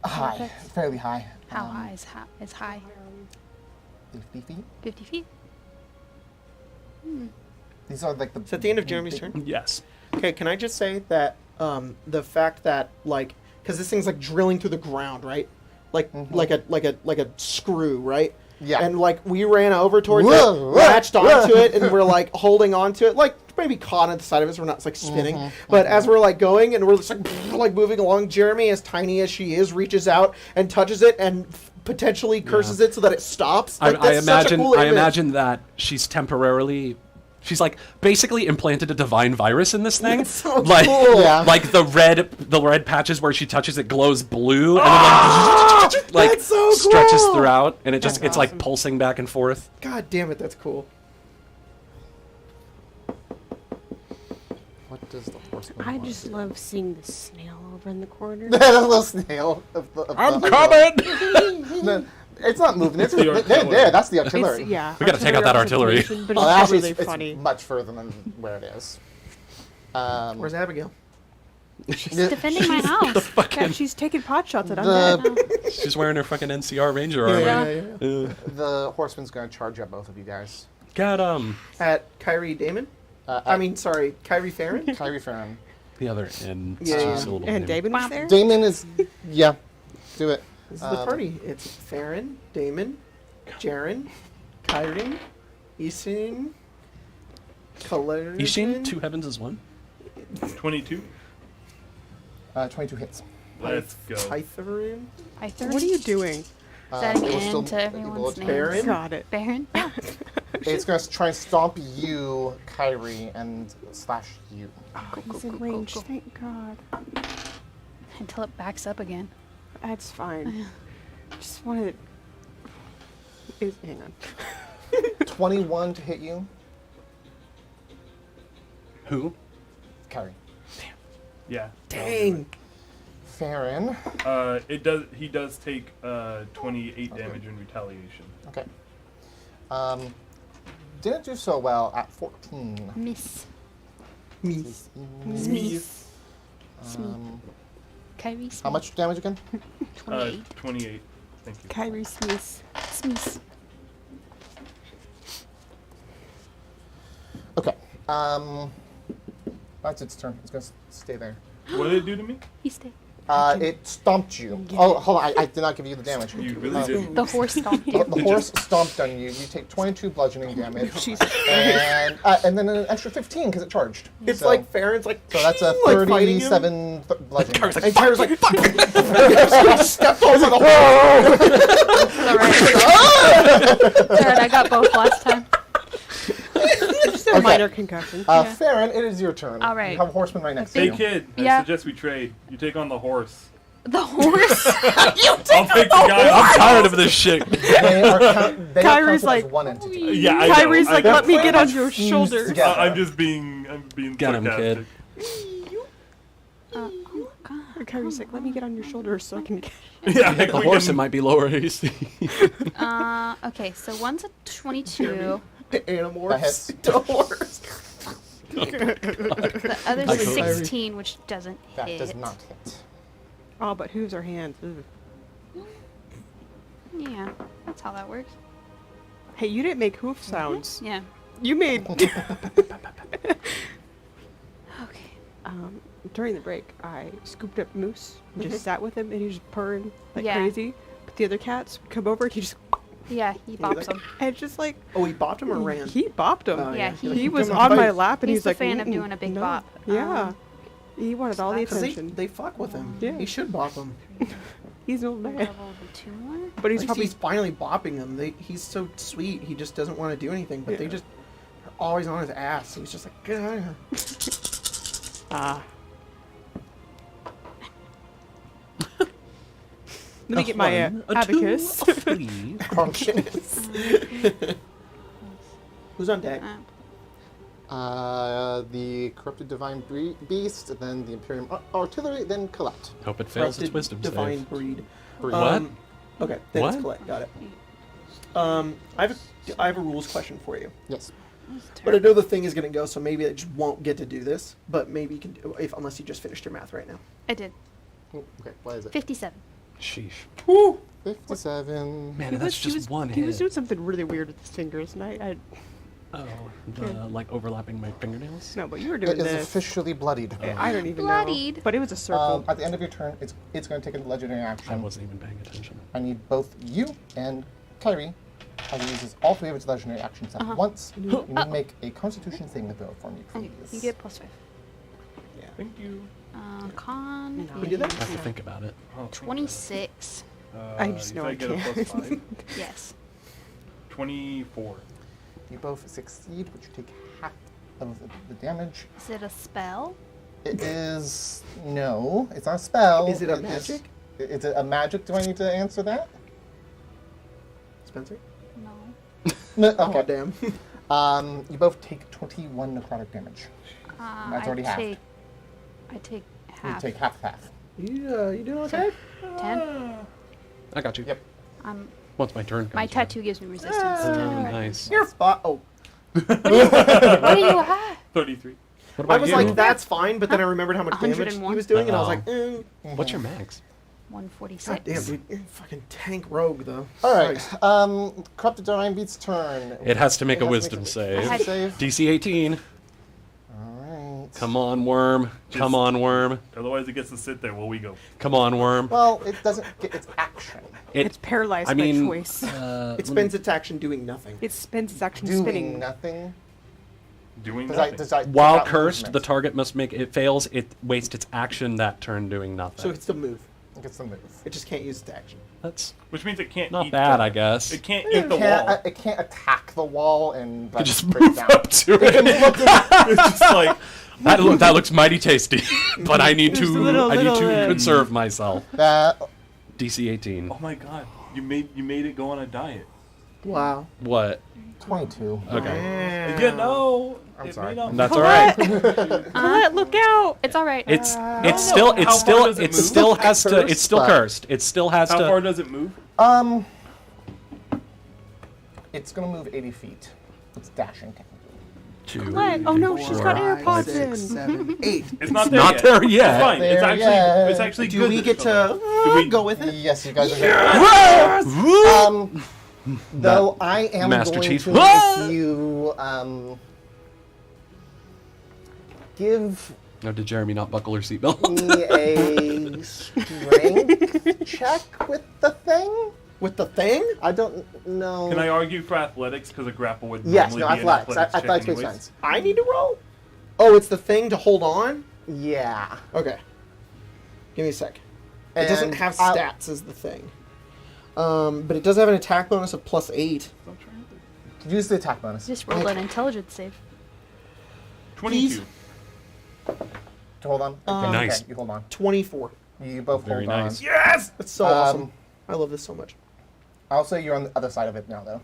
High, Perfect. fairly high. How high is high? 50 feet. 50 feet? These are like the. Is that the end of Jeremy's turn? Yes. Okay, can I just say that the fact that like, because this thing's like drilling through the ground, right? Like like a screw, right? Yeah. And like we ran over towards Whoa, it, latched onto it, and we're like holding onto it, like maybe caught on the side of it, so we're not like spinning. But as we're like going and we're just like moving along, Jeremy, as tiny as she is, reaches out and touches it and potentially curses it so that it stops. Like, I that's such a imagine cool I image. imagine that she's like basically implanted a divine virus in this thing. That's so like cool. Yeah. like the red patches where she touches it glows blue and then like That's so stretches cool. throughout and it's That's like awesome. pulsing back and forth. God damn it, that's cool. What does the horseman I want just to do? love seeing the snail over in the corner. That little snail. I'm coming. No, it's not moving. It's the there. artillery. That's the It's, artillery. yeah. We gotta take out that artillery. representation, But Well, it's actually, really it's funny. much further than where it is. Where's Abigail? Defending my house. Yeah, she's taking pot shots at The- undead. She's wearing her fucking NCR Ranger armor. Yeah. The horseman's gonna charge at both of you guys. Got At Kyrie Damon? I mean, sorry, Kyrie Farron? Kyrie Farron. the other end. Yeah, yeah. Two-syllable And name. David was there? Damon is. Yeah. Do it. This is the party. It's Farron, Damon, Jaren, Kyrie, Isin, Clarion. Ishin, two heavens is one. 22. 22 hits. Let's go. Pytharin. What are you doing? Setting it will still- into everyone's it will- names. Baron? Got it. Baron? Yeah. It's gonna try and stomp you, Kyrie, and slash you. He's in range. Thank God. Until it backs up again. That's fine. Just wanted. Hang on. 21 to hit you, Who? Kyrie. Yeah. Dang. Farron. He does take 28 damage in retaliation. Okay. Didn't do so well at 14. Miss. Miss. Miss. Kyrie How much damage again? 28. 28. Thank you. Kyrie Smith. Smees. Okay. That's its turn. It's gonna stay there. What did it do to me? He stayed. It stomped you. Oh, hold on. I did not give you the damage. You really did. The horse stomped The, you. the horse stomped on you. You take 22 bludgeoning damage. And then an extra 15 because it charged. It's So- like Farron's like. So that's a like fighting him. 37 bludgeoning. Kyra's like, And Kyra's like, fuck! Stepped over the Alright, I got both last time. Just a minor concussion. Farron, it is your turn. All right. You have a horseman right next to Hey you. kid, I Yeah. suggest we trade. You take on the horse. The horse? I'll take the guy. I'm tired of this shit. They are Kyrie's counted as like, one entity. Yeah, I know. Kyrie's like, I- let me get on your fused shoulder. together. I'm being Get him, sarcastic. Oh my god. And Kyrie's like, let me get on your shoulder so I can get. Yeah, The horse, it might be lower AC. Okay, so one's a 22. The animal That hits. the horse. The other's I a go- 16, which doesn't That hit. does not hit. Oh, but hooves are hands. Ugh. Yeah, that's how that works. Hey, you didn't make hoof sounds. Yeah. You made. Okay. During the break, I scooped up Moose and just sat with him, and he was just purring like Yeah. crazy. But the other cats would come over, and he just. Yeah, he bops him. And it's just like. Oh, he bopped him or ran? He bopped him. Oh, Yeah, He was Come on on, my fight. lap, and He's he's the like, fan of "Mm-mm, doing a big no." bop. Yeah. He wanted all the Because attention. they fuck with him. Yeah. He should bop him. He's an old man. Level 2 more? But he's At least probably. he's finally bopping them. He's so sweet. He just doesn't want to do anything, but they Yeah. just are always on his ass. He's just like, get out of here. Ah. Let me get my abacus. Who's on deck? The corrupted divine beast, then the Imperium artillery, then Colette. Hope it fails its Corrupted wisdom divine save. breed. What? Okay, then What? it's collect. Got it. I have a rules question for you. Yes. But I know the thing is going to go, so maybe I just won't get to do this. But maybe you can, unless you just finished your math right now. I did. Oh, okay, what is it? 57. Sheesh. 57. Man, that's just one He was hit. doing something really weird with his fingers, and I Oh, like overlapping my fingernails? no, but you were It doing is this. officially bloodied. I don't even Bloodied. know. But it was a circle. At the end of your turn, it's going to take a legendary I action. wasn't even paying attention. I need both you and Kyrie, as it uses all 3 of its legendary actions at once. You need to make a Constitution saving throw for me, Okay, please. you get +5. Thank you. Con No. We did that? I have to think about it. Oh, 26. I just if know I get a can't. +5. Yes. 24. You both succeed, but you take half of the damage. Is it a spell? It is no, it's not a spell. Is it a is- magic? Is it a magic? Do I need to answer that? Spencer? No. No. Oh, Okay. damn. You both take 21 necrotic damage. That's already halved. I take You half. take half. You doing okay? 10. I got you. Yep. Once my turn comes. My around. tattoo gives me resistance. Oh, to nice. You're spot. Oh, what do you have? 33. What I about was you? like, that's fine, but then I remembered how much damage 101. he was doing, and I was Uh-oh. like, What's your max? 146. God damn, dude, you're a fucking tank rogue, though. All right. Christ. Corrupted Divine Beast's turn. It has to make It a has to wisdom make save. I had- Save. DC 18. All right. Come on, worm. Come on, worm. Otherwise, it gets to sit there while we go. Come on, worm. Well, it doesn't get its action. It's paralyzed I mean, by choice. It spends its action doing nothing. It spends its action Doing spinning. nothing. Doing Does I, nothing. does I take While out cursed, movement? the target must make it fails. It wastes its action that turn doing nothing. So it can still move. It gets the move. It just can't use its action. That's Which means it can't not eat bad, the- I guess. It can't It eat the can't, wall. it can't attack the wall and You just break move down. up to It can it. move up to It's just like, That looks mighty tasty, but I need Just a to little, conserve myself. that. DC 18. oh my god, you made it go on a diet. Wow. What? 22. Okay, You know, I'm it sorry. may not- that's all right. Colette, look out! It's all right. It's How still far does it it move? still has to it's still But- cursed. It still has How to. far does it move? It's gonna move 80 feet. It's dashing. 2. Colette. Oh no, she's got Five, AirPods 6, in. 7, 8. It's not there Not yet. there yet. It's fine. It's There actually yet. it's actually Do good. we that get it's to not there. Do we go with it? Yes, you guys are. Woo! Though I am Master going Chief. to make you give Now, did Jeremy not buckle her seatbelt? me a strength check with the thing. With the thing? I don't know. Can I argue for athletics because a grapple would Yes, normally no, be an athletics. athletics check Athletics makes anyways? sense. I need to roll? Oh, it's the thing to hold on? Yeah. Okay. Give me a sec. It doesn't And have I'll- stats as the thing. But it does have an attack bonus of +8. Use the attack bonus. Just roll an intelligence save. 22. Hold on. Nice. Okay, you hold on. 24. You both Very hold nice. on. Yes! That's so awesome. I love this so much. I'll say you're on the other side of it now, though.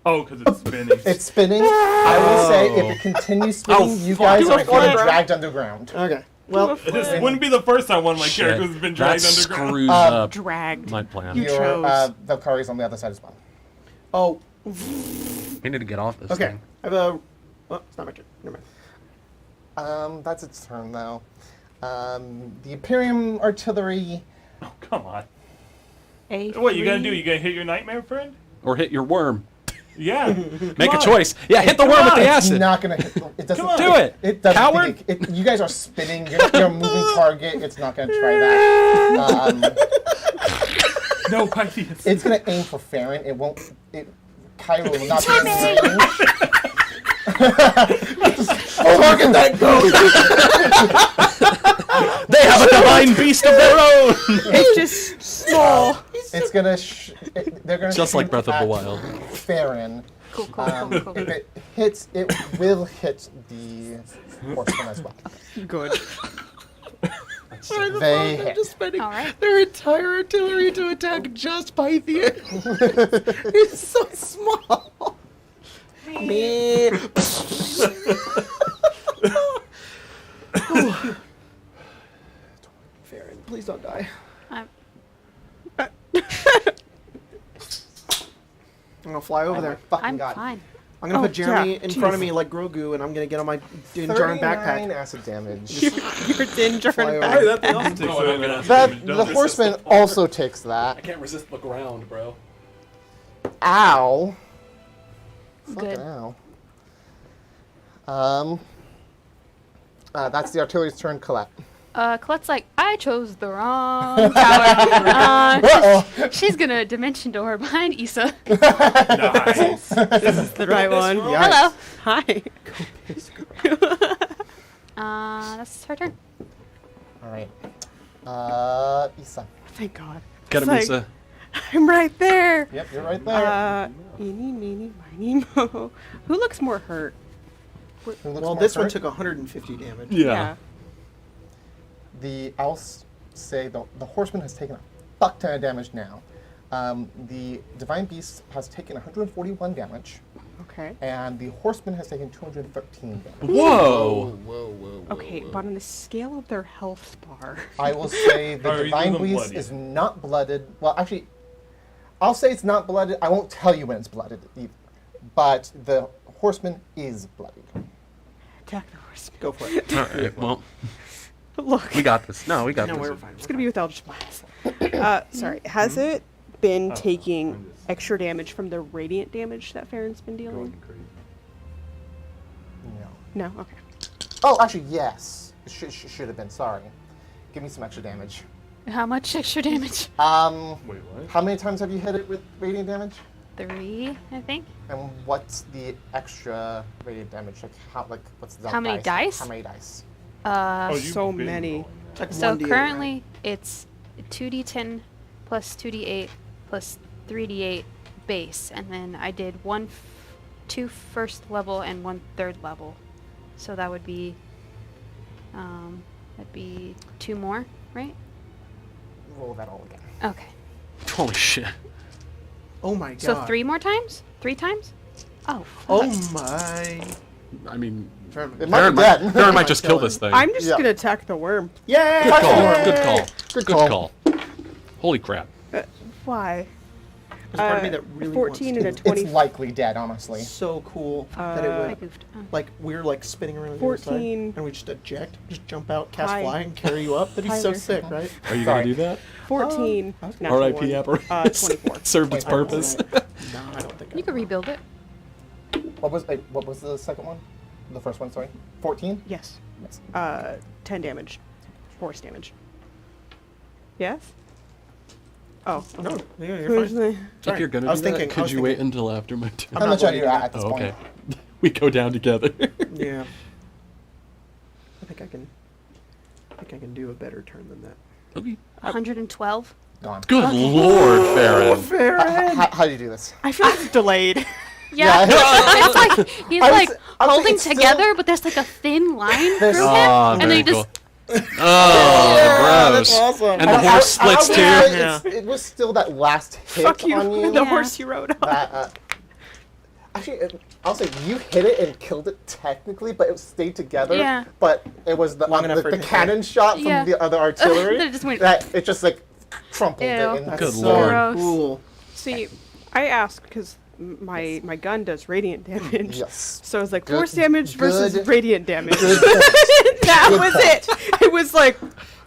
Oh, because it's spinning. It's spinning. I will say if it continues spinning, Oh, you fuck. guys Do are a getting flip. dragged underground. Okay. Well, This wouldn't be the first time one of my Shit. characters has been That dragged underground. screws up Dragged. my plan. You Your chose. Valkyrie's on the other side as well. oh, We need to get off this okay. thing. I have a... Oh, it's not my turn. Never mind. That's its turn, though. The Imperium artillery. Oh, come on. A3. What you gonna do? You gonna hit your nightmare friend? Or hit your worm. Yeah. Make Come a on. choice. Yeah, hit the Come worm with on. the It's acid. not gonna hit. It doesn't. Come on. Do it. It doesn't. Coward. You guys are spinning. You're a moving target. It's not gonna try that. No, Pythias. It's gonna aim for Farron. It won't. Kyro will not be in range. Oh, look at that go! They have a divine beast of their own. It's just small. It's gonna. They're gonna. Just like shoot Breath of the at Wild. Farron. Cool, cool, cool, cool. If it hits, it will hit the horseman as well. Good. They hit. Just spending All right. their entire artillery to attack just Pythian. It's so small. Me. Farron, please don't die. I'm, I'm gonna fly over there. Fucking I'm God. fine. I'm gonna Oh, put Jeremy yeah, in front of jeez. me like Grogu, and I'm gonna get on my Dinjarin 39 backpack. acid damage. Your Dinjarin Fly over. back. Hey, that also takes Oh, I'm gonna- That the horseman also takes that. I can't resist the ground, bro. Ow. Good. Fucking ow. That's the artillery's turn. Colette. Colette's like, I chose the wrong tower. She's gonna dimension door behind Issa. Nice. This is the right one. Hello. Hi. That's her turn. All right. Issa. Thank God. Get him, It's like, Issa. I'm right there. Yep, you're right there. Eeny, meeny, miny, mo. Who looks more hurt? Who looks Well, more this one hurt? took 150 damage. Yeah. I'll say the horseman has taken a fuck ton of damage now. The divine beast has taken 141 damage, Okay. and the horseman has taken 213 damage. Whoa. Okay, but on the scale of their health bar. I will say the Are either divine of them beast bloodied? is not blooded. Well, actually, I'll say it's not blooded. I won't tell you when it's blooded either. But the horseman is bloodied. Attack the horseman. Go for it. All right. Well, Look. we got this. No, we got No, this. we're fine. It's gonna be with Eldritch Blast. Sorry. Has it been taking extra damage from the radiant damage that Farron's been dealing? No. No. Okay. Oh, actually, yes. It should have been. Sorry. Give me some extra damage. How much extra damage? Wait, what? How many times have you hit it with radiant damage? 3, I think. And what's the extra radiant damage? What's the How many dice? How many dice? Oh, you've So been many. rolling that. Like So 1d8, currently it's 2d10 plus 2d8 plus 3d8 base, and then I did 2 first level and 1 third level. So that would be that'd be 2 more, right? Roll that all again. Okay. Holy shit. Oh my god. So 3 more times? 3 times? Oh. Oh my. I mean, It might be dead. Farron might just kill this thing. I'm just Yeah. gonna attack the worm. Yay! Good call. Good call. Good Good call. call. Holy crap. Why? There's part of me that really 14 and a wants 20. It's likely dead, honestly. to. So cool that it I would. goofed. Like we're like spinning around the other side, 14. and we just eject, just jump out, cast Hi. fly, and carry you up. That'd be so Tyler. sick, right? Are you Sorry. gonna do that? 14. I was natural R.I.P. one. apparatus. 24. Served its I don't purpose. think- No, I don't think. You could rebuild it. What was the second one? The first one, sorry. 14. Yes. Yes. 10 damage. Force damage. Yes? Oh. No, yeah, you're Who's fine. the... If Sorry. you're gonna I was do that, thinking- I could was you wait thinking- until after my turn? How not much are ready you to at do at this Oh, point? okay. We go down together. Yeah. I think I can do a better turn than that. Okay. 112. Gone. Good lord, Farron. How do you do this? I feel like it's delayed. Yeah, it's like he's I was- like I was holding thinking still- together, but there's like a thin line through him, Oh, and then very he just cool. Oh, gross. awesome. And the horse splits would too. say Yeah. it was still that last hit Fuck you. on you. The Yeah. horse you rode on. That, actually, I'll say you hit it and killed it technically, but it stayed together. Yeah. But it was the, Long enough for it the to cannon shot from Yeah. the other artillery That it just went- that it just like crumpled Ew. it. And That's Good so lord. Gross. cool. See, I asked because my gun does radiant damage. Yes. So it was like Good- force damage versus good- radiant damage. Good That Good was point. it. It was like,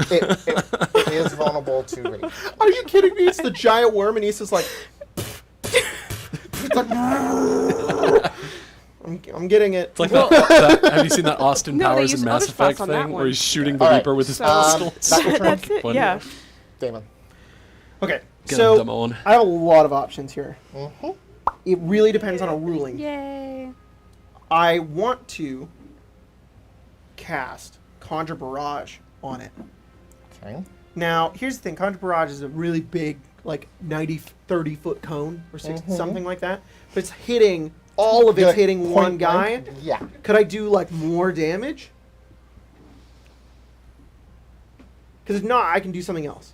it is vulnerable to rage. Are you kidding me? It's the giant worm, and he's just like. It's like I'm getting it. It's like that, have you seen that Austin No, they Powers use in Mass other spots Effect on that thing where one. he's shooting the All right, Reaper with his so- pistol? That's your turn, that's it. Funny. Yeah. Damon. Okay, Get him, so Damon. I have a lot of options here. Mm-hmm. It really depends on a ruling. Yay. I want to cast Conjure Barrage on it. Okay. Now, here's the thing. Conjure Barrage is a really big, like 30 foot cone or 60, something like that. But it's hitting, all of it's Like hitting point one guy. blank? Yeah. Could I do like more damage? Because if not, I can do something else.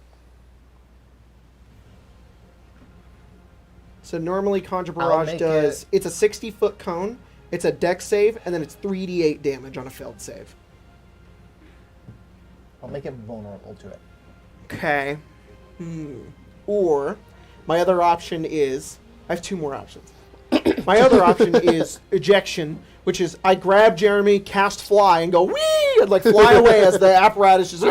So normally Conjure I'll Barrage make does, it's a 60-foot cone, it's a dex save, and then it's 3d8 damage on a failed save. I'll make it vulnerable to it. Okay. Or, my other option is, I have two more options. My other option is ejection, which is I grab Jeremy, cast fly, and go whee, and like fly away as the apparatus just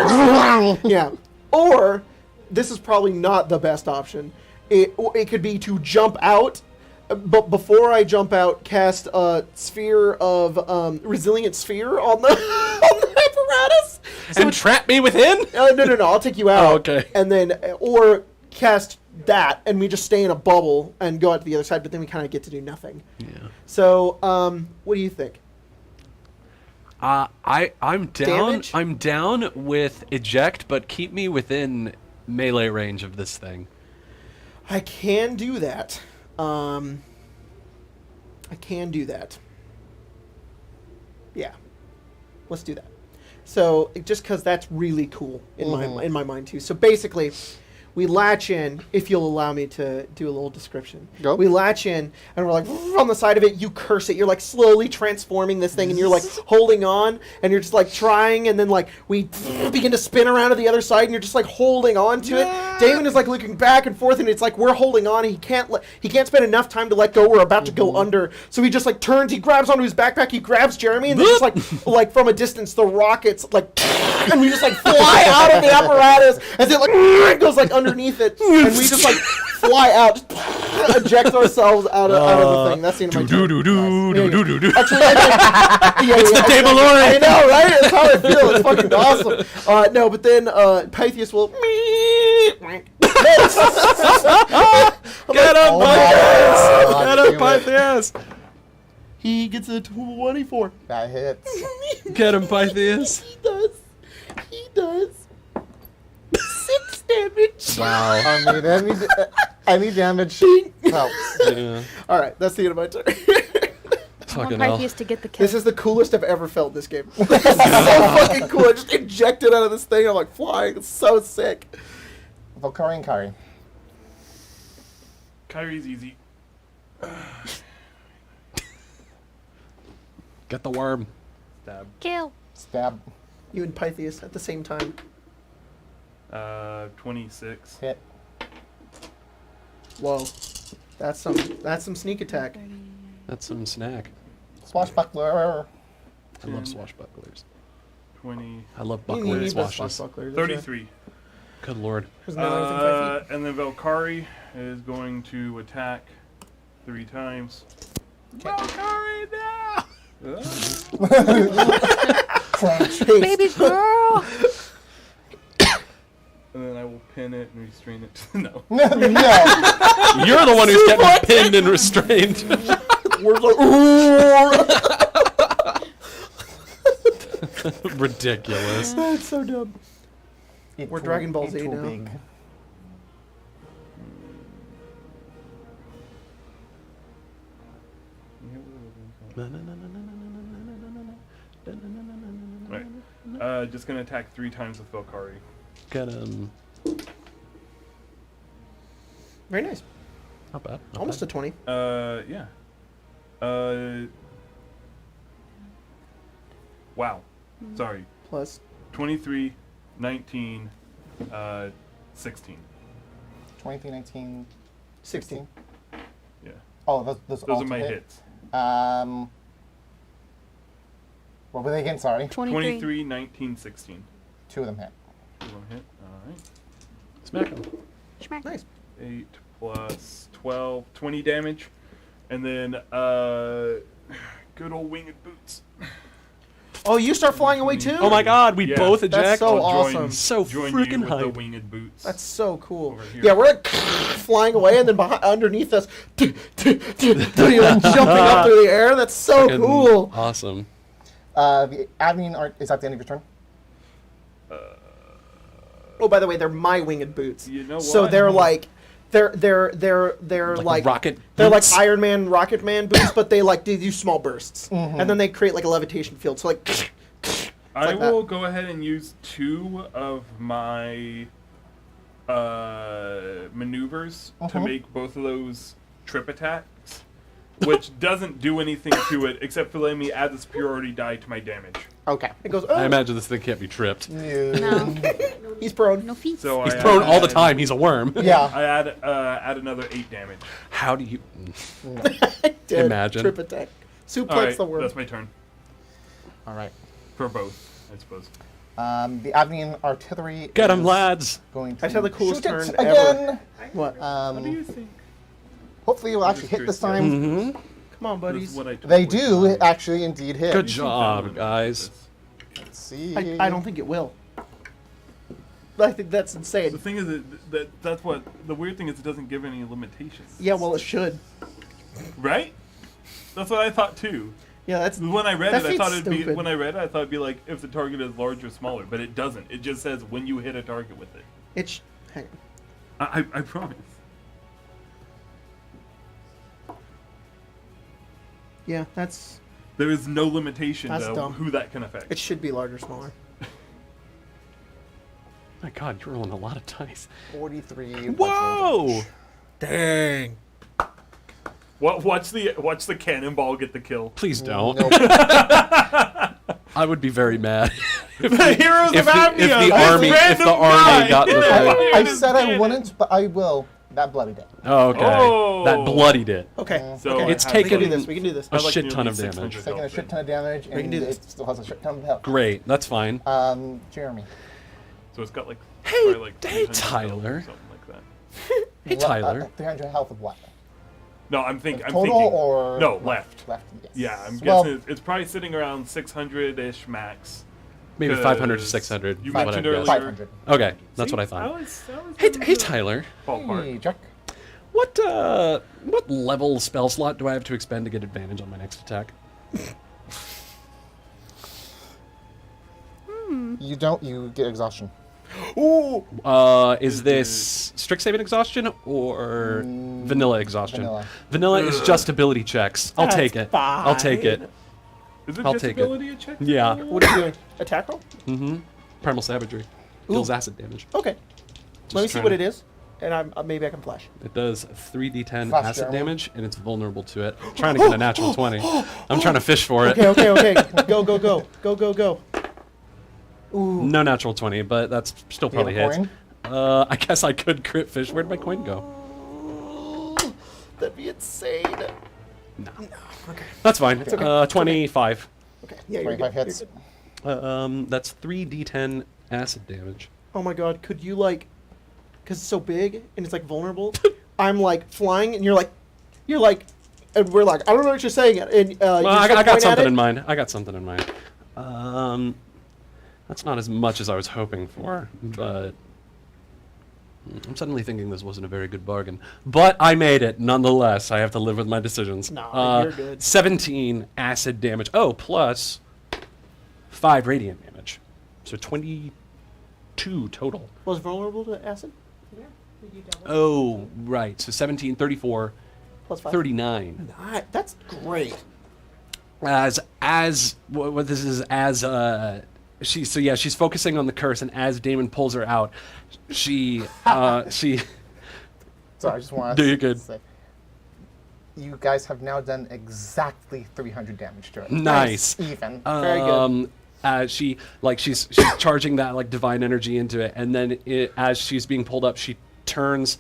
yeah. Or this is probably not the best option. It could be to jump out, but before I jump out, cast a sphere of resilient sphere on the on the apparatus. So And trap me within? no, I'll take you out. Oh, okay. And then, or cast that, and we just stay in a bubble and go out to the other side, but then we kind of get to do nothing. Yeah. So, what do you think? I'm down. Damage? I'm down with eject, but keep me within melee range of this thing. I can do that. I can do that. Yeah. Let's do that. So, just because that's really cool in my mind, too. So, basically, we latch in, if you'll allow me to do a little description. Go. We latch in, and we're like, on the side of it, you curse it. You're like slowly transforming this thing, and you're like holding on, and you're just like trying, and then like we begin to spin around to the other side, and you're just like holding on to it. Damon is like looking back and forth, and it's like we're holding on, and he can't spend enough time to let go. We're about to go under. So he just like turns, he grabs onto his backpack, he grabs Jeremy, and then just like from a distance, the rockets like, and we just like fly out of the apparatus as it like goes like underneath it, and we just like fly out, just eject ourselves out of the thing. That's the end of my turn. Actually, it's the DeMolore. I know, right? That's how I feel. It's fucking awesome. No, but then Pythias will. Get him, Pythias! Get him, do it. Pythias! He gets a 24. That hits. Get him, Pythias! He does. He does. 6 damage. Wow. I mean, any damage helps. Yeah. All right, that's the end of my turn. I want Fucking hell. Pythias to get the kill. This is the coolest I've ever felt in this game. This is so fucking cool. I just ejected out of this thing. I'm like flying. It's so sick. Volkari and Kari. Kyrie's easy. Get the worm. Stab. Kill. Stab. You and Pythias at the same time. 26. Hit. Whoa. That's some sneak attack. That's some snack. Swashbuckler. I love swashbucklers. 20, I love You buckler need a swashes. swashbuckler, that's right. 33. Good lord. There's no other than 5 feet. And then Valkyrie is going to attack 3 times. Valkyrie, no! Baby girl. And then I will pin it and restrain it. No. No. You're the one who's getting pinned and restrained. We're like, Ridiculous. that's so dumb. It We're too- Dragon Ball it Z too now. big. Right. Just gonna attack 3 times with Valkyrie. Get him. Very nice. Not bad. Not Almost bad. a 20. Yeah. Wow. Sorry. Plus. 23, 19, 16. 23, 19, 16. Yeah. Oh, those Those all are my hit. hits. What were they again? Sorry. 23. 23, 19, 16. 2 of them hit. 2 of them hit. Alright. Smack him. Schmack. Nice. 8 plus 12, 20 damage. And then, good old winged boots. Oh, you start flying away too? Oh my god, we Yeah. both That's eject. so I'll awesome. So join freaking you with the hype. winged boots. That's so cool. Over here. Yeah, we're like flying away, and then underneath us, you're like jumping up through the air. That's so Fucking cool. Awesome. The Avnia is at the end of your turn. Oh, by the way, they're my winged boots. You know So what? they're like, they're like rocket They're like boots? Iron Man, Rocket Man boots, but they do small bursts, and then they create like a levitation field. So like, I like that. will go ahead and use 2 of my maneuvers to make both of those trip attacks, which doesn't do anything to it except for letting me add the superiority die to my damage. Okay. it goes. I Oh, imagine this thing can't be tripped. No. he's prone. No feet. So He's I prone all the add- time. He's a worm. Yeah. I add another 8 damage. How do you... Dead. Imagine. Trip attack. Suplex All right, the worm. that's my turn All right. for both, I suppose. The Avnian artillery. Get him, is lads. Going to I just had the coolest shoot it turn again. What? What do you think? Hopefully, it will actually hit this time. Mm-hmm. Come on, This buddies. is what I They totally do thought. actually indeed hit. Good job, guys. Let's see. I don't think it will. I think that's insane. The thing is that's what the weird thing is. It doesn't give any limitations. Yeah, well, it should. Right? That's what I thought too. Yeah, that's. When I read That it, I thought it'd feat's be stupid. when I read it, I thought it'd be like if the target is large or smaller, but it doesn't. It just says when you hit a target with it. Hang on. I promise. Yeah, that's. There is no limitation That's to dumb. who that can affect. It should be larger, smaller. My god, you're rolling a lot of dice. 43. Whoa! Dang. Watch the cannonball get the kill. Please don't. Nope. I would be very mad. The heroes if of the, Apnea. if the this army random guy. got the thing. I said I wouldn't, but I will. That bloody day. Oh, okay. Oh. that bloodied it. Okay. So okay. It's I have We can taken do this. We can do this. a I like shit ton nearly of damage. 600 Taking a health shit ton of damage, can and do it this. still has a shit ton of health. Great, that's fine. Jeremy. So it's got like Hey, probably like hey, 300 health or Tyler. something like that. Hey, Tyler. 300 health of what? No, I'm thinking. Total or no left. Left. Yes. Yeah, I'm Well, guessing it's probably sitting around 600-ish max. Maybe 500 to 'cause 600. You what mentioned I'd earlier. guess. 500. Okay, that's See, what I thought. I was Hey, Tyler. ballpark. Hey, Jack. What level spell slot do I have to expend to get advantage on my next attack? You don't. You get exhaustion. Ooh. Is this strict saving exhaustion or vanilla exhaustion? Vanilla. Vanilla is just ability checks. I'll That's take it. I'll take it. Is it I'll just take it. ability a check? Yeah. What are you doing? Attack roll? Mm-hmm. Primal savagery. Deals acid damage. Okay. Let me see trying what to- it is, and maybe I can flash. It does 3d10 Flash, acid Jeremy. damage, and it's vulnerable to it. I'm trying to get a natural 20. I'm trying to fish for it. Okay. Go. Ooh. No natural 20, but that's still Do you probably have a hits. coin? I guess I could crit fish. Where'd my coin go? That'd be insane. No. Okay. That's fine. okay. 25. Okay. Yeah, you're 25 good. hits. You're good. That's 3d10 acid damage. Oh my god, could you like, because it's so big and it's like vulnerable, I'm like flying and you're like, and we're like, I don't know what you're saying. And Well, I got something in mind. I got something in mind. That's not as much as I was hoping for, but I'm suddenly thinking this wasn't a very good bargain. But I made it nonetheless. I have to live with my decisions. No, you're good. 17 acid damage. Oh, plus 5 radiant damage. So 22 total. Was vulnerable to acid? Oh, right. So 17, 34, Plus 5. 39. That's great. What this is she's focusing on the curse, and as Damon pulls her out, she Sorry, I just want Do to you good. say, you guys have now done exactly 300 damage to it. Nice. Even. Very good. She's charging that like divine energy into it, and then as she's being pulled up, she turns.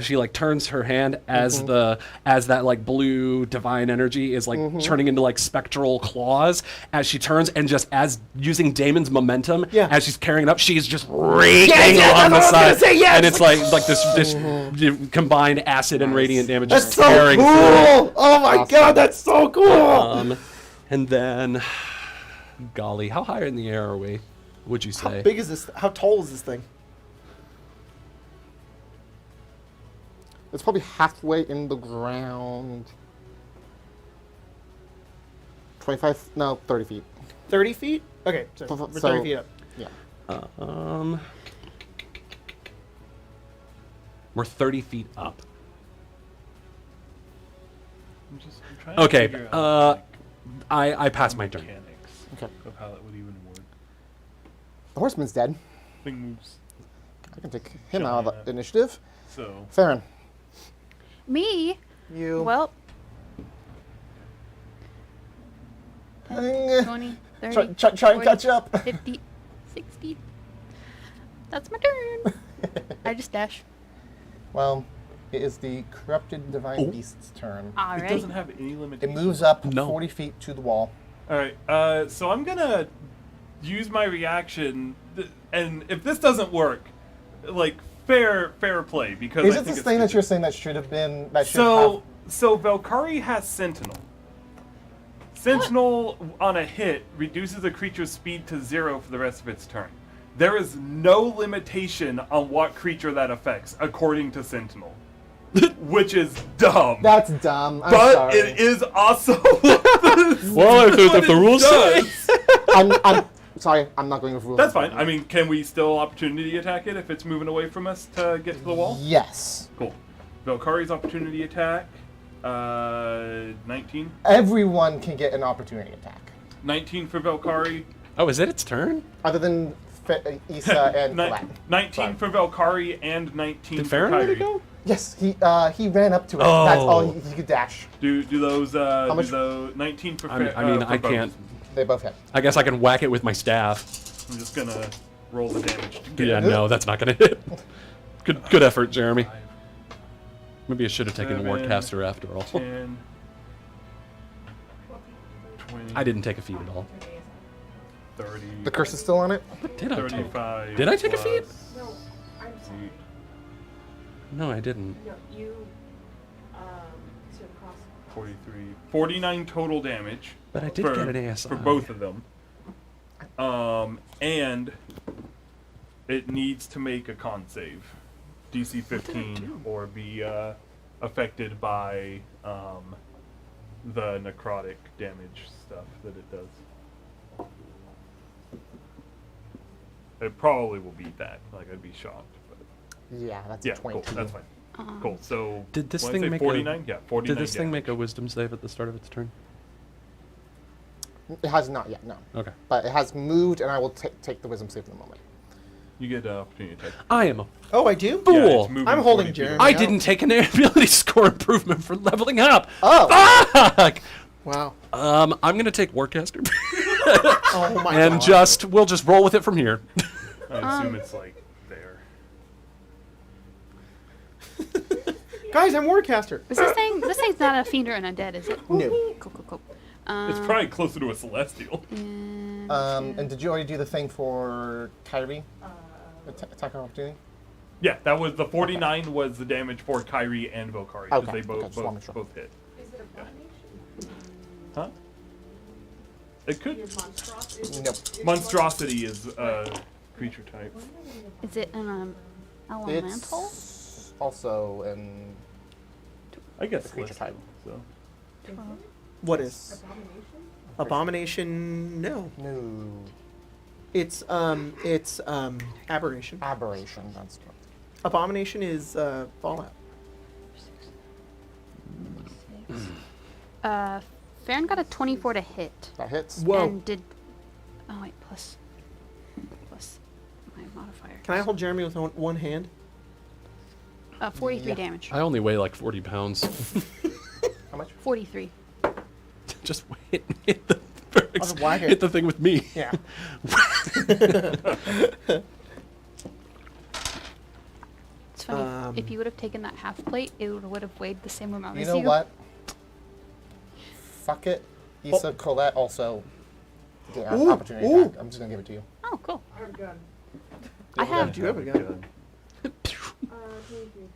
She like turns her hand as that like blue divine energy is like turning into like spectral claws as she turns, and just as using Damon's momentum as she's carrying it up, she's just raking along the side, and it's like this combined acid and radiant damage That's just so tearing cool. through it. Oh my god, that's so cool. And then, golly, how high in the air are we? Would you say? How big is this? How tall is this thing? It's probably halfway in the ground. 30 feet. 30 feet? Okay, so we're 30 feet up. Yeah. We're 30 feet up. I'm trying to Okay, figure out, I passed my turn. mechanics Okay. of how that would even work. The horseman's dead. Thing moves. I can take him out of the initiative. So Farron. Me? You. Well, Eh, 20, 30, Try and 40, catch up. 50, 60. That's my turn. I just dash. Well, it is the corrupted divine beast's turn. All it right. doesn't have any It limitations. moves up No. 40 feet to the wall. All right. So I'm gonna use my reaction, and if this doesn't work, like fair play, because Is I it think this it's thing that stupid. you're saying that should have been So Valkyrie has Sentinel. Sentinel on a hit reduces a creature's speed to 0 for the rest of its turn. There is no limitation on what creature that affects, according to Sentinel, which is dumb. That's dumb. I'm but sorry. it is also Well, if the rules say. I'm sorry. I'm not going with rules. That's fine. I mean, can we still opportunity attack it if it's moving away from us to get to the wall? Yes. Cool. Valkyrie's opportunity attack, 19. Everyone can get an opportunity attack, 19 for Valkyrie. Oh, is it its turn? other than Issa and Ni- Flat. 19 for Valkyrie and 19 Did for Farron let Kyrie. it go? Yes, he ran up to it. That's all he could dash. Do those much- do those 19 for I mean, I for both. can't. They both hit. I guess I can whack it with my staff. I'm just gonna roll the damage. to get Yeah, it. no, that's not gonna hit. Good effort, Jeremy. Maybe I should have taken a 7, Wardcaster after all. 10, 20, I didn't take a feat at all. 30, The curse is still on it. Did I take? 35. Did I take a feat? plus No, I'm sorry. 8. No, I didn't. No, you. So cross. 43, 49 total damage. But I did for, get an ASI. for both of them. And it needs to make a con save, DC 15, or be affected by the necrotic damage stuff that it does. It probably will beat that. Like, I'd be shocked. But Yeah, that's yeah, a cool. 22. That's fine. Cool. So Did this when I thing say make 49? a? Yeah, 49. Did this thing damage. make a Wisdom save at the start of its turn? It has not yet, no. Okay. But it has moved, and I will take the wisdom save in a moment. You get an opportunity attack. I am a Oh, I do? fool. Yeah, it's moving I'm holding 40 feet Jeremy. away. I didn't take an ability score improvement for leveling up. Oh! Fuck! Wow. I'm gonna take Warcaster Oh my and god. we'll just roll with it from here. I assume it's like there. Guys, I'm Warcaster. Is this thing? This thing's not a fiend or an undead, is it? No. Cool. It's probably closer to a celestial. And did you already do the thing for Kyrie? Attack of opportunity? Yeah, that was the 49 was the damage for Kyrie and Valkyrie because Okay, they both okay, just wanna make sure. both hit. Is it abomination? Huh? It could. Nope. Monstrosity is creature type. Is it an elemental? It's also in I guess creature type. So. What is? Abomination? No. No. It's aberration. Aberration, that's correct. Abomination is Fallout. Farron got a 24 to hit. That hits. Whoa. And did. Oh wait, plus my modifier. Can I hold Jeremy with one hand? 43 Yeah. damage. I only weigh like 40 pounds. How much? 43. Just hit the I'll whack it. hit the thing with me. Yeah. It's funny. If you would have taken that half plate, it would have weighed the same amount You as know you. what? Fuck it. Issa Colette also get an opportunity attack. I'm just gonna give it to you. Oh, cool. I have a gun. I have. Do you have a gun? 23.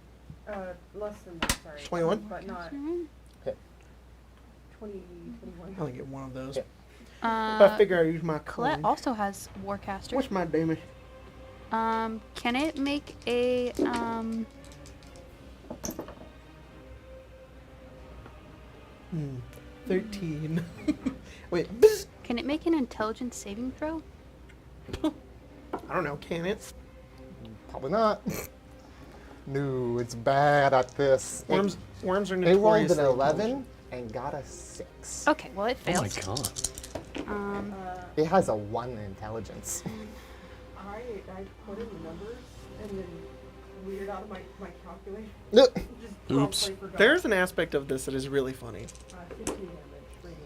Less than that, sorry. 21? But not Hit. 20, 21. I only get one of those. Yeah. I figure I use my Colette coin. also has Warcaster. What's my damage? Can it make a 13. Wait, bzz. Can it make an intelligence saving throw? I don't know. Can it? Probably not. No, it's bad at this. Worms are They rolled notoriously an 11 and got a 6. Okay, well it Oh my fails. god. It has a 1 in intelligence. I put in the numbers and then weird out of my calculation. No. Just Oops. promptly forgot. There's an aspect of this that is really funny. 15 damage, radiant.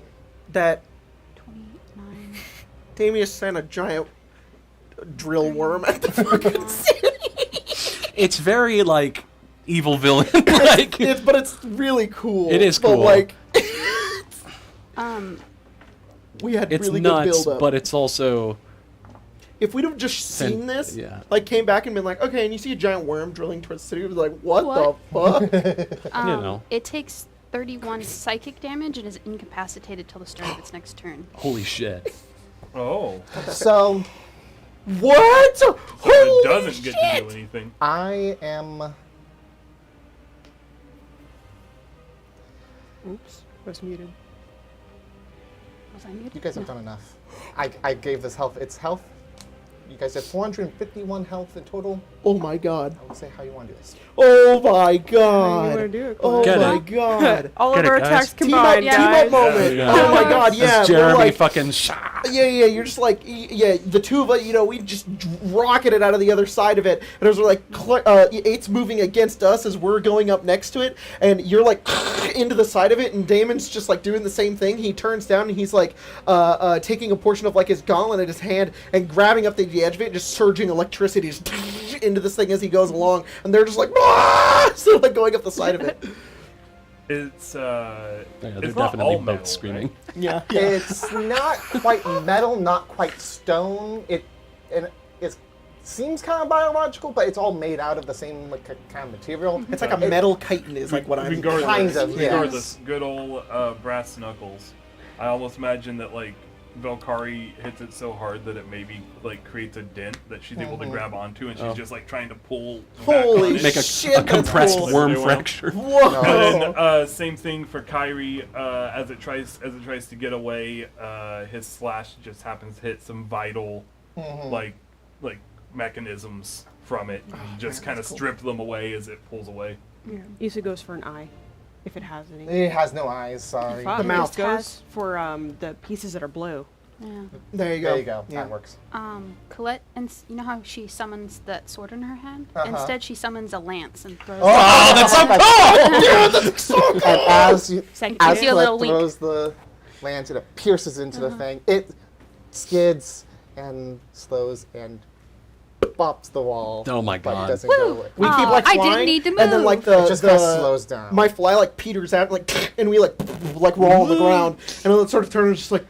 That 29. Damius sent a giant drill worm at the fucking city. It's very like evil villain. Like But it's really cool. It is But cool. like, Um, we had it's really nuts, good build up. but it's also If we'd have just seen this, yeah. like came back and been like, okay, and you see a giant worm drilling towards the city, we'd be like, what What? the fuck? you know. It takes 31 psychic damage and is incapacitated till the start of its next turn. Holy shit. Oh. So, What? So Holy it doesn't get to shit! do anything. I am... Oops, was muted. Was I muted? You guys have done enough. I gave this health its health. You guys have 451 health in total. Oh my god. I will say how you want to do this. Oh my How you god. wanna do it, Oh Get my it. god. All Get of our it, guys. attacks Team up, combined, team up guys. moment. Yeah. Oh my god, yeah. This we're Jeremy like, fucking shot. yeah, you're just like, yeah, the two of us, you know, we just rocketed out of the other side of it, and there's like, Eight's moving against us as we're going up next to it, and you're like, into the side of it, and Damon's just like doing the same thing. He turns down and he's like, taking a portion of like his gauntlet in his hand and grabbing up the edge of it, just surging electricity just into this thing as he goes along, and they're just like, "Ah!" So like going up the side of it. It's Yeah, they're it's not definitely all both metal, screaming. right? Yeah. It's not quite metal, not quite stone. It seems kind of biological, but it's all made out of the same like kind of material. It's like a metal chitin is like what I'm Regardless, kind of, yeah. regardless, good old brass knuckles. I almost imagine that like Valkyrie hits it so hard that it maybe like creates a dent that she's able to grab onto, and she's just like trying to pull. Holy back on it. Make shit, a that's compressed cool. worm They will. fracture. Whoa. And then same thing for Kyrie. As it tries to get away, his slash just happens to hit some vital, like mechanisms from it, and just kind of strip them away as it pulls away. Yeah. Issa goes for an eye, if it has any. It has no eyes. Sorry. Fuck, The mouth it goes has- for the pieces that are blue. Yeah. There you go. There you go. Yeah. That works. Colette, and you know how she summons that sword in her hand? Uh-huh. Instead, she summons a lance and throws. Oh, that's so cool! Yeah, that's so cool. And as you It's like, as gives you a little Colette wink. throws the lance, it pierces into the thing. It skids and slows and bops the wall. Oh my But God. doesn't Woo! go away. We keep Aw, like I flying, didn't need to and then like move. the It just the kinda slows down. My fly like peters out, like, and we like roll on the ground, and then it sort of turns just like,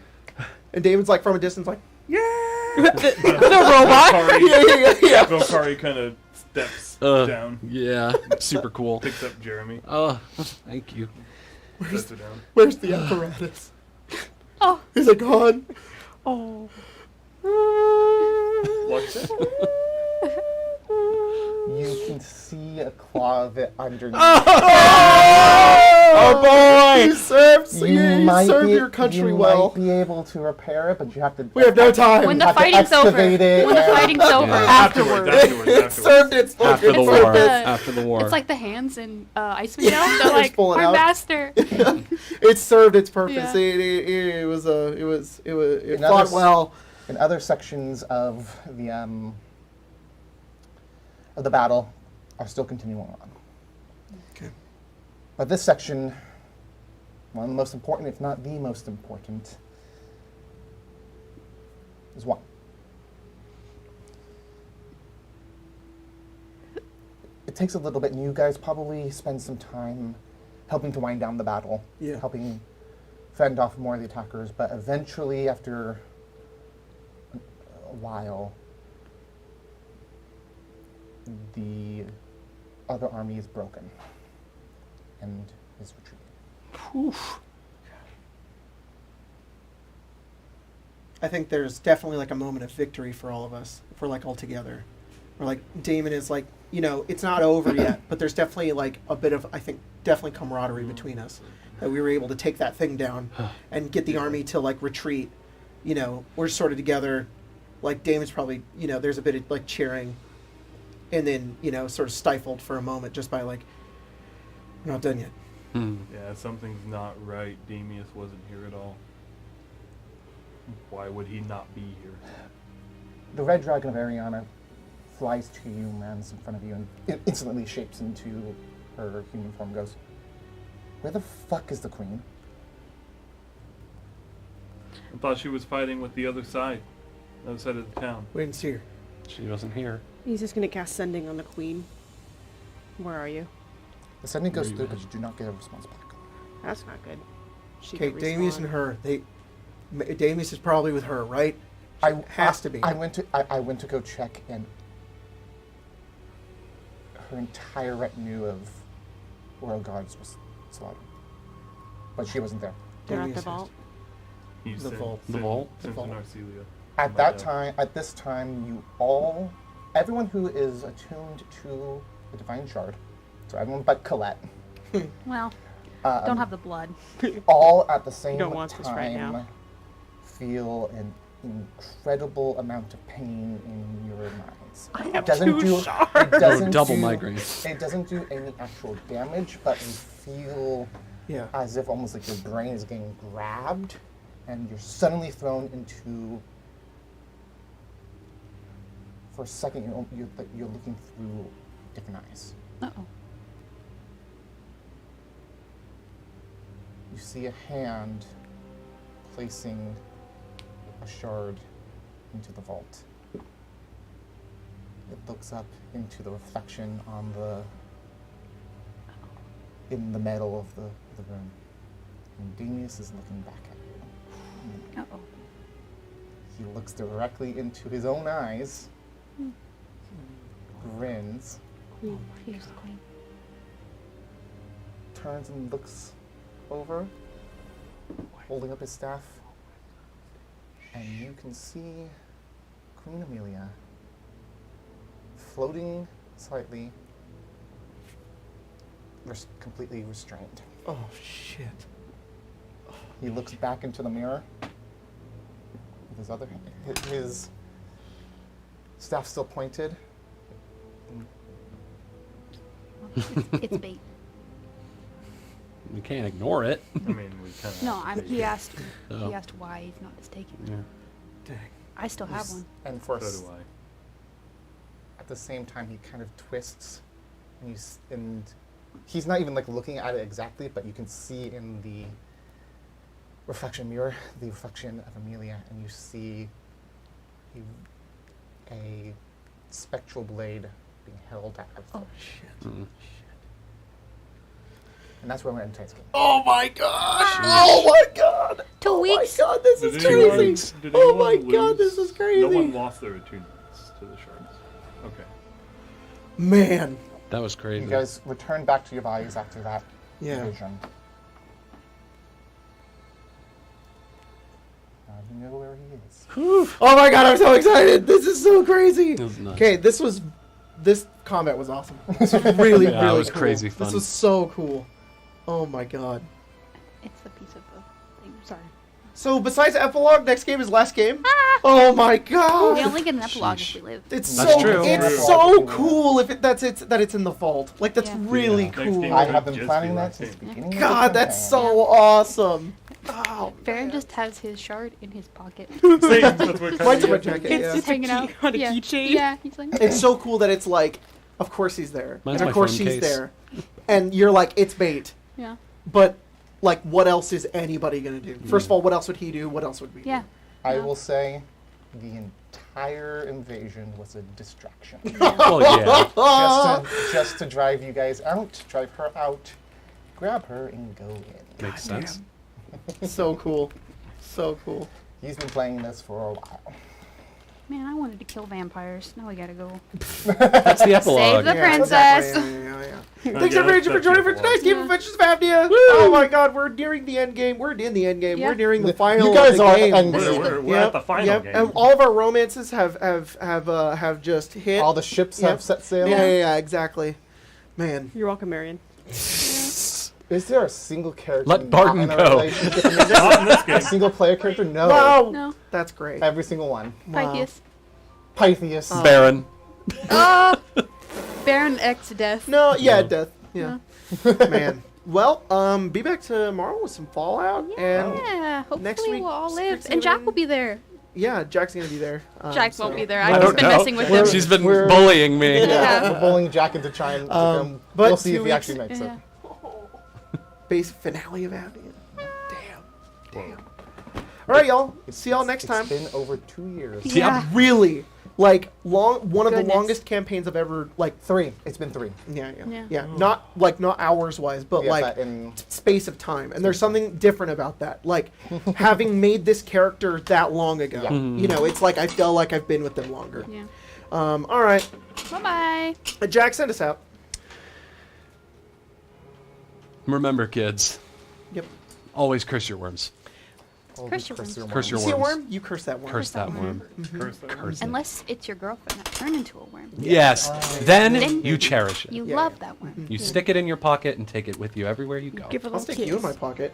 and David's like from a distance like, The robot. yeah. Volkari kind of steps down, Yeah, super cool. picks up Jeremy, Oh, thank you. sets her down. Where's the apparatus? Oh. Is it gone? Oh. Watch it. You can see a claw of it underneath. Oh boy! You served your country well. You might be able to repair it, but you have to. We have no time. When the have to fighting's over. excavate it When the and- fighting's over. Afterwards. It served its After the fucking war. like the- After the war. It's like the hands in Iceman Down. They're like, pull it our out. master. It served its purpose. Yeah. It Another fought well. In other sections of the battle are still continuing on. Okay. But this section, one of the most important, if not the most important, is one. It takes a little bit, and you guys probably spend some time helping to wind down the battle, Yeah. helping fend off more of the attackers, but eventually, after a while, the other army is broken and is retreating. I think there's definitely like a moment of victory for all of us. If we're like all together. Or like Damon is like, it's not over yet, but there's definitely like a bit of, I think, definitely camaraderie between us. That we were able to take that thing down and get the army to like retreat. We're sort of together. Like Damon's probably, there's a bit of like cheering. And then, sort of stifled for a moment just by like, we're not done yet. Yeah, something's not right. Damius wasn't here at all. Why would he not be here? The red dragon of Ariana flies to you, lands in front of you, and it instantly shapes into her human form and goes, "Where the fuck is the queen?" I thought she was fighting with the other side of the town. We didn't see her. She wasn't here. He's just gonna cast sending on the queen. Where are you? The sending goes through, but you do not get a response back. That's not good. She Okay, could Damius respond. and her. Damius is probably with her, right? Has to be. I went to go check, and her entire retinue of royal guards was slaughtered, but she wasn't there. They're at Damius the has vault. He's The vault. The vault? Sent The to vault. Narcelia. At this time, everyone who is attuned to the divine shard, so everyone but Colette, Well, don't have the blood. all at the same don't want this right now. time feel an incredible amount of pain in your minds. I have doesn't two do shards. it doesn't double do, migraines. It doesn't do any actual damage, but you feel Yeah. as if almost like your brain is getting grabbed, and you're suddenly thrown into. For a second, you're looking through different eyes. Uh-oh. You see a hand placing a shard into the vault. It looks up into the reflection in the metal of the room. And Damius is looking back at you. Uh-oh. He looks directly into his own eyes, grins, Here's the queen. turns and looks over, holding up his staff, and you can see Queen Amelia floating slightly, completely restrained. Oh, shit. He looks back into the mirror with his other hand, his staff still pointed. It's bait. We can't ignore it. I mean, we kind of. No, he asked. Oh. He asked why he's not mistaken. Yeah. Dang. I still have one. And So do I. at the same time, he kind of twists, and he's not even like looking at it exactly, but you can see in the reflection mirror the reflection of Amelia, and you see a spectral blade being held out. Oh. Shit. And that's where we're in today's game. Oh my gosh! Oh my god! 2 Oh weeks. my god, this is Did anyone- crazy! did Oh my anyone god, lose? this is crazy! No one lost their attunements to the shards. Okay. Man. That was crazy. You guys return back to your bodies after that Yeah. vision. Now you know where he is. Oh my god, I'm so excited! This is so crazy! It was nuts. Okay, this combat was awesome. This was really, Yeah, it really was cool. crazy fun. This was so cool. Oh my god. It's the piece of the thing. Sorry. So besides epilogue, next game is last game? Ah! Oh my god! We only get an epilogue Sheesh. if we live. It's That's so true. it's True. so cool if that it's in the vault. Like that's Yeah. really Next cool. game I would have been just planning be that last since the game. beginning of the God, that's campaign. so awesome. Oh, Farron man. just has his shard in his pocket. Same, that's what Mine's kinda in my is. jacket. It's Yeah. just hanging out on a yeah. keychain. Yeah, he's like. It's so cool that it's like, of course he's there, Mine's and my of course phone she's case. there, and you're like, it's bait. Yeah. But like, what else is anybody gonna do? First of all, what else would he do? What else would we do? Yeah. I Yeah. will say the entire invasion was a distraction. Well, yeah. just to drive you guys out, drive her out, grab her, and go in. Makes sense. So cool, so cool. He's been playing this for a while. Man, I wanted to kill vampires. Now we gotta go. That's the epilogue. Save the Yeah, princess. exactly. Yeah. Oh, Thanks yeah, everybody for that's joining for beautiful. tonight's game of Adventures of Avnia. Oh my god, we're nearing the end game. We're in the end game. Yeah. We're nearing the final. You guys of the are game. end We're Yep, at the final yep. game. And all of our romances have just hit. All the ships Yep. have set sail. Yeah, exactly. Man. You're welcome, Marion. Is there a single character Let not Barton in a go. relationship in this? Not in this game. A single player character? No. Wow. No. That's great. Every single one. Wow. Pythias. Pythias. Baron. Oh! Baron X death. No, yeah, No. death. Yeah. Man. Well, be back tomorrow with some Fallout, and Yeah, hopefully next week, we'll all live. Strixhaven- And Jack will be there. yeah, Jack's gonna be there. Jack so- won't be there. I I've don't just been know. messing with him. She's been We're- bullying me. Yeah. We're bowling Jack into trying to come. but We'll see 2 if he weeks- actually makes Yeah. it. Base finale of Avnia. Damn. All right, y'all. See y'all next time. It's been over 2 years. Yeah. Really, like one of the Goodness. longest campaigns I've ever like. 3. It's been 3. Yeah. Not hours wise, but Yeah, like but in space of time. And there's something different about that. Like having made this character that long ago. Yeah. You know, it's like I feel like I've been with them longer. Yeah. All right, Bye bye. Jack, send us out. Remember, kids, Yep. always curse your worms. Curse your worms. Curse your You see a worms. worm? You curse that worm. Curse that worm. Curse that Curse it. Unless it's your girlfriend that turned into a worm. Yes. Then Then you cherish it. You Yeah. love that worm. You stick it in your pocket and take it with you everywhere you go. Give a I'll little stick kiss. you in my pocket.